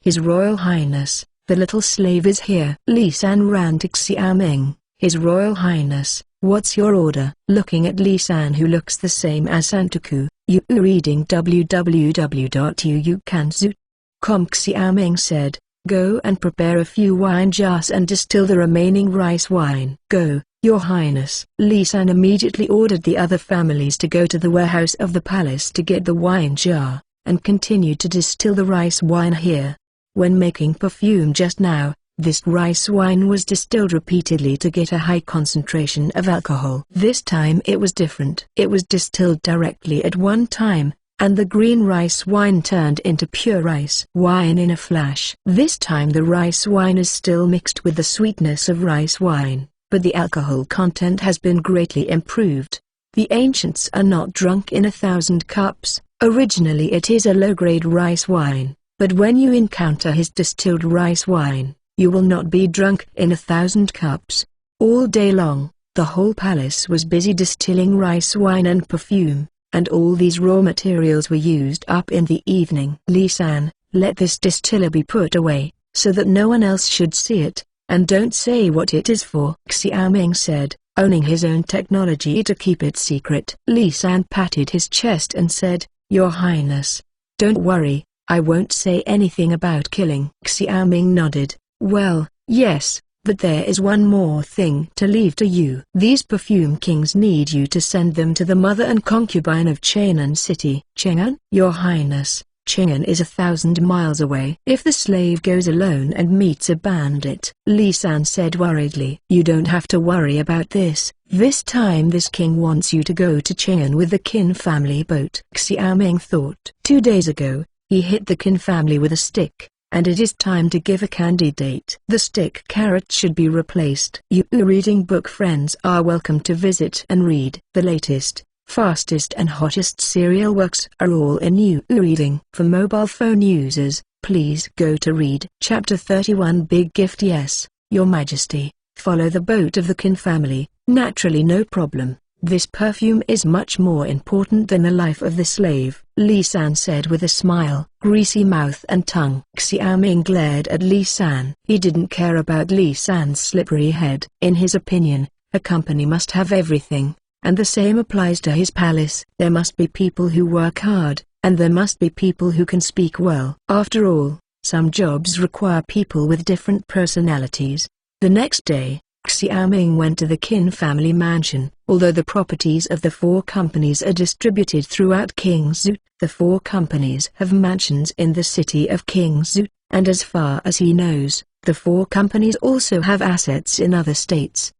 A: "His Royal Highness, the little slave is here." Li San ran to Xiaoming. "His Royal Highness, what's your order?" Looking at Li San, who looks the same as Santoku, "You reading www.uukanzu.com." Xiaoming said, "Go and prepare a few wine jars and distill the remaining rice wine." "Go, Your Highness." Li San immediately ordered the other families to go to the warehouse of the palace to get the wine jar, and continue to distill the rice wine here. When making perfume just now, this rice wine was distilled repeatedly to get a high concentration of alcohol. This time it was different. It was distilled directly at one time, and the green rice wine turned into pure rice wine in a flash. This time the rice wine is still mixed with the sweetness of rice wine, but the alcohol content has been greatly improved. The ancients are not drunk in 1,000 cups. Originally it is a low-grade rice wine, but when you encounter his distilled rice wine, you will not be drunk in 1,000 cups. All day long, the whole palace was busy distilling rice wine and perfume, and all these raw materials were used up in the evening. "Li San, let this distiller be put away, so that no one else should see it, and don't say what it is for," Xiaoming said, owning his own technology to keep it secret. Li San patted his chest and said, "Your Highness, don't worry, I won't say anything about killing." Xiaoming nodded. "Well, yes, but there is one more thing to leave to you. These perfume kings need you to send them to the mother and concubine of Chang'an City." "Chang'an?" "Your Highness, Chang'an is 1,000 miles away." "If the slave goes alone and meets a bandit," Li San said worriedly. "You don't have to worry about this. This time this king wants you to go to Chang'an with the Qin family boat." Xiaoming thought. 2 days ago, he hit the Qin family with a stick, and it is time to give a candidate. The stick carrot should be replaced. You reading book friends are welcome to visit and read. The latest, fastest and hottest serial works are all in You reading. For mobile phone users, please go to read. Chapter 31 Big Gift. Yes, Your Majesty, follow the boat of the Qin family, naturally no problem. This perfume is much more important than the life of the slave, Li San said with a smile. Greasy mouth and tongue. Xiaoming glared at Li San. He didn't care about Li San's slippery head. In his opinion, a company must have everything, and the same applies to his palace. There must be people who work hard, and there must be people who can speak well. After all, some jobs require people with different personalities. The next day, Xiaoming went to the Qin family mansion. Although the properties of the 4 companies are distributed throughout Qingzhou, the 4 companies have mansions in the city of Qingzhou, and as far as he knows, the 4 companies also have assets in other states.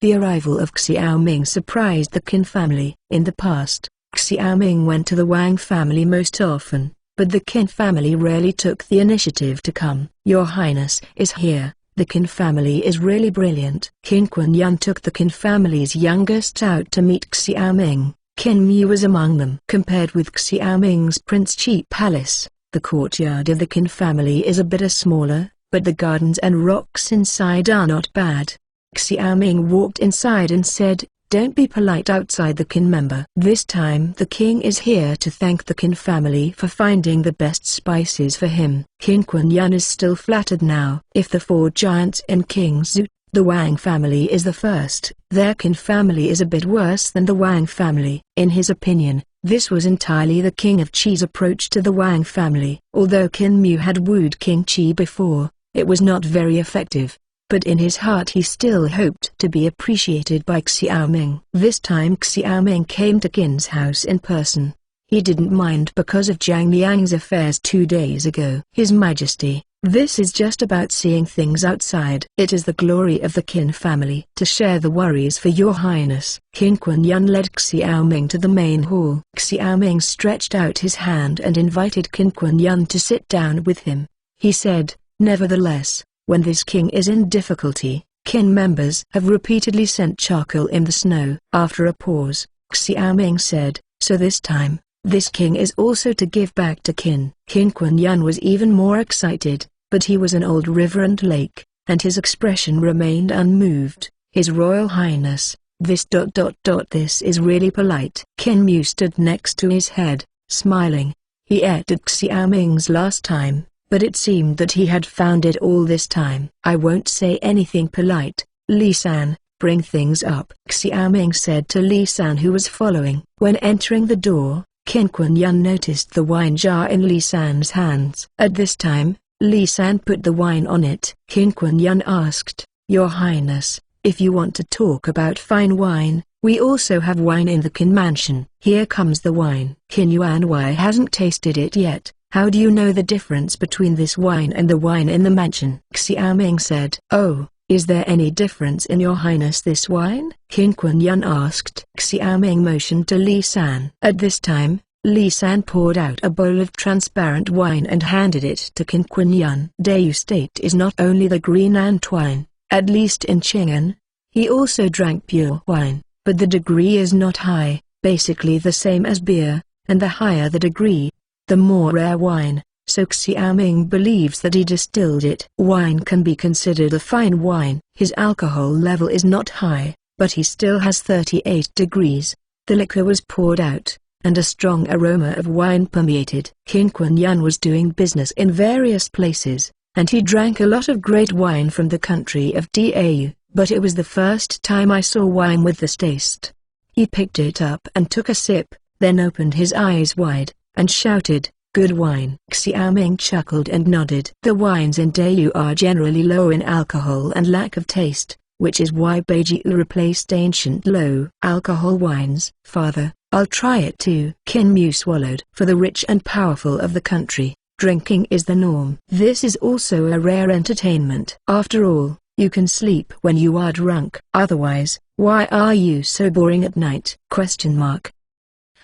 A: The arrival of Xiaoming surprised the Qin family. In the past, Xiaoming went to the Wang family most often, but the Qin family rarely took the initiative to come. Your Highness is here, The Qin family is really brilliant. Qin Quanyan took the Qin family's youngest out to meet Xiaoming. Qin Mu was among them. Compared with Xiaoming's Prince Chi Palace, the courtyard of the Qin family is a bit smaller, but the gardens and rocks inside are not bad. Xiaoming walked inside and said, "Don't be polite outside the Qin member. This time the king is here to thank the Qin family for finding the best spices for him." Qin Quanyan is still flattered now. If the four giants in King's Zoo, the Wang family is the first, their Qin family is a bit worse than the Wang family. In his opinion, this was entirely the King of Qi's approach to the Wang family. Although Qin Mu had wooed King Qi before, it was not very effective. But in his heart he still hoped to be appreciated by Xiaoming. This time Xiaoming came to Qin's house in person. He didn't mind because of Jiang Liang's affairs 2 days ago. "His Majesty, this is just about seeing things outside. It is the glory of the Qin family to share the worries for your highness." Qin Quanyan led Xiaoming to the main hall. Xiaoming stretched out his hand and invited Qin Quanyan to sit down with him. He said, "Nevertheless, when this king is in difficulty, Qin members have repeatedly sent charcoal in the snow." After a pause, Xiaoming said, "So this time, this king is also to give back to Qin." Qin Quanyan was even more excited, but he was an old river and lake, and his expression remained unmoved. "His Royal Highness, this is really polite." Qin Mu stood next to his head, smiling. He ate at Xiaoming's last time, but it seemed that he had found it all this time. "I won't say anything polite, Li San, bring things up," Xiaoming said to Li San, who was following. When entering the door, Qin Quanyan noticed the wine jar in Li San's hands. At this time, Li San put the wine on it. Qin Quanyan asked, "Your Highness, if you want to talk about fine wine, we also have wine in the Qin mansion. Here comes the wine." Qin Yuan hasn't tasted it yet. "How do you know the difference between this wine and the wine in the mansion?" Xiaoming said. "Oh, is there any difference in your highness this wine?" Qin Quanyan asked. Xiaoming motioned to Li San. At this time, Li San poured out a bowl of transparent wine and handed it to Qin Quanyan. Dayu State is not only the green ant wine, at least in Chang'an. He also drank pure wine, but the degree is not high, basically the same as beer, and the higher the degree, the more rare wine, so Xiaoming believes that he distilled it. Wine can be considered a fine wine. His alcohol level is not high, but he still has 38 degrees. The liquor was poured out, and a strong aroma of wine permeated. Qin Quanyan was doing business in various places, and he drank a lot of great wine from the country of Dau, but it was the first time I saw wine with this taste. He picked it up and took a sip, then opened his eyes wide, and shouted, "Good wine." Xiaoming chuckled and nodded. The wines in Dau are generally low in alcohol and lack of taste, which is why Beiju replaced ancient low-alcohol wines. "Father, I'll try it too." Qin Mu swallowed. For the rich and powerful of the country, drinking is the norm. This is also a rare entertainment. After all, you can sleep when you are drunk. Otherwise, why are you so boring at night?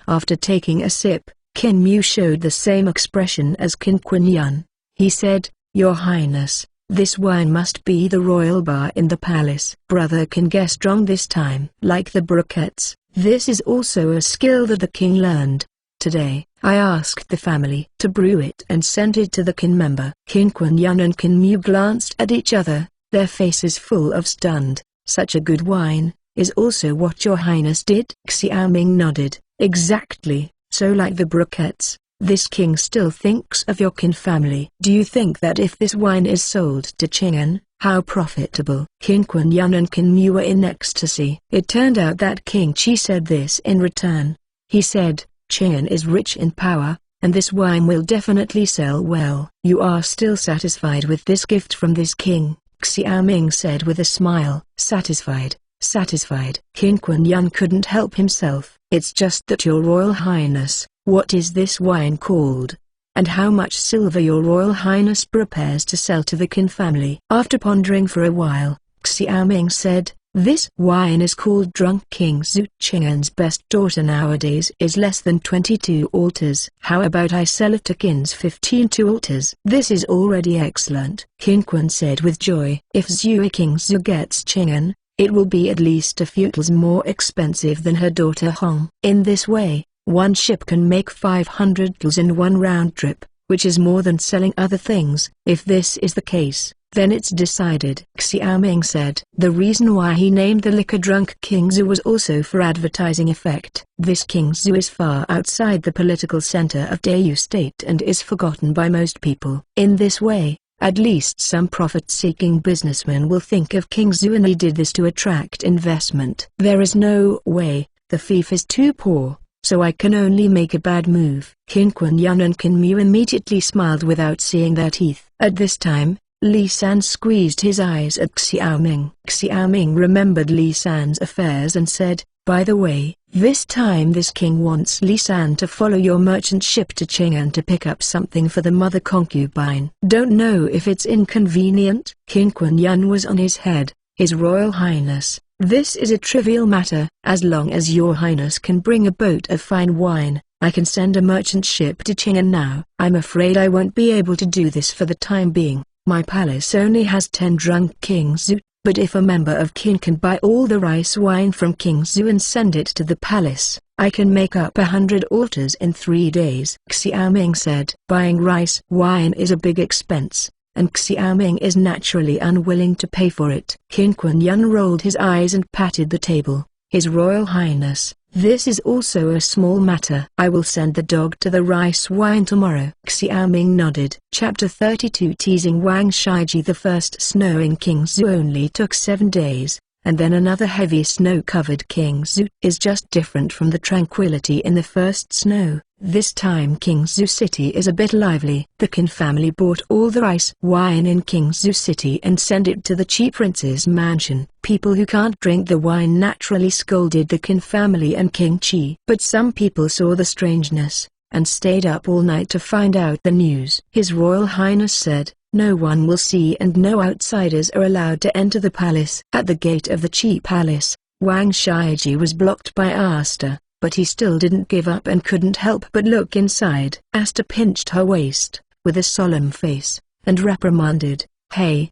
A: After taking a sip, Qin Mu showed the same expression as Qin Quanyan. He said, "Your Highness, this wine must be the royal bar in the palace." Brother can guess wrong this time. Like the briquettes, this is also a skill that the king learned. Today, I asked the family to brew it and sent it to the Qin member. Qin Quanyan and Qin Mu glanced at each other, their faces full of stunned. "Such a good wine, is also what your highness did?" Xiaoming nodded. "Exactly. So like the briquettes, this king still thinks of your Qin family." "Do you think that if this wine is sold to Chang'an, how profitable?" Qin Quanyan and Qin Mu were in ecstasy. It turned out that King Qi said this in return. He said, "Chang'an is rich in power, and this wine will definitely sell well." "You are still satisfied with this gift from this king?" Xiaoming said with a smile. "Satisfied, satisfied." Qin Quanyan couldn't help himself. "It's just that, your Royal Highness, what is this wine called? And how much silver your Royal Highness prepares to sell to the Qin family?" After pondering for a while, Xiaoming said, This wine is called Drunk King Zhu. Qing'an's best daughter nowadays is less than 22 altars. How about I sell it to Qin's 15 altars? This is already excellent, Qin Quan said with joy. If Zhu King Zhu gets Qing'an, it will be at least a few tals more expensive than her daughter Hong. In this way, one ship can make 500 tals in one round trip, which is more than selling other things. If this is the case, then it's decided, Xiaoming said. The reason why he named the liquor Drunk King Zhu was also for advertising effect. This King Zhu is far outside the political center of Dayu State and is forgotten by most people. In this way, at least some profit-seeking businessman will think of King Zhu, and he did this to attract investment. There is no way, the thief is too poor, so I can only make a bad move. Qin Quan Yun and Qin Mu immediately smiled without seeing their teeth. At this time, Li San squeezed his eyes at Xiaoming. Xiaoming remembered Li San's affairs and said, by the way, this time this king wants Li San to follow your merchant ship to Qing'an to pick up something for the mother concubine. Don't know if it's inconvenient? Qin Quan Yun was on his head. His Royal Highness, this is a trivial matter. As long as your highness can bring a boat of fine wine, I can send a merchant ship to Qing'an now. I'm afraid I won't be able to do this for the time being. My palace only has 10 Drunk King Zhu, but if a member of Qin can buy all the rice wine from King Zhu and send it to the palace, I can make up 100 altars in 3 days. Xiaoming said. Buying rice wine is a big expense, and Xiaoming is naturally unwilling to pay for it. Qin Quan Yun rolled his eyes and patted the table. His Royal Highness, this is also a small matter. I will send the dog to the rice wine tomorrow. Xiaoming nodded. Chapter 32 Teasing Wang Shiji. The first snow in King Zhu only took 7 days, and then another heavy snow-covered King Zhu is just different from the tranquility in the first snow. This time King Zhu City is a bit lively. The Qin family bought all the rice wine in King Zhu City and sent it to the Chi Prince's mansion. People who can't drink the wine naturally scolded the Qin family and King Chi. But some people saw the strangeness, and stayed up all night to find out the news. His Royal Highness said, no one will see and no outsiders are allowed to enter the palace. At the gate of the Chi Palace, Wang Shiji was blocked by Asta. But he still didn't give up and couldn't help but look inside. Asta pinched her waist, with a solemn face, and reprimanded, Hey,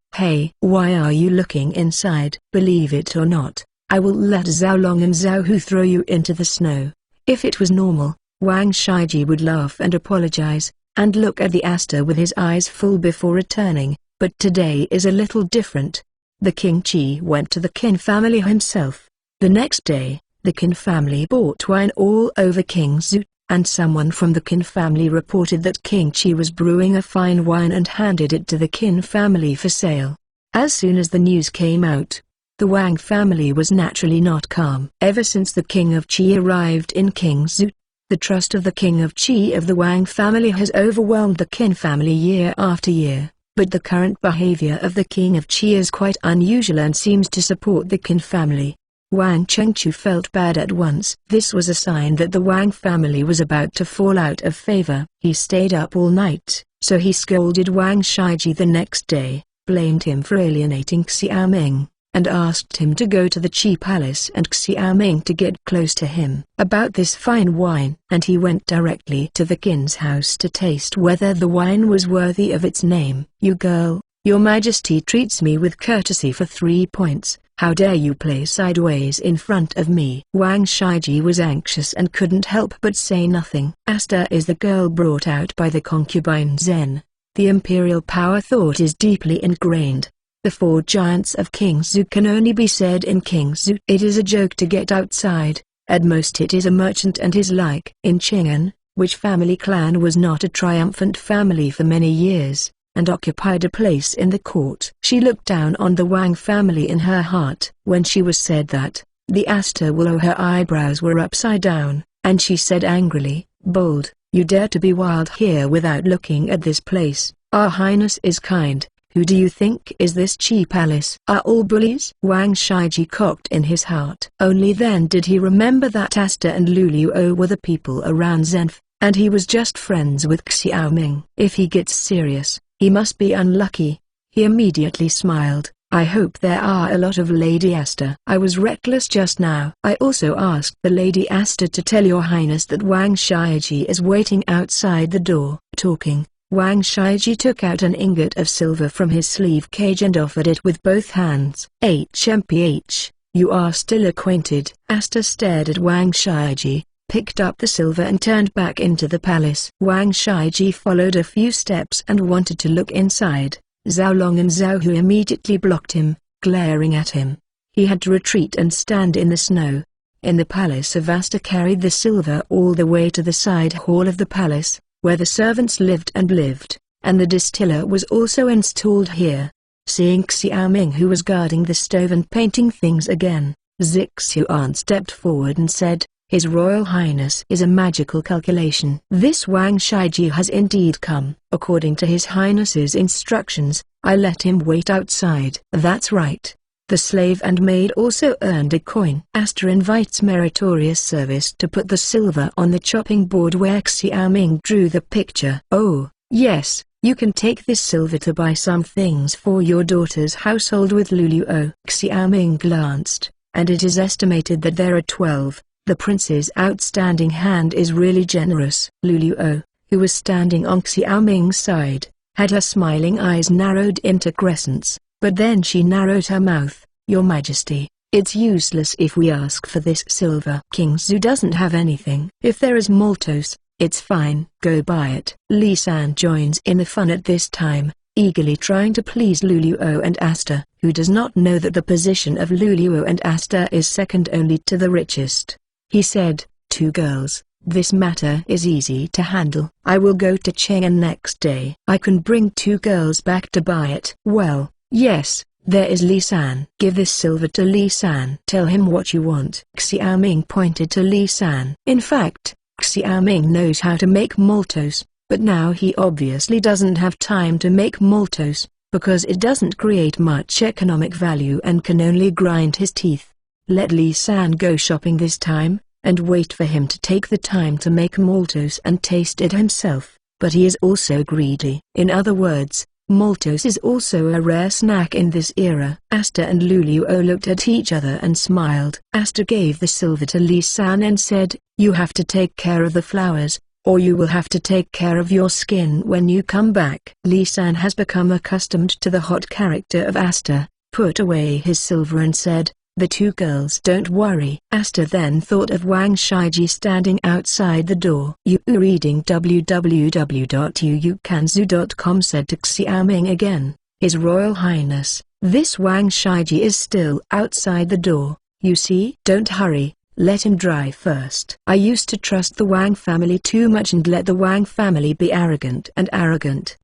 A: why are you looking inside? Believe it or not, I will let Zhao Long and Zhao Hu throw you into the snow. If it was normal, Wang Shiji would laugh and apologize, and look at the Asta with his eyes full before returning, but today is a little different. The King Chi went to the Qin family himself. The next day, the Qin family bought wine all over King Zhu, and someone from the Qin family reported that King Chi was brewing a fine wine and handed it to the Qin family for sale. As soon as the news came out, the Wang family was naturally not calm. Ever since the King of Qi arrived in King Zhu, the trust of the King of Qi of the Wang family has overwhelmed the Qin family year after year. But the current behavior of the King of Qi is quite unusual and seems to support the Qin family. Wang Chengchu felt bad at once. This was a sign that the Wang family was about to fall out of favor. He stayed up all night, so he scolded Wang Shiji the next day, blamed him for alienating Xiaoming, and asked him to go to the Qi Palace and Xiaoming to get close to him about this fine wine. And he went directly to the Qin's house to taste whether the wine was worthy of its name. You girl, your majesty treats me with courtesy for 3 points. How dare you play sideways in front of me? Wang Shiji was anxious and couldn't help but say nothing. Asta is the girl brought out by the concubine Zen. The imperial power thought is deeply ingrained. The 4 giants of King Zhu can only be said in King Zhu. It is a joke to get outside. At most it is a merchant and his like. In Qing'an, which family clan was not a triumphant family for many years, and occupied a place in the court. She looked down on the Wang family in her heart. When she was said that, the Asta Willow her eyebrows were upside down, and she said angrily, Bold, you dare to be wild here without looking at this place. Our Highness is kind. Who do you think is this Qi Palace? Are all bullies? Wang Shiji cocked in his heart. Only then did he remember that Asta and Luluo were the people around Zenf, and he was just friends with Xiaoming. If he gets serious, he must be unlucky. He immediately smiled. I hope there are a lot of Lady Aster. I was reckless just now. I also asked the Lady Aster to tell your highness that Wang Shiiji is waiting outside the door. Talking, Wang Shiiji took out an ingot of silver from his sleeve cage and offered it with both hands. HMPH, you are still acquainted. Aster stared at Wang Shiiji, picked up the silver and turned back into the palace. Wang Shiiji followed a few steps and wanted to look inside. Zhao Long and Zhao Hu immediately blocked him, glaring at him. He had to retreat and stand in the snow. In the palace of Aster carried the silver all the way to the side hall of the palace, where the servants lived, and the distiller was also installed here. Seeing Xiaoming, who was guarding the stove and painting things again, Zixuan stepped forward and said, His Royal Highness is a magical calculation. This Wang Shiiji has indeed come. According to His Highness's instructions, I let him wait outside. That's right. The slave and maid also earned a coin. Aster invites meritorious service to put the silver on the chopping board where Xiaoming drew the picture. Oh, yes, you can take this silver to buy some things for your daughter's household with Luluo. Xiaoming glanced, and it is estimated that there are 12. The prince's outstanding hand is really generous. Luluo, who was standing on Xiaoming's side, had her smiling eyes narrowed into crescents. But then she narrowed her mouth. Your Majesty, it's useless if we ask for this silver. King Zhu doesn't have anything. If there is maltose, it's fine. Go buy it. Li San joins in the fun at this time, eagerly trying to please Luluo and Aster, who does not know that the position of Luluo and Aster is second only to the richest. He said, 2 girls, this matter is easy to handle. I will go to Chang'an next day. I can bring 2 girls back to buy it. Well, yes, there is Li San. Give this silver to Li San. Tell him what you want. Xiaoming pointed to Li San. In fact, Xiaoming knows how to make maltose, but now he obviously doesn't have time to make maltose, because it doesn't create much economic value and can only grind his teeth. Let Li San go shopping this time, and wait for him to take the time to make maltose and taste it himself, but he is also greedy. In other words, maltose is also a rare snack in this era. Aster and Luluo looked at each other and smiled. Aster gave the silver to Li San and said, You have to take care of the flowers, or you will have to take care of your skin when you come back. Li San has become accustomed to the hot character of Aster, put away his silver and said, The 2 girls don't worry. Aster then thought of Wang Shiiji standing outside the door. Reading www.uukanzu.com said to Xiaoming again, His Royal Highness, this Wang Shiiji is still outside the door, you see? Don't hurry, let him dry first. I used to trust the Wang family too much and let the Wang family be arrogant.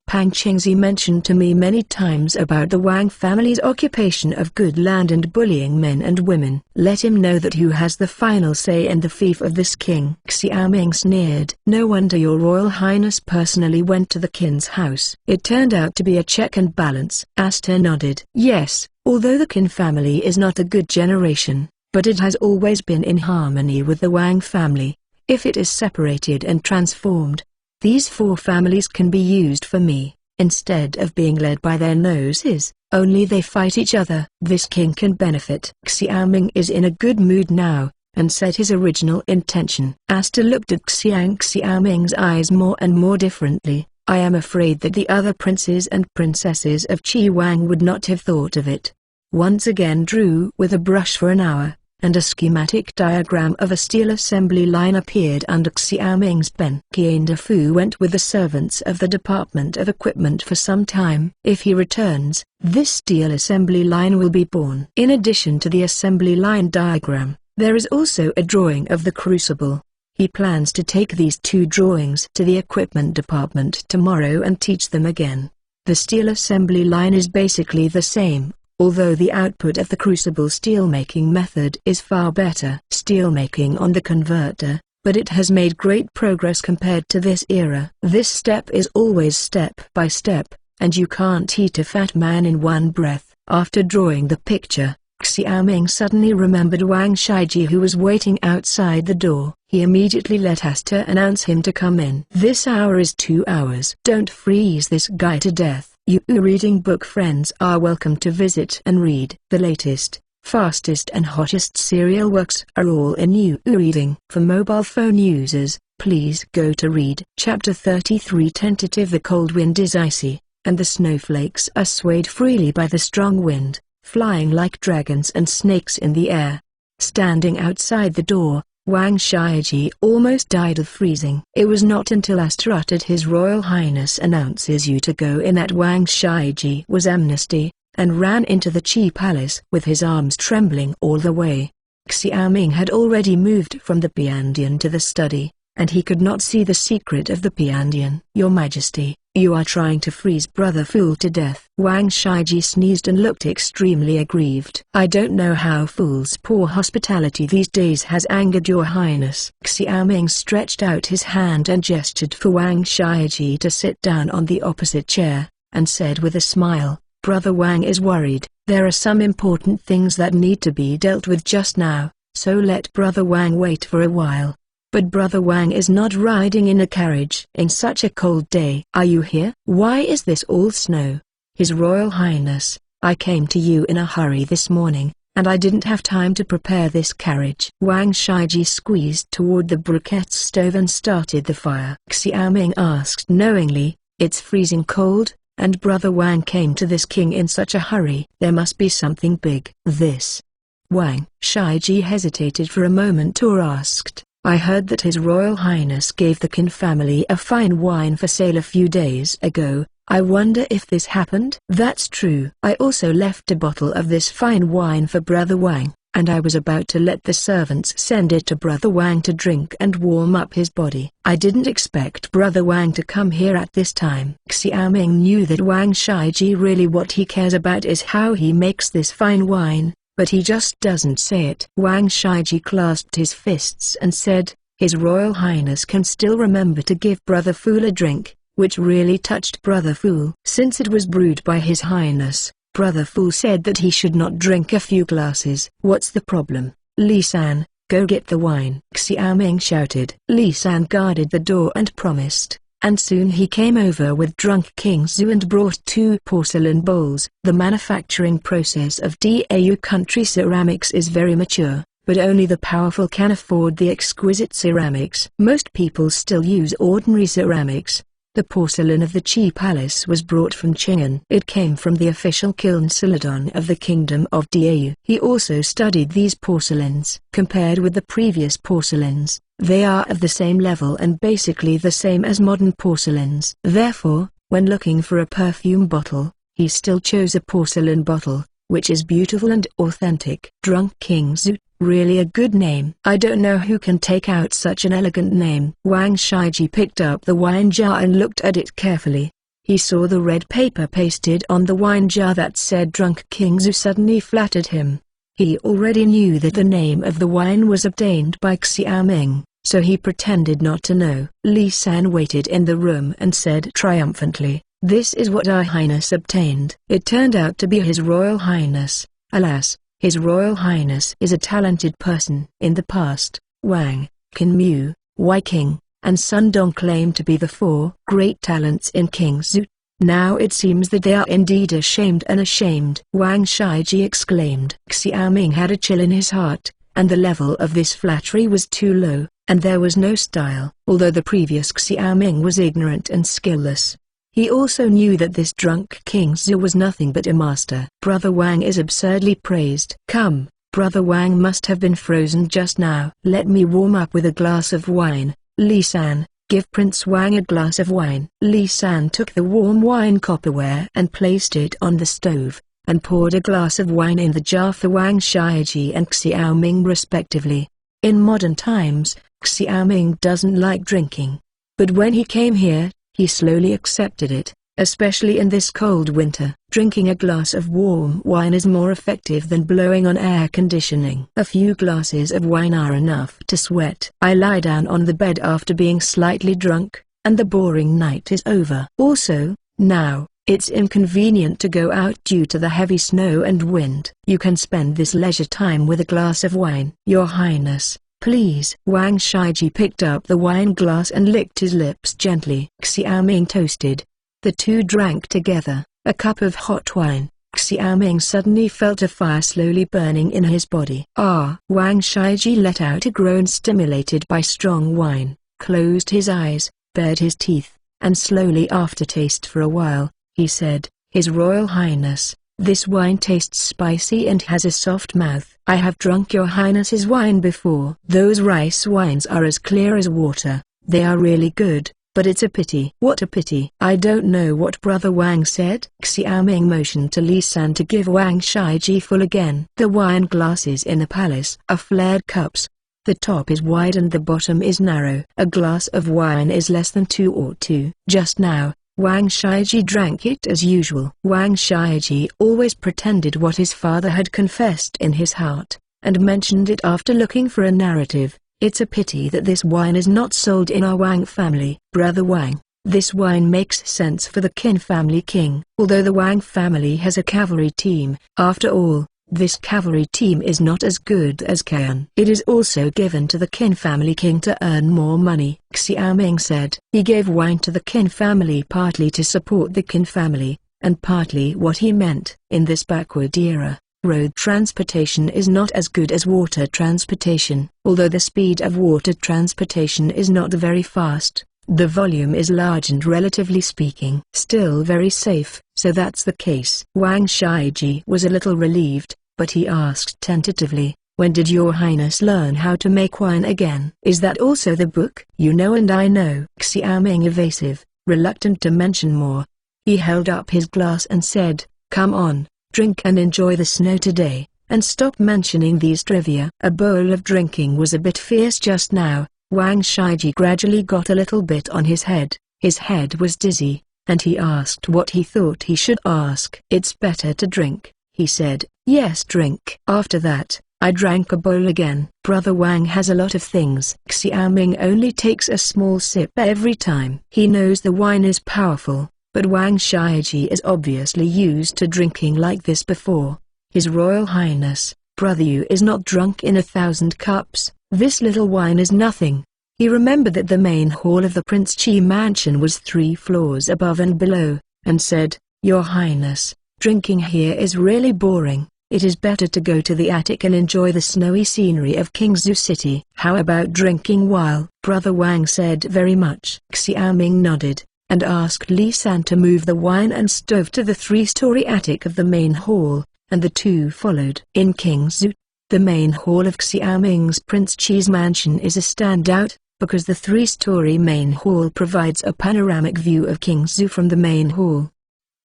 A: Pang Qingzi mentioned to me many times about the Wang family's occupation of good land and bullying men and women. Let him know that who has the final say in the fief of this king. Xiaoming sneered. No wonder your Royal Highness personally went to the Qin's house. It turned out to be a check and balance. Aster nodded. Yes, although the Qin family is not a good generation, but it has always been in harmony with the Wang family. If it is separated and transformed, these 4 families can be used for me, instead of being led by their noses. Only they fight each other. This king can benefit. Xiaoming is in a good mood now, and said his original intention. Aster looked at Xiaoming's eyes more and more differently. I am afraid that the other princes and princesses of Qi Wang would not have thought of it. Once again drew with a brush for an hour, and a schematic diagram of a steel assembly line appeared under Xiaoming's pen. Qian Defu went with the servants of the Department of Equipment for some time. If he returns, this steel assembly line will be born. In addition to the assembly line diagram, there is also a drawing of the crucible. He plans to take these 2 drawings to the equipment department tomorrow and teach them again. The steel assembly line is basically the same, although the output of the crucible steelmaking method is far better. Steelmaking on the converter, but it has made great progress compared to this era. This step is always step by step, and you can't eat a fat man in one breath. After drawing the picture, Xiaoming suddenly remembered Wang Shiiji who was waiting outside the door. He immediately let Aster announce him to come in. This hour is 2 hours. Don't freeze this guy to death. You reading book friends are welcome to visit and read. The latest, fastest and hottest serial works are all in You Reading. For mobile phone users, please go to read Chapter 33. Tentative. The cold wind is icy, and the snowflakes are swayed freely by the strong wind, flying like dragons and snakes in the air. Standing outside the door, Wang Shiiji almost died of freezing. It was not until Aster uttered "His Royal Highness announces you to go in" that Wang Shiiji was amnesty, and ran into the Qi Palace with his arms trembling all the way. Xiaoming had already moved from the Piandian to the study, and he could not see the secret of the Piandian. "Your Majesty, you are trying to freeze Brother Fool to death." Wang Shiiji sneezed and looked extremely aggrieved. "I don't know how Fool's poor hospitality these days has angered your highness." Xiaoming stretched out his hand and gestured for Wang Shiiji to sit down on the opposite chair, and said with a smile, "Brother Wang is worried. There are some important things that need to be dealt with just now, so let Brother Wang wait for a while." "But Brother Wang is not riding in a carriage in such a cold day." "Are you here? Why is this all snow?" "His Royal Highness, I came to you in a hurry this morning, and I didn't have time to prepare this carriage." Wang Shiiji squeezed toward the briquette stove and started the fire. Xiaoming asked knowingly, "It's freezing cold, and Brother Wang came to this king in such a hurry. There must be something big." "This?" Wang Shiiji hesitated for a moment or asked, "I heard that His Royal Highness gave the Qin family a fine wine for sale a few days ago. I wonder if this happened?" "That's true. I also left a bottle of this fine wine for Brother Wang, and I was about to let the servants send it to Brother Wang to drink and warm up his body. I didn't expect Brother Wang to come here at this time." Xiaoming knew that Wang Shiiji really what he cares about is how he makes this fine wine, but he just doesn't say it. Wang Shiiji clasped his fists and said, "His Royal Highness can still remember to give Brother Fool a drink," which really touched Brother Fool. Since it was brewed by His Highness, Brother Fool said that he should not drink a few glasses. "What's the problem? Li San, go get the wine," Xiaoming shouted. Li San guarded the door and promised, and soon he came over with drunk King Zhu and brought 2 porcelain bowls. The manufacturing process of Dau country ceramics is very mature, but only the powerful can afford the exquisite ceramics. Most people still use ordinary ceramics. The porcelain of the Qi Palace was brought from Chang'an. It came from the official kiln Celadon of the Kingdom of Dau. He also studied these porcelains. Compared with the previous porcelains, they are of the same level and basically the same as modern porcelains. Therefore, when looking for a perfume bottle, he still chose a porcelain bottle, which is beautiful and authentic. Drunk King Zhu, really a good name. I don't know who can take out such an elegant name. Wang Shiiji picked up the wine jar and looked at it carefully. He saw the red paper pasted on the wine jar that said Drunk King Zhu suddenly flattered him. He already knew that the name of the wine was obtained by Xiaoming, so he pretended not to know. Li San waited in the room and said triumphantly, "This is what Our Highness obtained." It turned out to be His Royal Highness. Alas, His Royal Highness is a talented person. In the past, Wang, Qin Mu, Wei King, and Sun Dong claimed to be the 4 great talents in King Zhu. Now it seems that they are indeed ashamed. Wang Shiiji exclaimed. Xiaoming had a chill in his heart, and the level of this flattery was too low, and there was no style. Although the previous Xiaoming was ignorant and skillless, he also knew that this drunk King Zhu was nothing but a master. Brother Wang is absurdly praised. Come, Brother Wang must have been frozen just now. Let me warm up with a glass of wine. Li San, give Prince Wang a glass of wine. Li San took the warm wine copperware and placed it on the stove, and poured a glass of wine in the jar for Wang Shiiji and Xiaoming respectively. In modern times, Xiaoming doesn't like drinking, but when he came here, he slowly accepted it, especially in this cold winter. Drinking a glass of warm wine is more effective than blowing on air conditioning. A few glasses of wine are enough to sweat. I lie down on the bed after being slightly drunk, and the boring night is over. Also, now, it's inconvenient to go out due to the heavy snow and wind. You can spend this leisure time with a glass of wine. Your Highness, please." Wang Shiiji picked up the wine glass and licked his lips gently. Xiaoming toasted. The two drank together, a cup of hot wine. Xiaoming suddenly felt a fire slowly burning in his body. Wang Shaiji let out a groan stimulated by strong wine, closed his eyes, bared his teeth, and slowly aftertaste for a while, he said, "His Royal Highness, this wine tastes spicy and has a soft mouth. I have drunk your Highness's wine before. Those rice wines are as clear as water. They are really good, but it's a pity." "What a pity?" "I don't know what Brother Wang said." Xiaoming motioned to Li San to give Wang Shaiji full again. The wine glasses in the palace are flared cups. The top is wide and the bottom is narrow. A glass of wine is less than 2 or 2. Just now, Wang Shaiji drank it as usual. Wang Shaiji always pretended what his father had confessed in his heart, and mentioned it after looking for a narrative. "It's a pity that this wine is not sold in our Wang family." "Brother Wang, this wine makes sense for the Qin family king. Although the Wang family has a cavalry team, after all, this cavalry team is not as good as Qian. It is also given to the Qin family king to earn more money." Xiaoming said. He gave wine to the Qin family partly to support the Qin family, and partly what he meant. In this backward era, road transportation is not as good as water transportation. Although the speed of water transportation is not very fast, the volume is large and relatively speaking still very safe. "So that's the case." Wang Shaiji was a little relieved, but he asked tentatively, "When did your Highness learn how to make wine again?" "Is that also the book?" "You know and I know." Xiaoming evasive, reluctant to mention more. He held up his glass and said, "Come on, drink and enjoy the snow today, and stop mentioning these trivia." A bowl of drinking was a bit fierce just now. Wang Shaiji gradually got a little bit on his head. His head was dizzy, and he asked what he thought he should ask. "It's better to drink," he said. "Yes, drink." After that, I drank a bowl again. Brother Wang has a lot of things. Xiaoming only takes a small sip every time. He knows the wine is powerful, but Wang Shaiji is obviously used to drinking like this before. "His Royal Highness, Brother Yu is not drunk in 1,000 cups. This little wine is nothing." He remembered that the main hall of the Prince Chi mansion was 3 floors above and below, and said, "Your Highness, drinking here is really boring. It is better to go to the attic and enjoy the snowy scenery of Qingzhou City." "How about drinking while?" Brother Wang said. "Very much." Xiaoming nodded, and asked Li San to move the wine and stove to the 3-story attic of the main hall, and the two followed. In Qingzhou, the main hall of Xiaoming's Prince Chi's mansion is a standout, because the 3-story main hall provides a panoramic view of Qingzhou from the main hall.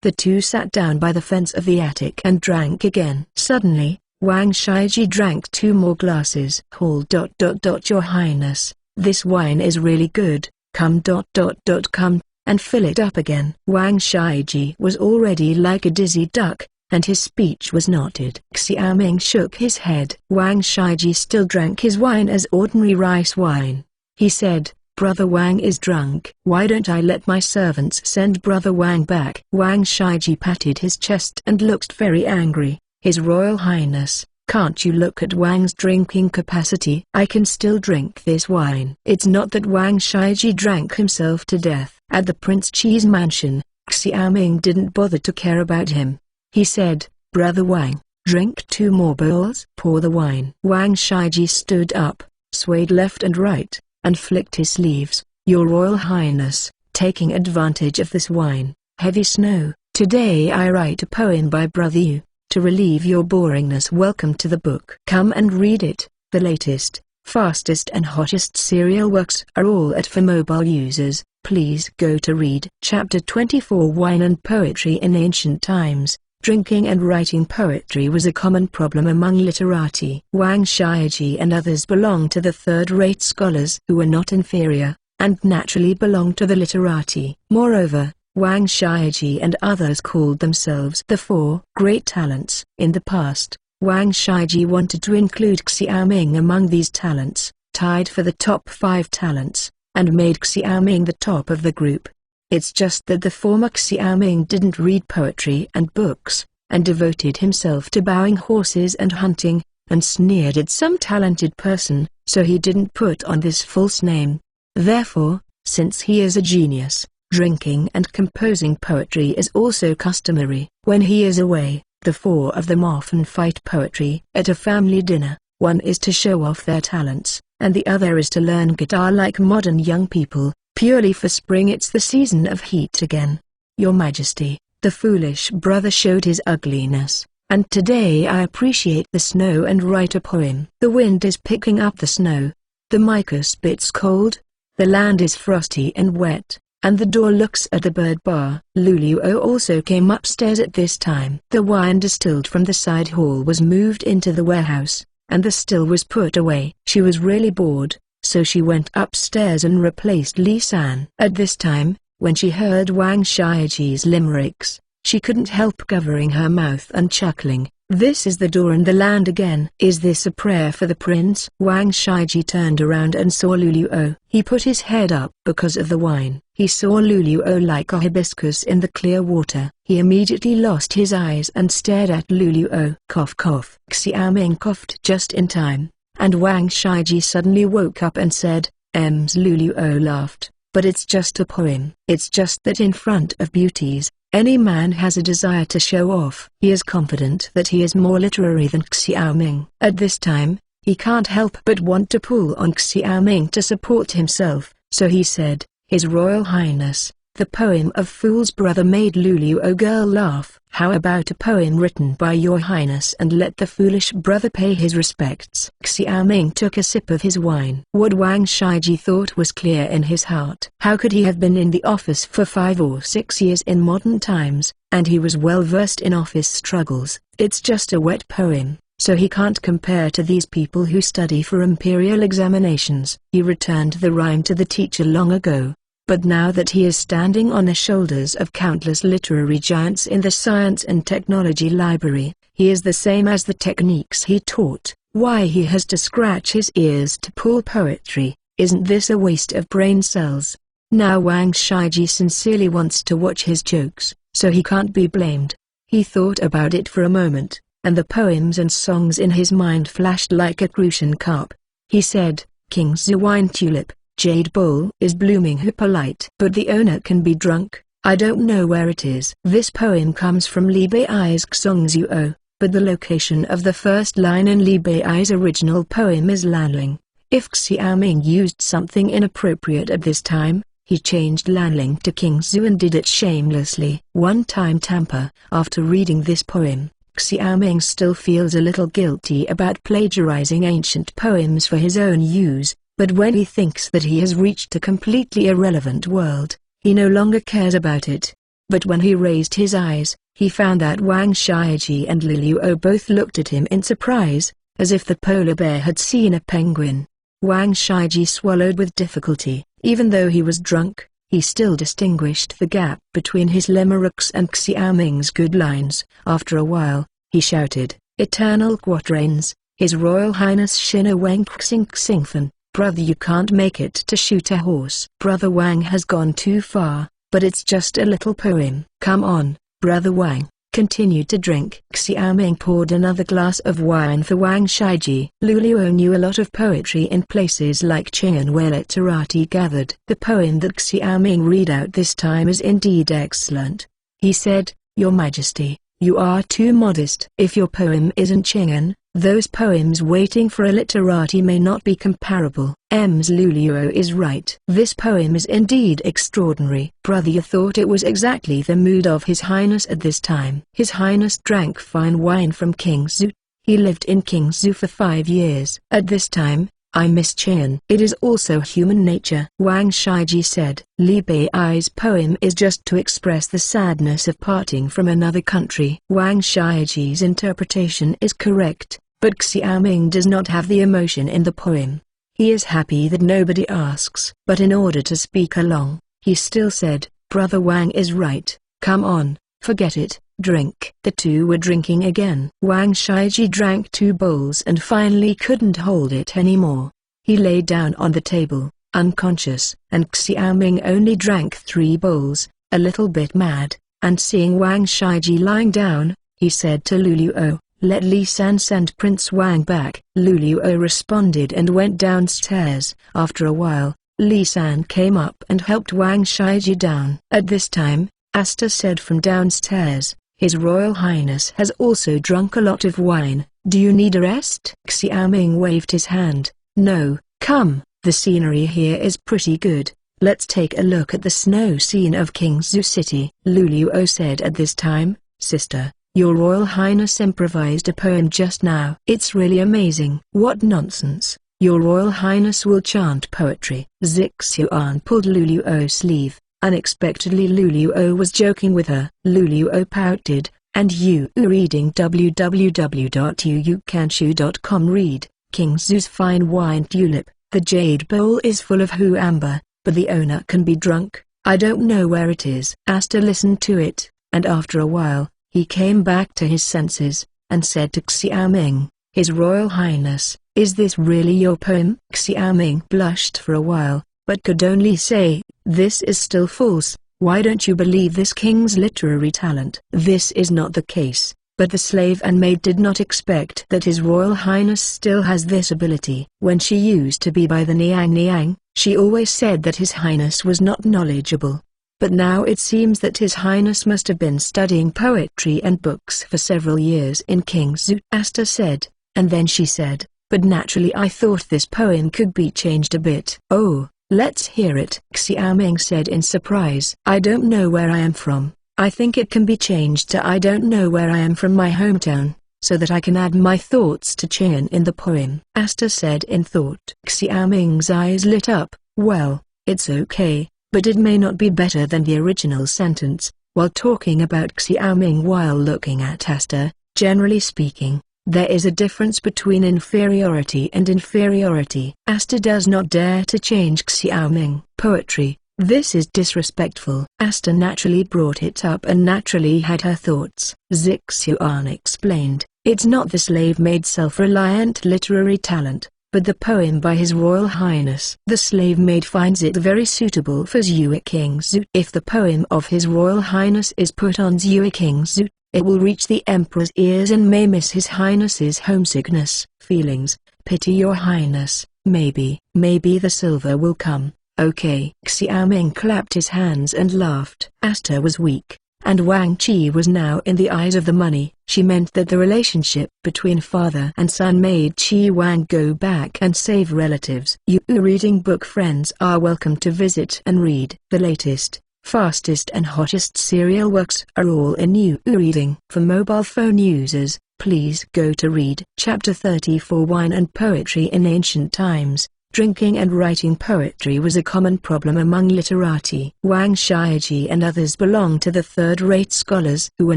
A: The two sat down by the fence of the attic and drank again. Suddenly, Wang Shaiji drank 2 more glasses. "Your Highness, this wine is really good. Come. Come, and fill it up again." Wang Shaiji was already like a dizzy duck, and his speech was knotted. Xiaoming shook his head. Wang Shaiji still drank his wine as ordinary rice wine. He said, "Brother Wang is drunk. Why don't I let my servants send Brother Wang back?" Wang Shaiji patted his chest and looked very angry. "His Royal Highness, can't you look at Wang's drinking capacity? I can still drink this wine." It's not that Wang Shaiji drank himself to death. At the Prince Chi's mansion, Xiaoming didn't bother to care about him. He said, "Brother Wang, drink 2 more bowls." "Pour the wine." Wang Shaiji stood up, swayed left and right, and flicked his sleeves. "Your Royal Highness, taking advantage of this wine, heavy snow, today I write a poem by Brother Yu, to relieve your boringness. Welcome to the book. Come and read it. The latest, fastest and hottest serial works are all at for mobile users. Please go to read. Chapter 24. Wine and Poetry. In ancient times, drinking and writing poetry was a common problem among literati. Wang Shaiji and others belonged to the third-rate scholars who were not inferior, and naturally belonged to the literati. Moreover, Wang Shaiji and others called themselves the 4 great talents. In the past, Wang Shaiji wanted to include Xiaoming among these talents, tied for the top 5 talents, and made Xiaoming the top of the group. It's just that the former Xiaoming didn't read poetry and books, and devoted himself to bowing horses and hunting, and sneered at some talented person, so he didn't put on this false name. Therefore, since he is a genius, Drinking and composing poetry is also customary. When he is away, the four of them often fight poetry. At a family dinner, one is to show off their talents, and the other is to learn guitar like modern young people, purely for spring. It's the season of heat again. Your Majesty, the foolish brother showed his ugliness, and today I appreciate the snow and write a poem. The wind is picking up the snow. The mica spits cold. The land is frosty and wet, and the door looks at the bird bar. Luluo also came upstairs at this time. The wine distilled from the side hall was moved into the warehouse, and the still was put away. She was really bored, so she went upstairs and replaced Li San. At this time, when she heard Wang Shiji's limericks, she couldn't help covering her mouth and chuckling. This is the door and the land again. Is this a prayer for the prince? Wang Shiji turned around and saw Luluo. He put his head up because of the wine. He saw Luluo like a hibiscus in the clear water. He immediately lost his eyes and stared at Luluo. Cough cough. Xiaoming coughed just in time, and Wang Shiji suddenly woke up and said, Luluo laughed, but it's just a poem. It's just that in front of beauties, any man has a desire to show off. He is confident that he is more literary than Xiaoming. At this time, he can't help but want to pull on Xiaoming to support himself, so he said, His Royal Highness, the poem of Fool's Brother made Luluo girl laugh. How about a poem written by your highness and let the foolish brother pay his respects? Xiaoming took a sip of his wine. What Wang Shiji thought was clear in his heart. How could he have been in the office for 5 or 6 years in modern times, and he was well versed in office struggles? It's just a wet poem, so he can't compare to these people who study for imperial examinations. He returned the rhyme to the teacher long ago. But now that he is standing on the shoulders of countless literary giants in the science and technology library, he is the same as the techniques he taught. Why he has to scratch his ears to pull poetry? Isn't this a waste of brain cells? Now Wang Shiji sincerely wants to watch his jokes, so he can't be blamed. He thought about it for a moment, and the poems and songs in his mind flashed like a crucian carp. He said, King Zhu wine tulip. Jade bowl is blooming hippolyte. But the owner can be drunk. I don't know where it is. This poem comes from Li Bei's Xongzuo, but the location of the first line in Li Bei's original poem is Lanling. If Xiaoming used something inappropriate at this time, he changed Lanling to Qingzhou and did it shamelessly. One-time tamper. After reading this poem, Xiaoming still feels a little guilty about plagiarizing ancient poems for his own use. But when he thinks that he has reached a completely irrelevant world, he no longer cares about it. But when he raised his eyes, he found that Wang Shiji and Luluo both looked at him in surprise, as if the polar bear had seen a penguin. Wang Shiji swallowed with difficulty. Even though he was drunk, he still distinguished the gap between his limericks and Xiaoming's good lines. After a while, he shouted, Eternal quatrains, His Royal Highness Shina Wang Xing Xingfen. Brother, you can't make it to shoot a horse. Brother Wang has gone too far, but it's just a little poem. Come on, Brother Wang, continue to drink. Xiaoming poured another glass of wine for Wang Shiji. Luluo knew a lot of poetry in places like Chang'an where literati gathered. The poem that Xiaoming read out this time is indeed excellent. He said, Your Majesty, you are too modest. If your poem isn't Chang'an, those poems waiting for a literati may not be comparable. Luluo is right. This poem is indeed extraordinary. Brother, you thought it was exactly the mood of His Highness at this time. His Highness drank fine wine from Qingzhou. He lived in Qingzhou for 5 years. At this time, I miss Chang'an. It is also human nature. Wang Shiji said. Li Bei's poem is just to express the sadness of parting from another country. Wang Shiji's interpretation is correct, but Xiaoming does not have the emotion in the poem. He is happy that nobody asks. But in order to speak along, he still said, Brother Wang is right. Come on, forget it. Drink. The two were drinking again. Wang Shiji drank 2 bowls and finally couldn't hold it anymore. He lay down on the table, unconscious, and Xiaoming only drank 3 bowls, a little bit mad, and seeing Wang Shiji lying down, he said to Luluo, Let Li San send Prince Wang back. Luluo responded and went downstairs. After a while, Li San came up and helped Wang Shaiji down. At this time, Asta said from downstairs, "His Royal Highness has also drunk a lot of wine. Do you need a rest?" Xiaoming waved his hand. "No, come, the scenery here is pretty good. Let's take a look at the snow scene of Kingzhou City." Luluo said at this time, "Sister, Your Royal Highness improvised a poem just now. It's really amazing." "What nonsense. Your Royal Highness will chant poetry." Zixuan pulled Luluo's sleeve. Unexpectedly Luluo was joking with her. Luluo pouted, "And you?" Reading www.uukanshu.com. Read, Kingzhou's fine wine tulip. The jade bowl is full of hu amber, but the owner can be drunk. I don't know where it is. Asta listened to it, and after a while, he came back to his senses, and said to Xiaoming, "His Royal Highness, is this really your poem?" Xiaoming blushed for a while, but could only say, "This is still false. Why don't you believe this king's literary talent?" This is not the case, but the slave and maid did not expect that His Royal Highness still has this ability. When she used to be by the Niang, she always said that His Highness was not knowledgeable. But now it seems that His Highness must have been studying poetry and books for several years in Kingzhou. Asta said, and then she said, "But naturally I thought this poem could be changed a bit." "Oh, let's hear it," Xiaoming said in surprise. "I don't know where I am from. I think it can be changed to I don't know where I am from my hometown, so that I can add my thoughts to Chen in the poem." Asta said in thought. Xiaoming's eyes lit up. "Well, it's okay, but it may not be better than the original sentence." While talking about Xiaoming while looking at Asta, generally speaking, there is a difference between inferiority and inferiority. Asta does not dare to change Xiaoming. "Poetry, this is disrespectful." Asta naturally brought it up and naturally had her thoughts. Zixuan explained, "It's not the slave-made self-reliant literary talent, but the poem by His Royal Highness. The slave-maid finds it very suitable for Zhou Kingzhou. If the poem of His Royal Highness is put on Zhou Kingzhou, it will reach the Emperor's ears and may miss His Highness's homesickness feelings. Pity Your Highness, maybe the silver will come." "Okay." Xiaoming clapped his hands and laughed. Asta was weak, and Wang Qi was now in the eyes of the money. She meant that the relationship between father and son made Qi Wang go back and save relatives. You reading book friends are welcome to visit and read. The latest, fastest and hottest serial works are all in You Reading. For mobile phone users, please go to Read. Chapter 34. Wine and Poetry. In ancient times, drinking and writing poetry was a common problem among literati. Wang Shaiji and others belonged to the third-rate scholars who were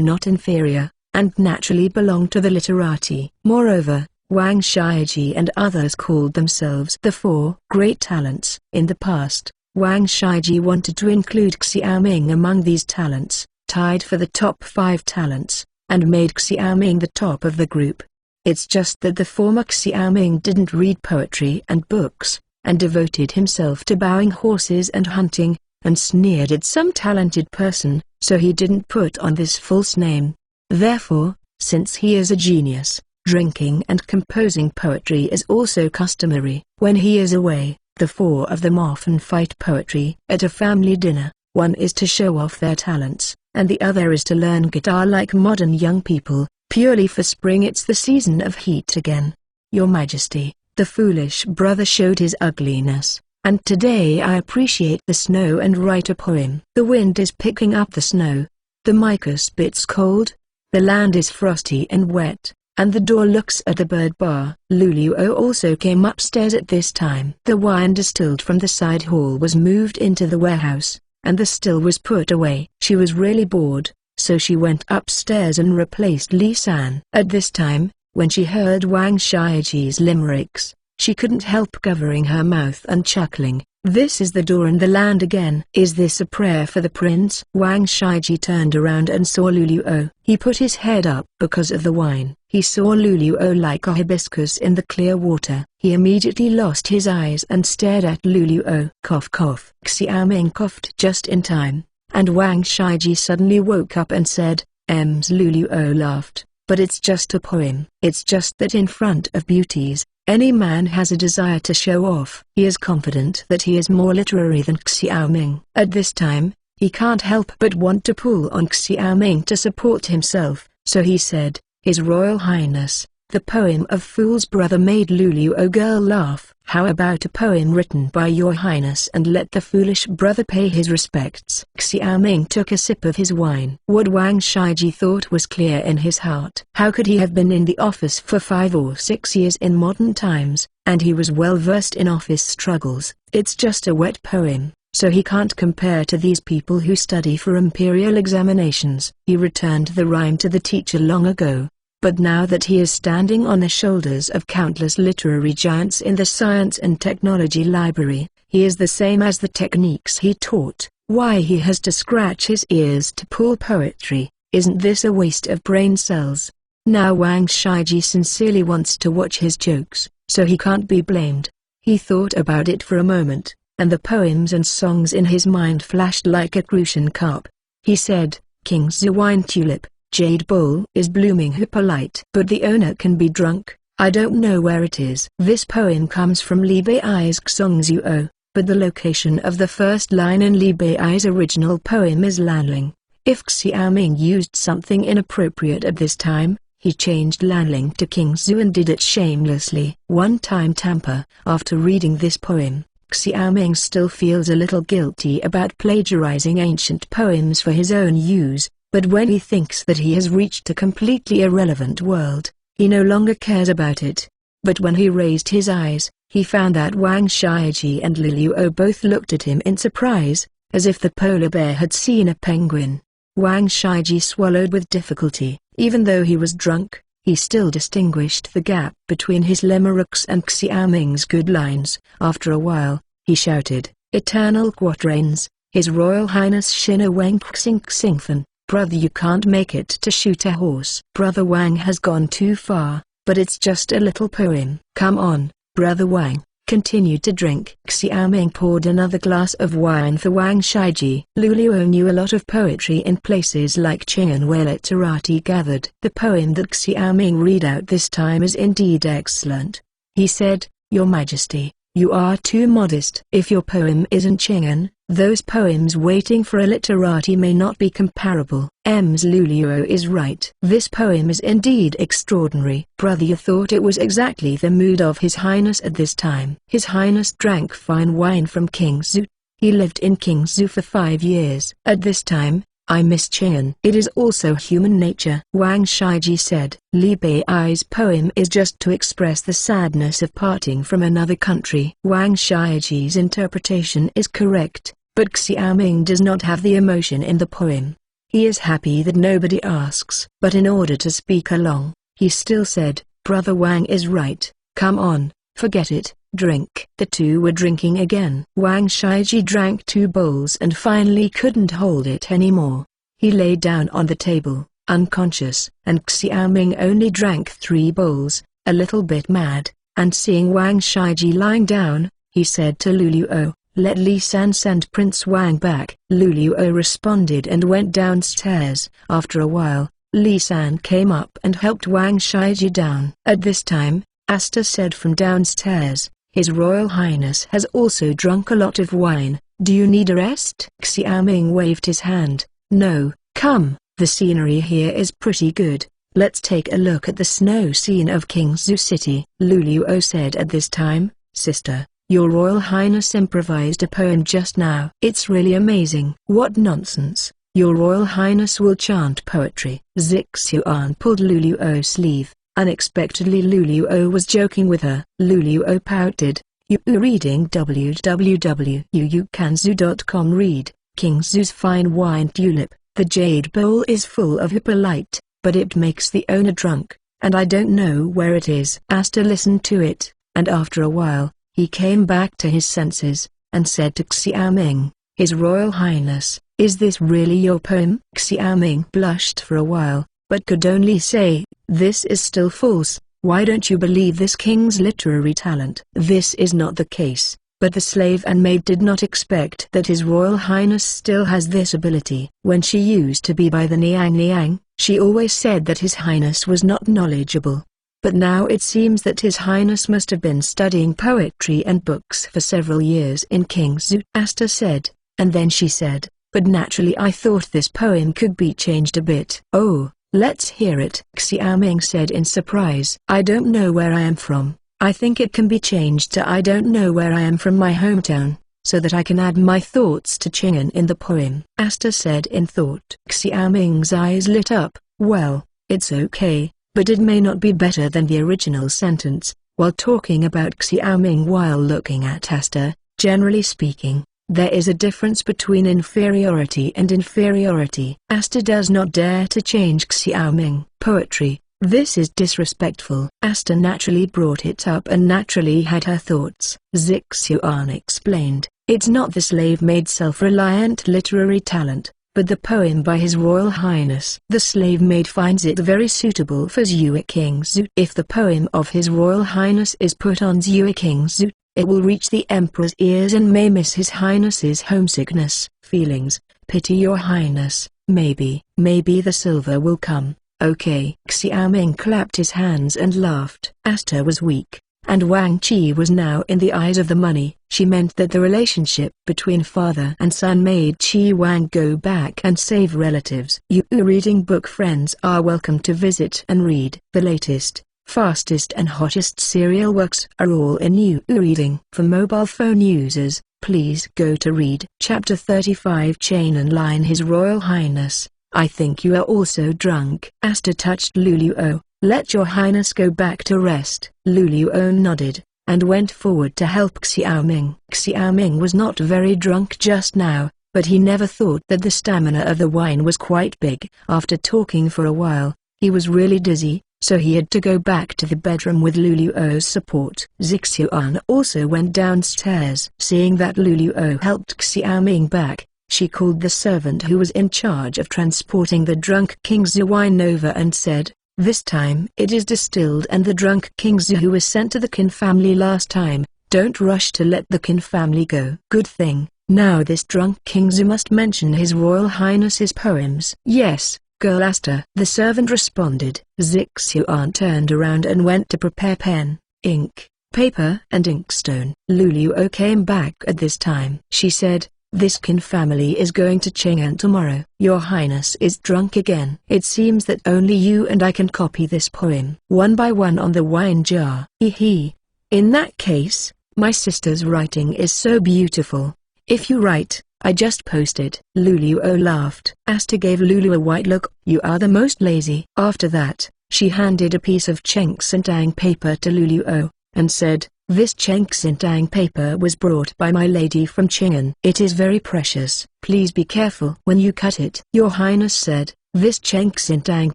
A: not inferior, and naturally belonged to the literati. Moreover, Wang Shaiji and others called themselves the Four Great Talents. In the past, Wang Shaiji wanted to include Xiaoming among these talents, tied for the top 5 talents, and made Xiaoming the top of the group. It's just that the former Xiaoming didn't read poetry and books, and devoted himself to bowing horses and hunting, and sneered at some talented person, so he didn't put on this false name. Therefore, since he is a genius, drinking and composing poetry is also customary. When he is away, the 4 of them often fight poetry. At a family dinner, one is to show off their talents, and the other is to learn guitar like modern young people. Purely for spring. It's the season of heat again. Your Majesty, the foolish brother showed his ugliness, and today I appreciate the snow and write a poem. The wind is picking up the snow. The mica spits cold. The land is frosty and wet, and the door looks at the bird bar. Luluo also came upstairs at this time. The wine distilled from the side hall was moved into the warehouse, and the still was put away. She was really bored, so she went upstairs and replaced Li San. At this time, when she heard Wang Shaiji's limericks, she couldn't help covering her mouth and chuckling. "This is the door and the land again. Is this a prayer for the prince?" Wang Shaiji turned around and saw Luluo. He put his head up because of the wine. He saw Luluo like a hibiscus in the clear water. He immediately lost his eyes and stared at Luluo. Cough cough. Xiaoming coughed just in time, and Wang Shaiji suddenly woke up and said, "Ems." Luluo laughed. but it's just a poem. It's just that in front of beauties, any man has a desire to show off. He is confident that he is more literary than Xiaoming. At this time, he can't help but want to pull on Xiaoming to support himself, so he said, "His Royal Highness, the poem of Fool's Brother made Luluo girl laugh. How about a poem written by your highness and let the foolish brother pay his respects?" Xiaoming took a sip of his wine. What Wang Shiji thought was clear in his heart. How could he have been in the office for 5 or 6 years in modern times, and he was well versed in office struggles? It's just a wet poem, so he can't compare to these people who study for imperial examinations. He returned the rhyme to the teacher long ago. But now that he is standing on the shoulders of countless literary giants in the science and technology library, he is the same as the techniques he taught. Why he has to scratch his ears to pull poetry? Isn't this a waste of brain cells? Now Wang Shiji sincerely wants to watch his jokes, so he can't be blamed. He thought about it for a moment, and the poems and songs in his mind flashed like a crucian carp. He said, "King Zhu wine tulip. Jade bowl is blooming Hippolyte. But the owner can be drunk. I don't know where it is." This poem comes from Li Bei's Xongzuo, but the location of the first line in Li Bei's original poem is Lanling. If Xiaoming used something inappropriate at this time, he changed Lanling to Qingzhou and did it shamelessly. One-time tamper. After reading this poem, Xiaoming still feels a little guilty about plagiarizing ancient poems for his own use. But when he thinks that he has reached a completely irrelevant world, he no longer cares about it. But when he raised his eyes, he found that Wang Shiji and Luluo both looked at him in surprise, as if the polar bear had seen a penguin. Wang Shiji swallowed with difficulty. Even though he was drunk, he still distinguished the gap between his limericks and Xiaoming's good lines. After a while, he shouted, "Eternal quatrains, His Royal Highness Shina Wang Xing Xingfen. Brother, you can't make it to shoot a horse." Brother Wang has gone too far, but it's just a little poem. Come on, Brother Wang, continue to drink. Xiaoming poured another glass of wine for Wang Shiji. Luluo knew a lot of poetry in places like Qing'an where literati gathered. The poem that Xiaoming read out this time is indeed excellent. He said, "Your Majesty, you are too modest. If your poem isn't Qing'an, those poems waiting for a literati may not be comparable." Luluo is right. This poem is indeed extraordinary. Brother, you thought it was exactly the mood of His Highness at this time. His Highness drank fine wine from Qingzhou. He lived in Qingzhou for 5 years. At this time, I miss Qing'an. It is also human nature. Wang Shiji said, Li Bei's poem is just to express the sadness of parting from another country. Wang Shiji's interpretation is correct, but Xiaoming does not have the emotion in the poem. He is happy that nobody asks. But in order to speak along, he still said, "Brother Wang is right. Come on, forget it, drink." The two were drinking again. Wang Shiji drank 2 bowls and finally couldn't hold it anymore. He lay down on the table, unconscious, and Xiaoming only drank 3 bowls, a little bit mad, and seeing Wang Shiji lying down, he said to Luluo, "Let Li San send Prince Wang back." Luluo responded and went downstairs. After a while, Li San came up and helped Wang Shiji down. At this time, Asta said from downstairs, "His Royal Highness has also drunk a lot of wine. Do you need a rest?" Xiaoming waved his hand. "No, come, the scenery here is pretty good. Let's take a look at the snow scene of Qingzhou City." Luluo said at this time, "Sister, Your Royal Highness improvised a poem just now. It's really amazing." "What nonsense. Your Royal Highness will chant poetry." Zixuan pulled Luluo's sleeve. Unexpectedly Luluo was joking with her. Luluo pouted. "You reading www.yukanzu.com. Read, Qingzhou's fine wine tulip. The jade bowl is full of Hippolyte, but it makes the owner drunk, and I don't know where it is." Asta listened to it, and after a while, he came back to his senses, and said to Xiaoming, "His Royal Highness, is this really your poem?" Xiaoming blushed for a while, but could only say, "This is still false. Why don't you believe this king's literary talent?" This is not the case, but the slave and maid did not expect that His Royal Highness still has this ability. When she used to be by the Niang Niang, She always said that His Highness was not knowledgeable. But now it seems that His Highness must have been studying poetry and books for several years in King's Zoo, Asta said, and then she said, but naturally I thought this poem could be changed a bit. Oh, let's hear it, Xiaoming said in surprise. I don't know where I am from. I think it can be changed to I don't know where I am from my hometown, so that I can add my thoughts to Ching'an in the poem, Asta said in thought. Xiaoming's eyes lit up. Well, it's okay, but it may not be better than the original sentence. While talking about Xiaoming while looking at Asta, generally speaking, there is a difference between inferiority and inferiority. Asta does not dare to change Xiaoming. Poetry, this is disrespectful. Asta naturally brought it up and naturally had her thoughts. Zixuan explained, it's not the slave-made self-reliant literary talent, but the poem by His Royal Highness. The slave-maid finds it very suitable for Zhuge King's Zoo. If the poem of His Royal Highness is put on Zhuge King's Zoo, it will reach the Emperor's ears and may miss His Highness's homesickness, feelings, pity your Highness, maybe the silver will come, okay. Xiaoming clapped his hands and laughed. Asta was weak, and Wang Qi was now in the eyes of the money. She meant that the relationship between father and son made Qi Wang go back and save relatives. You reading book friends are welcome to visit and read. The latest, fastest and hottest serial works are all in You Reading. For mobile phone users, please go to read Chapter 35 Chain and Line. His Royal Highness, I think you are also drunk. Asta touched Luluo. Let your Highness go back to rest. Luluo nodded, and went forward to help Xiaoming. Xiaoming was not very drunk just now, but he never thought that the stamina of the wine was quite big. After talking for a while, he was really dizzy, so he had to go back to the bedroom with Luluo's support. Zixuan also went downstairs. Seeing that Luluo helped Xiaoming back, she called the servant who was in charge of transporting the drunk king's wine over and said, this time it is distilled and the drunk king's who was sent to the Qin family last time. Don't rush to let the Qin family go. Good thing, now this drunk king's must mention His Royal Highness's poems. Yes, girl Asta. The servant responded. Zixuan turned around and went to prepare pen, ink, paper and inkstone. Luluo came back at this time. She said, this Qin family is going to Chang'an tomorrow. Your Highness is drunk again. It seems that only you and I can copy this poem one by one on the wine jar. Hee. In that case, my sister's writing is so beautiful. If you write, I just posted. Luluo laughed. Asta gave Lulu a white look. You are the most lazy. After that, she handed a piece of Chengxintang paper to Luluo, and said, this Chengxintang paper was brought by my lady from Chang'an. It is very precious. Please be careful when you cut it. Your Highness said, this Chengxintang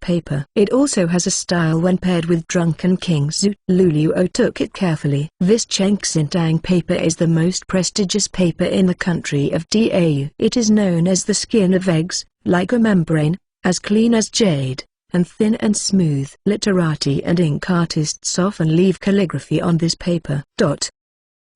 A: paper. It also has a style when paired with Drunken King Zhu. Luluo took it carefully. This Chengxintang paper is the most prestigious paper in the country of Dau. It is known as the skin of eggs, like a membrane, as clean as jade, and thin and smooth. Literati and ink artists often leave calligraphy on this paper.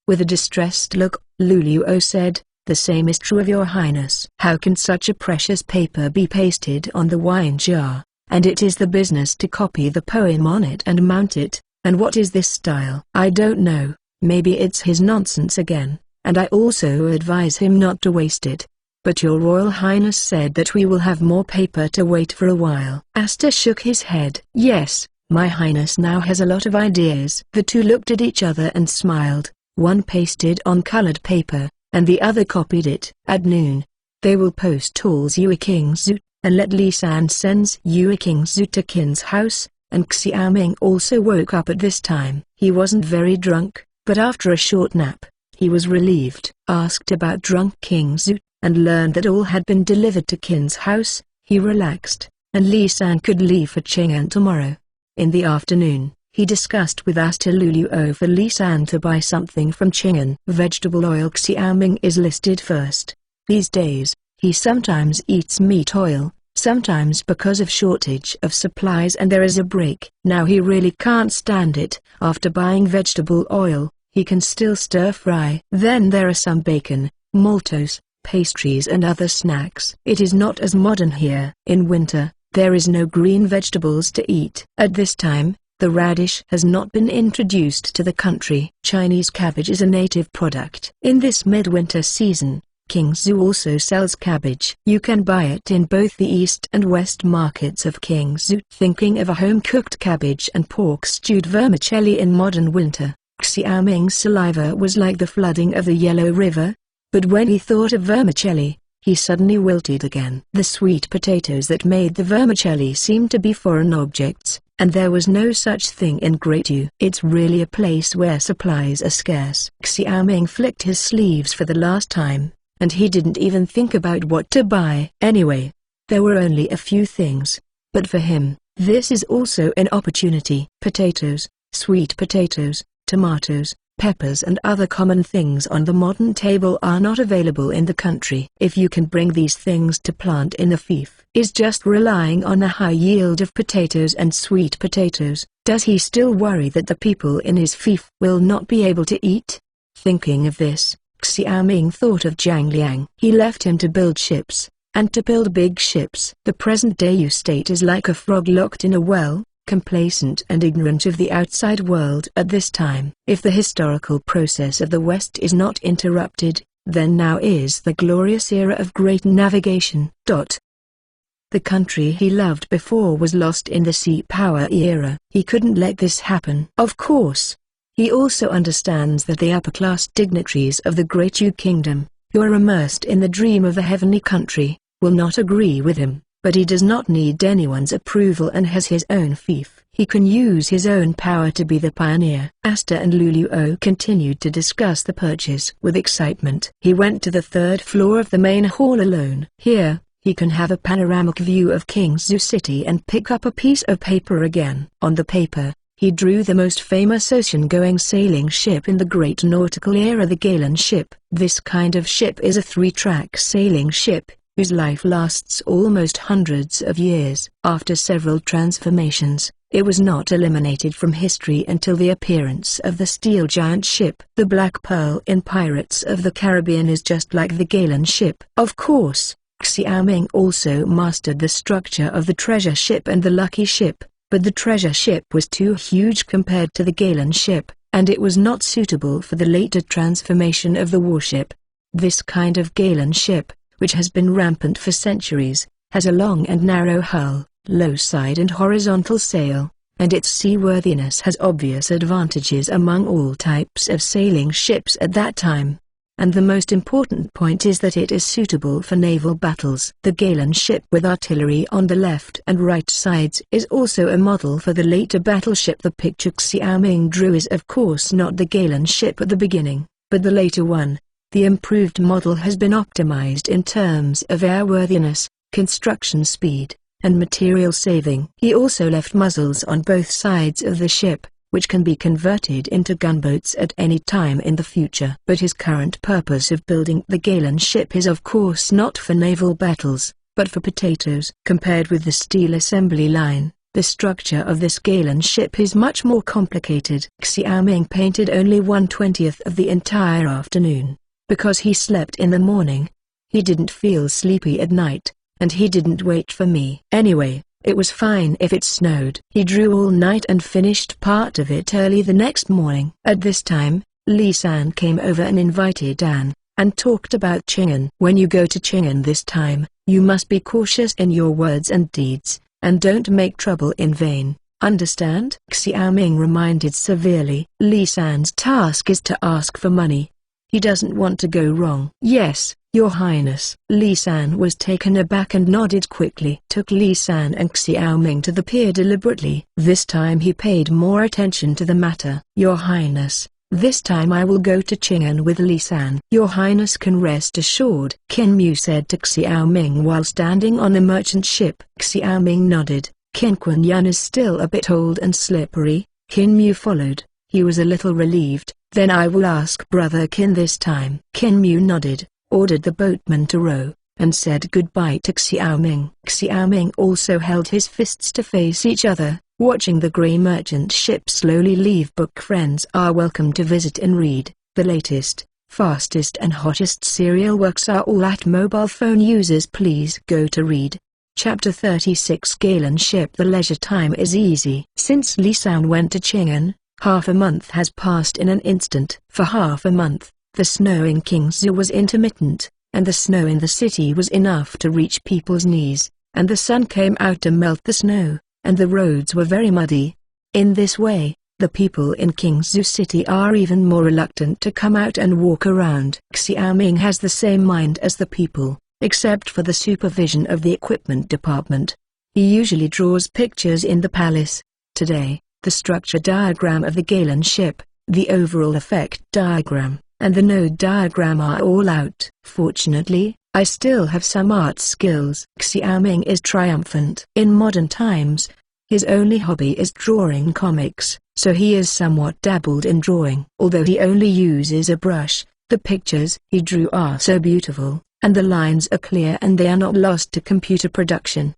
A: With a distressed look, Luluo said, the same is true of your Highness. How can such a precious paper be pasted on the wine jar? And it is the business to copy the poem on it and mount it, and what is this style? I don't know, maybe it's his nonsense again, and I also advise him not to waste it. But your Royal Highness said that we will have more paper to wait for a while. Asta shook his head. Yes, my Highness now has a lot of ideas. The two looked at each other and smiled. One pasted on colored paper, and the other copied it. At noon, they will post all Zhuge King's Zoo, and let Li San sends Zhuge King's Zoo to Qin's house, and Xiaoming also woke up at this time. He wasn't very drunk, but after a short nap, he was relieved. Asked about drunk King Zhu, and learned that all had been delivered to Qin's house, he relaxed, and Li San could leave for Chang'an tomorrow. In the afternoon, he discussed with Asta Luluo for Li San to buy something from Chang'an. Vegetable oil. Xiaoming is listed first. These days, he sometimes eats meat oil, sometimes because of shortage of supplies and there is a break. Now he really can't stand it. After buying vegetable oil, he can still stir fry. Then there are some bacon, maltose, pastries and other snacks. It is not as modern here. In winter, There is no green vegetables to eat. At this time, the radish has not been introduced to the country. Chinese cabbage is a native product. In this midwinter season, Qingzhou also sells cabbage. You can buy it in both the east and west markets of Qingzhou. Thinking of a home-cooked cabbage and pork-stewed vermicelli in modern winter, Xiaoming's saliva was like the flooding of the Yellow River. But when he thought of vermicelli, he suddenly wilted again. The sweet potatoes that made the vermicelli seemed to be foreign objects, and there was no such thing in Great Yu. It's really a place where supplies are scarce. Xiaoming flicked his sleeves for the last time, and he didn't even think about what to buy. Anyway, there were only a few things, but for him, this is also an opportunity. Potatoes, sweet potatoes, tomatoes, peppers and other common things on the modern table are not available in the country. If you can bring these things to plant in the fief, is just relying on a high yield of potatoes and sweet potatoes, does he still worry that the people in his fief will not be able to eat? Thinking of this, Xiaoming thought of Zhang Liang. He left him to build ships, and to build big ships. The present-day Yu state is like a frog locked in a well, complacent and ignorant of the outside world at this time. If the historical process of the West is not interrupted, then now is the glorious era of great navigation. The country he loved before was lost in the sea power era. He couldn't let this happen. Of course, he also understands that the upper-class dignitaries of the Great Yu Kingdom, who are immersed in the dream of the heavenly country, will not agree with him. But he does not need anyone's approval and has his own fief. He can use his own power to be the pioneer. Asta and Luluo continued to discuss the purchase with excitement. He went to the third floor of the main hall alone. Here, he can have a panoramic view of Qingzhou City and pick up a piece of paper again. On the paper, he drew the most famous ocean-going sailing ship in the great nautical era, the Galen ship. This kind of ship is a 3-track sailing ship, whose life lasts almost hundreds of years. After several transformations, it was not eliminated from history until the appearance of the steel giant ship. The Black Pearl in Pirates of the Caribbean is just like the Galen ship. Of course, Xiaoming also mastered the structure of the treasure ship and the lucky ship, but the treasure ship was too huge compared to the Galen ship, and it was not suitable for the later transformation of the warship. This kind of Galen ship, which has been rampant for centuries, has a long and narrow hull, low side and horizontal sail, and its seaworthiness has obvious advantages among all types of sailing ships at that time. And the most important point is that it is suitable for naval battles. The Galen ship with artillery on the left and right sides is also a model for the later battleship. The picture Xiaoming drew is of course not the Galen ship at the beginning, but the later one. The improved model has been optimized in terms of airworthiness, construction speed, and material saving. He also left muzzles on both sides of the ship, which can be converted into gunboats at any time in the future. But his current purpose of building the Galen ship is of course not for naval battles, but for potatoes. Compared with the steel assembly line, the structure of this Galen ship is much more complicated. Xiaoming painted only 1/20th of the entire afternoon. Because he slept in the morning, he didn't feel sleepy at night, and he didn't wait for me. Anyway, it was fine if it snowed. He drew all night and finished part of it early the next morning. At this time, Li San came over and invited Anne, and talked about Qing'an. When you go to Qing'an this time, you must be cautious in your words and deeds, and don't make trouble in vain. Understand? Xiaoming reminded severely. Li San's task is to ask for money. He doesn't want to go wrong. Yes, Your Highness. Li San was taken aback and nodded quickly. Took Li San and Xiaoming to the pier deliberately. This time he paid more attention to the matter. Your Highness, this time I will go to Qing'an with Li San. Your Highness can rest assured, Qin Mu said to Xiaoming while standing on the merchant ship. Xiaoming nodded. Qin Quan Yun is still a bit old and slippery. Qin Mu followed. He was a little relieved. Then I will ask Brother Qin this time. Qin Mu nodded, ordered the boatman to row, and said goodbye to Xiaoming. Xiaoming also held his fists to face each other, watching the grey merchant ship slowly leave. Book friends are welcome to visit and read. The latest, fastest and hottest serial works are all at mobile phone users. Please go to read. Chapter 36 Galen Ship. The leisure time is easy. Since Li San went to Qing'an, half a month has passed in an instant. For half a month, the snow in Qingzhou was intermittent, and the snow in the city was enough to reach people's knees, and the sun came out to melt the snow, and the roads were very muddy. In this way, the people in Qingzhou city are even more reluctant to come out and walk around. Xiaoming has the same mind as the people, except for the supervision of the equipment department. He usually draws pictures in the palace. Today, the structure diagram of the Galen ship, the overall effect diagram, and the node diagram are all out. Fortunately, I still have some art skills. Xiaoming is triumphant. In modern times, his only hobby is drawing comics, so he is somewhat dabbled in drawing. Although he only uses a brush, the pictures he drew are so beautiful, and the lines are clear and they are not lost to computer production.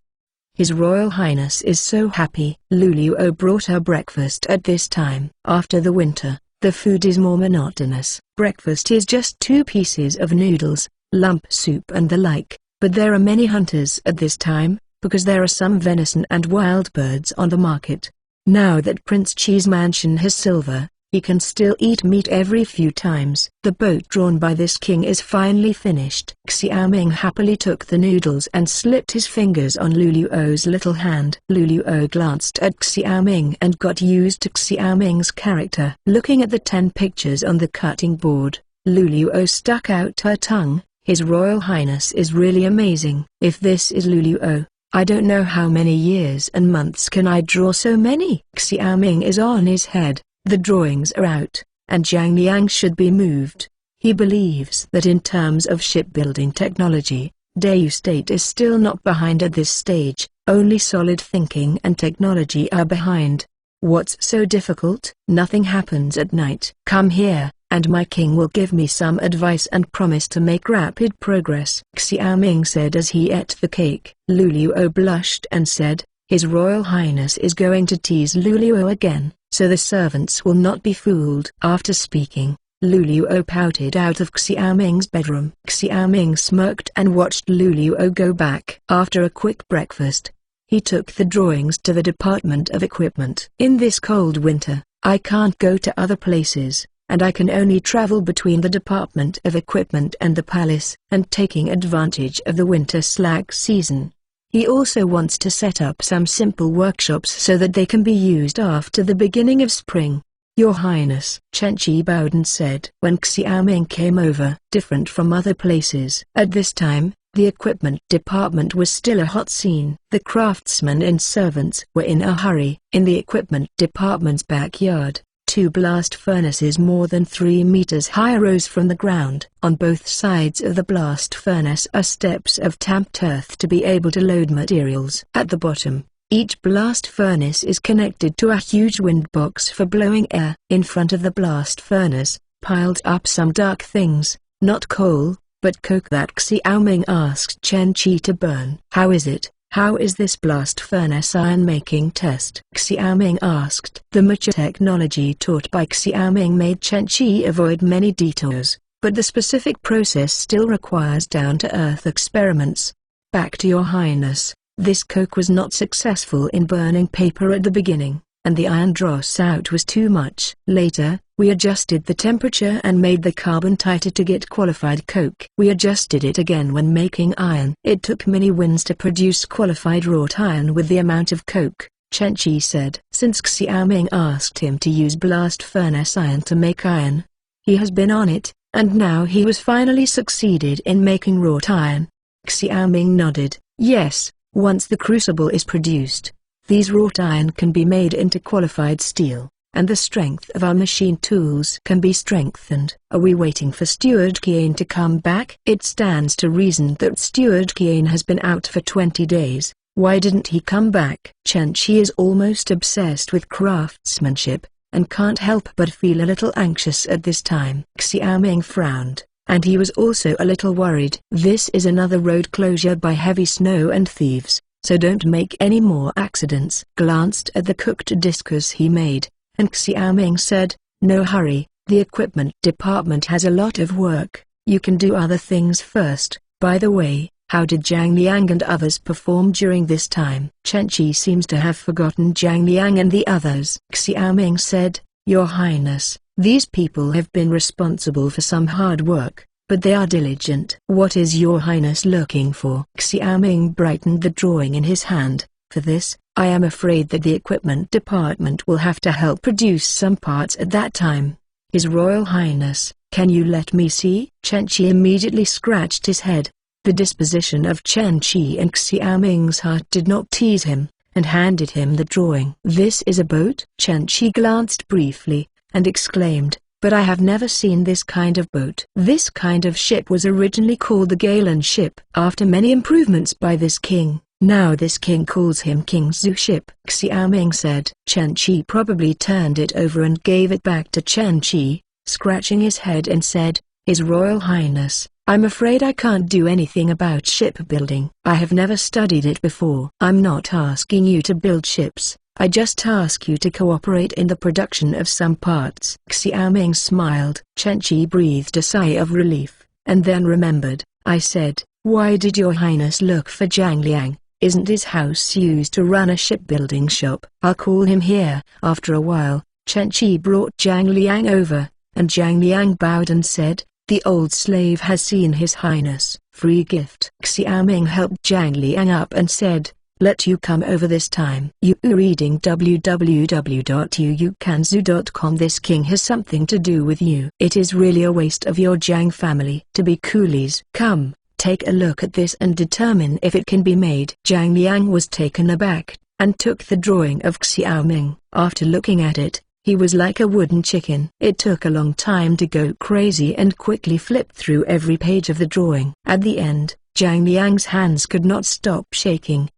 A: His Royal Highness is so happy. Luluo brought her breakfast at this time. After the winter, the food is more monotonous. Breakfast is just 2 pieces of noodles, lump soup and the like, but there are many hunters at this time, because there are some venison and wild birds on the market. Now that Prince Qi's mansion has silver, he can still eat meat every few times. The boat drawn by this king is finally finished. Xiaoming happily took the noodles and slipped his fingers on Luluo's little hand. Luluo glanced at Xiaoming and got used to Xiaoming's character. Looking at the 10 pictures on the cutting board, Luluo stuck out her tongue. His Royal Highness is really amazing. If this is Luluo, I don't know how many years and months can I draw so many. Xiaoming is on his head. The drawings are out, and Zhang Liang should be moved. He believes that in terms of shipbuilding technology, Dayu State is still not behind at this stage, only solid thinking and technology are behind. What's so difficult? Nothing happens at night. Come here, and my king will give me some advice and promise to make rapid progress. Xiaoming said as he ate the cake. Luluo blushed and said, His Royal Highness is going to tease Luluo again, so the servants will not be fooled. After speaking, Luluo pouted out of Xiaoming's bedroom. Xiaoming smirked and watched Luluo go back. After a quick breakfast, he took the drawings to the Department of Equipment. In this cold winter, I can't go to other places, and I can only travel between the Department of Equipment and the palace, and taking advantage of the winter slack season. He also wants to set up some simple workshops so that they can be used after the beginning of spring. Your Highness, Chen Qi bowed and said. When Xiaoming came over, different from other places. At this time, the equipment department was still a hot scene. The craftsmen and servants were in a hurry. In the equipment department's backyard, 2 blast furnaces more than 3 meters high rose from the ground. On both sides of the blast furnace are steps of tamped earth to be able to load materials. At the bottom, each blast furnace is connected to a huge wind box for blowing air. In front of the blast furnace, piled up some dark things, not coal, but coke that Xiaoming asked Chen Qi to burn. How is it? How is this blast furnace iron-making test? Xiaoming asked. The mature technology taught by Xiaoming made Chen Qi avoid many detours, but the specific process still requires down-to-earth experiments. Back to Your Highness, this coke was not successful in burning paper at the beginning, and the iron dross out was too much. Later, we adjusted the temperature and made the carbon tighter to get qualified coke. We adjusted it again when making iron. It took many winds to produce qualified wrought iron with the amount of coke, Chen Qi said. Since Xiaoming asked him to use blast furnace iron to make iron, he has been on it, and now he was finally succeeded in making wrought iron. Xiaoming nodded. Yes, once the crucible is produced, these wrought iron can be made into qualified steel, and the strength of our machine tools can be strengthened. Are we waiting for Steward Qian to come back? It stands to reason that Steward Qian has been out for 20 days. Why didn't he come back? Chen Qi is almost obsessed with craftsmanship, and can't help but feel a little anxious at this time. Xiaoming frowned, and he was also a little worried. This is another road closure by heavy snow and thieves, so don't make any more accidents. Glanced at the cooked discus he made, and Xiaoming said, No hurry, the equipment department has a lot of work, you can do other things first. By the way, How did Zhang Liang and others perform during this time? Chen Qi seems to have forgotten Zhang Liang and the others. Xiaoming said, Your Highness, these people have been responsible for some hard work, but they are diligent. What is Your Highness looking for? Xiaoming brightened the drawing in his hand. For this, I am afraid that the equipment department will have to help produce some parts at that time. His Royal Highness, can you let me see? Chen Qi immediately scratched his head. The disposition of Chen Qi and Xiaoming's heart did not tease him, and handed him the drawing. This is a boat? Chen Qi glanced briefly, and exclaimed, but I have never seen this kind of boat. This kind of ship was originally called the Galen ship. After many improvements by this king, now this king calls him King Zhu ship. Xiaoming said. Chen Qi probably turned it over and gave it back to Chen Qi, scratching his head and said, His Royal Highness, I'm afraid I can't do anything about shipbuilding. I have never studied it before. I'm not asking you to build ships, I just ask you to cooperate in the production of some parts. Xiaoming smiled. Chen Qi breathed a sigh of relief, and then remembered. I said, why did Your Highness look for Zhang Liang? Isn't his house used to run a shipbuilding shop? I'll call him here. After a while, Chen Qi brought Zhang Liang over, and Zhang Liang bowed and said, the old slave has seen His Highness. Free gift. Xiaoming helped Zhang Liang up and said, let you come over this time. You reading www.yuukanzu.com. This king has something to do with you. It is really a waste of your Zhang family to be coolies. Come, take a look at this and determine if it can be made. Zhang Liang was taken aback, and took the drawing of Xiaoming. After looking at it, he was like a wooden chicken. It took a long time to go crazy and quickly flipped through every page of the drawing. At the end, Zhang Liang's hands could not stop shaking.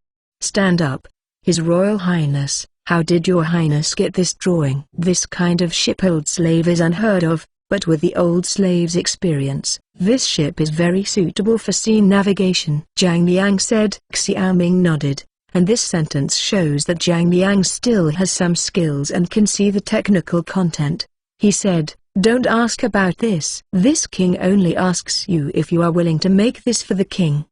A: Stand up, His Royal Highness. How did Your Highness get this drawing? This kind of ship old slave is unheard of, but with the old slave's experience, this ship is very suitable for sea navigation. Zhang Liang said. Xiaoming nodded. And this sentence shows that Zhang Liang still has some skills and can see the technical content. He said, don't ask about this. This king only asks you if you are willing to make this for the king.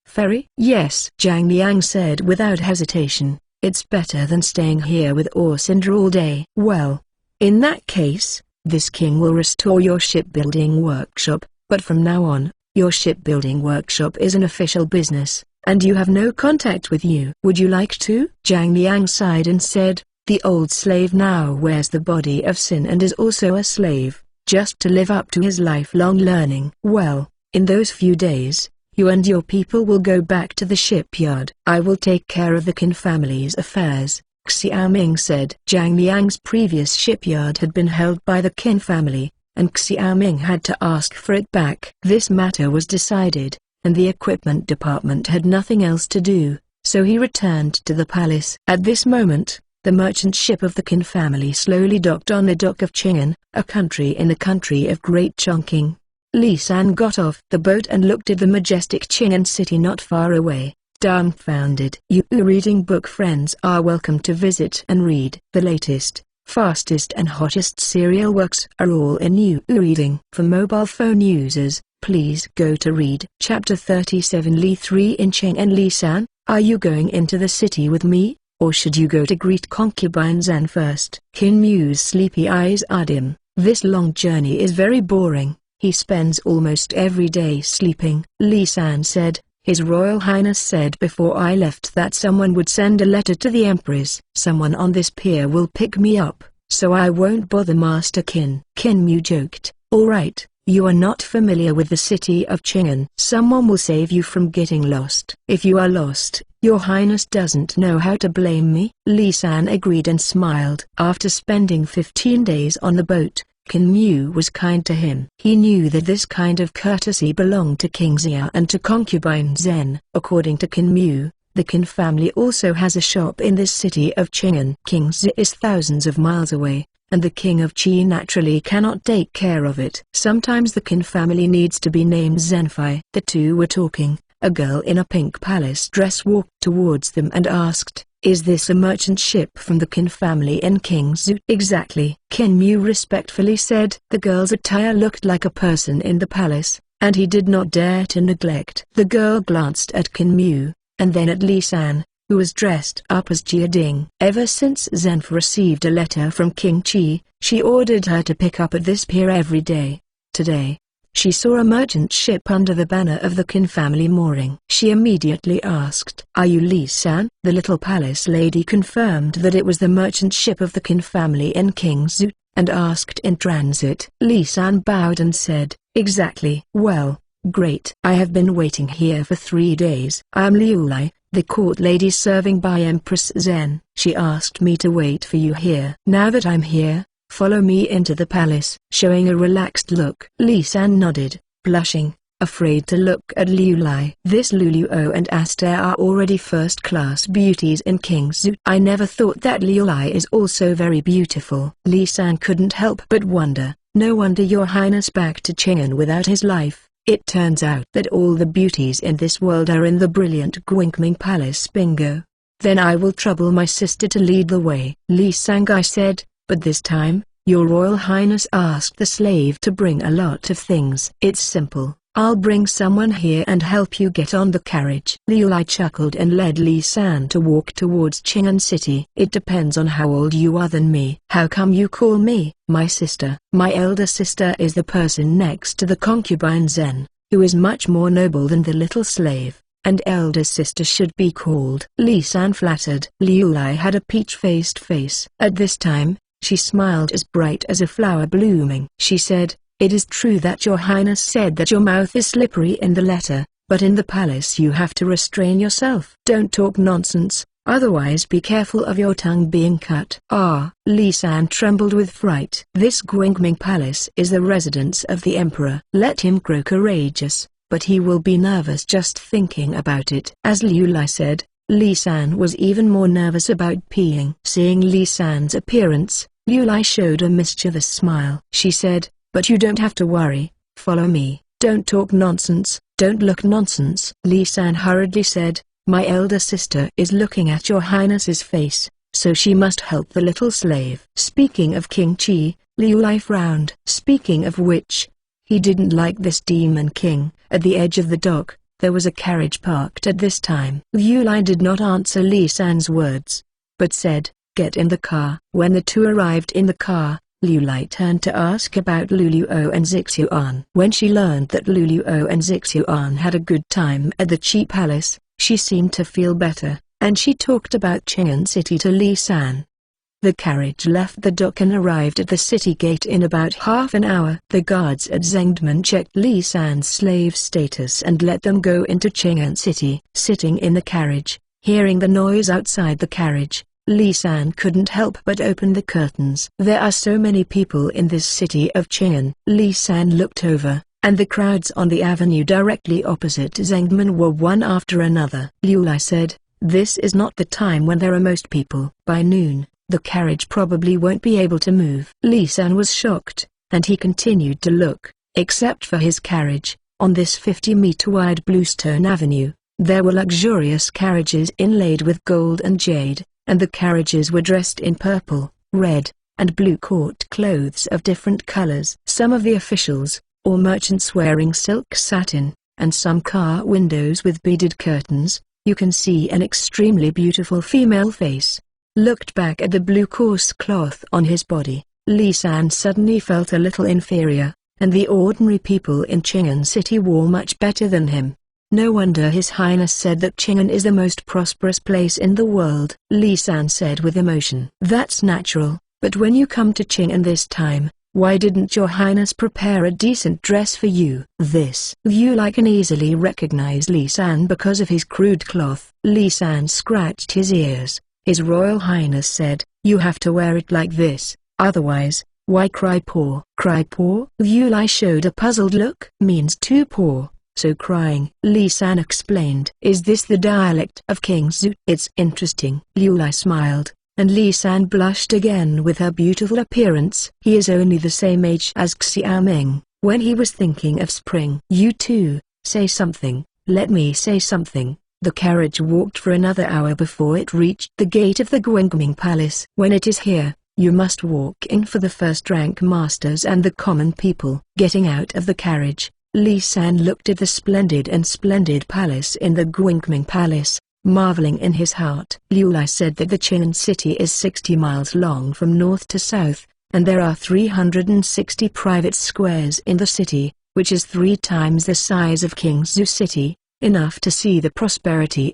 A: Ferry? Yes, Zhang Liang said without hesitation. It's better than staying here with Orcinder all day. Well, in that case, this king will restore your shipbuilding workshop, but from now on, your shipbuilding workshop is an official business, and you have no contact with you. Would you like to? Zhang Liang sighed and said, the old slave now wears the body of sin and is also a slave, just to live up to his lifelong learning. Well, in those few days, you and your people will go back to the shipyard. I will take care of the Qin family's affairs, Xiaoming said. Zhang Liang's previous shipyard had been held by the Qin family, and Xiaoming had to ask for it back. This matter was decided, and the equipment department had nothing else to do, so he returned to the palace. At this moment, the merchant ship of the Qin family slowly docked on the dock of Qing'an, a country in the country of Great Chongqing. Li San got off the boat and looked at the majestic Qing'an city not far away, dumbfounded. You reading book friends are welcome to visit and read. The latest, fastest and hottest serial works are all in You reading. For mobile phone users, please go to read Chapter 37. Li 3 in Qing'an. Li San, are you going into the city with me, or should you go to greet concubine Zan first? Qin Mu's sleepy eyes are dim. This long journey is very boring. He spends almost every day sleeping. Li San said, His Royal Highness said before I left that someone would send a letter to the Empress. Someone on this pier will pick me up, so I won't bother Master Qin. Qin Mu joked, alright, you are not familiar with the city of Qing'an. Someone will save you from getting lost. If you are lost, Your Highness doesn't know how to blame me. Li San agreed and smiled. After spending 15 days on the boat, Qin Mu was kind to him. He knew that this kind of courtesy belonged to King Xia and to concubine Zhen. According to Qin Mu, the Qin family also has a shop in this city of Qing'an. King Xia is thousands of miles away, and the king of Qi naturally cannot take care of it. Sometimes the Qin family needs to be named Zhenfei. The two were talking. A girl in a pink palace dress walked towards them and asked, is this a merchant ship from the Qin family in Kingzhou? Exactly. Qin Mu respectfully said. The girl's attire looked like a person in the palace, and he did not dare to neglect. The girl glanced at Qin Mu, and then at Li San, who was dressed up as Jia Ding. Ever since Zenf received a letter from King Qi, she ordered her to pick up at this pier every day. Today, she saw a merchant ship under the banner of the Qin family mooring. She immediately asked, "Are you Li San?" The little palace lady confirmed that it was the merchant ship of the Qin family in King's, and asked in transit. Li San bowed and said, "Exactly." "Well, great. I have been waiting here for 3 days. I am Liu Lai, the court lady serving by Empress Zhen. She asked me to wait for you here. Now that I'm here, follow me into the palace." Showing a relaxed look, Li San nodded, blushing, afraid to look at Liu Lai. This Luluo and Aster are already first-class beauties in King's. I never thought that Liu Lai is also very beautiful. Li San couldn't help but wonder, no wonder your highness back to Qing'an without his life. It turns out that all the beauties in this world are in the brilliant Guangming Palace. Bingo. Then I will trouble my sister to lead the way. Li Sangai said, "But this time, your Royal Highness asked the slave to bring a lot of things." "It's simple. I'll bring someone here and help you get on the carriage." Liu Lai chuckled and led Li San to walk towards Qing'an City. "It depends on how old you are than me." "How come you call me my sister?" "My elder sister is the person next to the concubine Zhen, who is much more noble than the little slave, and elder sister should be called." Li San flattered. Liu Lai had a peach-faced face. At this time, she smiled as bright as a flower blooming. She said, "It is true that your highness said that your mouth is slippery in the letter, but in the palace you have to restrain yourself. Don't talk nonsense, otherwise be careful of your tongue being cut." "Ah!" Li San trembled with fright. "This Guangming Palace is the residence of the emperor. Let him grow courageous, but he will be nervous just thinking about it." As Liu Lai said, Li San was even more nervous about peeing. Seeing Li San's appearance, Liu Lai showed a mischievous smile. She said, "But you don't have to worry, follow me. Don't talk nonsense, don't look nonsense." Li San hurriedly said, "My elder sister is looking at your highness's face, so she must help the little slave." Speaking of King Qi, Liu Lai frowned. Speaking of which, he didn't like this demon king. At the edge of the dock, there was a carriage parked at this time. Liu Lai did not answer Li San's words, but said, "Get in the car." When the two arrived in the car, Liu Lai turned to ask about Luluo and Zixuan. When she learned that Luluo and Zixuan had a good time at the Qi Palace, she seemed to feel better, and she talked about Qing'an City to Li San. The carriage left the dock and arrived at the city gate in about half an hour. The guards at Zhengdman checked Li San's slave status and let them go into Qing'an City. Sitting in the carriage, hearing the noise outside the carriage, Li San couldn't help but open the curtains. There are so many people in this city of Qing'an. Li San looked over, and the crowds on the avenue directly opposite Zhengdman were one after another. Liu Lai said, "This is not the time when there are most people. By noon, the carriage probably won't be able to move." Li San was shocked, and he continued to look. Except for his carriage, on this 50-meter wide bluestone avenue, there were luxurious carriages inlaid with gold and jade, and the carriages were dressed in purple, red, and blue court clothes of different colors. Some of the officials, or merchants wearing silk satin, and some car windows with beaded curtains, you can see an extremely beautiful female face, looked back at the blue coarse cloth on his body. Li San suddenly felt a little inferior, and the ordinary people in Qing'an City wore much better than him. No wonder His Highness said that Qing'an is the most prosperous place in the world. Li San said with emotion. "That's natural, but when you come to Qing'an this time, why didn't your Highness prepare a decent dress for you?" This Liu Lai can easily recognize Li San because of his crude cloth. Li San scratched his ears. His Royal Highness said, "You have to wear it like this, otherwise, why cry poor?" "Cry poor?" Liu Lai showed a puzzled look. "Means too poor, so crying," Li San explained. "Is this the dialect of King Zhu?" "It's interesting." Liu Lai smiled, and Li San blushed again with her beautiful appearance. He is only the same age as Xiaoming, when he was thinking of spring. "You too, say something." "Let me say something." The carriage walked for another hour before it reached the gate of the Guangming Palace. "When it is here, you must walk in for the first-rank masters and the common people." Getting out of the carriage, Li San looked at the splendid palace in the Guangming Palace, marveling in his heart. Liu Lai said that the Qing'an city is 60 miles long from north to south, and there are 360 private squares in the city, which is 3 times the size of Qingzhou city, enough to see the prosperity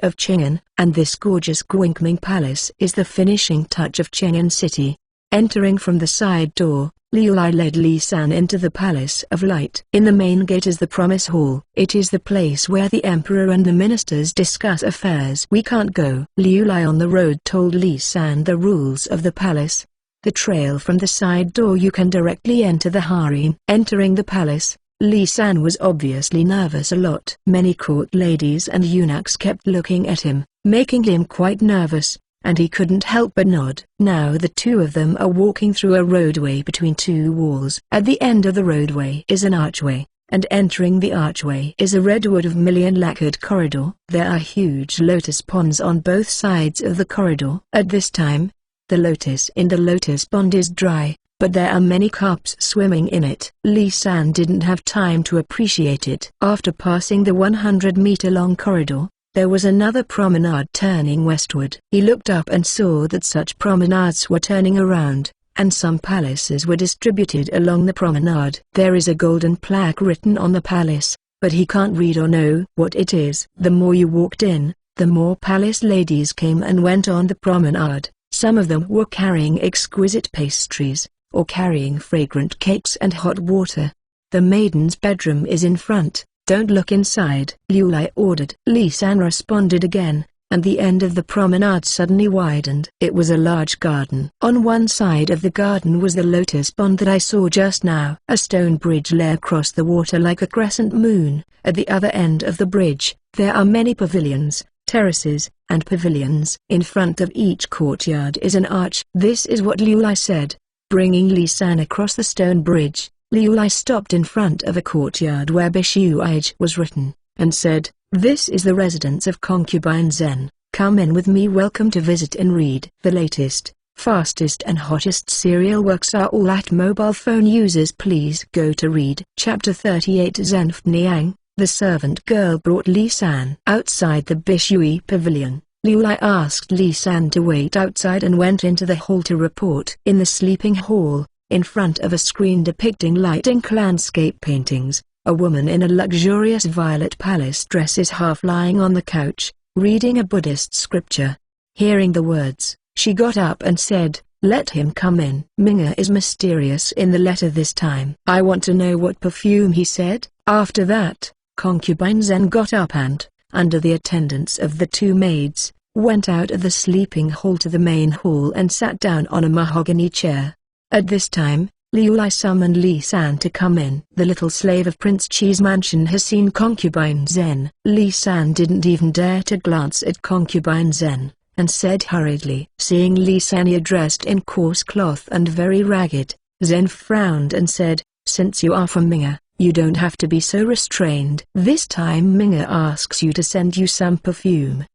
A: of Qing'an, and this gorgeous Guangming Palace is the finishing touch of Qing'an city. Entering from the side door, Liu Lai led Li San into the Palace of Light. In the main gate is the Promise Hall. It is the place where the emperor and the ministers discuss affairs. We can't go. Liu Lai on the road told Li San the rules of the palace. The trail from the side door you can directly enter the harem. Entering the palace, Li San was obviously nervous a lot. Many court ladies and eunuchs kept looking at him, making him quite nervous, and he couldn't help but nod. Now the two of them are walking through a roadway between 2 walls. At the end of the roadway is an archway, and entering the archway is a redwood of million lacquered corridor. There are huge lotus ponds on both sides of the corridor. At this time, the lotus in the lotus pond is dry, but there are many carps swimming in it. Li San didn't have time to appreciate it. After passing the 100-meter-long corridor, there was another promenade turning westward. He looked up and saw that such promenades were turning around, and some palaces were distributed along the promenade. There is a golden plaque written on the palace, but he can't read or know what it is. The more you walked in, the more palace ladies came and went on the promenade. Some of them were carrying exquisite pastries, or carrying fragrant cakes and hot water. The maiden's bedroom is in front. Don't look inside, Liu Lai ordered. Li San responded again, and the end of the promenade suddenly widened. It was a large garden. On one side of the garden was the lotus pond that I saw just now. A stone bridge lay across the water like a crescent moon. At the other end of the bridge, there are many pavilions, terraces, and pavilions. In front of each courtyard is an arch. This is what Liu Lai said, bringing Li San across the stone bridge. Liu Lai stopped in front of a courtyard where Bishuij was written, and said, "This is the residence of concubine Zen. Come in with me. Welcome to visit and read." The latest, fastest and hottest serial works are all at mobile phone users. Please go to read. Chapter 38. Zenf Niang. The servant girl brought Li San outside the Bishui pavilion. Liu Lai asked Li San to wait outside and went into the hall to report. In the sleeping hall, in front of a screen depicting lighting landscape paintings, a woman in a luxurious violet palace dress is half lying on the couch, reading a Buddhist scripture. Hearing the words, she got up and said, "Let him come in." Minga is mysterious in the letter this time. "I want to know what perfume," he said. After that, concubine Zen got up and, under the attendance of the 2 maids, went out of the sleeping hall to the main hall and sat down on a mahogany chair. At this time, Liu Lai summoned Li San to come in. The little slave of Prince Chi's mansion has seen concubine Zen. Li San didn't even dare to glance at concubine Zen, and said hurriedly. Seeing Li San dressed in coarse cloth and very ragged, Zen frowned and said, "Since you are from Minga, you don't have to be so restrained. This time Minga asks you to send you some perfume?"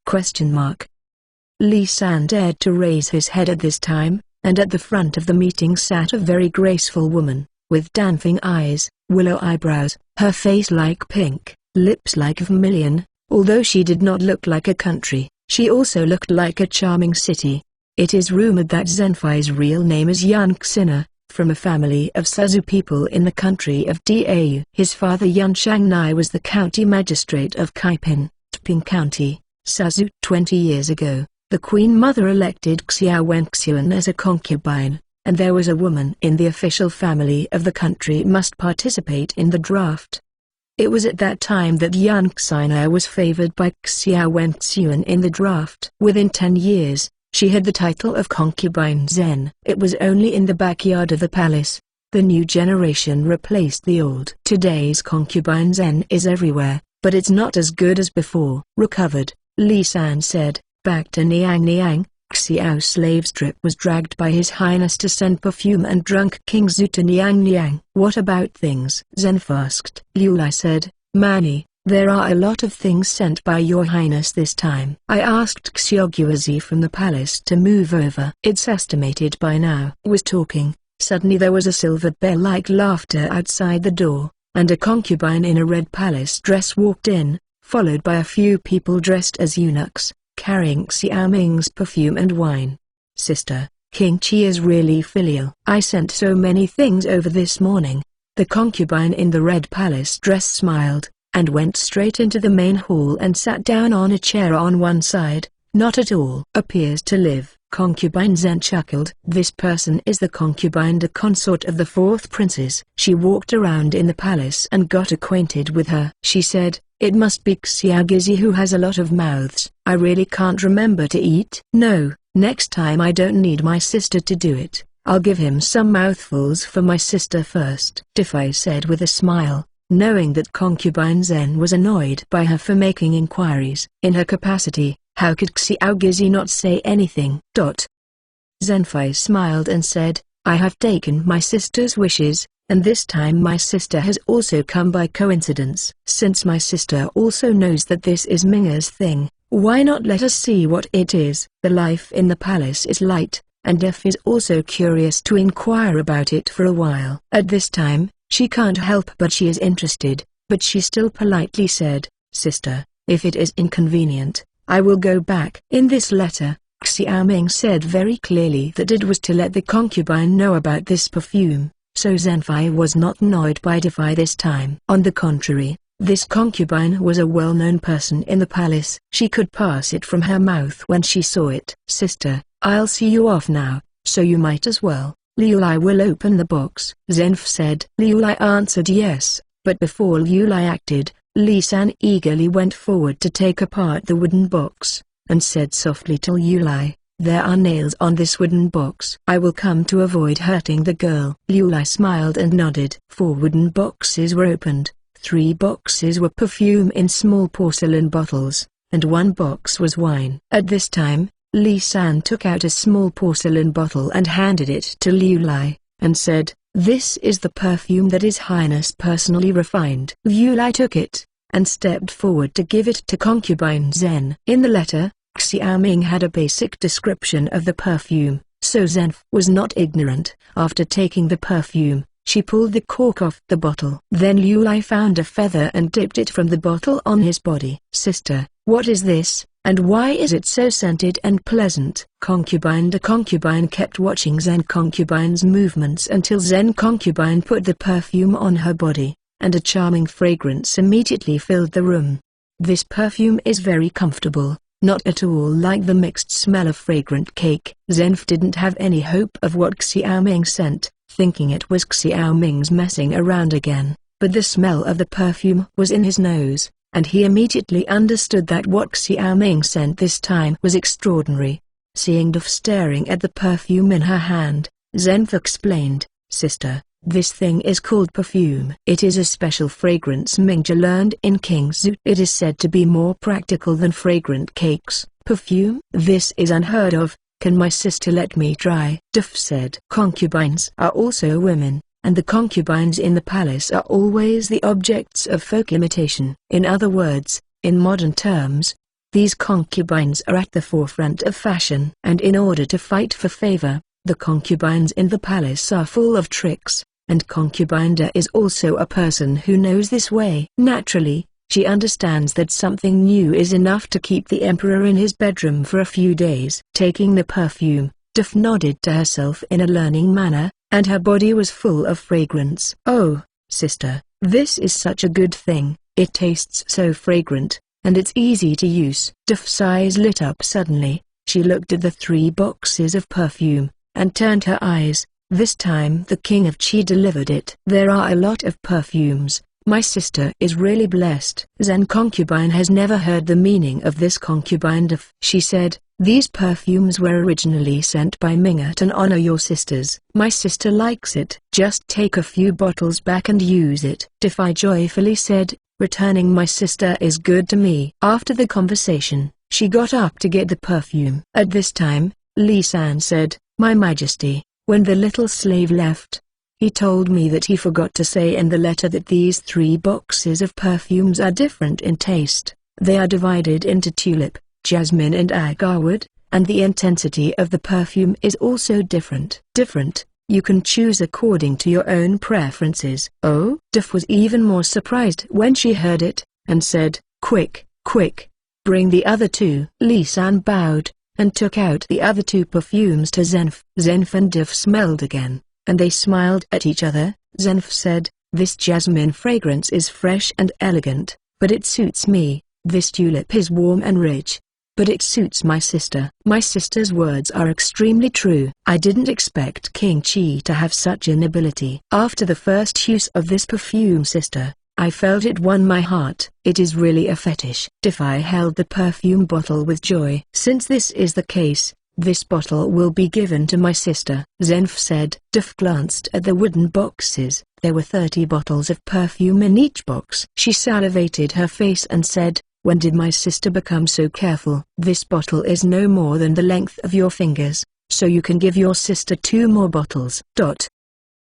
A: Li San dared to raise his head at this time, and at the front of the meeting sat a very graceful woman, with dancing eyes, willow eyebrows, her face like pink, lips like vermilion. Although she did not look like a country, she also looked like a charming city. It is rumored that Zenfai's real name is Yan Xina, from a family of Suzu people in the country of Dau. His father Yan Shangnai was the county magistrate of Kaiping, Tping County, Suzu. 20 years ago, the Queen Mother elected Xiao Wenxian as a concubine, and there was a woman in the official family of the country must participate in the draft. It was at that time that Yan Xina was favored by Xiao Wenxian in the draft. Within 10 years, she had the title of concubine Zen. It was only in the backyard of the palace. The new generation replaced the old. Today's concubine Zen is everywhere, but it's not as good as before. Recovered, Li San said. Back to Niang. Xiao's slave strip was dragged by His Highness to send perfume and drunk King Zhu to Niang. What about things? Zen asked. Liu Lai said, "Mani, there are a lot of things sent by Your Highness this time. I asked Xiaoguozi from the palace to move over. It's estimated by now." Was talking. Suddenly there was a silver bell-like laughter outside the door. and a concubine in a red palace dress walked in, followed by a few people dressed as eunuchs, carrying Xiao Ming's perfume and wine. "Sister, King Qi is really filial. I sent so many things over this morning." The concubine in the red palace dress smiled, and went straight into the main hall and sat down on a chair on one side. "Not at all appears to live." Concubine Zhen chuckled. "This person is the concubine, the consort of the fourth princess." She walked around in the palace and got acquainted with her. She said, "It must be Xiaogizi who has a lot of mouths. I really can't remember to eat." "No, next time I don't need my sister to do it. I'll give him some mouthfuls for my sister first," Defai said with a smile, knowing that concubine Zhen was annoyed by her for making inquiries. In her capacity, how could Xiaogizi not say anything? Zenfei smiled and said, "I have taken my sister's wishes, and this time my sister has also come by coincidence. Since my sister also knows that this is Minga's thing, why not let us see what it is?" The life in the palace is light, and Def is also curious to inquire about it for a while. At this time, she can't help but she is interested, but she still politely said, "Sister, if it is inconvenient, I will go back." In this letter, Xiao Ming said very clearly that it was to let the concubine know about this perfume, so Zenfei was not annoyed by Defai this time. On the contrary, this concubine was a well-known person in the palace. She could pass it from her mouth when she saw it. "Sister, I'll see you off now, so you might as well. Liu Lai will open the box." Zenf said. Liu Lai answered yes, but before Liu Lai acted, Li San eagerly went forward to take apart the wooden box, and said softly to Liu Lai, "There are nails on this wooden box. I will come to avoid hurting the girl." Liu Lai smiled and nodded. 4 wooden boxes were opened, 3 boxes were perfume in small porcelain bottles, and 1 box was wine. At this time, Li San took out a small porcelain bottle and handed it to Liu Lai, and said, "This is the perfume that His Highness personally refined." Liu Lai took it, and stepped forward to give it to concubine Zhen. In the letter, Xiao Ming had a basic description of the perfume, so Zhen was not ignorant. After taking the perfume, she pulled the cork off the bottle. Then Liu Lai found a feather and dipped it from the bottle on his body. "Sister, what is this, and why is it so scented and pleasant?" The concubine kept watching Zen concubine's movements until Zen concubine put the perfume on her body, and a charming fragrance immediately filled the room. "This perfume is very comfortable, not at all like the mixed smell of fragrant cake." Zenf didn't have any hope of what Xiao Ming sent, thinking it was Xiao Ming's messing around again, but the smell of the perfume was in his nose, and he immediately understood that what Xiao Ming sent this time was extraordinary. Seeing Def staring at the perfume in her hand, Zenf explained, "Sister, this thing is called perfume. It is a special fragrance Mingja learned in King's Zoo. It is said to be more practical than fragrant cakes." "Perfume? This is unheard of. Can my sister let me try?" Def said. Concubines are also women, and the concubines in the palace are always the objects of folk imitation. In other words, in modern terms, these concubines are at the forefront of fashion. And in order to fight for favor, the concubines in the palace are full of tricks, and concubinda is also a person who knows this way. Naturally, she understands that something new is enough to keep the emperor in his bedroom for a few days. Taking the perfume, Def nodded to herself in a learning manner, and her body was full of fragrance. "Oh, sister, this is such a good thing. It tastes so fragrant, and it's easy to use." Def's eyes lit up suddenly. She looked at the 3 boxes of perfume, and turned her eyes. This time the King of Qi delivered it. "There are a lot of perfumes. My sister is really blessed." Zen concubine has never heard the meaning of this concubine Def. She said, "These perfumes were originally sent by Minga to honor your sisters. My sister likes it. Just take a few bottles back and use it." Defai joyfully said, "Returning my sister is good to me." After the conversation, she got up to get the perfume. At this time, Li San said, "My Majesty, when the little slave left, he told me that he forgot to say in the letter that these 3 boxes of perfumes are different in taste. They are divided into tulip, jasmine and agarwood, and the intensity of the perfume is also different." "Different? You can choose according to your own preferences. Oh? Duff was even more surprised when she heard it, and said, quick, quick, bring the other two. Lee San bowed, and took out the other two perfumes to Zenf. Zenf and Duff smelled again, and they smiled at each other. Zenf said, this jasmine fragrance is fresh and elegant, but it suits me. This tulip is warm and rich, but it suits my sister. My sister's words are extremely true. I didn't expect King Chi to have such an ability. After the first use of this perfume, sister, I felt it won my heart. It is really a fetish. Defy held the perfume bottle with joy. Since this is the case, this bottle will be given to my sister, Zenf said. Duff glanced at the wooden boxes. There were 30 bottles of perfume in each box. She salivated her face and said, when did my sister become so careful? This bottle is no more than the length of your fingers, so you can give your sister 2 more bottles.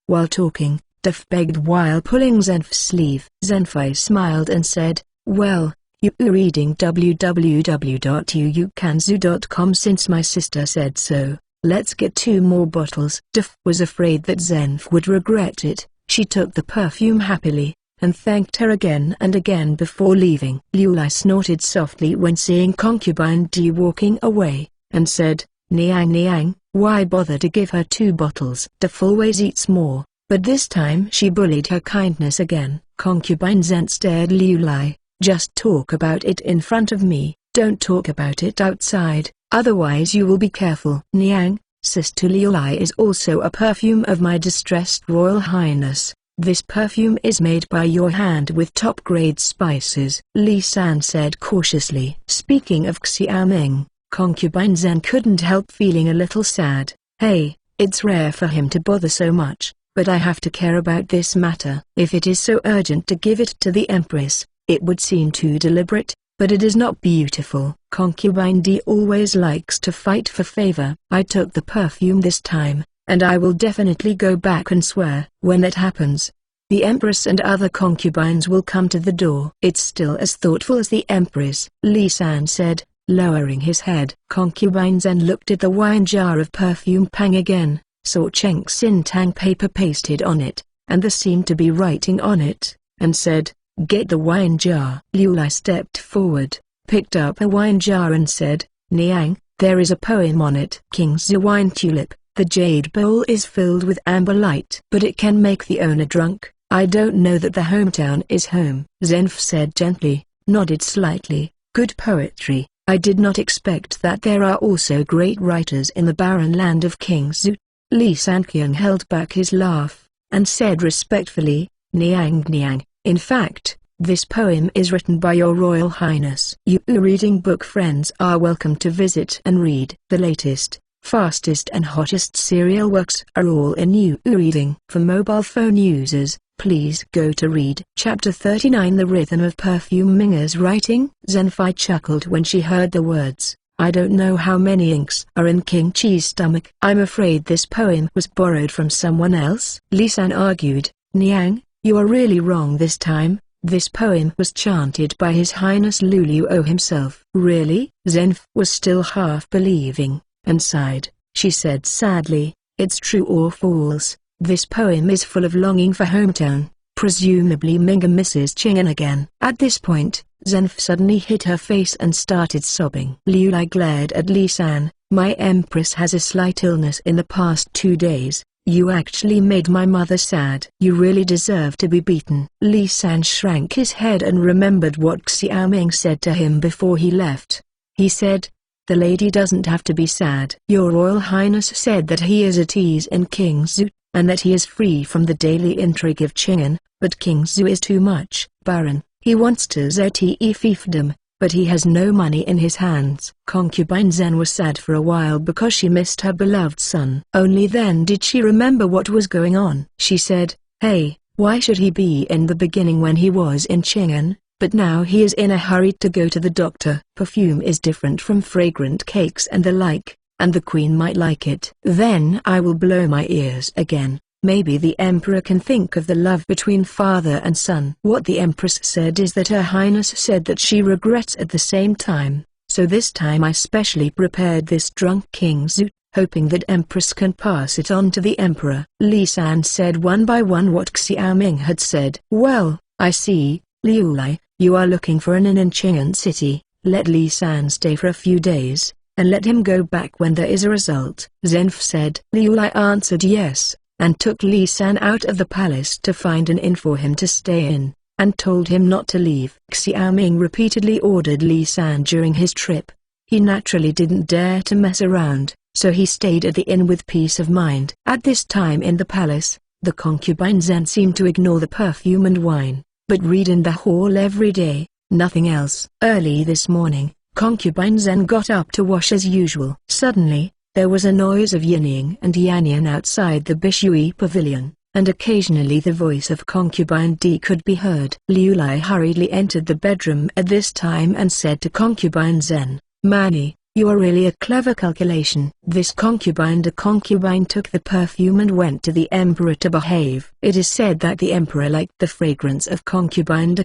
A: While talking, Duff begged while pulling Zenf's sleeve. Zenfai smiled and said, well, you are reading www.uukanzu.com since my sister said so. Let's get 2 more bottles. Duff was afraid that Zenf would regret it. She took the perfume happily, and thanked her again and again before leaving. Liu Lai snorted softly when seeing Concubine D walking away, and said, Niang Niang, why bother to give her 2 bottles? Duff always eats more, but this time she bullied her kindness again. Concubine Zen stared Liu Lai, just talk about it in front of me, don't talk about it outside, otherwise you will be careful. Niang, Sister Liu Lai is also a perfume of my distressed Royal Highness. This perfume is made by your hand with top-grade spices, Li San said cautiously. Speaking of Xiaoming, Concubine Zen couldn't help feeling a little sad. Hey, it's rare for him to bother so much, but I have to care about this matter. If it is so urgent to give it to the Empress, it would seem too deliberate, but it is not beautiful. Concubine D always likes to fight for favor. I took the perfume this time, and I will definitely go back and swear. When that happens, the Empress and other concubines will come to the door. It's still as thoughtful as the Empress, Li San said, lowering his head. Concubine Zen looked at the wine jar of perfume Pang again, saw Cheng Sin Tang paper pasted on it, and there seemed to be writing on it, and said, get the wine jar. Liu Lai stepped forward, picked up a wine jar and said, Niang, there is a poem on it. King's wine tulip. The jade bowl is filled with amber light, but it can make the owner drunk. I don't know that the hometown is home. Zenf said gently, nodded slightly. Good poetry. I did not expect that there are also great writers in the barren land of Kingzu. Li Sanqiang held back his laugh, and said respectfully, Niang Niang, in fact, this poem is written by your Royal Highness. You reading book friends are welcome to visit and read. The latest, fastest and hottest serial works are all in You Reading. For mobile phone users, please go to read. Chapter 39. The Rhythm of Perfume. Minger's writing. Zenfai chuckled when she heard the words. I don't know how many inks are in King Chi's stomach. I'm afraid this poem was borrowed from someone else. Li San argued, Niang, you are really wrong this time. This poem was chanted by His Highness Luluo himself. Really? Zenf was still half believing, and sighed. She said sadly, it's true or false. This poem is full of longing for hometown. Presumably Minga misses Chingen again. At this point, Zenf suddenly hid her face and started sobbing. Liu Lai glared at Li San. My Empress has a slight illness in the past 2 days. You actually made my mother sad. You really deserve to be beaten. Li San shrank his head and remembered what Xiaoming said to him before he left. He said, the lady doesn't have to be sad. Your Royal Highness said that he is at ease in Kingzu, and that he is free from the daily intrigue of Chingen, but Kingzu is too much. Baron, he wants to ZTE fiefdom, but he has no money in his hands. Concubine Zen was sad for a while because she missed her beloved son. Only then did she remember what was going on. She said, hey, why should he be in the beginning when he was in Chingen, but now he is in a hurry to go to the doctor? Perfume is different from fragrant cakes and the like, and the queen might like it. Then I will blow my ears again. Maybe the emperor can think of the love between father and son. What the empress said is that Her Highness said that she regrets at the same time, so this time I specially prepared this drunk Kingzu. hoping that Empress can pass it on to the Emperor. Li San said one by one what Xiaoming had said. "Well, I see, Liu Lai, you are looking for an inn in Qing'an City. Let Li San stay for a few days, and let him go back when there is a result." Zenf said. Liu Lai answered yes, and took Li San out of the palace to find an inn for him to stay in, and told him not to leave. Xiaoming repeatedly ordered Li San during his trip. He naturally didn't dare to mess around, so he stayed at the inn with peace of mind. At this time in the palace, the concubine Zen seemed to ignore the perfume and wine, but read in the hall every day, nothing else. Early this morning, concubine Zen got up to wash as usual. Suddenly, there was a noise of yin and yang outside the Bishui pavilion, and occasionally the voice of concubine D could be heard. Liu Lai hurriedly entered the bedroom at this time and said to concubine Zen, "Mani, you are really a clever calculation." This concubine took the perfume and went to the emperor to behave. It is said that the emperor liked the fragrance of concubine,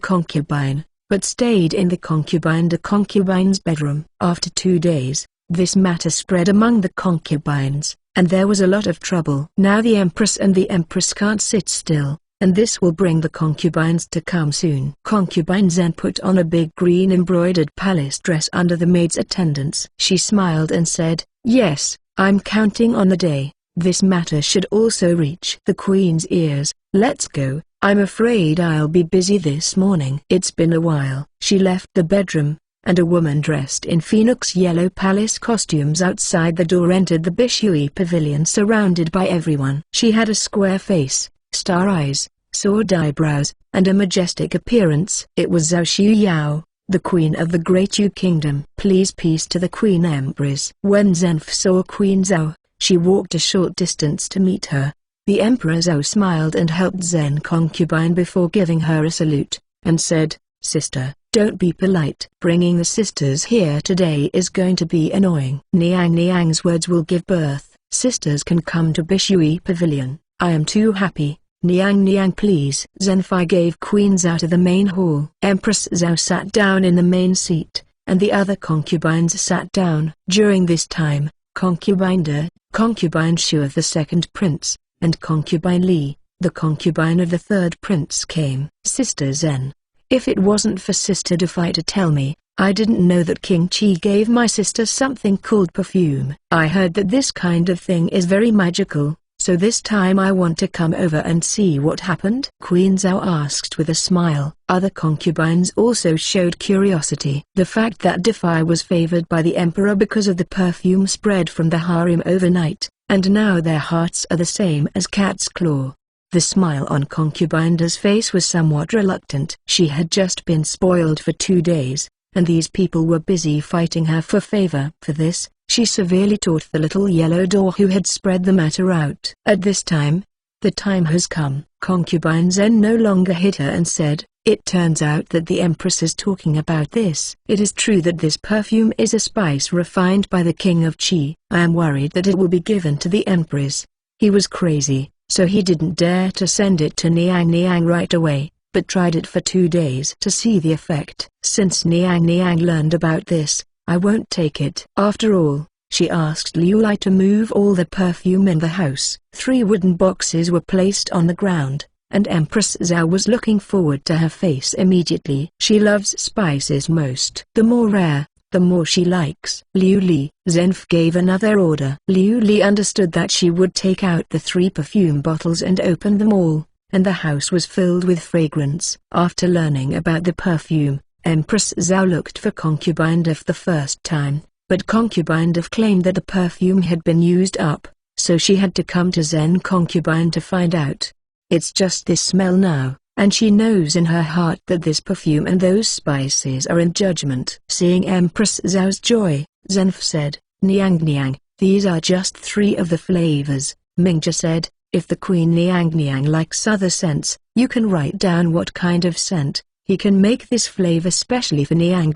A: but stayed in the concubine's bedroom. After 2 days, this matter spread among the concubines, and there was a lot of trouble. Now the empress and the empress can't sit still, and this will bring the concubines to come soon. Concubine Zen put on a big green embroidered palace dress under the maid's attendance. She smiled and said, "Yes, I'm counting on the day. This matter should also reach the queen's ears. Let's go. I'm afraid I'll be busy this morning." It's been a while. She left the bedroom, and a woman dressed in phoenix yellow palace costumes outside the door entered the Bishui pavilion surrounded by everyone. She had a square face, star eyes, sword eyebrows, and a majestic appearance. It was Zhao Shuyao, the queen of the Great Yu Kingdom. "Please peace to the Queen Empress." When Zenf saw Queen Zhao, she walked a short distance to meet her. The Emperor Zhao smiled and helped Zen concubine before giving her a salute, and said, "Sister, don't be polite. Bringing the sisters here today is going to be annoying." Niang's words will give birth. "Sisters can come to Bishui Pavilion. I am too happy. Niang please." Zenfei gave Queen Zhao to the main hall. Empress Zhao sat down in the main seat, and the other concubines sat down. During this time, concubine De, concubine Shu of the second prince, and concubine Li, the concubine of the third prince came. "Sister Zen, if it wasn't for Sister Defy to tell me, I didn't know that King Qi gave my sister something called perfume. I heard that this kind of thing is very magical, so this time I want to come over and see what happened." Queen Zhao asked with a smile. Other concubines also showed curiosity. The fact that Defy was favored by the emperor because of the perfume spread from the harem overnight, and now their hearts are the same as cat's claw. The smile on concubine Da's face was somewhat reluctant. She had just been spoiled for 2 days, and these people were busy fighting her for favor. For this, she severely taught the little yellow door who had spread the matter out. At this time, the time has come. Concubine Zen no longer hid her and said, "It turns out that the Empress is talking about this. It is true that this perfume is a spice refined by the King of Qi. I am worried that it will be given to the Empress." He was crazy, so he didn't dare to send it to Niang right away, but tried it for 2 days to see the effect. "Since Niang learned about this, I won't take it." After all, she asked Liu Lai to move all the perfume in the house. 3 wooden boxes were placed on the ground, and Empress Zhao was looking forward to her face immediately. She loves spices most. The more rare, the more she likes. Liu Li. Zenf gave another order. Liu Li understood that she would take out the 3 perfume bottles and open them all, and the house was filled with fragrance. After learning about the perfume, Empress Zhao looked for concubine Def the first time, but concubine Def claimed that the perfume had been used up, so she had to come to Zen concubine to find out. It's just this smell now, and she knows in her heart that this perfume and those spices are in judgment. Seeing Empress Zhao's joy, Zenf said, Niang, these are just 3 of the flavors." Mingja said, "If the Queen Niang likes other scents, you can write down what kind of scent. He can make this flavor specially for Niang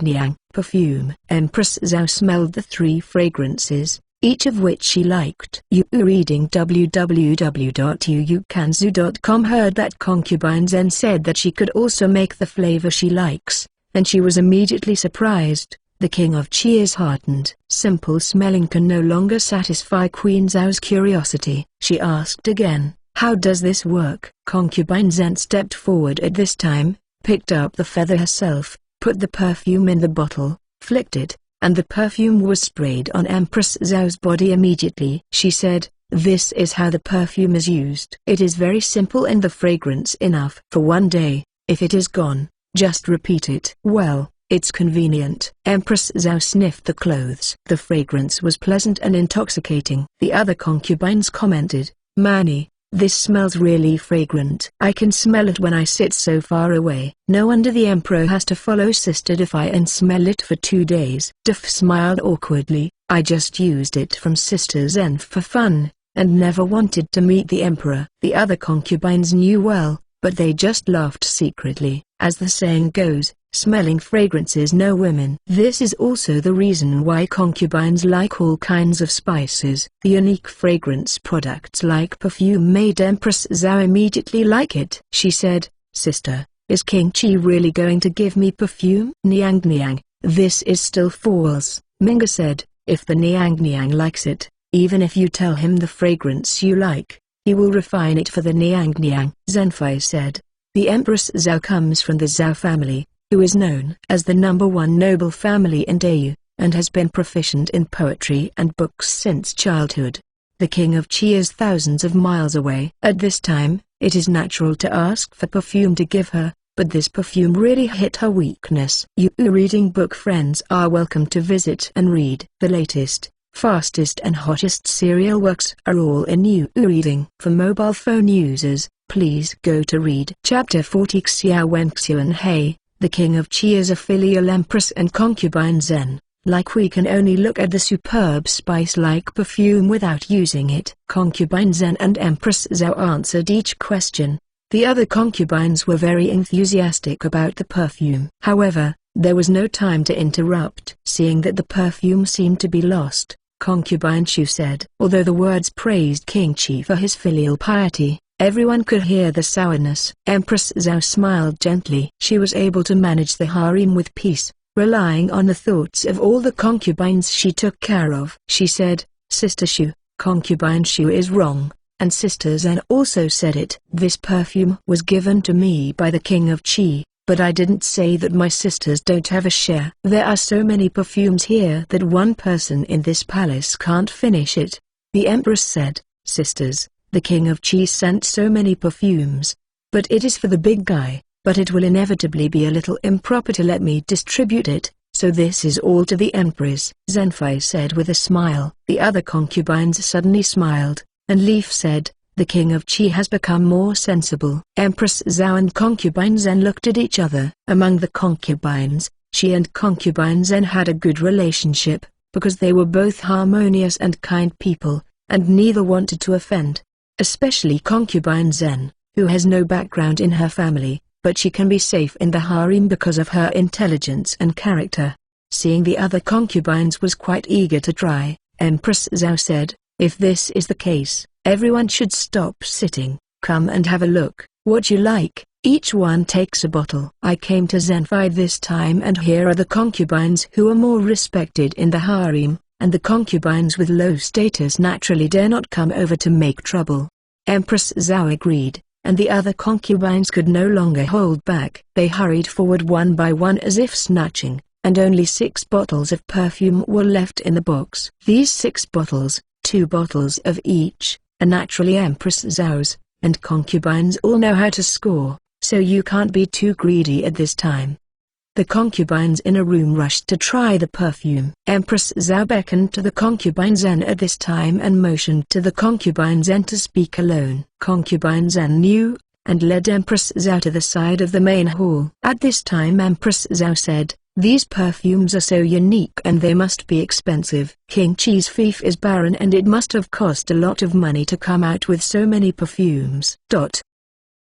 A: perfume." Empress Zhao smelled the 3 fragrances, each of which she liked. Reading www.yuukanzu.com heard that concubine Zen said that she could also make the flavor she likes, and she was immediately surprised. The king of Qi is heartened. Simple smelling can no longer satisfy Queen Zhao's curiosity. She asked again, "How does this work?" Concubine Zhen stepped forward at this time, picked up the feather herself, put the perfume in the bottle, flicked it, and the perfume was sprayed on Empress Zhao's body immediately. She said, "This is how the perfume is used. It is very simple and the fragrance enough for one day. If it is gone, just repeat it." "Well, it's convenient." Empress Zhao sniffed the clothes. The fragrance was pleasant and intoxicating. The other concubines commented, "Manny, this smells really fragrant. I can smell it when I sit so far away." "No wonder the emperor has to follow Sister Defy and smell it for 2 days." Def smiled awkwardly. "I just used it from Sister Zenf for fun, and never wanted to meet the emperor." The other concubines knew well, but they just laughed secretly. As the saying goes, smelling fragrances know women. This is also the reason why concubines like all kinds of spices. The unique fragrance products like perfume made Empress Zhao immediately like it. She said, "Sister, is King Qi really going to give me perfume?" "Niang, this is still false," Minga said. "If the Niang likes it, even if you tell him the fragrance you like, he will refine it for the Niang." Zenfei said, "The Empress Zhao comes from the Zhao family, who is known as the #1 noble family in Dayu, and has been proficient in poetry and books since childhood. The king of Qi is thousands of miles away. At this time, it is natural to ask for perfume to give her, but this perfume really hit her weakness." You reading book friends are welcome to visit and read. The latest, fastest and hottest serial works are all in You reading. For mobile phone users, please go to read Chapter 40. Xiao Wenxian Hei, the king of Qi is a filial empress and concubine Zhen. Like we can only look at the superb spice-like perfume without using it. Concubine Zhen and Empress Zhao answered each question. The other concubines were very enthusiastic about the perfume. However, there was no time to interrupt. Seeing that the perfume seemed to be lost, Concubine Shu said. Although the words praised King Qi for his filial piety, everyone could hear the sourness. Empress Zhao smiled gently. She was able to manage the harem with peace, relying on the thoughts of all the concubines she took care of. She said, "Sister Shu, Concubine Shu is wrong, and Sister Zhen also said it. This perfume was given to me by the king of Qi, but I didn't say that my sisters don't have a share. There are so many perfumes here that one person in this palace can't finish it." The empress said, "Sisters, the king of Qi sent so many perfumes, but it is for the big guy, but it will inevitably be a little improper to let me distribute it, so this is all to the empress," Zenfei said with a smile. The other concubines suddenly smiled, and Leaf said, "The king of Qi has become more sensible." Empress Zhao and concubine Zhen looked at each other. Among the concubines, Qi and concubine Zhen had a good relationship, because they were both harmonious and kind people, and neither wanted to offend. Especially concubine Zhen, who has no background in her family, but she can be safe in the harem because of her intelligence and character. Seeing the other concubines was quite eager to try, Empress Zhao said, "If this is the case, everyone should stop sitting. Come and have a look. What you like, each one takes a bottle." I came to Zenfei this time, and here are the concubines who are more respected in the harem, and the concubines with low status naturally dare not come over to make trouble. Empress Zhao agreed, and the other concubines could no longer hold back. They hurried forward one by one as if snatching, and only 6 bottles of perfume were left in the box. These 6 bottles, 2 bottles of each, are naturally Empress Zhao's, and concubines all know how to score, so you can't be too greedy at this time. The concubines in a room rushed to try the perfume. Empress Zhao beckoned to the concubine Zhen at this time and motioned to the concubine Zhen to speak alone. Concubine Zhen knew, and led Empress Zhao to the side of the main hall. At this time Empress Zhao said, "These perfumes are so unique and they must be expensive. King Qi's fief is barren and it must have cost a lot of money to come out with so many perfumes."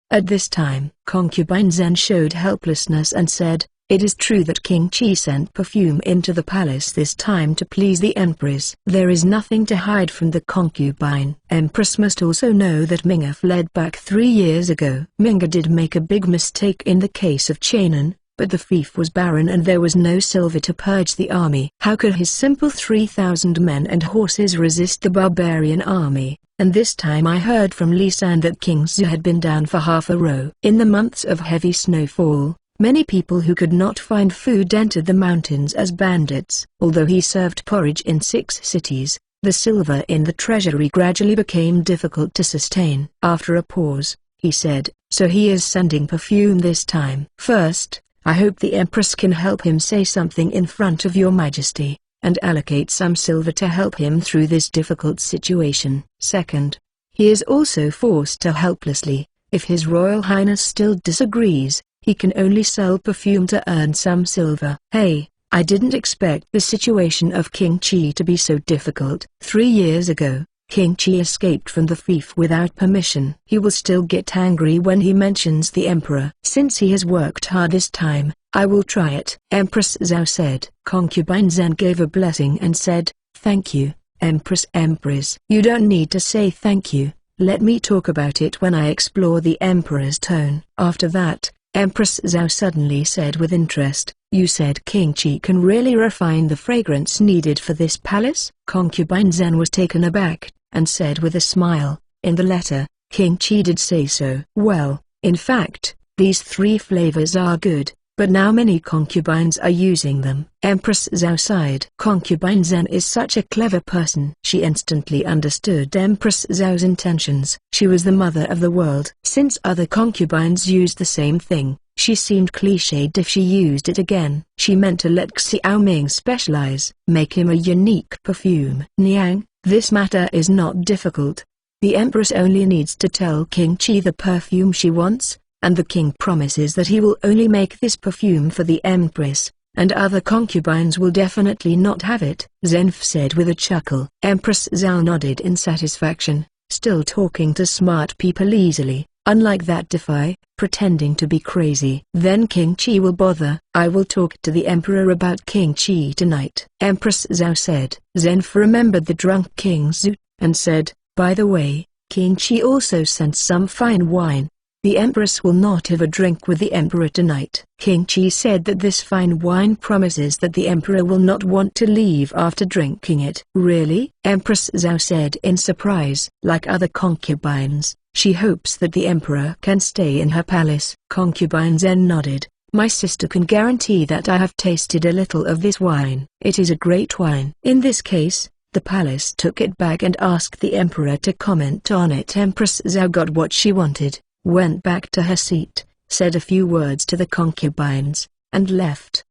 A: At this time, concubine Zhen showed helplessness and said, "It is true that King Qi sent perfume into the palace this time to please the empress. There is nothing to hide from the concubine. Empress must also know that Minga fled back 3 years ago. Minga did make a big mistake in the case of Chainan, but the fief was barren and there was no silver to purge the army. How could his simple 3,000 men and horses resist the barbarian army? And this time I heard from Lisan that King Zhu had been down for half a row. In the months of heavy snowfall, many people who could not find food entered the mountains as bandits. Although he served porridge in 6 cities, the silver in the treasury gradually became difficult to sustain. After a pause, he said, "So he is sending perfume this time. First, I hope the Empress can help him say something in front of your Majesty, and allocate some silver to help him through this difficult situation. Second, he is also forced to helplessly, if His Royal Highness still disagrees, he can only sell perfume to earn some silver." Hey, I didn't expect the situation of King Qi to be so difficult. 3 years ago, King Qi escaped from the fief without permission. He will still get angry when he mentions the Emperor. Since he has worked hard this time, I will try it. Empress Zhao said. Concubine Zhen gave a blessing and said, "Thank you, Empress. You don't need to say thank you. Let me talk about it when I explore the Emperor's tone." After that, Empress Zhao suddenly said with interest, "You said King Qi can really refine the fragrance needed for this palace?" Concubine Zhen was taken aback, and said with a smile, "In the letter, King Qi did say so." Well, in fact, these 3 flavors are good, but now many concubines are using them. Empress Zhao sighed. Concubine Zhen is such a clever person. She instantly understood Empress Zhao's intentions. She was the mother of the world. Since other concubines used the same thing, she seemed cliched if she used it again. She meant to let Xiao Ming specialize, make him a unique perfume. Niang, this matter is not difficult. The Empress only needs to tell King Qi the perfume she wants, and the king promises that he will only make this perfume for the Empress, and other concubines will definitely not have it. Zenf said with a chuckle. Empress Zhao nodded in satisfaction, still talking to smart people easily, unlike that Defy, pretending to be crazy. Then King Qi will bother. I will talk to the Emperor about King Qi tonight. Empress Zhao said. Zenf remembered the drunk King Zhu, and said, "By the way, King Qi also sent some fine wine. The Empress will not have a drink with the Emperor tonight." King Qi said that this fine wine promises that the Emperor will not want to leave after drinking it. Really? Empress Zhao said in surprise. Like other concubines, she hopes that the Emperor can stay in her palace. Concubine Zen nodded. My sister can guarantee that I have tasted a little of this wine. It is a great wine. In this case, the palace took it back and asked the Emperor to comment on it. Empress Zhao got what she wanted, went back to her seat, said a few words to the concubines, and left.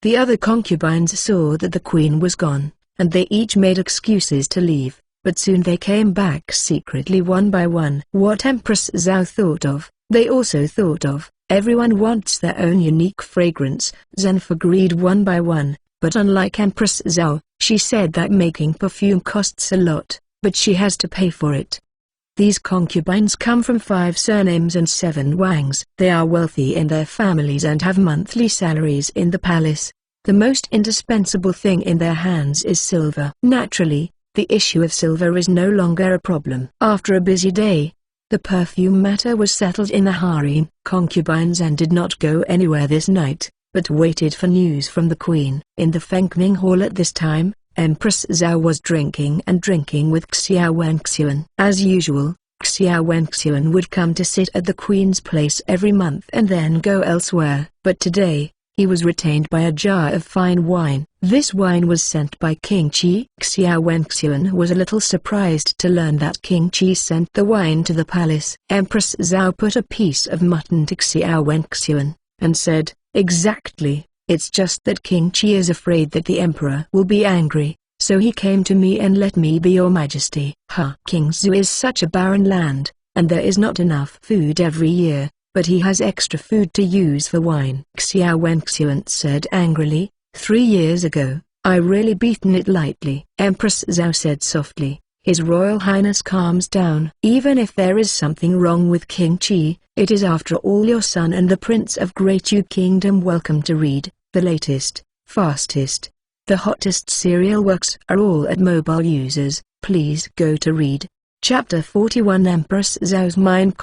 A: The other concubines saw that the queen was gone, and they each made excuses to leave, but soon they came back secretly one by one. What Empress Zhao thought of, they also thought of. Everyone wants their own unique fragrance. Zenf agreed one by one, but unlike Empress Zhao, she said that making perfume costs a lot, but she has to pay for it. These concubines come from 5 surnames and 7 wangs. They are wealthy in their families and have monthly salaries in the palace. The most indispensable thing in their hands is silver. Naturally, the issue of silver is no longer a problem. After a busy day, the perfume matter was settled in the harem. Concubines and did not go anywhere this night, but waited for news from the queen. In the Fengming Hall at this time, Empress Zhao was drinking with Xiao Wenxuan. As usual, Xiao Wenxuan would come to sit at the queen's place every month and then go elsewhere. But today, he was retained by a jar of fine wine. This wine was sent by King Qi. Xiao Wenxuan was a little surprised to learn that King Qi sent the wine to the palace. Empress Zhao put a piece of mutton to Xiao Wenxuan, and said, "Exactly. It's just that King Qi is afraid that the Emperor will be angry, so he came to me and let me be your Majesty." King Zhu is such a barren land, and there is not enough food every year, but he has extra food to use for wine. Xiao Wenxuan said angrily, 3 years ago, I really beaten it lightly. Empress Zhao said softly, His Royal Highness calms down. Even if there is something wrong with King Qi, it is after all your son and the Prince of Great Yu Kingdom. Welcome to read. The latest, fastest, the hottest serial works are all at mobile users. Please go to read. Chapter 41 Empress Zhao's mind.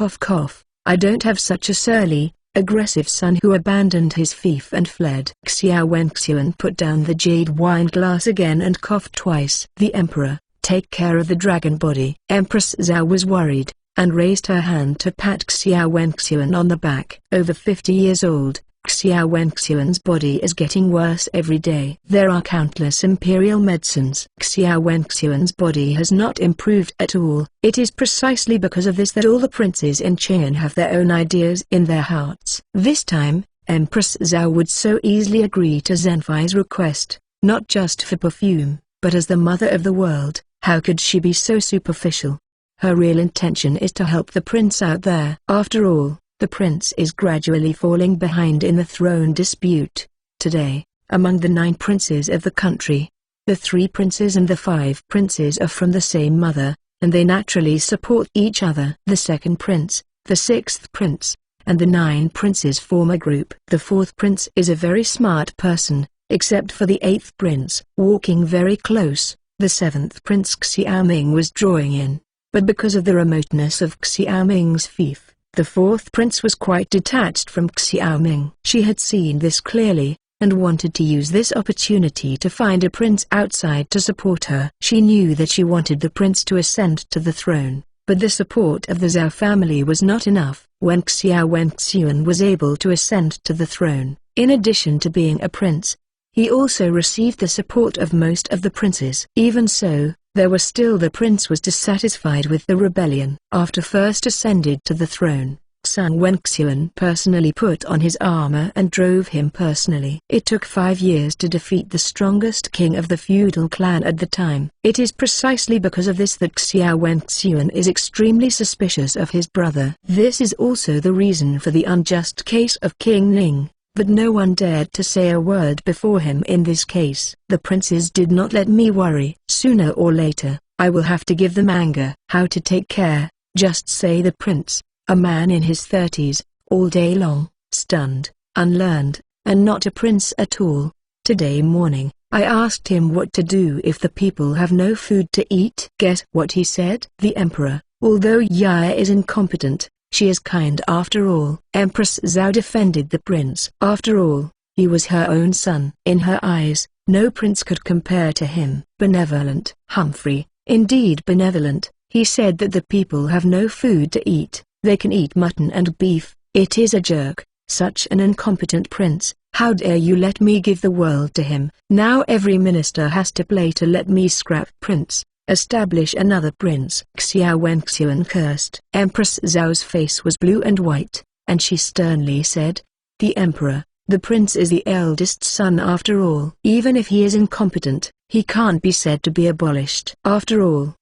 A: I don't have such a surly, aggressive son who abandoned his fief and fled. Xiao Wenxian put down the jade wine glass again and coughed twice. The Emperor, take care of the dragon body. Empress Zhao was worried, and raised her hand to pat Xiao Wenxian on the back. Over 50 years old, Xiao Wenxian's body is getting worse every day. There are countless imperial medicines. Xiao Wenxian's body has not improved at all. It is precisely because of this that all the princes in Qian have their own ideas in their hearts. This time, Empress Zhao would so easily agree to Zhenfei's request, not just for perfume, but as the mother of the world. How could she be so superficial? Her real intention is to help the prince out there. After all, the prince is gradually falling behind in the throne dispute. Today, among the 9 princes of the country, the 3 princes and the 5 princes are from the same mother, and they naturally support each other. The 2nd prince, the 6th prince, and the 9 princes form a group. The 4th prince is a very smart person, except for the 8th prince. Walking very close, the 7th prince Xiaoming was drawing in, but because of the remoteness of Xiaoming's fief, the 4th prince was quite detached from Xiaoming. She had seen this clearly, and wanted to use this opportunity to find a prince outside to support her. She knew that she wanted the prince to ascend to the throne, but the support of the Zhao family was not enough. When Xiao Wenxian was able to ascend to the throne, in addition to being a prince, he also received the support of most of the princes. Even so, there was still the prince was dissatisfied with the rebellion. After first ascended to the throne, Xiao Wenxian personally put on his armor and drove him personally. It took 5 years to defeat the strongest king of the feudal clan at the time. It is precisely because of this that Xiao Wenxian is extremely suspicious of his brother. This is also the reason for the unjust case of King Ning. But no one dared to say a word before him in this case. The princes did not let me worry. Sooner or later, I will have to give them anger. How to take care, just say the prince, a man in his 30s, all day long, stunned, unlearned, and not a prince at all. Today morning, I asked him what to do if the people have no food to eat. Guess what he said? The emperor, although Yaya is incompetent, she is kind after all. Empress Zhao defended the prince. After all, he was her own son. In her eyes, no prince could compare to him. Benevolent. Humphrey, indeed benevolent. He said that the people have no food to eat. They can eat mutton and beef. It is a jerk. Such an incompetent prince. How dare you let me give the world to him? Now every minister has to play to let me scrap prince. Establish another prince. Xiao Wenxian cursed. Empress Zhao's face was blue and white, and she sternly said, "The emperor, the prince is the eldest son after all. Even if he is incompetent, he can't be said to be abolished. After all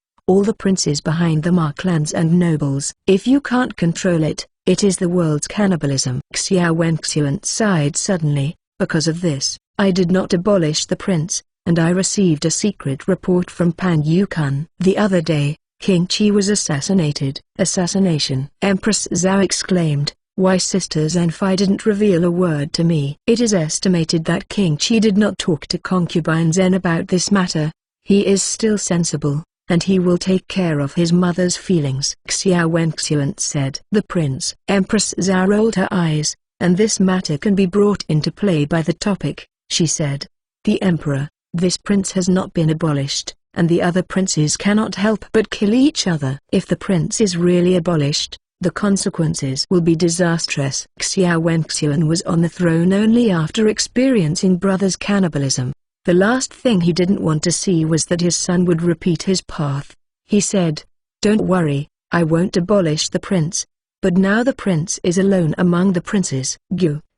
A: the princes behind them are clans and nobles. If you can't control it, it is the world's cannibalism." Xiao Wenxian sighed suddenly. Because of this, I did not abolish the prince, and I received a secret report from Pan Yukun. The other day, King Qi was assassinated. Assassination! Empress Zhao exclaimed. Why Sister Zhenfei didn't reveal a word to me? It is estimated that King Qi did not talk to concubine Zhen about this matter. He is still sensible, and he will take care of his mother's feelings. Xiao Wenxian said. The prince. Empress Zhao rolled her eyes, and this matter can be brought into play by the topic, she said. The emperor. This prince has not been abolished, and the other princes cannot help but kill each other. If the prince is really abolished, the consequences will be disastrous. Xiao Wenxian was on the throne only after experiencing brothers' cannibalism. The last thing he didn't want to see was that his son would repeat his path. He said, "Don't worry, I won't abolish the prince." But now the prince is alone among the princes.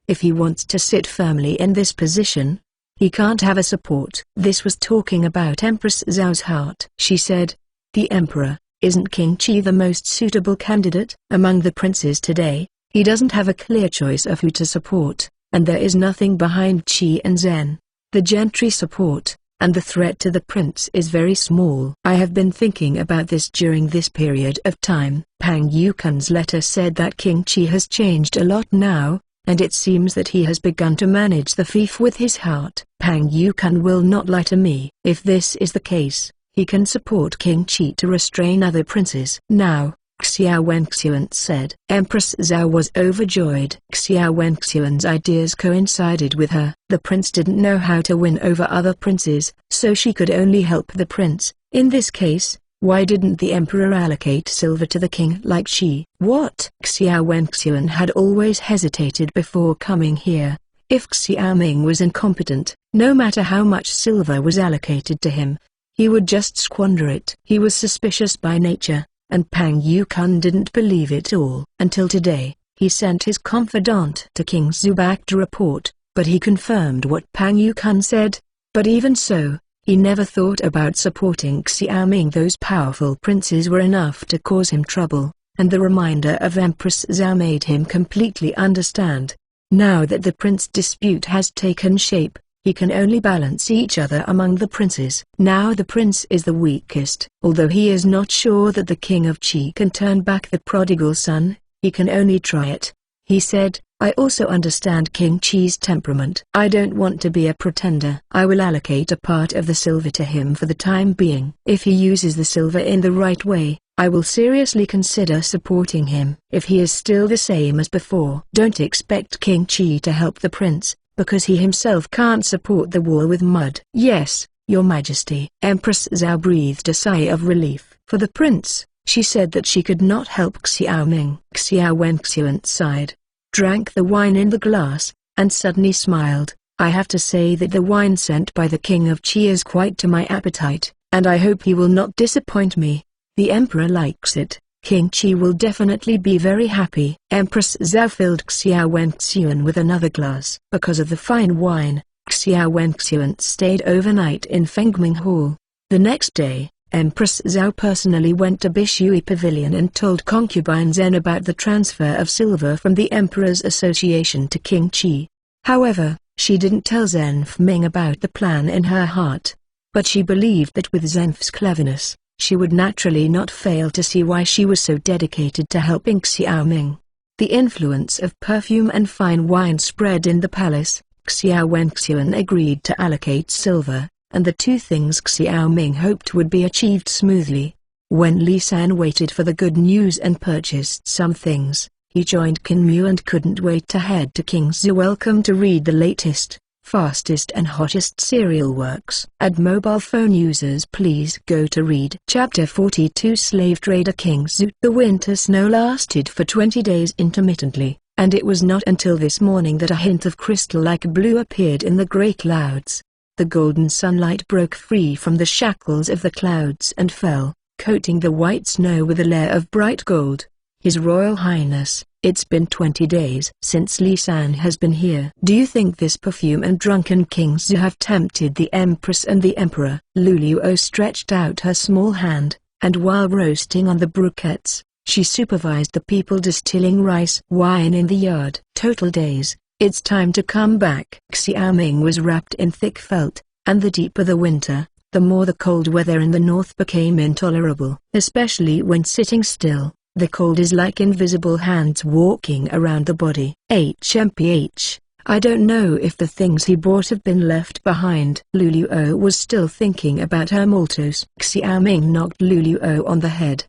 A: If he wants to sit firmly in this position, he can't have a support. This was talking about Empress Zhao's heart. She said, "The emperor, isn't King Qi the most suitable candidate? Among the princes today, he doesn't have a clear choice of who to support, and there is nothing behind Qi and Zhen. The gentry support, and the threat to the prince is very small. I have been thinking about this during this period of time." Pang Yukun's letter said that King Qi has changed a lot now, and it seems that he has begun to manage the fief with his heart. Pang Yukun will not lie to me. If this is the case, he can support King Qi to restrain other princes. Now, Xiao Wenxuan said. Empress Zhao was overjoyed. Xiao Wenxuan's ideas coincided with her. The prince didn't know how to win over other princes, so she could only help the prince. In this case, why didn't the emperor allocate silver to the king like she? What? Xiao Wenxuan had always hesitated before coming here. If Xiao Ming was incompetent, no matter how much silver was allocated to him, he would just squander it. He was suspicious by nature, and Pang Yukun didn't believe it all. Until today, he sent his confidant to King Zubak to report, but he confirmed what Pang Yukun said. But even so, he never thought about supporting Xiao Ming. Those powerful princes were enough to cause him trouble, and the reminder of Empress Zhao made him completely understand. Now that the prince dispute has taken shape, he can only balance each other among the princes. Now the prince is the weakest. Although he is not sure that the king of Qi can turn back the prodigal son, he can only try it. He said, I also understand King Qi's temperament. I don't want to be a pretender. I will allocate a part of the silver to him for the time being. If he uses the silver in the right way, I will seriously consider supporting him. If he is still the same as before, don't expect King Qi to help the prince, because he himself can't support the war with mud. Yes, Your Majesty. Empress Zhao breathed a sigh of relief. For the prince, she said that she could not help Xiao Ming. Xiao Wenxuan sighed, drank the wine in the glass, and suddenly smiled. I have to say that the wine sent by the King of Qi is quite to my appetite, and I hope he will not disappoint me. The Emperor likes it. King Qi will definitely be very happy. Empress Zhao filled Xiao Wenxuan with another glass. Because of the fine wine, Xiao Wenxuan stayed overnight in Fengming Hall. The next day, Empress Zhao personally went to Bishui Pavilion and told concubine Zhen about the transfer of silver from the Emperor's association to King Qi. However, she didn't tell Zhen Fengming about the plan in her heart. But she believed that with Zhen's cleverness, she would naturally not fail to see why she was so dedicated to helping Xiao Ming. The influence of perfume and fine wine spread in the palace. Xiao Wenxuan agreed to allocate silver, and the two things Xiao Ming hoped would be achieved smoothly. When Li San waited for the good news and purchased some things, he joined Qin Mu and couldn't wait to head to King's Welcome to read the latest, fastest and hottest serial works. Mobile phone users, please go to read Chapter 42. Slave Trader King Zhu. The winter snow lasted for 20 days intermittently, and it was not until this morning that a hint of crystal-like blue appeared in the grey clouds. The golden sunlight broke free from the shackles of the clouds and fell, coating the white snow with a layer of bright gold. His Royal Highness, it's been 20 days since Li San has been here. Do you think this perfume and drunken King Zhu have tempted the Empress and the Emperor? Luluo stretched out her small hand, and while roasting on the briquettes, she supervised the people distilling rice wine in the yard. Total days. It's time to come back. Xiao Ming was wrapped in thick felt, and the deeper the winter, the more the cold weather in the north became intolerable. Especially when sitting still, the cold is like invisible hands walking around the body. HMPH, I don't know if the things he bought have been left behind. Luluo was still thinking about her maltose. Xiao Ming knocked Luluo on the head.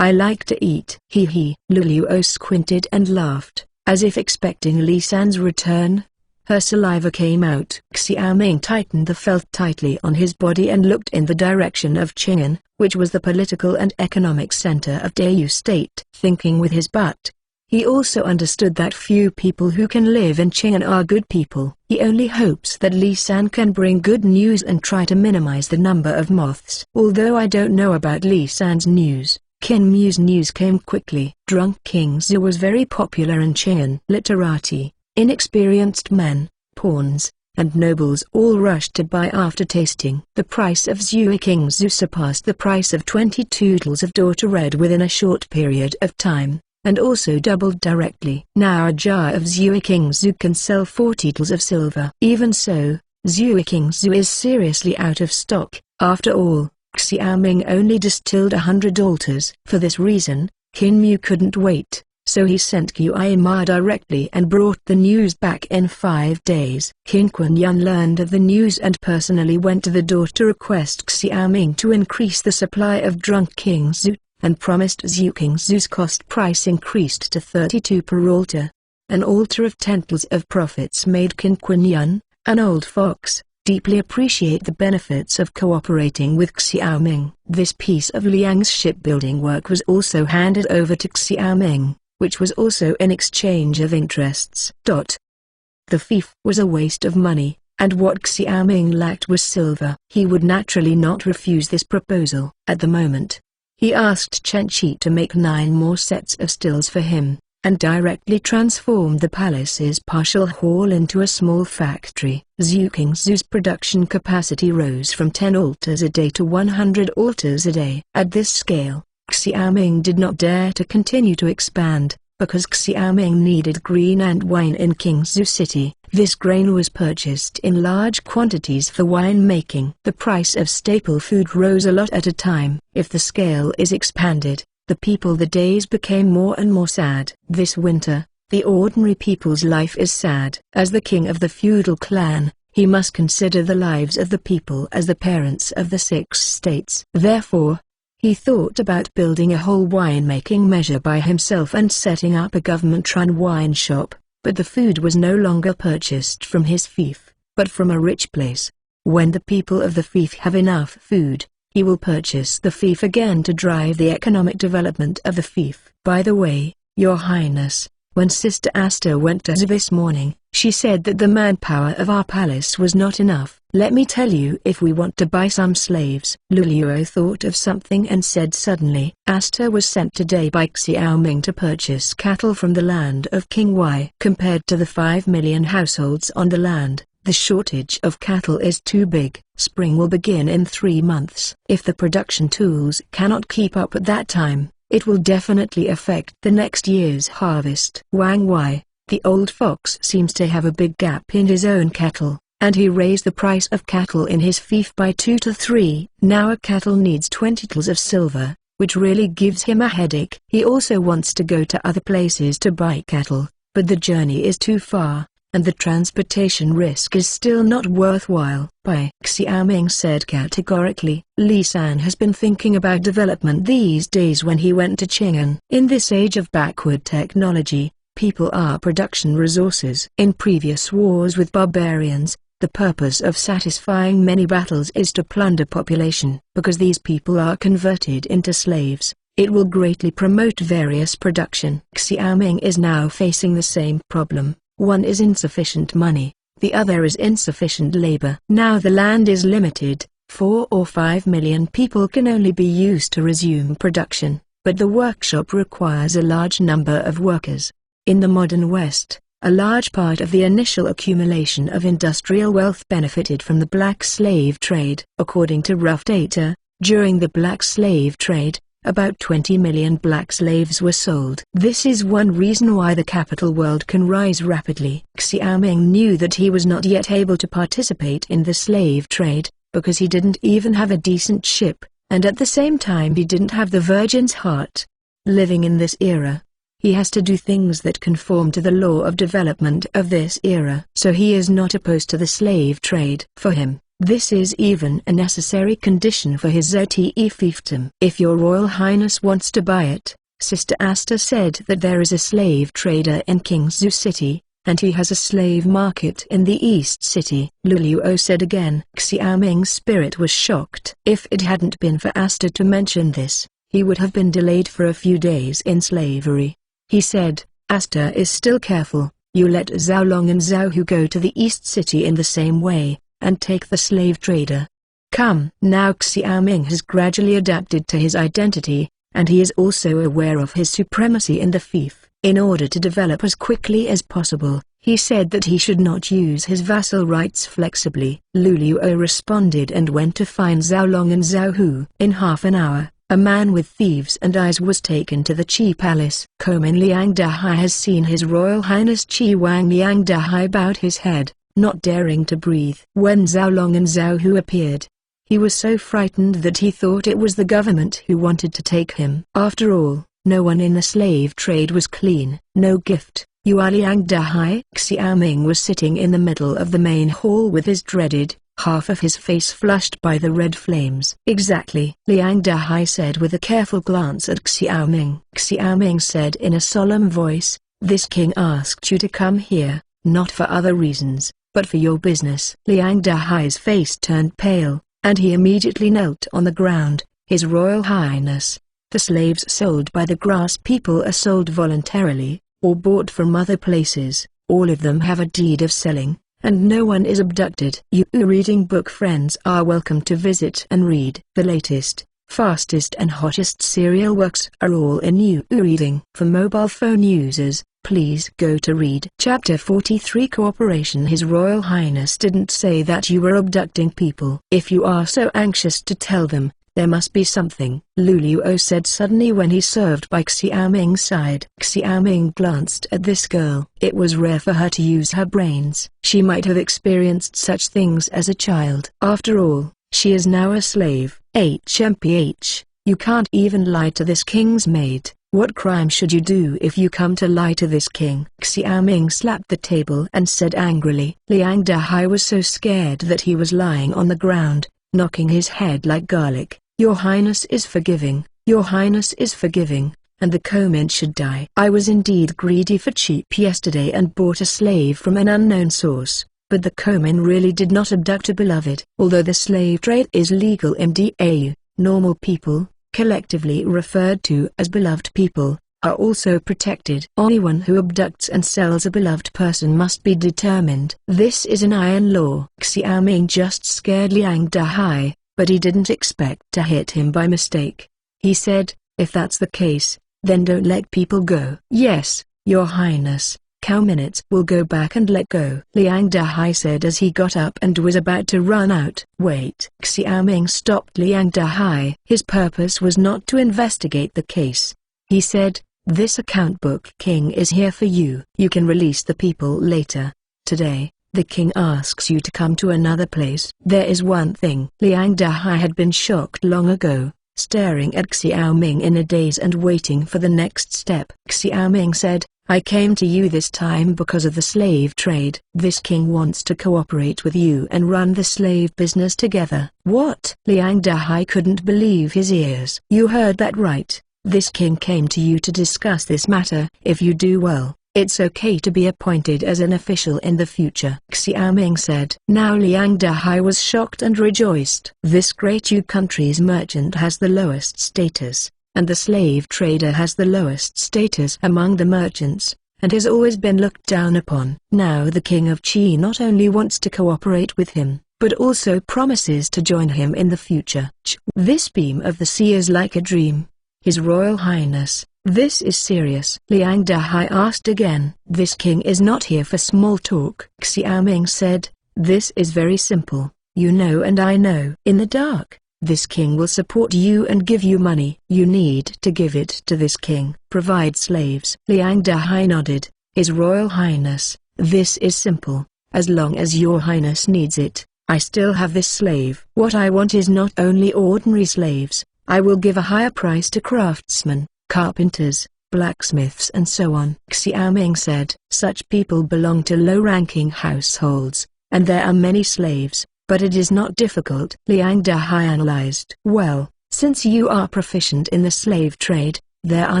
A: I like to eat. He. Luluo squinted and laughed, as if expecting Li San's return. Her saliva came out. Xiao Ming tightened the felt tightly on his body and looked in the direction of Qing'an, which was the political and economic center of Dayu State. Thinking with his butt, he also understood that few people who can live in Qing'an are good people. He only hopes that Li San can bring good news and try to minimize the number of moths. Although I don't know about Li San's news, Qin Mu's news came quickly. Drunk King Zhu was very popular in Qing'an. Literati, inexperienced men, pawns, and nobles all rushed to buy after tasting. The price of Zhui King Zhu surpassed the price of 22 tals of daughter red within a short period of time, and also doubled directly. Now a jar of Zhui King Zhu can sell 40 tals of silver. Even so, Zhui King Zhu is seriously out of stock. After all, Xiao Ming only distilled 100 altars. For this reason, Qin Mu couldn't wait, so he sent Qi Ma directly and brought the news back in 5 days. Qin Quanyan learned of the news and personally went to the door to request Xiao Ming to increase the supply of drunk King Zhu. and promised Zhu Qingzu's cost price increased to 32 per altar. An altar of tentals of profits made Qin Quinyan, an old fox, deeply appreciate the benefits of cooperating with Xiaoming. This piece of Liang's shipbuilding work was also handed over to Xiaoming, which was also in exchange of interests. The fief was a waste of money, and what Xiaoming lacked was silver. He would naturally not refuse this proposal. At the moment, he asked Chen Qi to make 9 more sets of stills for him, and directly transformed the palace's partial hall into a small factory. Zhu Qingzu's production capacity rose from 10 altars a day to 100 altars a day. At this scale, Xiaoming did not dare to continue to expand, because Xiaoming needed grain and wine in Qingzu City. This grain was purchased in large quantities for wine making. The price of staple food rose a lot at a time. If the scale is expanded, the days became more and more sad. This winter, the ordinary people's life is sad. As the king of the feudal clan, he must consider the lives of the people as the parents of the 6 states. Therefore, he thought about building a whole wine-making measure by himself and setting up a government-run wine shop, but the food was no longer purchased from his fief, but from a rich place. When the people of the fief have enough food, he will purchase the fief again to drive the economic development of the fief. By the way, Your Highness, when Sister Asta went to Zhu this morning, she said that the manpower of our palace was not enough. Let me tell you, if we want to buy some slaves. Luluo thought of something and said suddenly, Asta was sent today by Xiaoming to purchase cattle from the land of King Wei. Compared to the 5 million households on the land, the shortage of cattle is too big. Spring will begin in 3 months. If the production tools cannot keep up at that time, it will definitely affect the next year's harvest. Wang Wei, the old fox, seems to have a big gap in his own cattle, and he raised the price of cattle in his fief by 2 to 3. Now a cattle needs 20 tals of silver, which really gives him a headache. He also wants to go to other places to buy cattle, but the journey is too far, and the transportation risk is still not worthwhile. Xiaoming said categorically. Li San has been thinking about development these days when he went to Qing'an. In this age of backward technology, people are production resources. In previous wars with barbarians, the purpose of satisfying many battles is to plunder population. Because these people are converted into slaves, it will greatly promote various production. Xiaoming is now facing the same problem. One is insufficient money, the other is insufficient labor. Now the land is limited, 4 or 5 million people can only be used to resume production, but the workshop requires a large number of workers. In the modern West, a large part of the initial accumulation of industrial wealth benefited from the black slave trade. According to rough data, during the black slave trade, about 20 million black slaves were sold. This is one reason why the capital world can rise rapidly. Xiaoming knew that he was not yet able to participate in the slave trade, because he didn't even have a decent ship, and at the same time he didn't have the virgin's heart. Living in this era, he has to do things that conform to the law of development of this era. So he is not opposed to the slave trade. For him, this is even a necessary condition for his ZTE fiefdom. If your Royal Highness wants to buy it, Sister Asta said that there is a slave trader in Qingzu City, and he has a slave market in the East City. Luluo said again. Xiaoming's spirit was shocked. If it hadn't been for Asta to mention this, he would have been delayed for a few days in slavery. He said, Asta is still careful. You let Zhao Long and Zhao Hu go to the East City in the same way, and take the slave trader. Come. Now Xiaoming has gradually adapted to his identity, and he is also aware of his supremacy in the fief. In order to develop as quickly as possible, he said that he should not use his vassal rights flexibly. Luluo responded and went to find Zhao Long and Zhao Hu. In half an hour, a man with thieves and eyes was taken to the Qi Palace. Komen Liang Dahai has seen His Royal Highness Qi Wang. Liang Dahai bowed his head, not daring to breathe. When Zhao Long and Zhao Hu appeared, he was so frightened that he thought it was the government who wanted to take him. After all, no one in the slave trade was clean. No gift. You are Liang Dahai. Xiaoming was sitting in the middle of the main hall with his dreaded, half of his face flushed by the red flames. Exactly, Liang Dahai said with a careful glance at Xiao Ming. Xiao Ming said in a solemn voice, "This king asked you to come here, not for other reasons, but for your business." Liang Dahai's face turned pale, and he immediately knelt on the ground. "His Royal Highness, the slaves sold by the grass people are sold voluntarily, or bought from other places. All of them have a deed of selling, and no one is abducted." You reading book friends are welcome to visit and read. The latest, fastest and hottest serial works are all in You reading. For mobile phone users, please go to read Chapter 43 Cooperation. His Royal Highness didn't say that you were abducting people. If you are so anxious to tell them, there must be something, Lu Luo said suddenly when he served by Xiao Ming's side. Xiao Ming glanced at this girl. It was rare for her to use her brains. She might have experienced such things as a child. After all, she is now a slave. HMPH, you can't even lie to this king's maid. What crime should you do if you come to lie to this king? Xiao Ming slapped the table and said angrily. Liang Dahai was so scared that he was lying on the ground, knocking his head like garlic. "Your Highness is forgiving, Your Highness is forgiving, and the Comin should die. I was indeed greedy for cheap yesterday and bought a slave from an unknown source, but the Comin really did not abduct a beloved." Although the slave trade is legal in Dau, normal people, collectively referred to as beloved people, are also protected. Anyone who abducts and sells a beloved person must be determined. This is an iron law. Xiao Ming just scared Liang Dahai, but he didn't expect to hit him by mistake. He said, "If that's the case, then don't let people go." "Yes, Your Highness, cow minutes will go back and let go," Liang Dahai said as he got up and was about to run out. "Wait." Xiao Ming stopped Liang Dahai. His purpose was not to investigate the case. He said, "This account book king is here for you. You can release the people later. Today, the king asks you to come to another place." "There is one thing." Liang Dahai had been shocked long ago, staring at Xiao Ming in a daze and waiting for the next step. Xiao Ming said, "I came to you this time because of the slave trade. This king wants to cooperate with you and run the slave business together." "What?" Liang Dahai couldn't believe his ears. "You heard that right. This king came to you to discuss this matter. If you do well, it's okay to be appointed as an official in the future," Xiao Ming said. Now Liang Dahai was shocked and rejoiced. This great U country's merchant has the lowest status, and the slave trader has the lowest status among the merchants, and has always been looked down upon. Now the king of Qi not only wants to cooperate with him, but also promises to join him in the future. This beam of the sea is like a dream. His Royal Highness, this is serious. Liang Dahai asked again. "This king is not here for small talk," Xiao Ming said. "This is very simple, you know and I know." "In the dark, this king will support you and give you money. You need to give it to this king. Provide slaves." Liang Dahai nodded. "His Royal Highness, this is simple. As long as Your Highness needs it, I still have this slave. What I want is not only ordinary slaves. I will give a higher price to craftsmen, carpenters, blacksmiths and so on." Xiao Ming said, "Such people belong to low-ranking households, and there are many slaves, but it is not difficult." Liang Dahai analyzed. "Well, since you are proficient in the slave trade, there are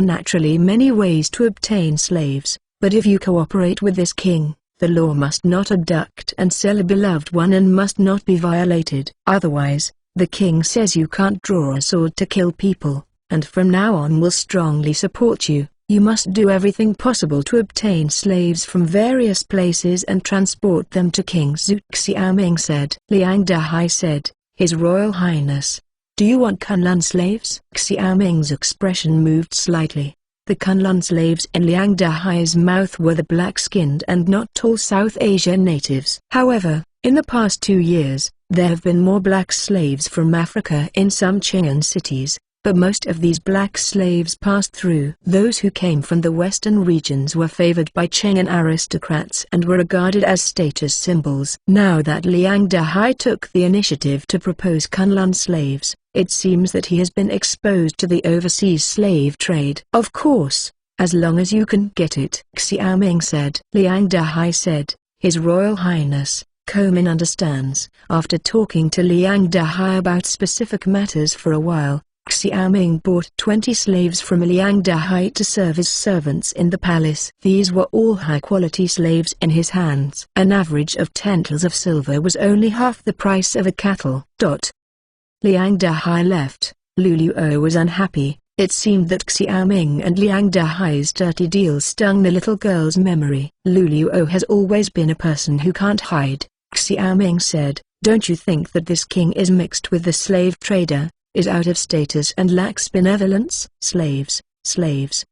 A: naturally many ways to obtain slaves, but if you cooperate with this king, the law must not abduct and sell a beloved one and must not be violated. Otherwise, the king says you can't draw a sword to kill people, and from now on will strongly support you. You must do everything possible to obtain slaves from various places and transport them to King Zhu." Xiao Ming said. Liang Dahai said, "His Royal Highness, do you want Kunlun slaves?" Xiao Ming's expression moved slightly. The Kunlun slaves in Liang Dahai's mouth were the black-skinned and not tall South Asia natives. However, in the past 2 years, there have been more black slaves from Africa in some Qing'an cities, but most of these black slaves passed through. Those who came from the western regions were favored by Qing'an aristocrats and were regarded as status symbols. Now that Liang Dahai took the initiative to propose Kunlun slaves, it seems that he has been exposed to the overseas slave trade. "Of course, as long as you can get it," Xiao Ming said. Liang Dahai said, "His Royal Highness, Komin understands. After talking to Liang Dahai about specific matters for a while, Xiaoming bought 20 slaves from Liang Dahai to serve as servants in the palace. These were all high-quality slaves in his hands. An average of 10 tals of silver was only half the price of a cattle. Liang Dahai left. Lu Luo was unhappy. It seemed that Xiaoming and Liang Dahai's dirty deal stung the little girl's memory. Lu Luo has always been a person who can't hide. Xiaoming said, "Don't you think that this king is mixed with the slave trader, is out of status and lacks benevolence?" Slaves.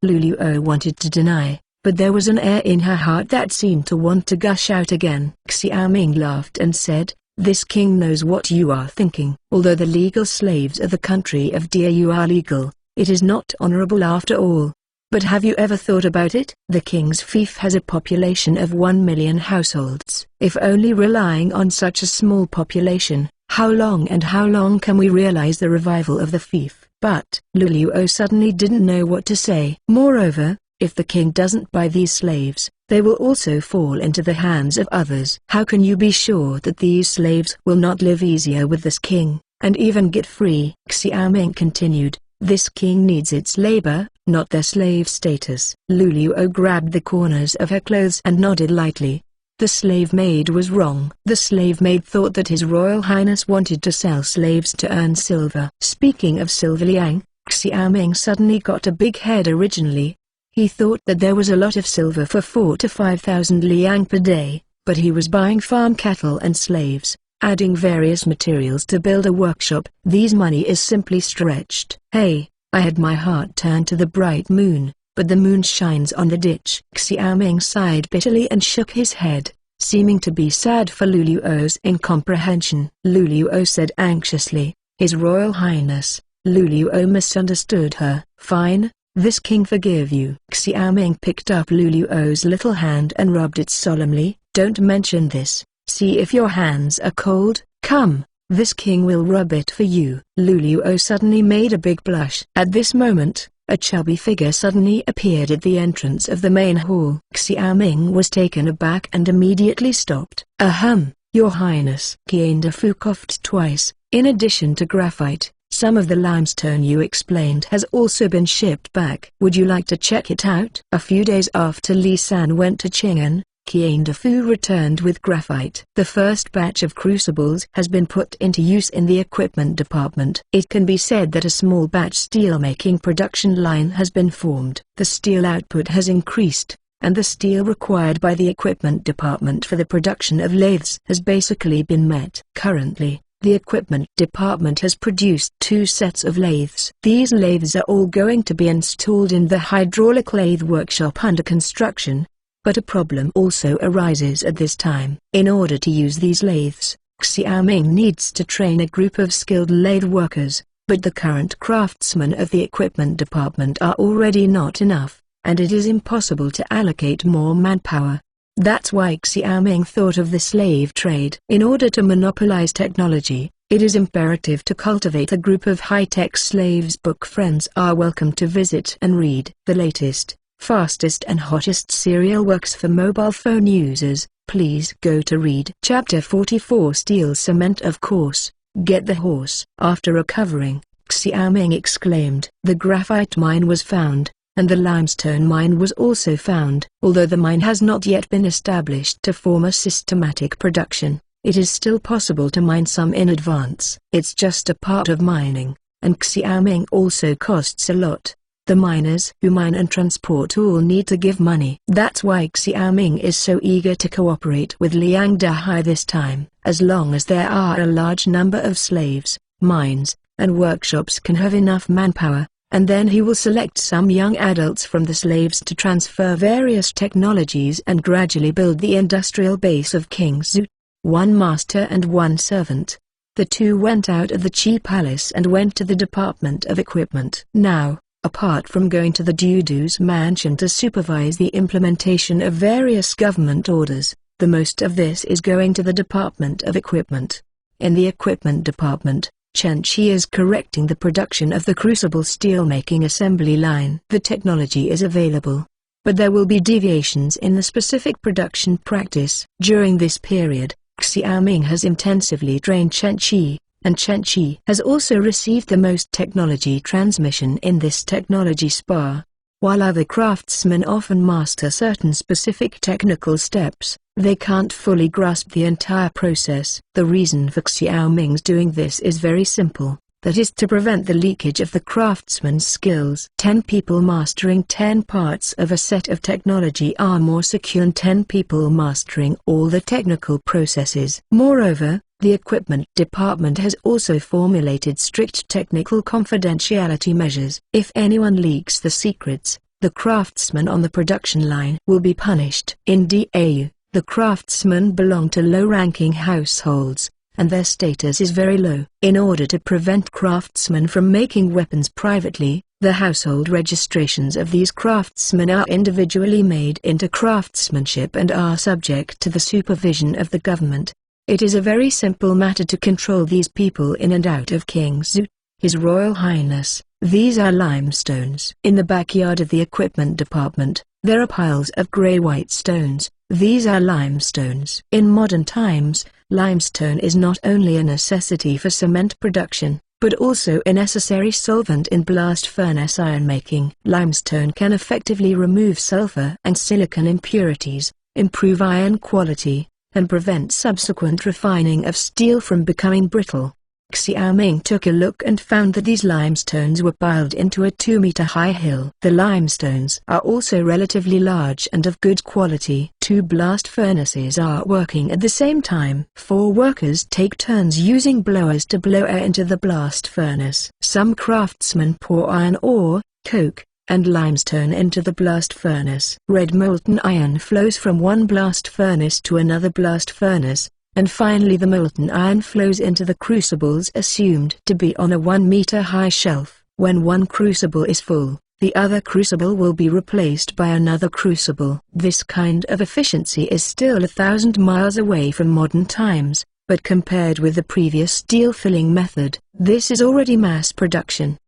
A: Lu Luo wanted to deny, but there was an air in her heart that seemed to want to gush out again. Xiaoming laughed and said, "This king knows what you are thinking. Although the legal slaves of the country of Diu are legal, it is not honorable after all. But have you ever thought about it? The king's fief has a population of 1 million households. If only relying on such a small population, how long can we realize the revival of the fief?" But Lu Luo suddenly didn't know what to say. Moreover, if the king doesn't buy these slaves, they will also fall into the hands of others. How can you be sure that these slaves will not live easier with this king, and even get free? Xiaoming continued, "This king needs its labor, not their slave status." Lu Luo grabbed the corners of her clothes and nodded lightly. The slave maid was wrong. The slave maid thought that His Royal Highness wanted to sell slaves to earn silver. Speaking of silver, Liang, Xiaoming suddenly got a big head. Originally, he thought that there was a lot of silver for 4,000 to 5,000 liang per day, but he was buying farm cattle and slaves, adding various materials to build a workshop. These money is simply stretched. Hey, I had my heart turned to the bright moon, but the moon shines on the ditch. Xiaoming sighed bitterly and shook his head, seeming to be sad for Lu Luo's incomprehension. Lu Luo said anxiously, "His Royal Highness." Lu Luo misunderstood her. "Fine, this king forgive you." Xiaoming picked up Lu Luo's little hand and rubbed it solemnly. "Don't mention this. See if your hands are cold. Come, this king will rub it for you." Lu Luo suddenly made a big blush. At this moment, a chubby figure suddenly appeared at the entrance of the main hall. Xiaoming was taken aback and immediately stopped. "Ahem, Your Highness." Qian Defu coughed twice. "In addition to graphite, some of the limestone you explained has also been shipped back. Would you like to check it out?" A few days after Li San went to Qing'an, Qian Defu returned with graphite. The first batch of crucibles has been put into use in the equipment department. It can be said that a small batch steel-making production line has been formed. The steel output has increased, and the steel required by the equipment department for the production of lathes has basically been met. Currently, the equipment department has produced 2 sets of lathes. These lathes are all going to be installed in the hydraulic lathe workshop under construction. But a problem also arises at this time. In order to use these lathes, Xiaoming needs to train a group of skilled lathe workers, but the current craftsmen of the equipment department are already not enough, and it is impossible to allocate more manpower. That's why Xiaoming thought of the slave trade. In order to monopolize technology, it is imperative to cultivate a group of high-tech slaves. Book friends are welcome to visit and read the latest, fastest and hottest serial works for mobile phone users. Please go to read. Chapter 44. Steel cement. Of course, get the horse. After recovering, Xiaoming exclaimed. The graphite mine was found, and the limestone mine was also found. Although the mine has not yet been established to form a systematic production, it is still possible to mine some in advance. It's just a part of mining, and Xiaoming also costs a lot. The miners who mine and transport all need to give money. That's why Xiaoming is so eager to cooperate with Liang Dahai this time. As long as there are a large number of slaves, mines, and workshops can have enough manpower, and then he will select some young adults from the slaves to transfer various technologies and gradually build the industrial base of King Zhu. 1 master and 1 servant. The 2 went out of the Qi Palace and went to the Department of Equipment. Now, apart from going to the Dudu's mansion to supervise the implementation of various government orders, the most of this is going to the Department of Equipment. In the Equipment Department, Chen Qi is correcting the production of the crucible steelmaking assembly line. The technology is available, but there will be deviations in the specific production practice. During this period, Xiaoming has intensively trained Chen Qi, and Chen Qi has also received the most technology transmission in this technology spa. While other craftsmen often master certain specific technical steps, they can't fully grasp the entire process. The reason for Xiaoming's doing this is very simple. That is to prevent the leakage of the craftsman's skills. 10 people mastering 10 parts of a set of technology are more secure than 10 people mastering all the technical processes. Moreover, the equipment department has also formulated strict technical confidentiality measures. If anyone leaks the secrets, the craftsman on the production line will be punished. In DAU, the craftsmen belong to low-ranking households, and their status is very low. In order to prevent craftsmen from making weapons privately, the household registrations of these craftsmen are individually made into craftsmanship and are subject to the supervision of the government. It is a very simple matter to control these people in and out of King Zhu. His Royal Highness, these are limestones. In the backyard of the equipment department, there are piles of grey-white stones. These are limestones. In modern times, limestone is not only a necessity for cement production, but also a necessary solvent in blast furnace iron making. Limestone can effectively remove sulfur and silicon impurities, improve iron quality, and prevent subsequent refining of steel from becoming brittle. Xiaoming took a look and found that these limestones were piled into a 2-meter-high hill. The limestones are also relatively large and of good quality. 2 blast furnaces are working at the same time. 4 workers take turns using blowers to blow air into the blast furnace. Some craftsmen pour iron ore, coke, and limestone into the blast furnace. Red molten iron flows from one blast furnace to another blast furnace, and finally the molten iron flows into the crucibles assumed to be on a 1-meter-high shelf. When one crucible is full, the other crucible will be replaced by another crucible. This kind of efficiency is still 1,000 miles away from modern times, but compared with the previous steel filling method, this is already mass production.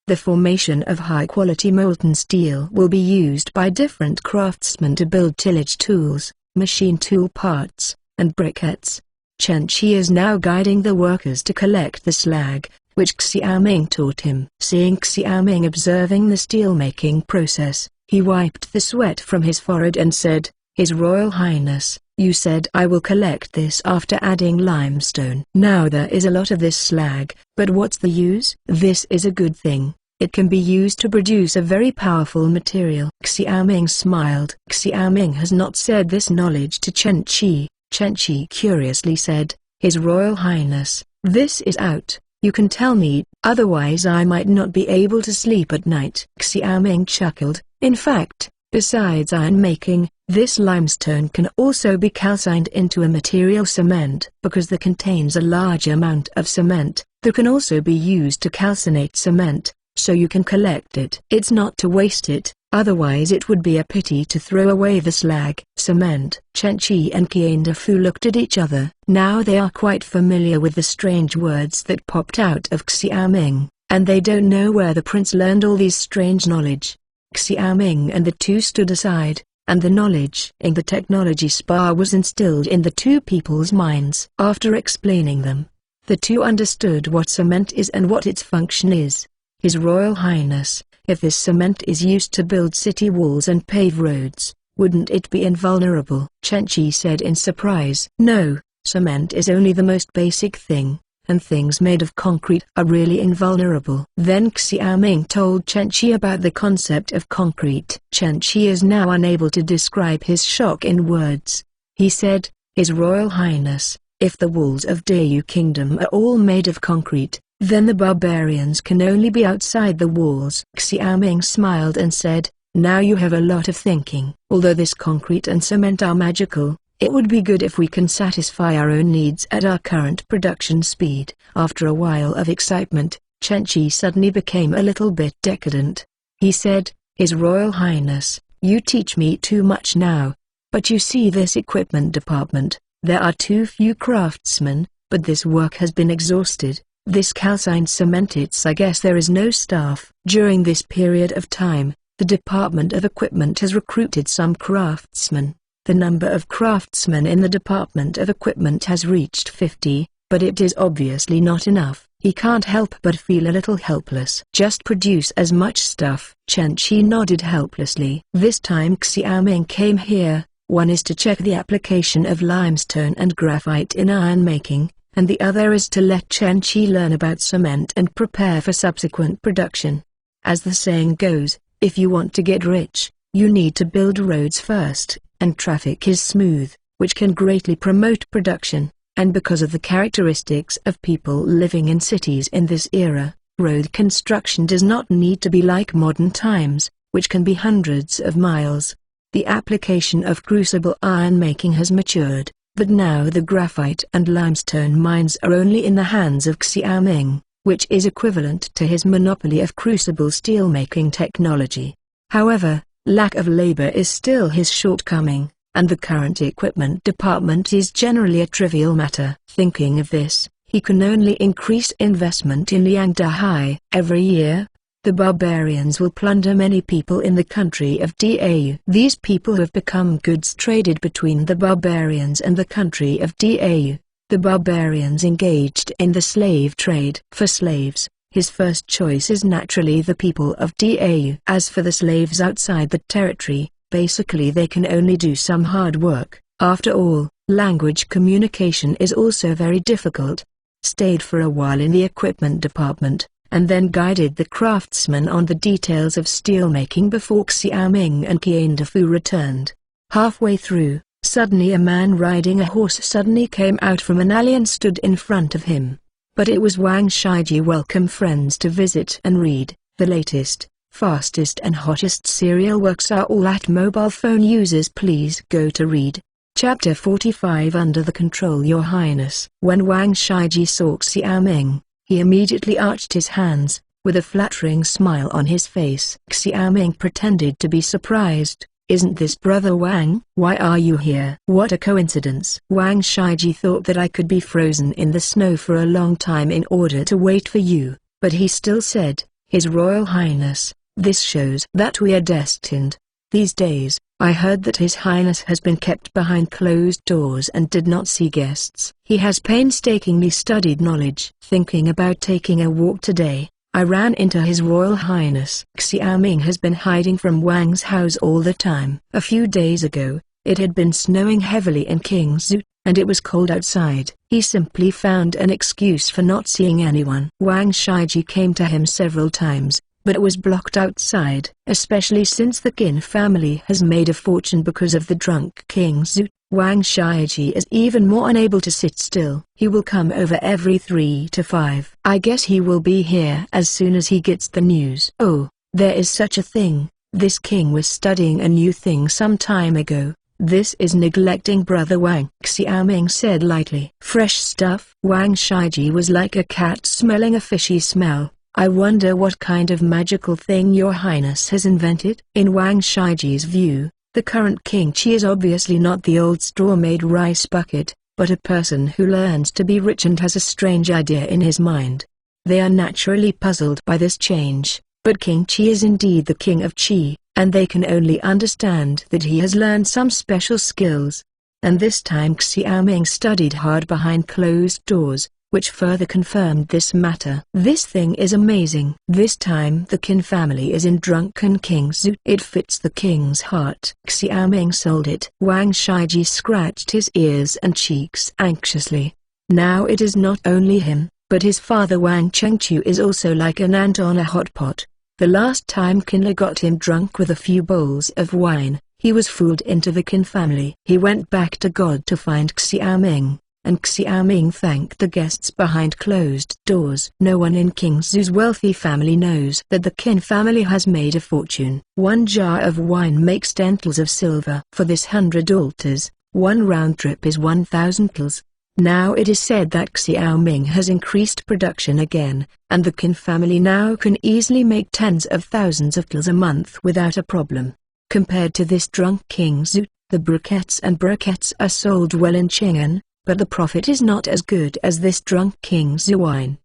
A: The formation of high-quality molten steel will be used by different craftsmen to build tillage tools, machine tool parts, and briquettes. Chen Qi is now guiding the workers to collect the slag, which Xiaoming taught him. Seeing Xiaoming observing the steel-making process, he wiped the sweat from his forehead and said, "His Royal Highness, you said I will collect this after adding limestone. Now there is a lot of this slag, but what's the use? This is a good thing. It can be used to produce a very powerful material." Xiaoming smiled. Xiaoming has not said this knowledge to Chen Qi. Chen Qi curiously said, "His Royal Highness, this is out. You can tell me, otherwise I might not be able to sleep at night." Xiaoming chuckled. In fact, besides iron making, this limestone can also be calcined into a material cement. Because it contains a large amount of cement, that can also be used to calcinate cement, so you can collect it. It's not to waste it, otherwise it would be a pity to throw away the slag. Cement. Chen Qi and Qian Fu looked at each other. Now they are quite familiar with the strange words that popped out of Xiaoming, and they don't know where the prince learned all these strange knowledge. Xiaoming and the two stood aside, and the knowledge in the technology spa was instilled in the two people's minds. After explaining them, the two understood what cement is and what its function is. "His Royal Highness, if this cement is used to build city walls and pave roads, wouldn't it be invulnerable?" Chen Qi said in surprise. "No, cement is only the most basic thing, and things made of concrete are really invulnerable." Then Xiaoming told Chen Qi about the concept of concrete. Chen Qi is now unable to describe his shock in words. He said, "His Royal Highness, if the walls of Dayou Kingdom are all made of concrete, then the barbarians can only be outside the walls." Xiaoming smiled and said, "Now you have a lot of thinking. Although this concrete and cement are magical, it would be good if we can satisfy our own needs at our current production speed." After a while of excitement, Chen Qi suddenly became a little bit decadent. He said, "His Royal Highness, you teach me too much now. But you see this equipment department, there are too few craftsmen, but this work has been exhausted. This calcined cement, I guess there is no staff." During this period of time, the Department of Equipment has recruited some craftsmen. The number of craftsmen in the Department of Equipment has reached 50, but it is obviously not enough. He can't help but feel a little helpless. Just produce as much stuff. Chen Qi nodded helplessly. This time Xiaoming came here. One is to check the application of limestone and graphite in iron making, and the other is to let Chen Qi learn about cement and prepare for subsequent production. As the saying goes, if you want to get rich, you need to build roads first, and traffic is smooth, which can greatly promote production. And because of the characteristics of people living in cities in this era, road construction does not need to be like modern times, which can be hundreds of miles. The application of crucible iron making has matured, but now the graphite and limestone mines are only in the hands of Xiaoming, which is equivalent to his monopoly of crucible steelmaking technology. However, lack of labor is still his shortcoming, and the current equipment department is generally a trivial matter. Thinking of this, he can only increase investment in Liangdahai. Every year, the barbarians will plunder many people in the country of Dau. These people have become goods traded between the barbarians and the country of Dau. The barbarians engaged in the slave trade. For slaves, his first choice is naturally the people of Dau. As for the slaves outside the territory, basically they can only do some hard work. After all, language communication is also very difficult. Stayed for a while in the equipment department, and then guided the craftsmen on the details of steelmaking before Xiaoming and Qiandafu returned. Halfway through, suddenly a man riding a horse suddenly came out from an alley and stood in front of him. But it was Wang Shiji. Welcome friends to visit and read. The latest, fastest and hottest serial works are all at mobile phone users. Please go to read. Chapter 45 Under the Control Your Highness. When Wang Shiji saw Xiaoming, he immediately arched his hands, with a flattering smile on his face. Xiaoming pretended to be surprised. Isn't this brother Wang? Why are you here? What a coincidence. Wang Shiji thought that I could be frozen in the snow for a long time in order to wait for you, but he still said, His Royal Highness, this shows that we are destined. These days, I heard that His Highness has been kept behind closed doors and did not see guests. He has painstakingly studied knowledge. Thinking about taking a walk today, I ran into His Royal Highness. Xiaoming has been hiding from Wang's house all the time. A few days ago, it had been snowing heavily in Qingzhou, and it was cold outside. He simply found an excuse for not seeing anyone. Wang Shiji came to him several times, but it was blocked outside. Especially since the Qin family has made a fortune because of the drunk Qingzhou, Wang Shiji is even more unable to sit still. He will come over every 3 to 5. I guess he will be here as soon as he gets the news. Oh, there is such a thing. This king was studying a new thing some time ago. This is neglecting brother Wang, Xiaoming said lightly. Fresh stuff? Wang Shiji was like a cat smelling a fishy smell. I wonder what kind of magical thing your highness has invented? In Wang Shiji's view, the current King Qi is obviously not the old straw-made rice bucket, but a person who learns to be rich and has a strange idea in his mind. They are naturally puzzled by this change, but King Qi is indeed the king of Qi, and they can only understand that he has learned some special skills. And this time Xiaoming studied hard behind closed doors, which further confirmed this matter. This thing is amazing. This time the Qin family is in drunken Qingzhou. It fits the king's heart. Xiaoming sold it. Wang Shiji scratched his ears and cheeks anxiously. Now it is not only him, but his father Wang Chengqiu is also like an ant on a hot pot. The last time Qinla got him drunk with a few bowls of wine, he was fooled into the Qin family. He went back to God to find Xiaoming, and Xiaoming thanked the guests behind closed doors. No one in Qingzhou's wealthy family knows that the Qin family has made a fortune. 1 jar of wine makes 10 tals of silver. For this 100 altars, 1 round trip is 1,000 tals. Now it is said that Xiaoming has increased production again, and the Qin family now can easily make tens of thousands of tals a month without a problem. Compared to this drunk Qingzhou, the briquettes and brochettes are sold well in Chang'an, but the profit is not as good as this drunk Qingzhou wine.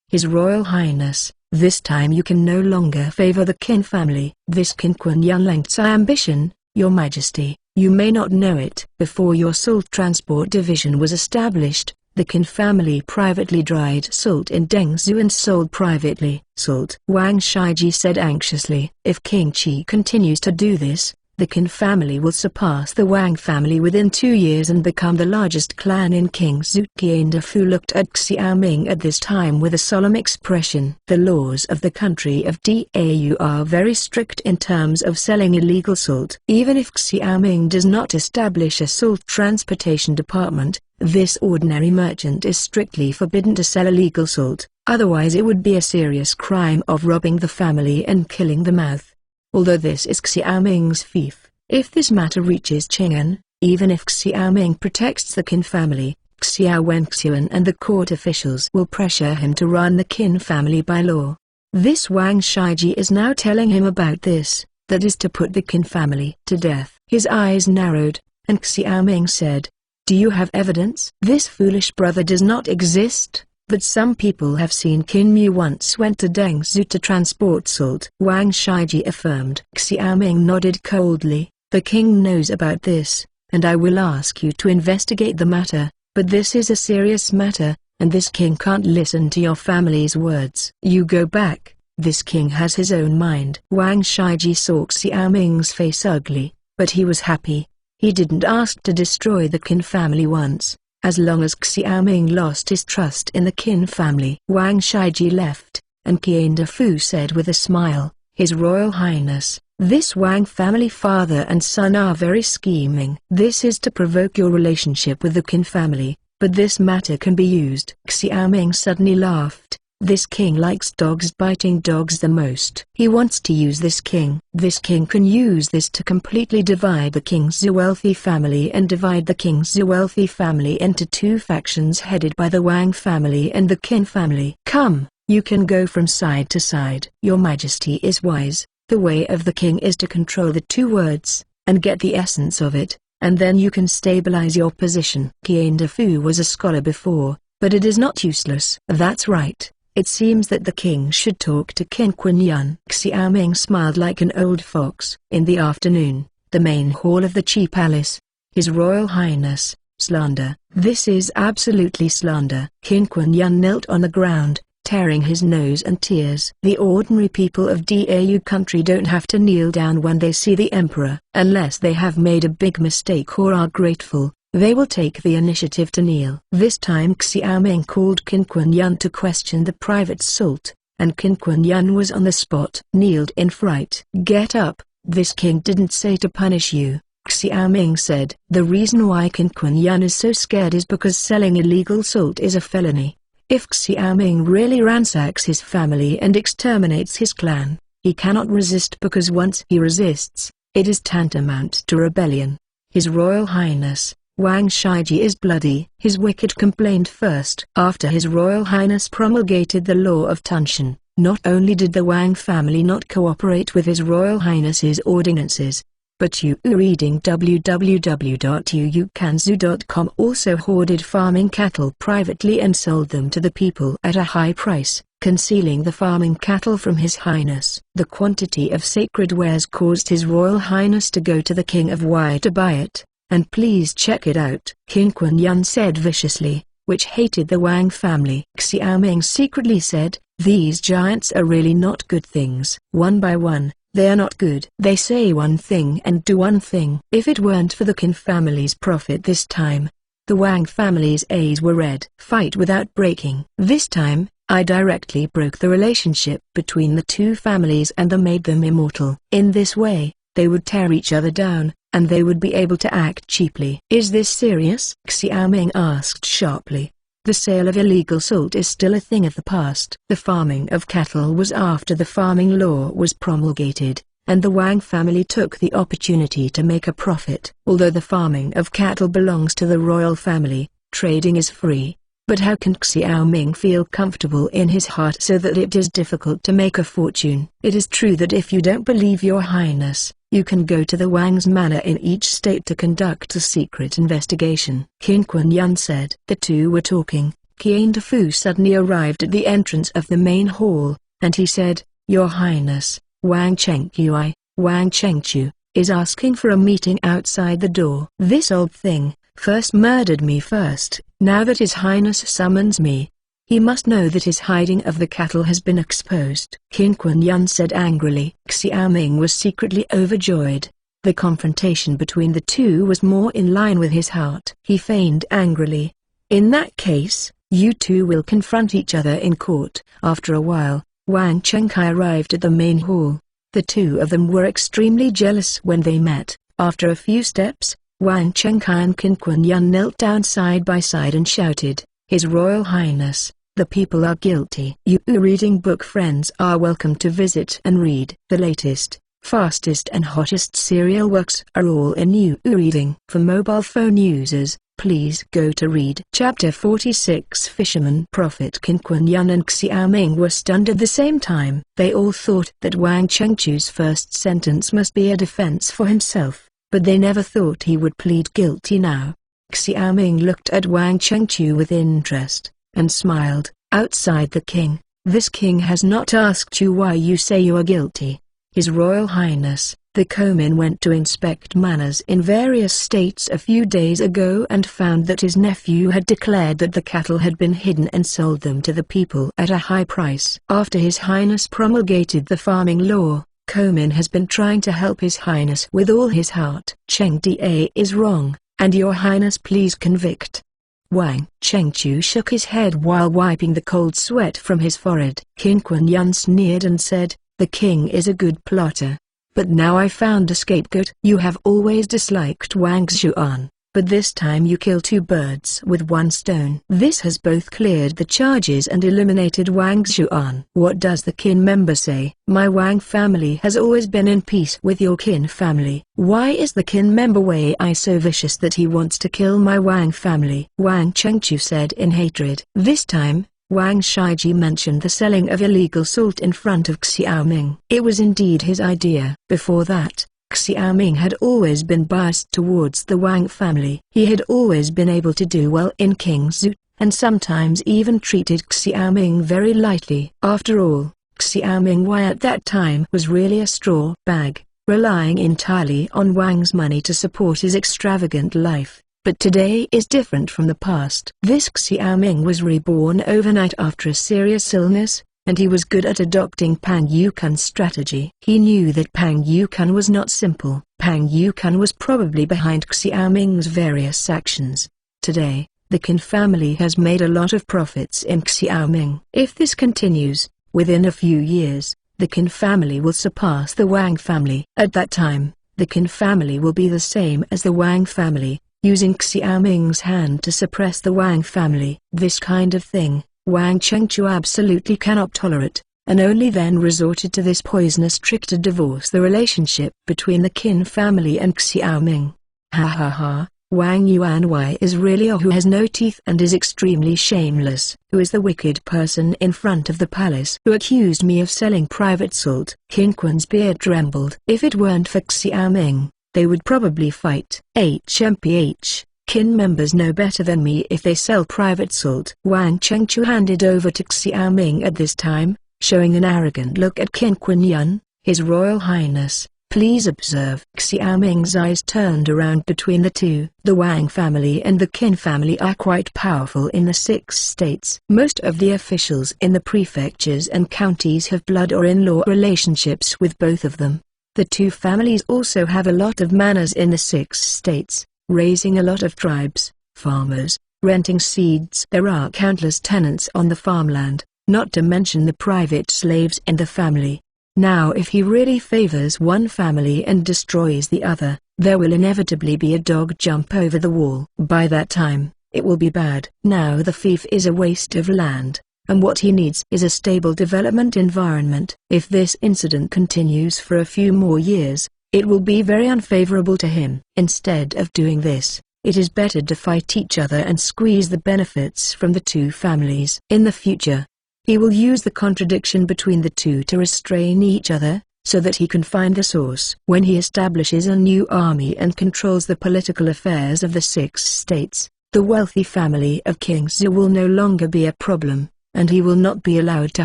A: His Royal Highness, this time you can no longer favor the Qin family. This Qin Quan Yunleng's ambition, Your Majesty, You may not know it. Before your salt transport division was established, the Qin family privately dried salt in Dengzhou and sold privately. Salt, Wang Shiji said anxiously. If King Qi continues to do this, the Qin family will surpass the Wang family within 2 years and become the largest clan in Qingzhou. Qian Defu looked at Xiaoming at this time with a solemn expression. The laws of the country of Dau are very strict in terms of selling illegal salt. Even if Xiaoming does not establish a salt transportation department, this ordinary merchant is strictly forbidden to sell illegal salt, otherwise it would be a serious crime of robbing the family and killing the mouth. Although this is Xiaoming's fief, if this matter reaches Qing'an, even if Xiaoming protects the Qin family, Xiao Wenxuan and the court officials will pressure him to run the Qin family by law. This Wang Shiji is now telling him about this, that is to put the Qin family to death. His eyes narrowed, and Xiaoming said, "Do you have evidence?" This foolish brother does not exist. But some people have seen Qin Mu once went to Dengzhou to transport salt. Wang Shiji affirmed. Xiaoming nodded coldly. The king knows about this, and I will ask you to investigate the matter, but this is a serious matter, and this king can't listen to your family's words. You go back, this king has his own mind. Wang Shiji saw Xiaoming's face ugly, but he was happy. He didn't ask to destroy the Qin family once. As long as Xiaoming lost his trust in the Qin family. Wang Shiji left, and Qian Defu said with a smile, His Royal Highness, this Wang family father and son are very scheming. This is to provoke your relationship with the Qin family, but this matter can be used. Xiaoming suddenly laughed. This king likes dogs biting dogs the most. He wants to use this king. This king can use this to completely divide the Qingzhou wealthy family and divide the Qingzhou wealthy family into 2 factions headed by the Wang family and the Qin family. Come, you can go from side to side. Your Majesty is wise. The way of the king is to control the 2 words, and get the essence of it, and then you can stabilize your position. Qian Defu was a scholar before, but it is not useless. That's right. It seems that the king should talk to Qin Quinyan. Xiaoming smiled like an old fox. In the afternoon, the main hall of the Qi Palace. His Royal Highness, slander. This is absolutely slander. Qin Quinyan knelt on the ground, tearing his nose and tears. The ordinary people of Dau country don't have to kneel down when they see the emperor. Unless they have made a big mistake or are grateful, they will take the initiative to kneel. This time Xiaoming called Qin Quinyan to question the private salt, and Qin Quinyan was on the spot. Kneeled in fright. Get up, this king didn't say to punish you, Xiaoming said. The reason why Qin Quinyan is so scared is because selling illegal salt is a felony. If Xiaoming really ransacks his family and exterminates his clan, he cannot resist because once he resists, it is tantamount to rebellion. His Royal Highness, Wang Shiji is bloody. His wicked complained first. After His Royal Highness promulgated the law of Tunshan, not only did the Wang family not cooperate with His Royal Highness's ordinances, but you reading www.uukanzu.com also hoarded farming cattle privately and sold them to the people at a high price, concealing the farming cattle from His Highness. The quantity of sacred wares caused His Royal Highness to go to the King of Wei to buy it. And please check it out, Qin Quinyan said viciously, which hated the Wang family. Xiaoming secretly said, these giants are really not good things. One by one, they are not good. They say one thing and do one thing. If it weren't for the Qin family's profit this time, the Wang family's A's were red. Fight without breaking. This time, I directly broke the relationship between the 2 families and made them immortal. In this way, they would tear each other down, and they would be able to act cheaply. Is this serious? Xiaoming asked sharply. The sale of illegal salt is still a thing of the past. The farming of cattle was after the farming law was promulgated, and the Wang family took the opportunity to make a profit. Although the farming of cattle belongs to the royal family, trading is free. But how can Xiaoming feel comfortable in his heart so that it is difficult to make a fortune? It is true that if you don't believe your highness, you can go to the Wang's manor in each state to conduct a secret investigation. Qin Quinyan said. The 2 were talking. Qian Defu suddenly arrived at the entrance of the main hall, and he said, Your Highness, Wang Chengqu, is asking for a meeting outside the door. This old thing first murdered me first. Now that His Highness summons me, he must know that his hiding of the cattle has been exposed. King Kuan-Yin said angrily. Xiaoming was secretly overjoyed. The confrontation between the two was more in line with his heart. He feigned angrily. In that case, you two will confront each other in court. After a while, Wang Chengkai arrived at the main hall. The two of them were extremely jealous when they met. After a few steps, Wang Chengkai and King Kuan-Yin knelt down side by side and shouted, "His Royal Highness, the people are guilty. You reading book friends are welcome to visit and read. The latest, fastest and hottest serial works are all in You Reading. For mobile phone users, please go to read." Chapter 46. Fisherman Prophet. King Kuan-Yin and Xiaoming were stunned at the same time. They all thought that Wang Chengchu's first sentence must be a defense for himself, but they never thought he would plead guilty now. Xiaoming looked at Wang Chengchu with interest, and smiled. Outside the king, this king has not asked you why you say you are guilty. His Royal Highness, the Komin went to inspect manors in various states a few days ago and found that his nephew had declared that the cattle had been hidden and sold them to the people at a high price. After His Highness promulgated the farming law, Komin has been trying to help His Highness with all his heart. Cheng Da is wrong, and Your Highness please convict. Wang Chengchu shook his head while wiping the cold sweat from his forehead. King Kuan-Yin sneered and said, "The king is a good plotter. But now I found a scapegoat." You have always disliked Wang Xuan, but this time you kill two birds with one stone. This has both cleared the charges and eliminated Wang Xuan. What does the kin member say? My Wang family has always been in peace with your kin family. Why is the kin member Wei so vicious that he wants to kill my Wang family? Wang Chengchu said in hatred. This time, Wang Shiji mentioned the selling of illegal salt in front of Xiaoming. It was indeed his idea. Before that, Xiaoming had always been biased towards the Wang family. He had always been able to do well in King's Zoo, and sometimes even treated Xiaoming very lightly. After all, Xiaoming at that time was really a straw bag, relying entirely on Wang's money to support his extravagant life. But today is different from the past. This Xiaoming was reborn overnight after a serious illness, and he was good at adopting Pang Yukan's strategy. He knew that Pang Yukan was not simple. Pang Yukan was probably behind Xiaoming's various actions. Today, the Qin family has made a lot of profits in Xiaoming. If this continues, within a few years, the Qin family will surpass the Wang family. At that time, the Qin family will be the same as the Wang family, using Xiaoming's hand to suppress the Wang family. This kind of thing, Wang Chengchu absolutely cannot tolerate, and only then resorted to this poisonous trick to divorce the relationship between the Qin family and Xiaoming. Ha ha ha, Wang Yuanwei is really a who has no teeth and is extremely shameless. Who is the wicked person in front of the palace who accused me of selling private salt? King Quan's beard trembled. If it weren't for Xiaoming, they would probably fight. HMPH. Qin members know better than me if they sell private salt. Wang Chengchu handed over to Xiaoming at this time, showing an arrogant look at King Kuan-Yin. His Royal Highness, please observe. Xiaoming's eyes turned around between the two. The Wang family and the Qin family are quite powerful in the 6 states. Most of the officials in the prefectures and counties have blood or in-law relationships with both of them. The two families also have a lot of manors in the 6 states, raising a lot of tribes, farmers, renting seeds. There are countless tenants on the farmland, not to mention the private slaves in the family. Now if he really favors one family and destroys the other, there will inevitably be a dog jump over the wall. By that time, it will be bad. Now the fief is a waste of land, and what he needs is a stable development environment. If this incident continues for a few more years, it will be very unfavorable to him. Instead of doing this, it is better to fight each other and squeeze the benefits from the two families. In the future, he will use the contradiction between the two to restrain each other, so that he can find the source. When he establishes a new army and controls the political affairs of the 6 states, the wealthy family of King Zhu will no longer be a problem, and he will not be allowed to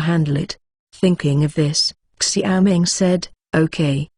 A: handle it. Thinking of this, Xiaoming said, okay,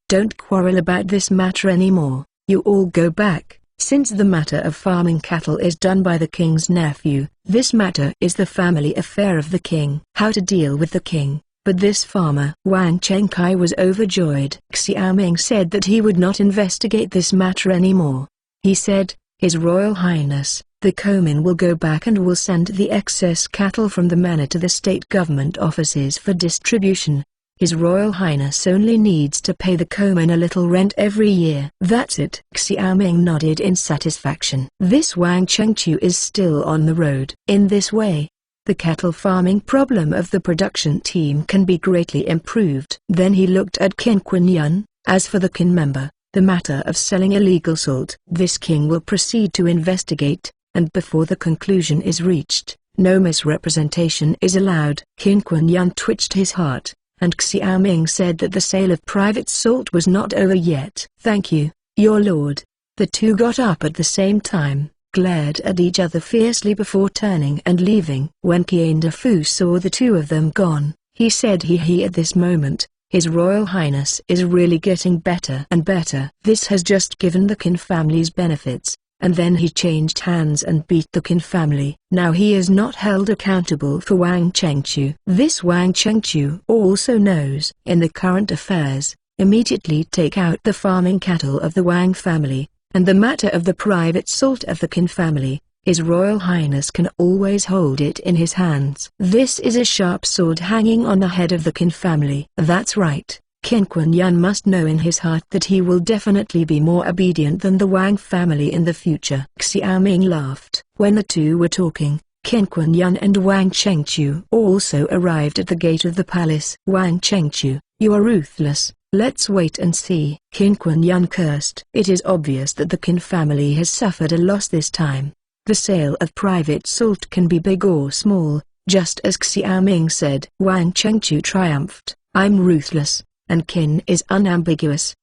A: Don't quarrel about this matter anymore. You all go back. Since the matter of farming cattle is done by the king's nephew, this matter is the family affair of the king. How to deal with the king? But this farmer Wang Chengkai was overjoyed. Xiaoming said that he would not investigate this matter anymore. He said, His Royal Highness, the Komin will go back and will send the excess cattle from the manor to the state government offices for distribution. His Royal Highness only needs to pay the Komin a little rent every year. That's it. Xiaoming nodded in satisfaction. This Wang Chengqiu is still on the road. In this way, the cattle farming problem of the production team can be greatly improved. Then he looked at Qin Quinyan. As for the Qin member, the matter of selling illegal salt, this king will proceed to investigate, and before the conclusion is reached, no misrepresentation is allowed. Qin Quinyan twitched his heart, and Xiaoming said that the sale of private salt was not over yet. Thank you, your lord. The two got up at the same time, glared at each other fiercely before turning and leaving. When Qian Defu saw the two of them gone, he said he at this moment, His Royal Highness is really getting better and better. This has just given the Qin family's benefits. And then he changed hands and beat the Qin family. Now he is not held accountable for Wang Chengqiu. This Wang Chengqiu also knows. In the current affairs, immediately take out the farming cattle of the Wang family, and the matter of the private salt of the Qin family. His Royal Highness can always hold it in his hands. This is a sharp sword hanging on the head of the Qin family. That's right. Qin Quinyan must know in his heart that he will definitely be more obedient than the Wang family in the future. Xiaoming laughed. When the two were talking, Qin Quinyan and Wang Chengqiu also arrived at the gate of the palace. Wang Chengqiu, you are ruthless. Let's wait and see. Qin Quinyan cursed. It is obvious that the Qin family has suffered a loss this time. The sale of private salt can be big or small, just as Xiaoming said. Wang Chengqiu triumphed. I'm ruthless. And Qin is unambiguous.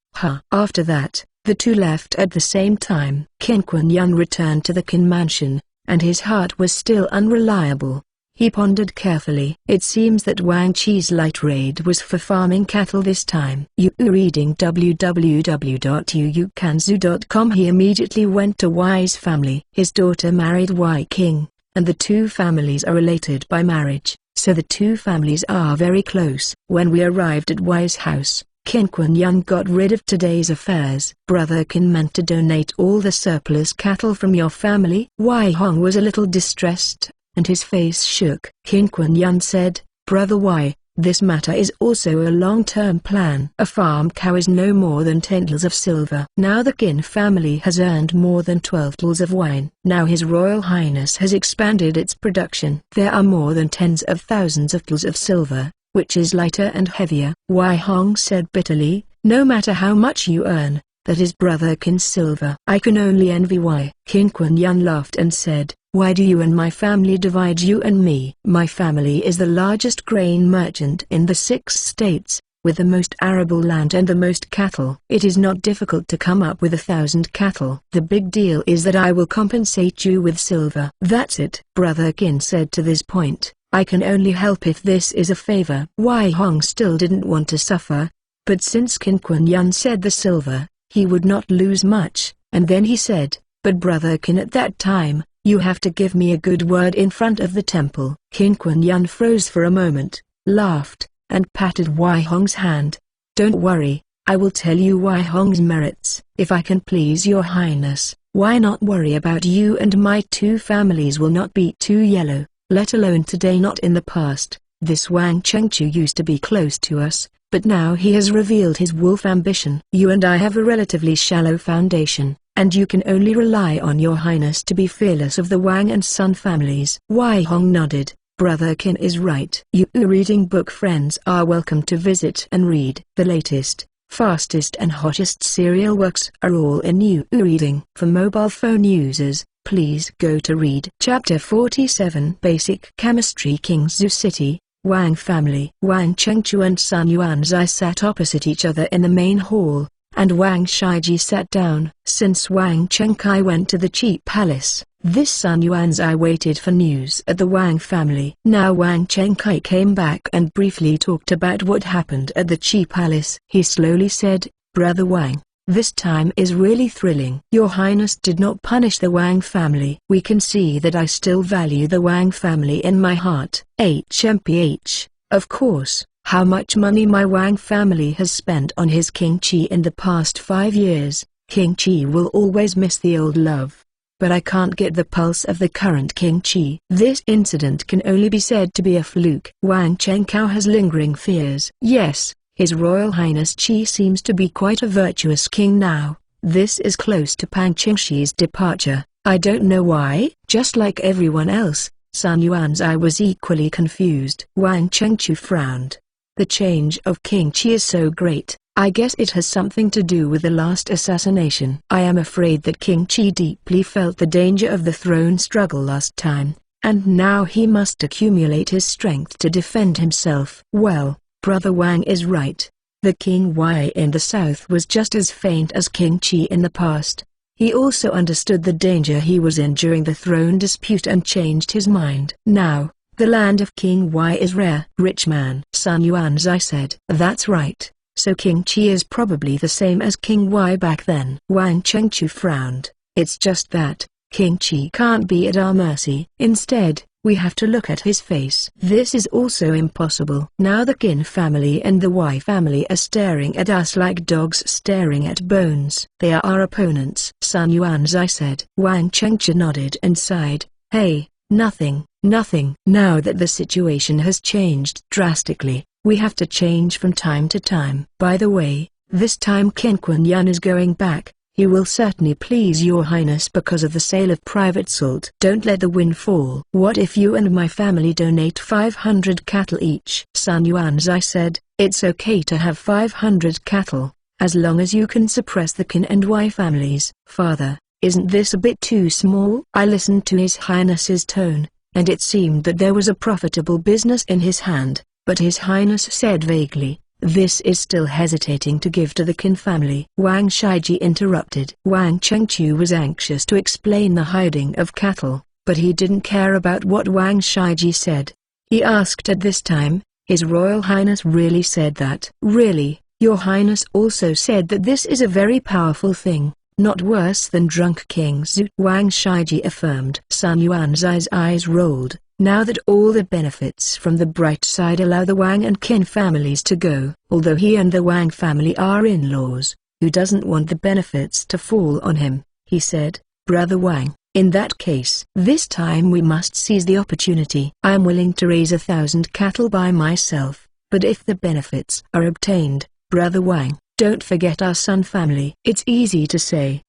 A: After that, the two left at the same time. Qin Quinyan returned to the Qin mansion, and his heart was still unreliable. He pondered carefully. It seems that Wang Qi's light raid was for farming cattle this time. Reading www.yuukanzu.com. He immediately went to Wai's family. His daughter married Wai King, and the two families are related by marriage. So the two families are very close. When we arrived at Wai's house, Qin Quinyan got rid of today's affairs. Brother Qin meant to donate all the surplus cattle from your family. Wai Hong was a little distressed, and his face shook. Qin Quinyan said, Brother Wai, this matter is also a long-term plan. A farm cow is no more than 10 tals of silver. Now the Qin family has earned more than 12 tals of wine. Now His Royal Highness has expanded its production. There are more than tens of thousands of tals of silver, which is lighter and heavier. Wai Hong said bitterly, no matter how much you earn, that is Brother Qin's silver. I can only envy Wai. Qin Quinyan laughed and said, why do you and my family divide you and me? My family is the largest grain merchant in the 6 states, with the most arable land and the most cattle. It is not difficult to come up with 1,000 cattle. The big deal is that I will compensate you with silver. That's it. Brother Qin said to this point, I can only help if this is a favor. Wai Hong still didn't want to suffer, but since Qin Quinyan said the silver, he would not lose much, and then he said, but Brother Qin at that time, you have to give me a good word in front of the temple. Qin Quinyan froze for a moment, laughed, and patted Wai Hong's hand. Don't worry, I will tell you Wai Hong's merits. If I can please your highness, why not worry about you and my two families will not be too yellow, let alone today, not in the past. This Wang Chengqiu used to be close to us, but now he has revealed his wolf ambition. You and I have a relatively shallow foundation, and you can only rely on your highness to be fearless of the Wang and Sun families. Wai Hong nodded. Brother Qin is right. You reading book friends are welcome to visit and read. The latest, fastest and hottest serial works are all in You reading. For mobile phone users, please go to read Chapter 47. Basic Chemistry. Qingzhou City, Wang family. Wang Chengqiu and Sun Yuanzai sat opposite each other in the main hall, and Wang Shiji sat down. Since Wang Chengkai went to the Qi Palace, this Sun Yuanzai waited for news at the Wang family. Now Wang Chengkai came back and briefly talked about what happened at the Qi Palace. He slowly said, Brother Wang, this time is really thrilling. Your Highness did not punish the Wang family. We can see that I still value the Wang family in my heart. HMPH, of course, how much money my Wang family has spent on his King Qi in the past 5 years. King Qi will always miss the old love. But I can't get the pulse of the current King Qi. This incident can only be said to be a fluke. Wang Chengkao has lingering fears. Yes, His Royal Highness Qi seems to be quite a virtuous king now. This is close to Pang Qingxi's departure. I don't know why. Just like everyone else, Sun Yuan's eye was equally confused. Wang Chengqiu frowned. The change of King Qi is so great. I guess it has something to do with the last assassination. I am afraid that King Qi deeply felt the danger of the throne struggle last time, and now he must accumulate his strength to defend himself. Well, Brother Wang is right. The King Wei in the south was just as faint as King Qi in the past. He also understood the danger he was in during the throne dispute and changed his mind. Now, the land of King Wei is rare. Rich man. Sun Yuan's eye said. That's right. So King Qi is probably the same as King Wei back then. Wang Chengqiu frowned. It's just that, King Qi can't be at our mercy. Instead, we have to look at his face. This is also impossible. Now the Qin family and the Wei family are staring at us like dogs staring at bones. They are our opponents. Sun Yuan's eye said. Wang Chengqiu nodded and sighed. Hey, nothing. Now that the situation has changed drastically, we have to change from time to time. By the way, this time Qin Kuan-Yan is going back. He will certainly please your highness because of the sale of private salt. Don't let the wind fall. What if you and my family donate 500 cattle each? Sun Yuan's eye said. It's okay to have 500 cattle, as long as you can suppress the Qin and Wei families. Father, isn't this a bit too small? I listened to his highness's tone, and it seemed that there was a profitable business in his hand. But His Highness said vaguely, this is still hesitating to give to the Qin family. Wang Shaiji interrupted. Wang Chengqiu was anxious to explain the hiding of cattle, but he didn't care about what Wang Shaiji said. He asked at this time, His Royal Highness really said that? Really, Your Highness also said that this is a very powerful thing, not worse than drunk King Zhu. Wang Shaiji affirmed. Sun Yuan's eyes rolled. Now that all the benefits from the bright side allow the Wang and Qin families to go, although he and the Wang family are in-laws, who doesn't want the benefits to fall on him, he said. Brother Wang, in that case, this time we must seize the opportunity. I am willing to raise 1,000 cattle by myself, but if the benefits are obtained, Brother Wang, don't forget our Sun family. It's easy to say.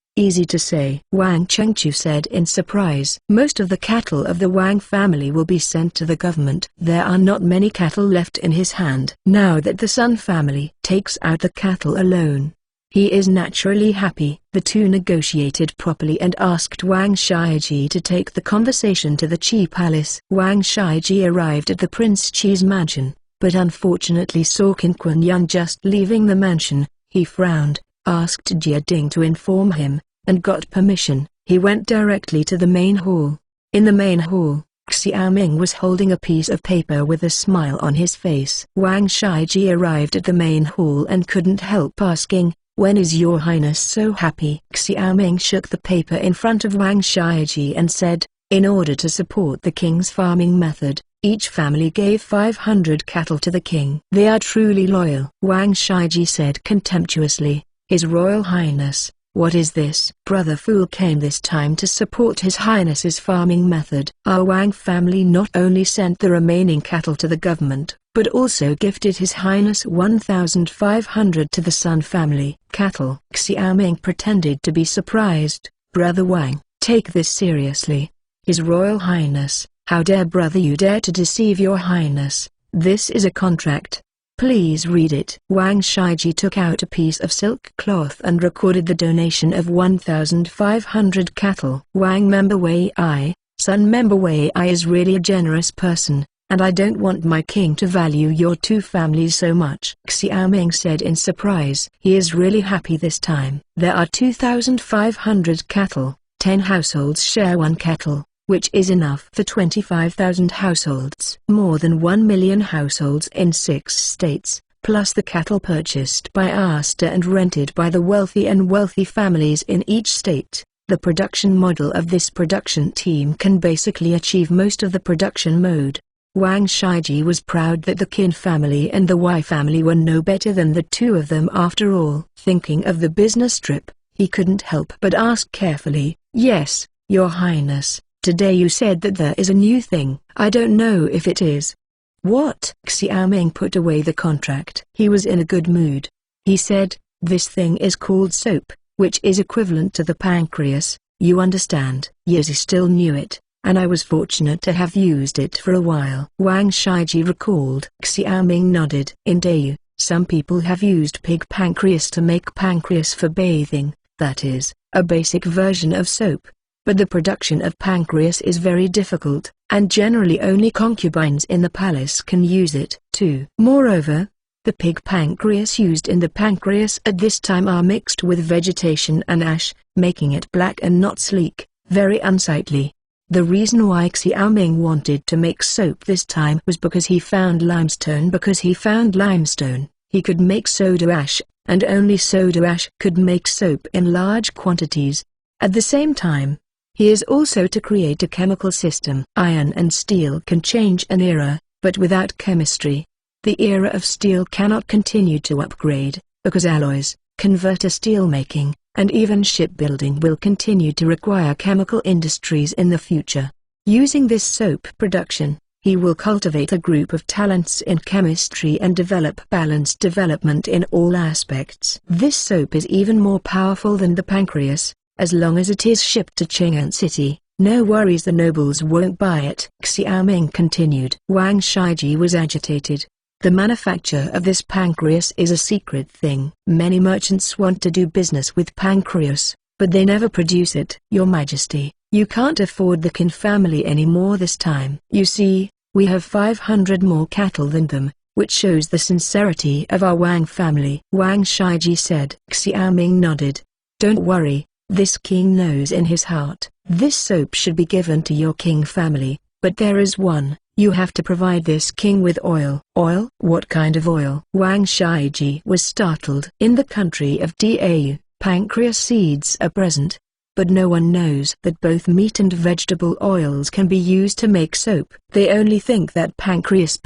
A: Wang Chengqiu said in surprise. Most of the cattle of the Wang family will be sent to the government. There are not many cattle left in his hand. Now that the Sun family takes out the cattle alone, he is naturally happy. The two negotiated properly and asked Wang Shaiji to take the conversation to the Qi Palace. Wang Shaiji arrived at the Prince Qi's mansion, but unfortunately saw Qin Kuan-Yan just leaving the mansion. He frowned, asked Jia Ding to inform him, and got permission. He went directly to the main hall. In the main hall, Xiaoming was holding a piece of paper with a smile on his face. Wang Shaiji arrived at the main hall and couldn't help asking, when is your highness so happy? Xiaoming shook the paper in front of Wang Shaiji and said, in order to support the king's farming method, each family gave 500 cattle to the king. They are truly loyal. Wang Shaiji said contemptuously, His Royal Highness, what is this? Brother Fool came this time to support His Highness's farming method. Our Wang family not only sent the remaining cattle to the government, but also gifted His Highness 1,500 to the Sun family. Cattle. Xiaoming pretended to be surprised. Brother Wang, take this seriously. His Royal Highness, how dare brother you dare to deceive your highness? This is a contract. Please read it. Wang Shaiji took out a piece of silk cloth and recorded the donation of 1,500 cattle. Wang member Wei I, Sun member Wei I is really a generous person, and I don't want my king to value your two families so much. Xiaoming said in surprise. He is really happy this time. There are 2,500 cattle, 10 households share one cattle, which is enough for 25,000 households. More than 1 million households in 6 states, plus the cattle purchased by Asta and rented by the wealthy and wealthy families in each state. The production model of this production team can basically achieve most of the production mode. Wang Shiji was proud that the Qin family and the Wei family were no better than the two of them after all. Thinking of the business trip, he couldn't help but ask carefully, "Yes, Your Highness, today you said that there is a new thing. I don't know if it is." "What?" Xiaoming put away the contract. He was in a good mood. He said, "This thing is called soap, which is equivalent to the pancreas, you understand." Yezi still knew it, and I was fortunate to have used it for a while. Wang Shiji recalled. Xiaoming nodded. In Dayu, some people have used pig pancreas to make pancreas for bathing, that is, a basic version of soap. But the production of pancreas is very difficult, and generally only concubines in the palace can use it too. Moreover, the pig pancreas used in the pancreas at this time are mixed with vegetation and ash, making it black and not sleek, very unsightly. The reason why Xiaoming wanted to make soap this time was because he found limestone. He could make soda ash, and only soda ash could make soap in large quantities. At the same time, he is also to create a chemical system. Iron and steel can change an era, but without chemistry, the era of steel cannot continue to upgrade, because alloys, converter steelmaking, and even shipbuilding will continue to require chemical industries in the future. Using this soap production, he will cultivate a group of talents in chemistry and develop balanced development in all aspects. This soap is even more powerful than the pancreas. As long as it is shipped to Chang'an City, no worries, the nobles won't buy it. Xiaoming continued. Wang Shiji was agitated. The manufacture of this pancreas is a secret thing. Many merchants want to do business with pancreas, but they never produce it. Your Majesty, you can't afford the Qin family anymore this time. You see, we have 500 more cattle than them, which shows the sincerity of our Wang family. Wang Shiji said. Xiaoming nodded. Don't worry. This king knows in his heart, this soap should be given to your king family, but there is one, you have to provide this king with oil. Oil? What kind of oil? Wang Shiji was startled. In the country of Dau, pancreas seeds are present, but no one knows that both meat and vegetable oils can be used to make soap. They only think that pancreas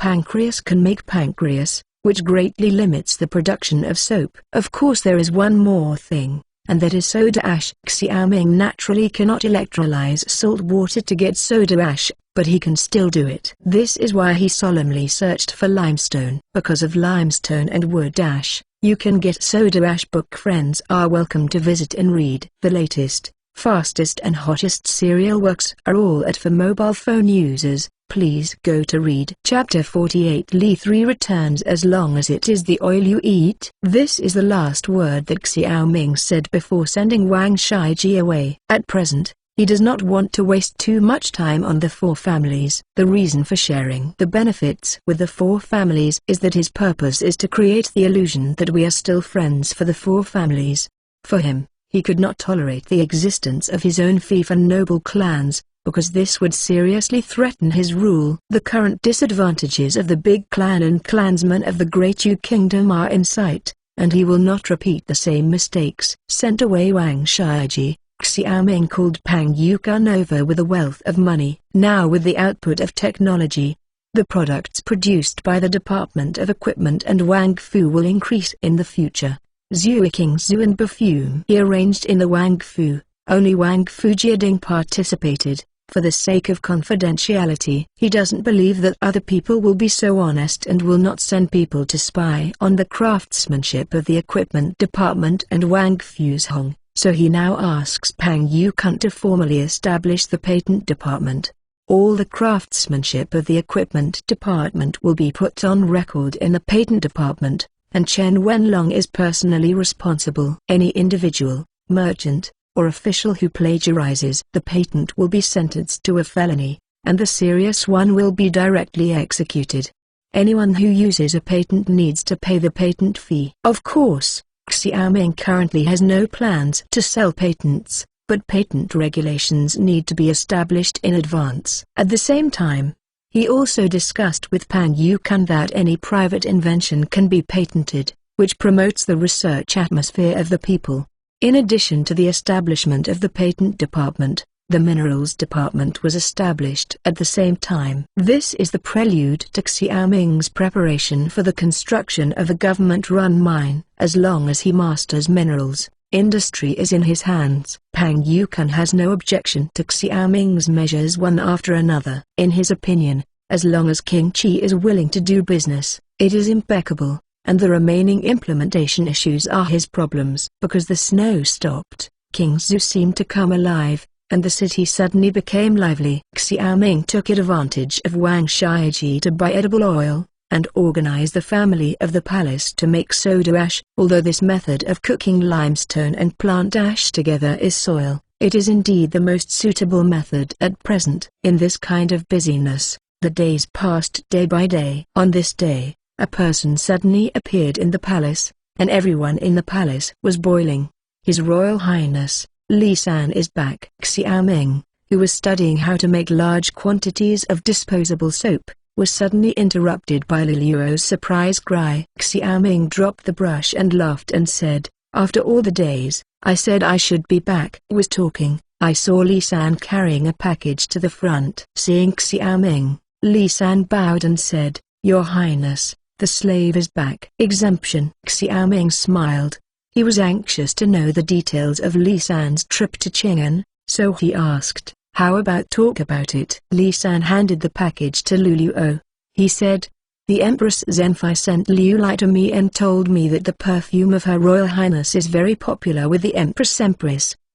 A: can make pancreas, which greatly limits the production of soap. Of course there is one more thing, and that is soda ash. Xiaoming naturally cannot electrolyze salt water to get soda ash, but he can still do it. This is why he solemnly searched for limestone. Because of limestone and wood ash, you can get soda ash. Book friends are welcome to visit and read. The latest, fastest and hottest serial works are all at for mobile phone users. Please go to read. Chapter 48. Li 3 returns. As long as it is the oil you eat. This is the last word that Xiaoming said before sending Wang Shiji away. At present, he does not want to waste too much time on the four families. The reason for sharing the benefits with the four families is that his purpose is to create the illusion that we are still friends for the four families. For him, he could not tolerate the existence of his own fief and noble clans, because this would seriously threaten his rule. The current disadvantages of the big clan and clansmen of the Great Yu Kingdom are in sight, and he will not repeat the same mistakes. Sent away Wang Shiji, Xiaoming called Pang Yukun over with a wealth of money. Now with the output of technology, the products produced by the Department of Equipment and Wang Fu will increase in the future. Zui King Zhu and perfume he arranged in the Wang Fu. Only Wang Fu Jiading participated. For the sake of confidentiality, he doesn't believe that other people will be so honest and will not send people to spy on the craftsmanship of the equipment department and Wang Fu's Hong, so he now asks Pang Yukun to formally establish the patent department. All the craftsmanship of the equipment department will be put on record in the patent department, and Chen Wenlong is personally responsible. Any individual, merchant, or official who plagiarizes the patent will be sentenced to a felony, and the serious one will be directly executed. Anyone who uses a patent needs to pay the patent fee. Of course, Xiaoming currently has no plans to sell patents, but patent regulations need to be established in advance. At the same time, He also discussed with Pang Yukan that any private invention can be patented, which promotes the research atmosphere of the people. In addition to the establishment of the patent department, the minerals department was established at the same time. This is the prelude to Xiaoming's preparation for the construction of a government-run mine. As long as he masters minerals, industry is in his hands. Pang Yukan has no objection to Xiaoming's measures one after another. In his opinion, as long as King Qi is willing to do business, it is impeccable, and the remaining implementation issues are his problems. Because the snow stopped, King Zhu seemed to come alive, and the city suddenly became lively. Xiaoming took advantage of Wang Shiiji to buy edible oil, and organize the family of the palace to make soda ash. Although this method of cooking limestone and plant ash together is soil, it is indeed the most suitable method at present. In this kind of busyness, the days passed day by day. On this day, a person suddenly appeared in the palace, and everyone in the palace was boiling. His Royal Highness, Li San is back. Xiaoming, who was studying how to make large quantities of disposable soap, was suddenly interrupted by Li Luo's surprise cry. Xiaoming dropped the brush and laughed and said, "After all the days, I said I should be back." Was talking, I saw Li San carrying a package to the front. Seeing Xiaoming, Li San bowed and said, "Your Highness, the slave is back." Exemption. Xiaoming smiled. He was anxious to know the details of Li San's trip to Qing'an, so he asked, "How about talk about it?" Li San handed the package to Lu Luo. He said, "The Empress Zenfei sent Liu Lai to me and told me that the perfume of Her Royal Highness is very popular with the Empress,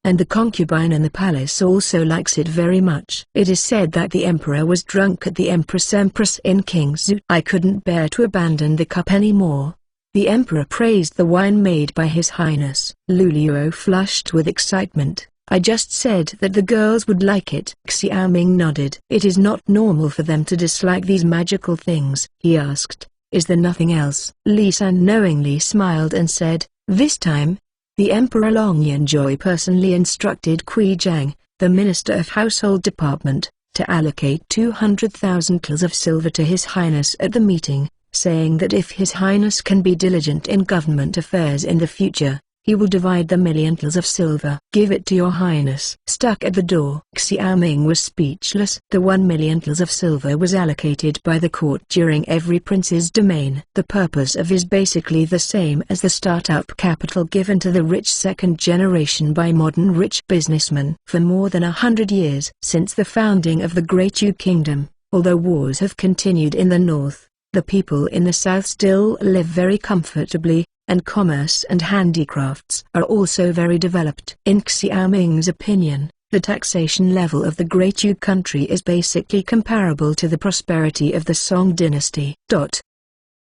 A: and the concubine in the palace also likes it very much. It is said that the Emperor was drunk at the Empress in King's. I couldn't bear to abandon the cup anymore. The Emperor praised the wine made by His Highness." Lu Luo flushed with excitement. "I just said that the girls would like it." Xiaoming nodded. "It is not normal for them to dislike these magical things." He asked, "Is there nothing else?" Li San knowingly smiled and said, "This time, the Emperor Long Yanjoi personally instructed Kui Jiang, the Minister of Household Department, to allocate 200,000 kils of silver to His Highness at the meeting, saying that if His Highness can be diligent in government affairs in the future, he will divide the million kils of silver. Give it to your Highness." Stuck at the door, Xiaoming was speechless. The 1 million kils of silver was allocated by the court during every prince's domain. The purpose of is basically the same as the startup capital given to the rich second generation by modern rich businessmen. For more than 100 years since the founding of the Great Yu Kingdom, although wars have continued in the north, the people in the south still live very comfortably, and commerce and handicrafts are also very developed. In Xiaoming's opinion, the taxation level of the Great Yu country is basically comparable to the prosperity of the Song dynasty.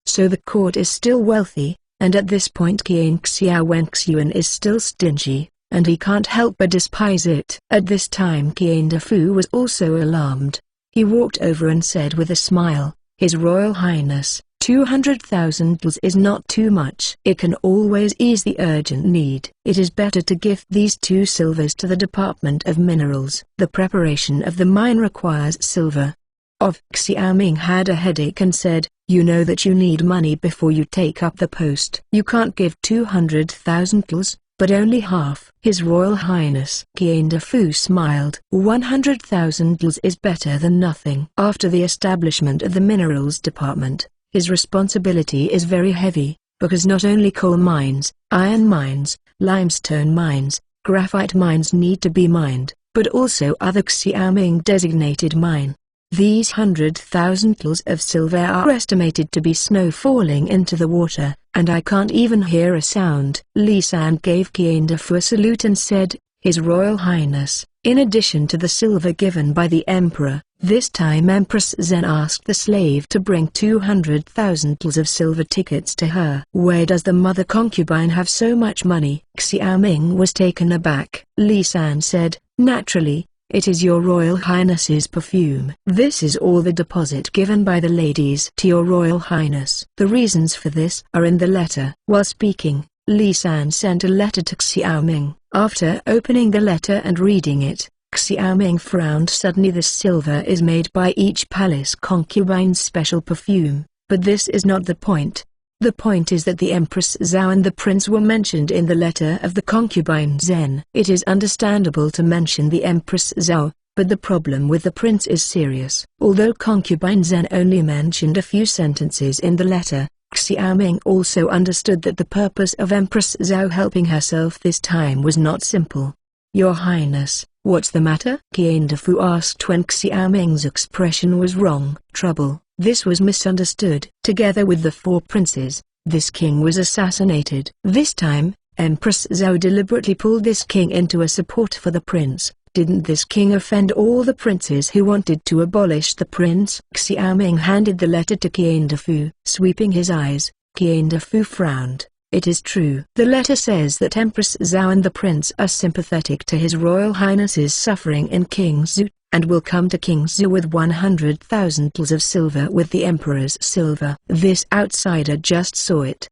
A: So the court is still wealthy, and at this point King Xiao Wenxuan is still stingy, and he can't help but despise it. At this time Qian Defu was also alarmed. He walked over and said with a smile, "His Royal Highness, 200,000 kils is not too much. It can always ease the urgent need. It is better to gift these 2 silvers to the Department of Minerals. The preparation of the mine requires silver." Xiaoming had a headache and said, "You know that you need money before you take up the post. You can't give 200,000 kils, but only half." His Royal Highness Qian Defu smiled. 100,000 kils is better than nothing. After the establishment of the Minerals Department, his responsibility is very heavy, because not only coal mines, iron mines, limestone mines, graphite mines need to be mined, but also other Xiaoming designated mine. These 100,000 kils of silver are estimated to be snow falling into the water, and I can't even hear a sound. Li San gave Qian Defu a salute and said, "His Royal Highness, in addition to the silver given by the Emperor, this time Empress Zhen asked the slave to bring 200,000 kils of silver tickets to her. Where does the mother concubine have so much money?" Xiaoming was taken aback. Li San said, "Naturally, it is your Royal Highness's perfume. This is all the deposit given by the ladies to your Royal Highness. The reasons for this are in the letter." While speaking, Li San sent a letter to Xiaoming. After opening the letter and reading it, Xiaoming frowned suddenly. This silver is made by each palace concubine's special perfume, but this is not the point. The point is that the Empress Zhao and the prince were mentioned in the letter of the concubine Zhen. It is understandable to mention the Empress Zhao, but the problem with the prince is serious. Although concubine Zhen only mentioned a few sentences in the letter, Xiaoming also understood that the purpose of Empress Zhao helping herself this time was not simple. "Your Highness, what's the matter?" Qian Defu asked when Xiaoming's expression was wrong. "Trouble." This was misunderstood. Together with the four princes, this king was assassinated. This time, Empress Zhao deliberately pulled this king into a support for the prince. Didn't this king offend all the princes who wanted to abolish the prince? Xiaoming handed the letter to Qian Defu. Sweeping his eyes, Qian Defu frowned. It is true. The letter says that Empress Zhao and the prince are sympathetic to His Royal Highness's suffering in King Zhu, and will come to King Zhu with 100,000 taels of silver with the Emperor's silver. This outsider just saw it.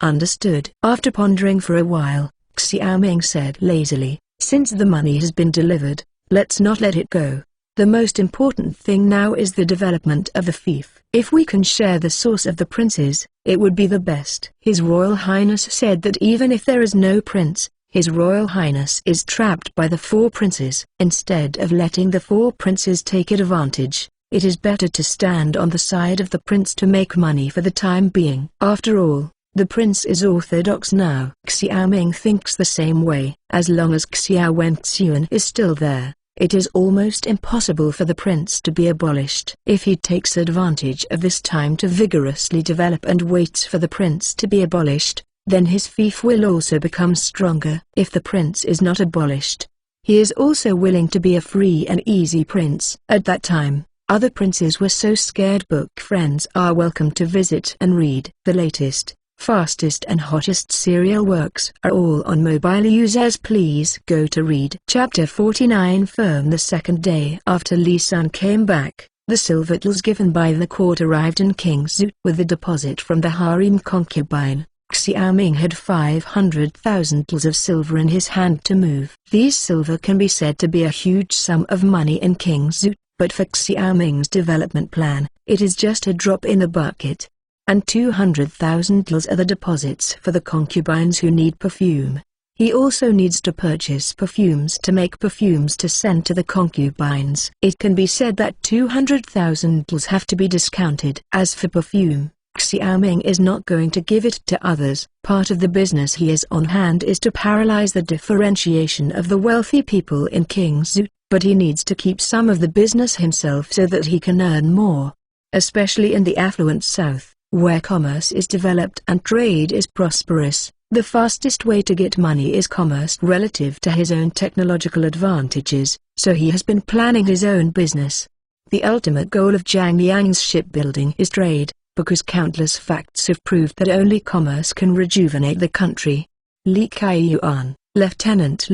A: Understood. After pondering for a while, Xiaoming said lazily, "Since the money has been delivered, let's not let it go. The most important thing now is the development of the fief. If we can share the source of the princes, it would be the best." His Royal Highness said that even if there is no prince, His Royal Highness is trapped by the four princes. Instead of letting the four princes take advantage, it is better to stand on the side of the prince to make money for the time being. After all, the prince is orthodox now. Xiaoming thinks the same way. As long as Xiao Wenxuan is still there, it is almost impossible for the prince to be abolished. If he takes advantage of this time to vigorously develop and waits for the prince to be abolished, then his fief will also become stronger. If the prince is not abolished, he is also willing to be a free and easy prince. At that time, other princes were so scared. Book friends are welcome to visit and read. The latest, fastest and hottest serial works are all on mobile users. Please go to read. Chapter 49. The second day after Li Sun came back, the silver taels given by the court arrived in King Zhu. With the deposit from the harem concubine, Xiaoming had 500,000 taels of silver in his hand to move. These silver can be said to be a huge sum of money in King Zhu, but for Xiaoming's development plan, it is just a drop in the bucket. And 200,000 taels are the deposits for the concubines who need perfume. He also needs to purchase perfumes to make perfumes to send to the concubines. It can be said that 200,000 taels have to be discounted. As for perfume, Xiaoming is not going to give it to others. Part of the business he has on hand is to paralyze the differentiation of the wealthy people in King Zhu, but he needs to keep some of the business himself so that he can earn more. Especially in the affluent south, where commerce is developed and trade is prosperous, the fastest way to get money is commerce relative to his own technological advantages, so he has been planning his own business. The ultimate goal of Jiang Yang's shipbuilding is trade, because countless facts have proved that only commerce can rejuvenate the country. Li Kaiyuan, lieutenant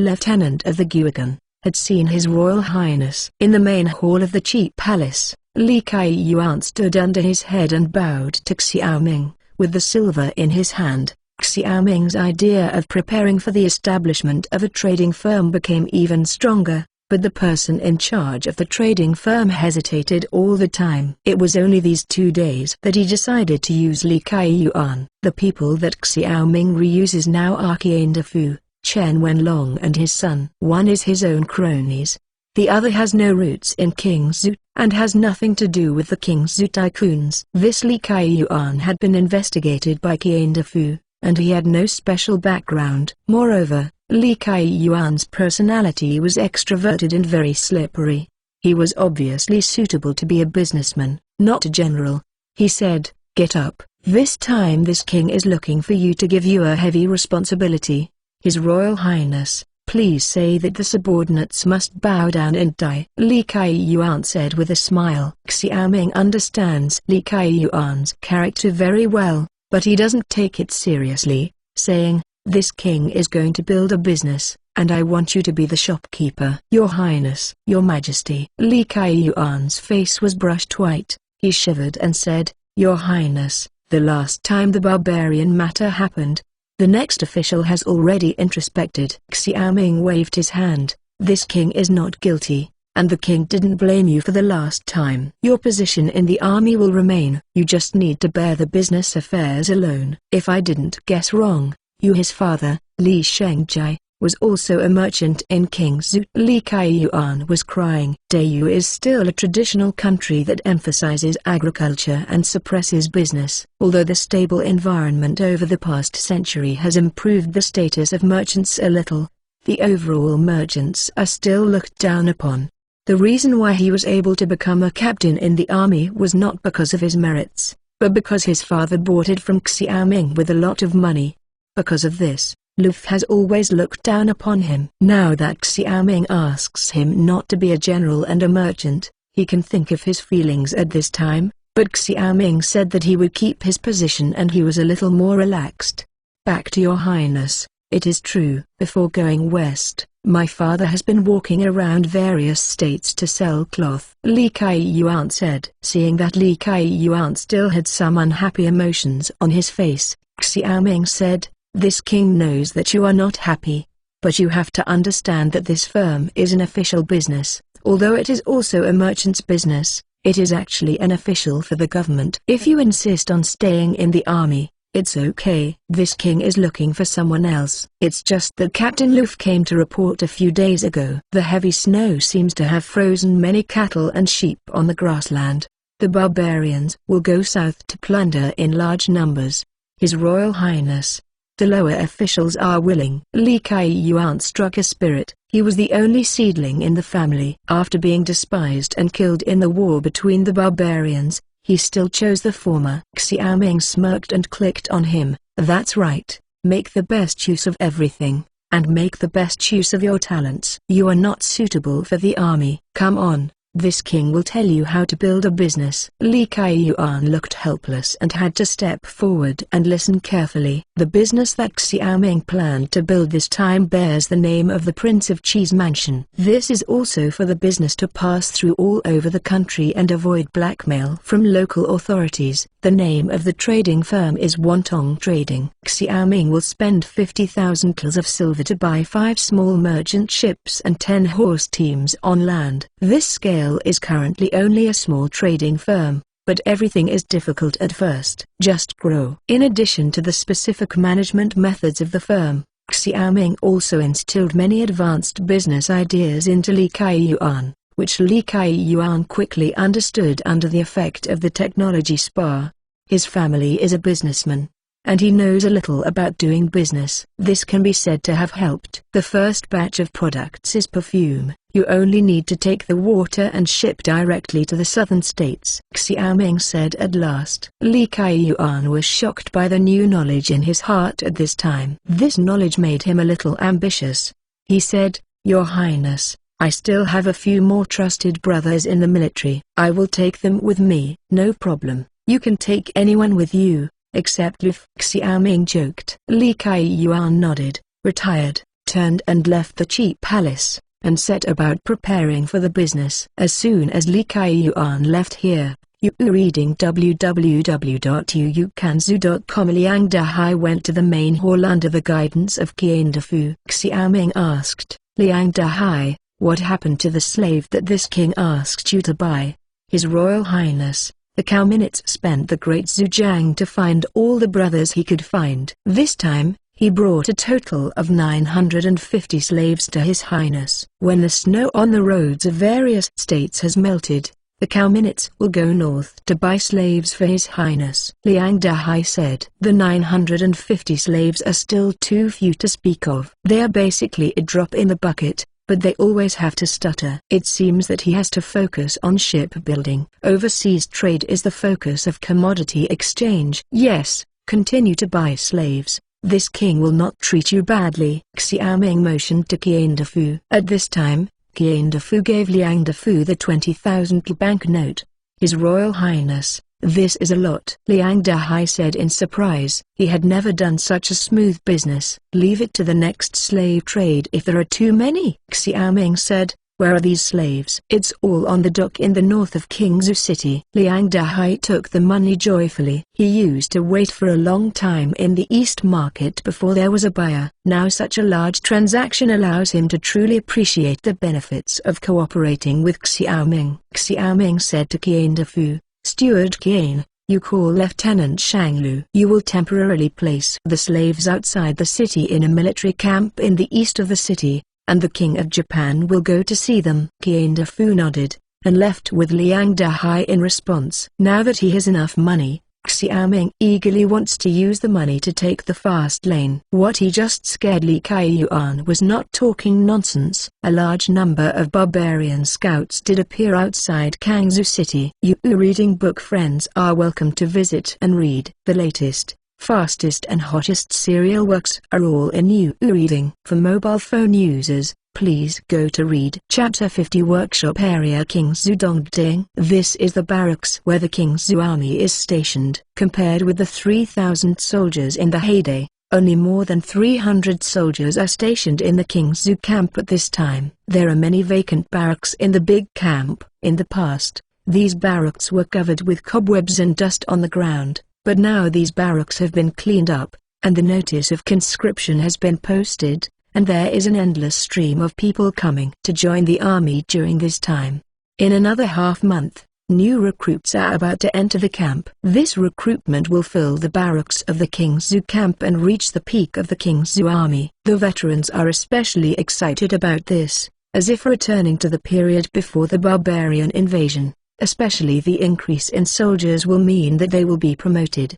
A: of the Guogan, had seen His Royal Highness in the main hall of the Cheap Palace. Li Kaiyuan stood under his head and bowed to Xiaoming, with the silver in his hand. Xiaoming's idea of preparing for the establishment of a trading firm became even stronger, but the person in charge of the trading firm hesitated all the time. It was only these 2 days that he decided to use Li Kaiyuan. The people that Xiaoming reuses now are Qian Defu, Chen Wenlong and his son. One is his own cronies. The other has no roots in King Zhu, and has nothing to do with the King Zhu tycoons. This Li Kaiyuan had been investigated by Qian Defu, and he had no special background. Moreover, Li Kaiyuan's personality was extroverted and very slippery. He was obviously suitable to be a businessman, not a general. He said, "Get up. This time this king is looking for you to give you a heavy responsibility. His Royal Highness, please say that the subordinates must bow down and die." Li Kaiyuan said with a smile. Xiaoming understands Li Kaiyuan's character very well, but he doesn't take it seriously, saying, "This king is going to build a business, and I want you to be the shopkeeper." "Your Highness." "Your Majesty." Li Kaiyuan's face was brushed white. He shivered and said, "Your Highness, the last time the barbarian matter happened, the next official has already introspected." Xiaoming waved his hand. This king is not guilty, and the king didn't blame you for the last time. Your position in the army will remain. You just need to bear the business affairs alone. If I didn't guess wrong, his father, Li Shengjai, was also a merchant in King Zhu. Li Kaiyuan was crying. Dayu is still a traditional country that emphasizes agriculture and suppresses business. Although the stable environment over the past century has improved the status of merchants a little, the overall merchants are still looked down upon. The reason why he was able to become a captain in the army was not because of his merits, but because his father bought it from Xiaoming with a lot of money. Because of this, Luf has always looked down upon him. Now that Xiaoming asks him not to be a general and a merchant, he can think of his feelings at this time, but Xiaoming said that he would keep his position and he was a little more relaxed. Back to your highness, it is true. Before going west, my father has been walking around various states to sell cloth, Li Kaiyuan said. Seeing that Li Kaiyuan still had some unhappy emotions on his face, Xiaoming said, this king knows that you are not happy, but you have to understand that this firm is an official business. Although it is also a merchant's business, it is actually an official for the government. If you insist on staying in the army, it's okay. This king is looking for someone else. It's just that Captain Luf came to report a few days ago. The heavy snow seems to have frozen many cattle and sheep on the grassland. The barbarians will go south to plunder in large numbers. His Royal Highness, the lower officials are willing. Li Kaiyuan struck a spirit. He was the only seedling in the family. After being despised and killed in the war between the barbarians, he still chose the former. Xiaoming smirked and clicked on him. That's right. Make the best use of everything, and make the best use of your talents. You are not suitable for the army. Come on. This king will tell you how to build a business. Li Kaiyuan looked helpless and had to step forward and listen carefully. The business that Xiaoming planned to build this time bears the name of the Prince of Qi's mansion. This is also for the business to pass through all over the country and avoid blackmail from local authorities. The name of the trading firm is Wantong Trading. Xiaoming will spend 50,000 kils of silver to buy 5 small merchant ships and 10 horse teams on land. This scale is currently only a small trading firm, but everything is difficult at first. Just grow. In addition to the specific management methods of the firm, Xiaoming also instilled many advanced business ideas into Li Kaiyuan, which Li Kaiyuan quickly understood under the effect of the technology spa. His family is a businessman, and he knows a little about doing business. This can be said to have helped. The first batch of products is perfume. You only need to take the water and ship directly to the southern states, Xiaoming said at last. Li Kaiyuan was shocked by the new knowledge in his heart at this time. This knowledge made him a little ambitious. He said, Your Highness, I still have a few more trusted brothers in the military. I will take them with me. No problem. You can take anyone with you, except Luf, Xiaoming joked. Li Kaiyuan nodded, retired, turned and left the cheap palace, and set about preparing for the business. As soon as Li Kaiyuan left here, reading www.yuukanzu.com, Liang Dahai went to the main hall under the guidance of Qian Defu. Xiaoming asked, Liang Dahai, what happened to the slave that this king asked you to buy? His Royal Highness, the Kaominits spent the great Zhujiang to find all the brothers he could find. This time, he brought a total of 950 slaves to His Highness. When the snow on the roads of various states has melted, the Kaominits will go north to buy slaves for His Highness. Liang Dahai said. The 950 slaves are still too few to speak of. They are basically a drop in the bucket, but they always have to stutter. It seems that he has to focus on shipbuilding. Overseas trade is the focus of commodity exchange. Yes, continue to buy slaves. This king will not treat you badly. Xiaoming motioned to Qian Defu. At this time, Qian Defu gave Liang Defu the 20,000 banknote. His Royal Highness, this is a lot. Liang Dahai said in surprise. He had never done such a smooth business. Leave it to the next slave trade if there are too many, Xiaoming said. Where are these slaves? It's all on the dock in the north of Kingzhou City. Liang Dahai took the money joyfully. He used to wait for a long time in the East Market before there was a buyer. Now such a large transaction allows him to truly appreciate the benefits of cooperating with Xiaoming. Xiaoming said to Qian Defu, "Steward Qian, you call Lieutenant Shanglu. You will temporarily place the slaves outside the city in a military camp in the east of the city, and the King of Japan will go to see them." Qian Defu nodded, and left with Liang Dahai in response. Now that he has enough money, Xiaoming eagerly wants to use the money to take the fast lane. What he just scared Li Kaiyuan was not talking nonsense. A large number of barbarian scouts did appear outside Kangzhou City. You reading book friends are welcome to visit and read. The latest, fastest and hottest serial works are all in You Reading. For mobile phone users, please go to Read Chapter 50 Workshop Area Kingzhou Dongding. This is the barracks where the Kingzhou army is stationed. Compared with the 3,000 soldiers in the heyday, only more than 300 soldiers are stationed in the Kingzhou camp at this time. There are many vacant barracks in the big camp. In the past, these barracks were covered with cobwebs and dust on the ground, but now these barracks have been cleaned up, and the notice of conscription has been posted, and there is an endless stream of people coming to join the army during this time. In another half-month, new recruits are about to enter the camp. This recruitment will fill the barracks of the Kingzhou camp and reach the peak of the Kingzhou army. The veterans are especially excited about this, as if returning to the period before the barbarian invasion. Especially the increase in soldiers will mean that they will be promoted.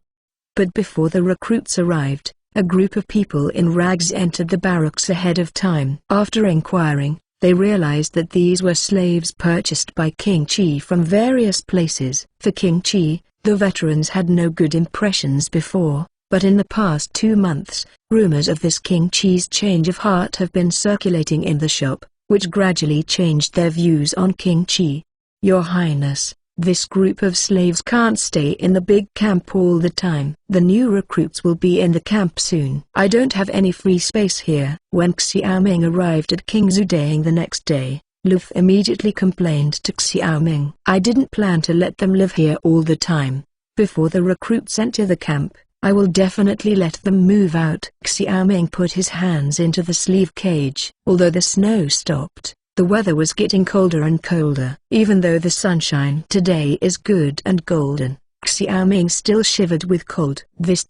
A: But before the recruits arrived, a group of people in rags entered the barracks ahead of time. After inquiring, they realized that these were slaves purchased by King Qi from various places. For King Qi, the veterans had no good impressions before, but in the past 2 months, rumors of this King Qi's change of heart have been circulating in the shop, which gradually changed their views on King Qi. Your Highness, this group of slaves can't stay in the big camp all the time. The new recruits will be in the camp soon. I don't have any free space here. When Xiaoming arrived at Kingzhou Daying the next day, Luf immediately complained to Xiaoming. I didn't plan to let them live here all the time. Before the recruits enter the camp, I will definitely let them move out. Xiaoming put his hands into the sleeve cage. Although the snow stopped, the weather was getting colder and colder. Even though the sunshine today is good and golden, Xiaoming still shivered with cold. This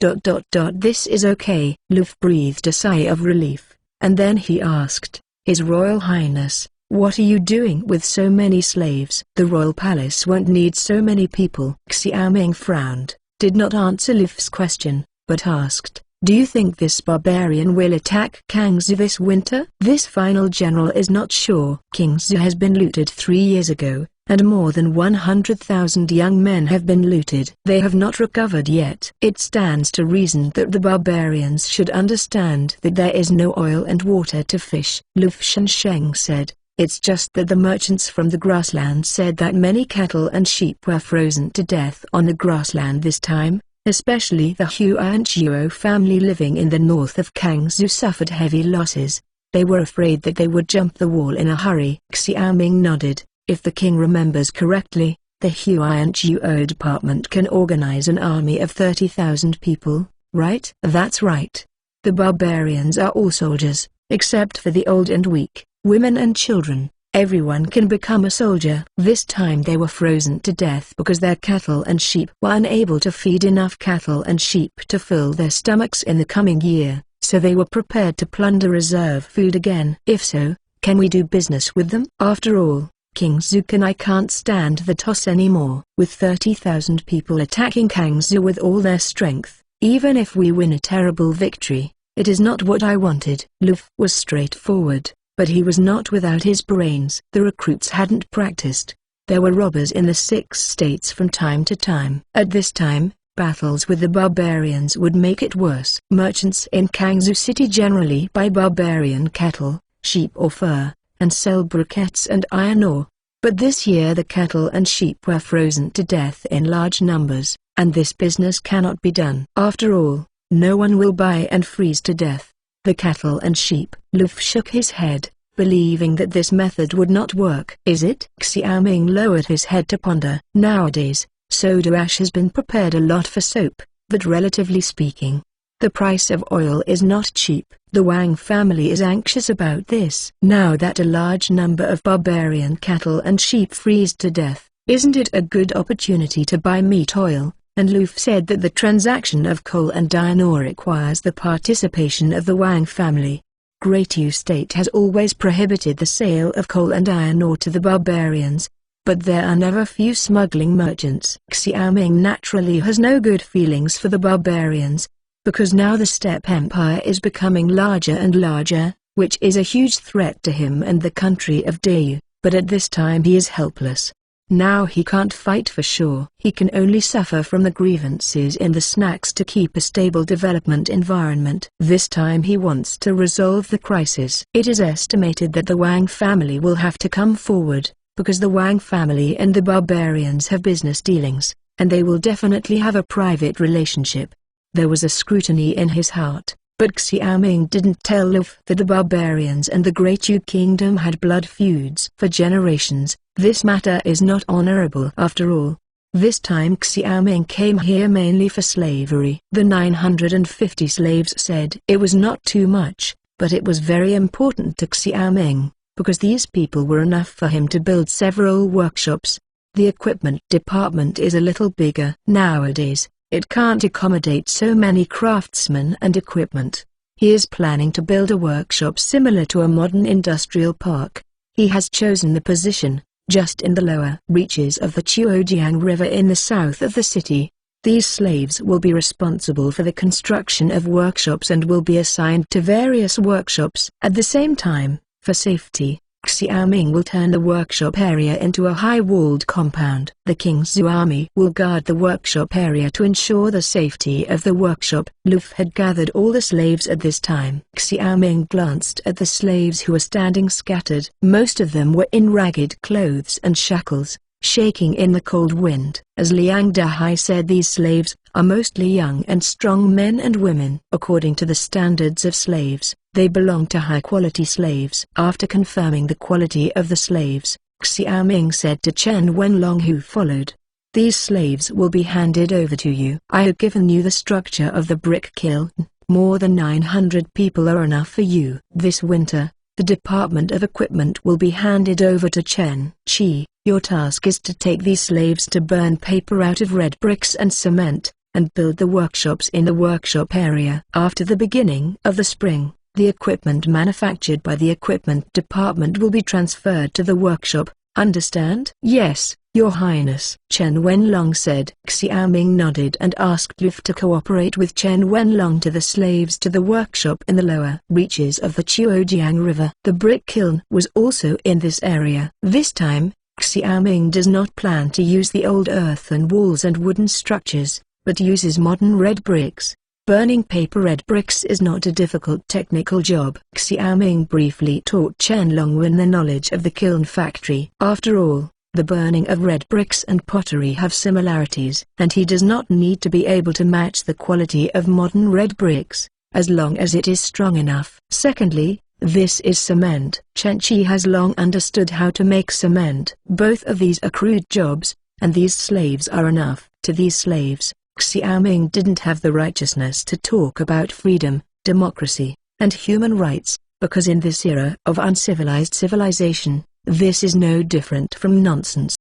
A: is okay. Luf breathed a sigh of relief, and then he asked, His Royal Highness, what are you doing with so many slaves? The royal palace won't need so many people. Xiaoming frowned, did not answer Luf's question, but asked, do you think this barbarian will attack Kangzhou this winter? This final general is not sure. Kingzhou has been looted 3 years ago, and more than 100,000 young men have been looted. They have not recovered yet. It stands to reason that the barbarians should understand that there is no oil and water to fish. Lu Shensheng said, it's just that the merchants from the grassland said that many cattle and sheep were frozen to death on the grassland this time. Especially the Huanchuo family living in the north of Kangzhou suffered heavy losses. They were afraid that they would jump the wall in a hurry. Xiaoming nodded. If the king remembers correctly, the Huanchuo department can organize an army of 30,000 people, right? That's right. The barbarians are all soldiers, except for the old and weak, women and children. Everyone can become a soldier. This time they were frozen to death because their cattle and sheep were unable to feed enough cattle and sheep to fill their stomachs in the coming year, so they were prepared to plunder reserve food again. If so, can we do business with them? After all, King Zuk and I can't stand the toss anymore. With 30,000 people attacking Kangzhou with all their strength, even if we win a terrible victory, it is not what I wanted. Luf was straightforward, but he was not without his brains. The recruits hadn't practiced. There were robbers in the 6 states from time to time. At this time, battles with the barbarians would make it worse. Merchants in Kangzhou City generally buy barbarian cattle, sheep or fur, and sell briquettes and iron ore. But this year the cattle and sheep were frozen to death in large numbers, and this business cannot be done. After all, no one will buy and freeze to death the cattle and sheep. Luf shook his head, believing that this method would not work. Is it? Xiaoming lowered his head to ponder. Nowadays, soda ash has been prepared a lot for soap, but relatively speaking, the price of oil is not cheap. The Wang family is anxious about this. Now that a large number of barbarian cattle and sheep freeze to death, isn't it a good opportunity to buy meat oil? And Luf said that the transaction of coal and iron ore requires the participation of the Wang family. Great Yu State has always prohibited the sale of coal and iron ore to the barbarians, but there are never few smuggling merchants. Xiaoming naturally has no good feelings for the barbarians, because now the steppe empire is becoming larger and larger, which is a huge threat to him and the country of Dayu, but at this time he is helpless. Now he can't fight for sure. He can only suffer from the grievances in the snacks to keep a stable development environment. This time he wants to resolve the crisis. It is estimated that the Wang family will have to come forward, because the Wang family and the barbarians have business dealings, and they will definitely have a private relationship. There was a scrutiny in his heart, but Xiaoming didn't tell Luf that the barbarians and the Great Yu Kingdom had blood feuds for generations. This matter is not honorable after all. This time Xiaoming came here mainly for slavery. The 950 slaves said it was not too much, but it was very important to Xiaoming, because these people were enough for him to build several workshops. The equipment department is a little bigger. Nowadays, it can't accommodate so many craftsmen and equipment. He is planning to build a workshop similar to a modern industrial park. He has chosen the position just in the lower reaches of the Chuojiang River in the south of the city. These slaves will be responsible for the construction of workshops and will be assigned to various workshops. At the same time, for safety, Xiaoming will turn the workshop area into a high-walled compound. The King's army will guard the workshop area to ensure the safety of the workshop. Luf had gathered all the slaves at this time. Xiaoming glanced at the slaves who were standing scattered. Most of them were in ragged clothes and shackles, shaking in the cold wind. As Liang Dahai said, these slaves are mostly young and strong men and women. According to the standards of slaves, they belong to high-quality slaves. After confirming the quality of the slaves, Xiaoming said to Chen Wenlong who followed, "These slaves will be handed over to you. I have given you the structure of the brick kiln. More than 900 people are enough for you. This winter, the Department of Equipment will be handed over to Chen Qi. Your task is to take these slaves to burn paper out of red bricks and cement, and build the workshops in the workshop area. After the beginning of the spring, the equipment manufactured by the equipment department will be transferred to the workshop. Understand?" "Yes, Your Highness," Chen Wenlong said. Xiaoming nodded and asked Luf to cooperate with Chen Wenlong to the slaves to the workshop in the lower reaches of the Chuojiang River. The brick kiln was also in this area. This time, Xiaoming does not plan to use the old earthen walls and wooden structures, but uses modern red bricks. Burning paper red bricks is not a difficult technical job. Xiaoming briefly taught Chen Longwen the knowledge of the kiln factory. After all, the burning of red bricks and pottery have similarities, and he does not need to be able to match the quality of modern red bricks, as long as it is strong enough. Secondly, this is cement. Chen Qi has long understood how to make cement. Both of these are crude jobs, and these slaves are enough. To these slaves, Xiaoming didn't have the righteousness to talk about freedom, democracy, and human rights, because in this era of uncivilized civilization, this is no different from nonsense.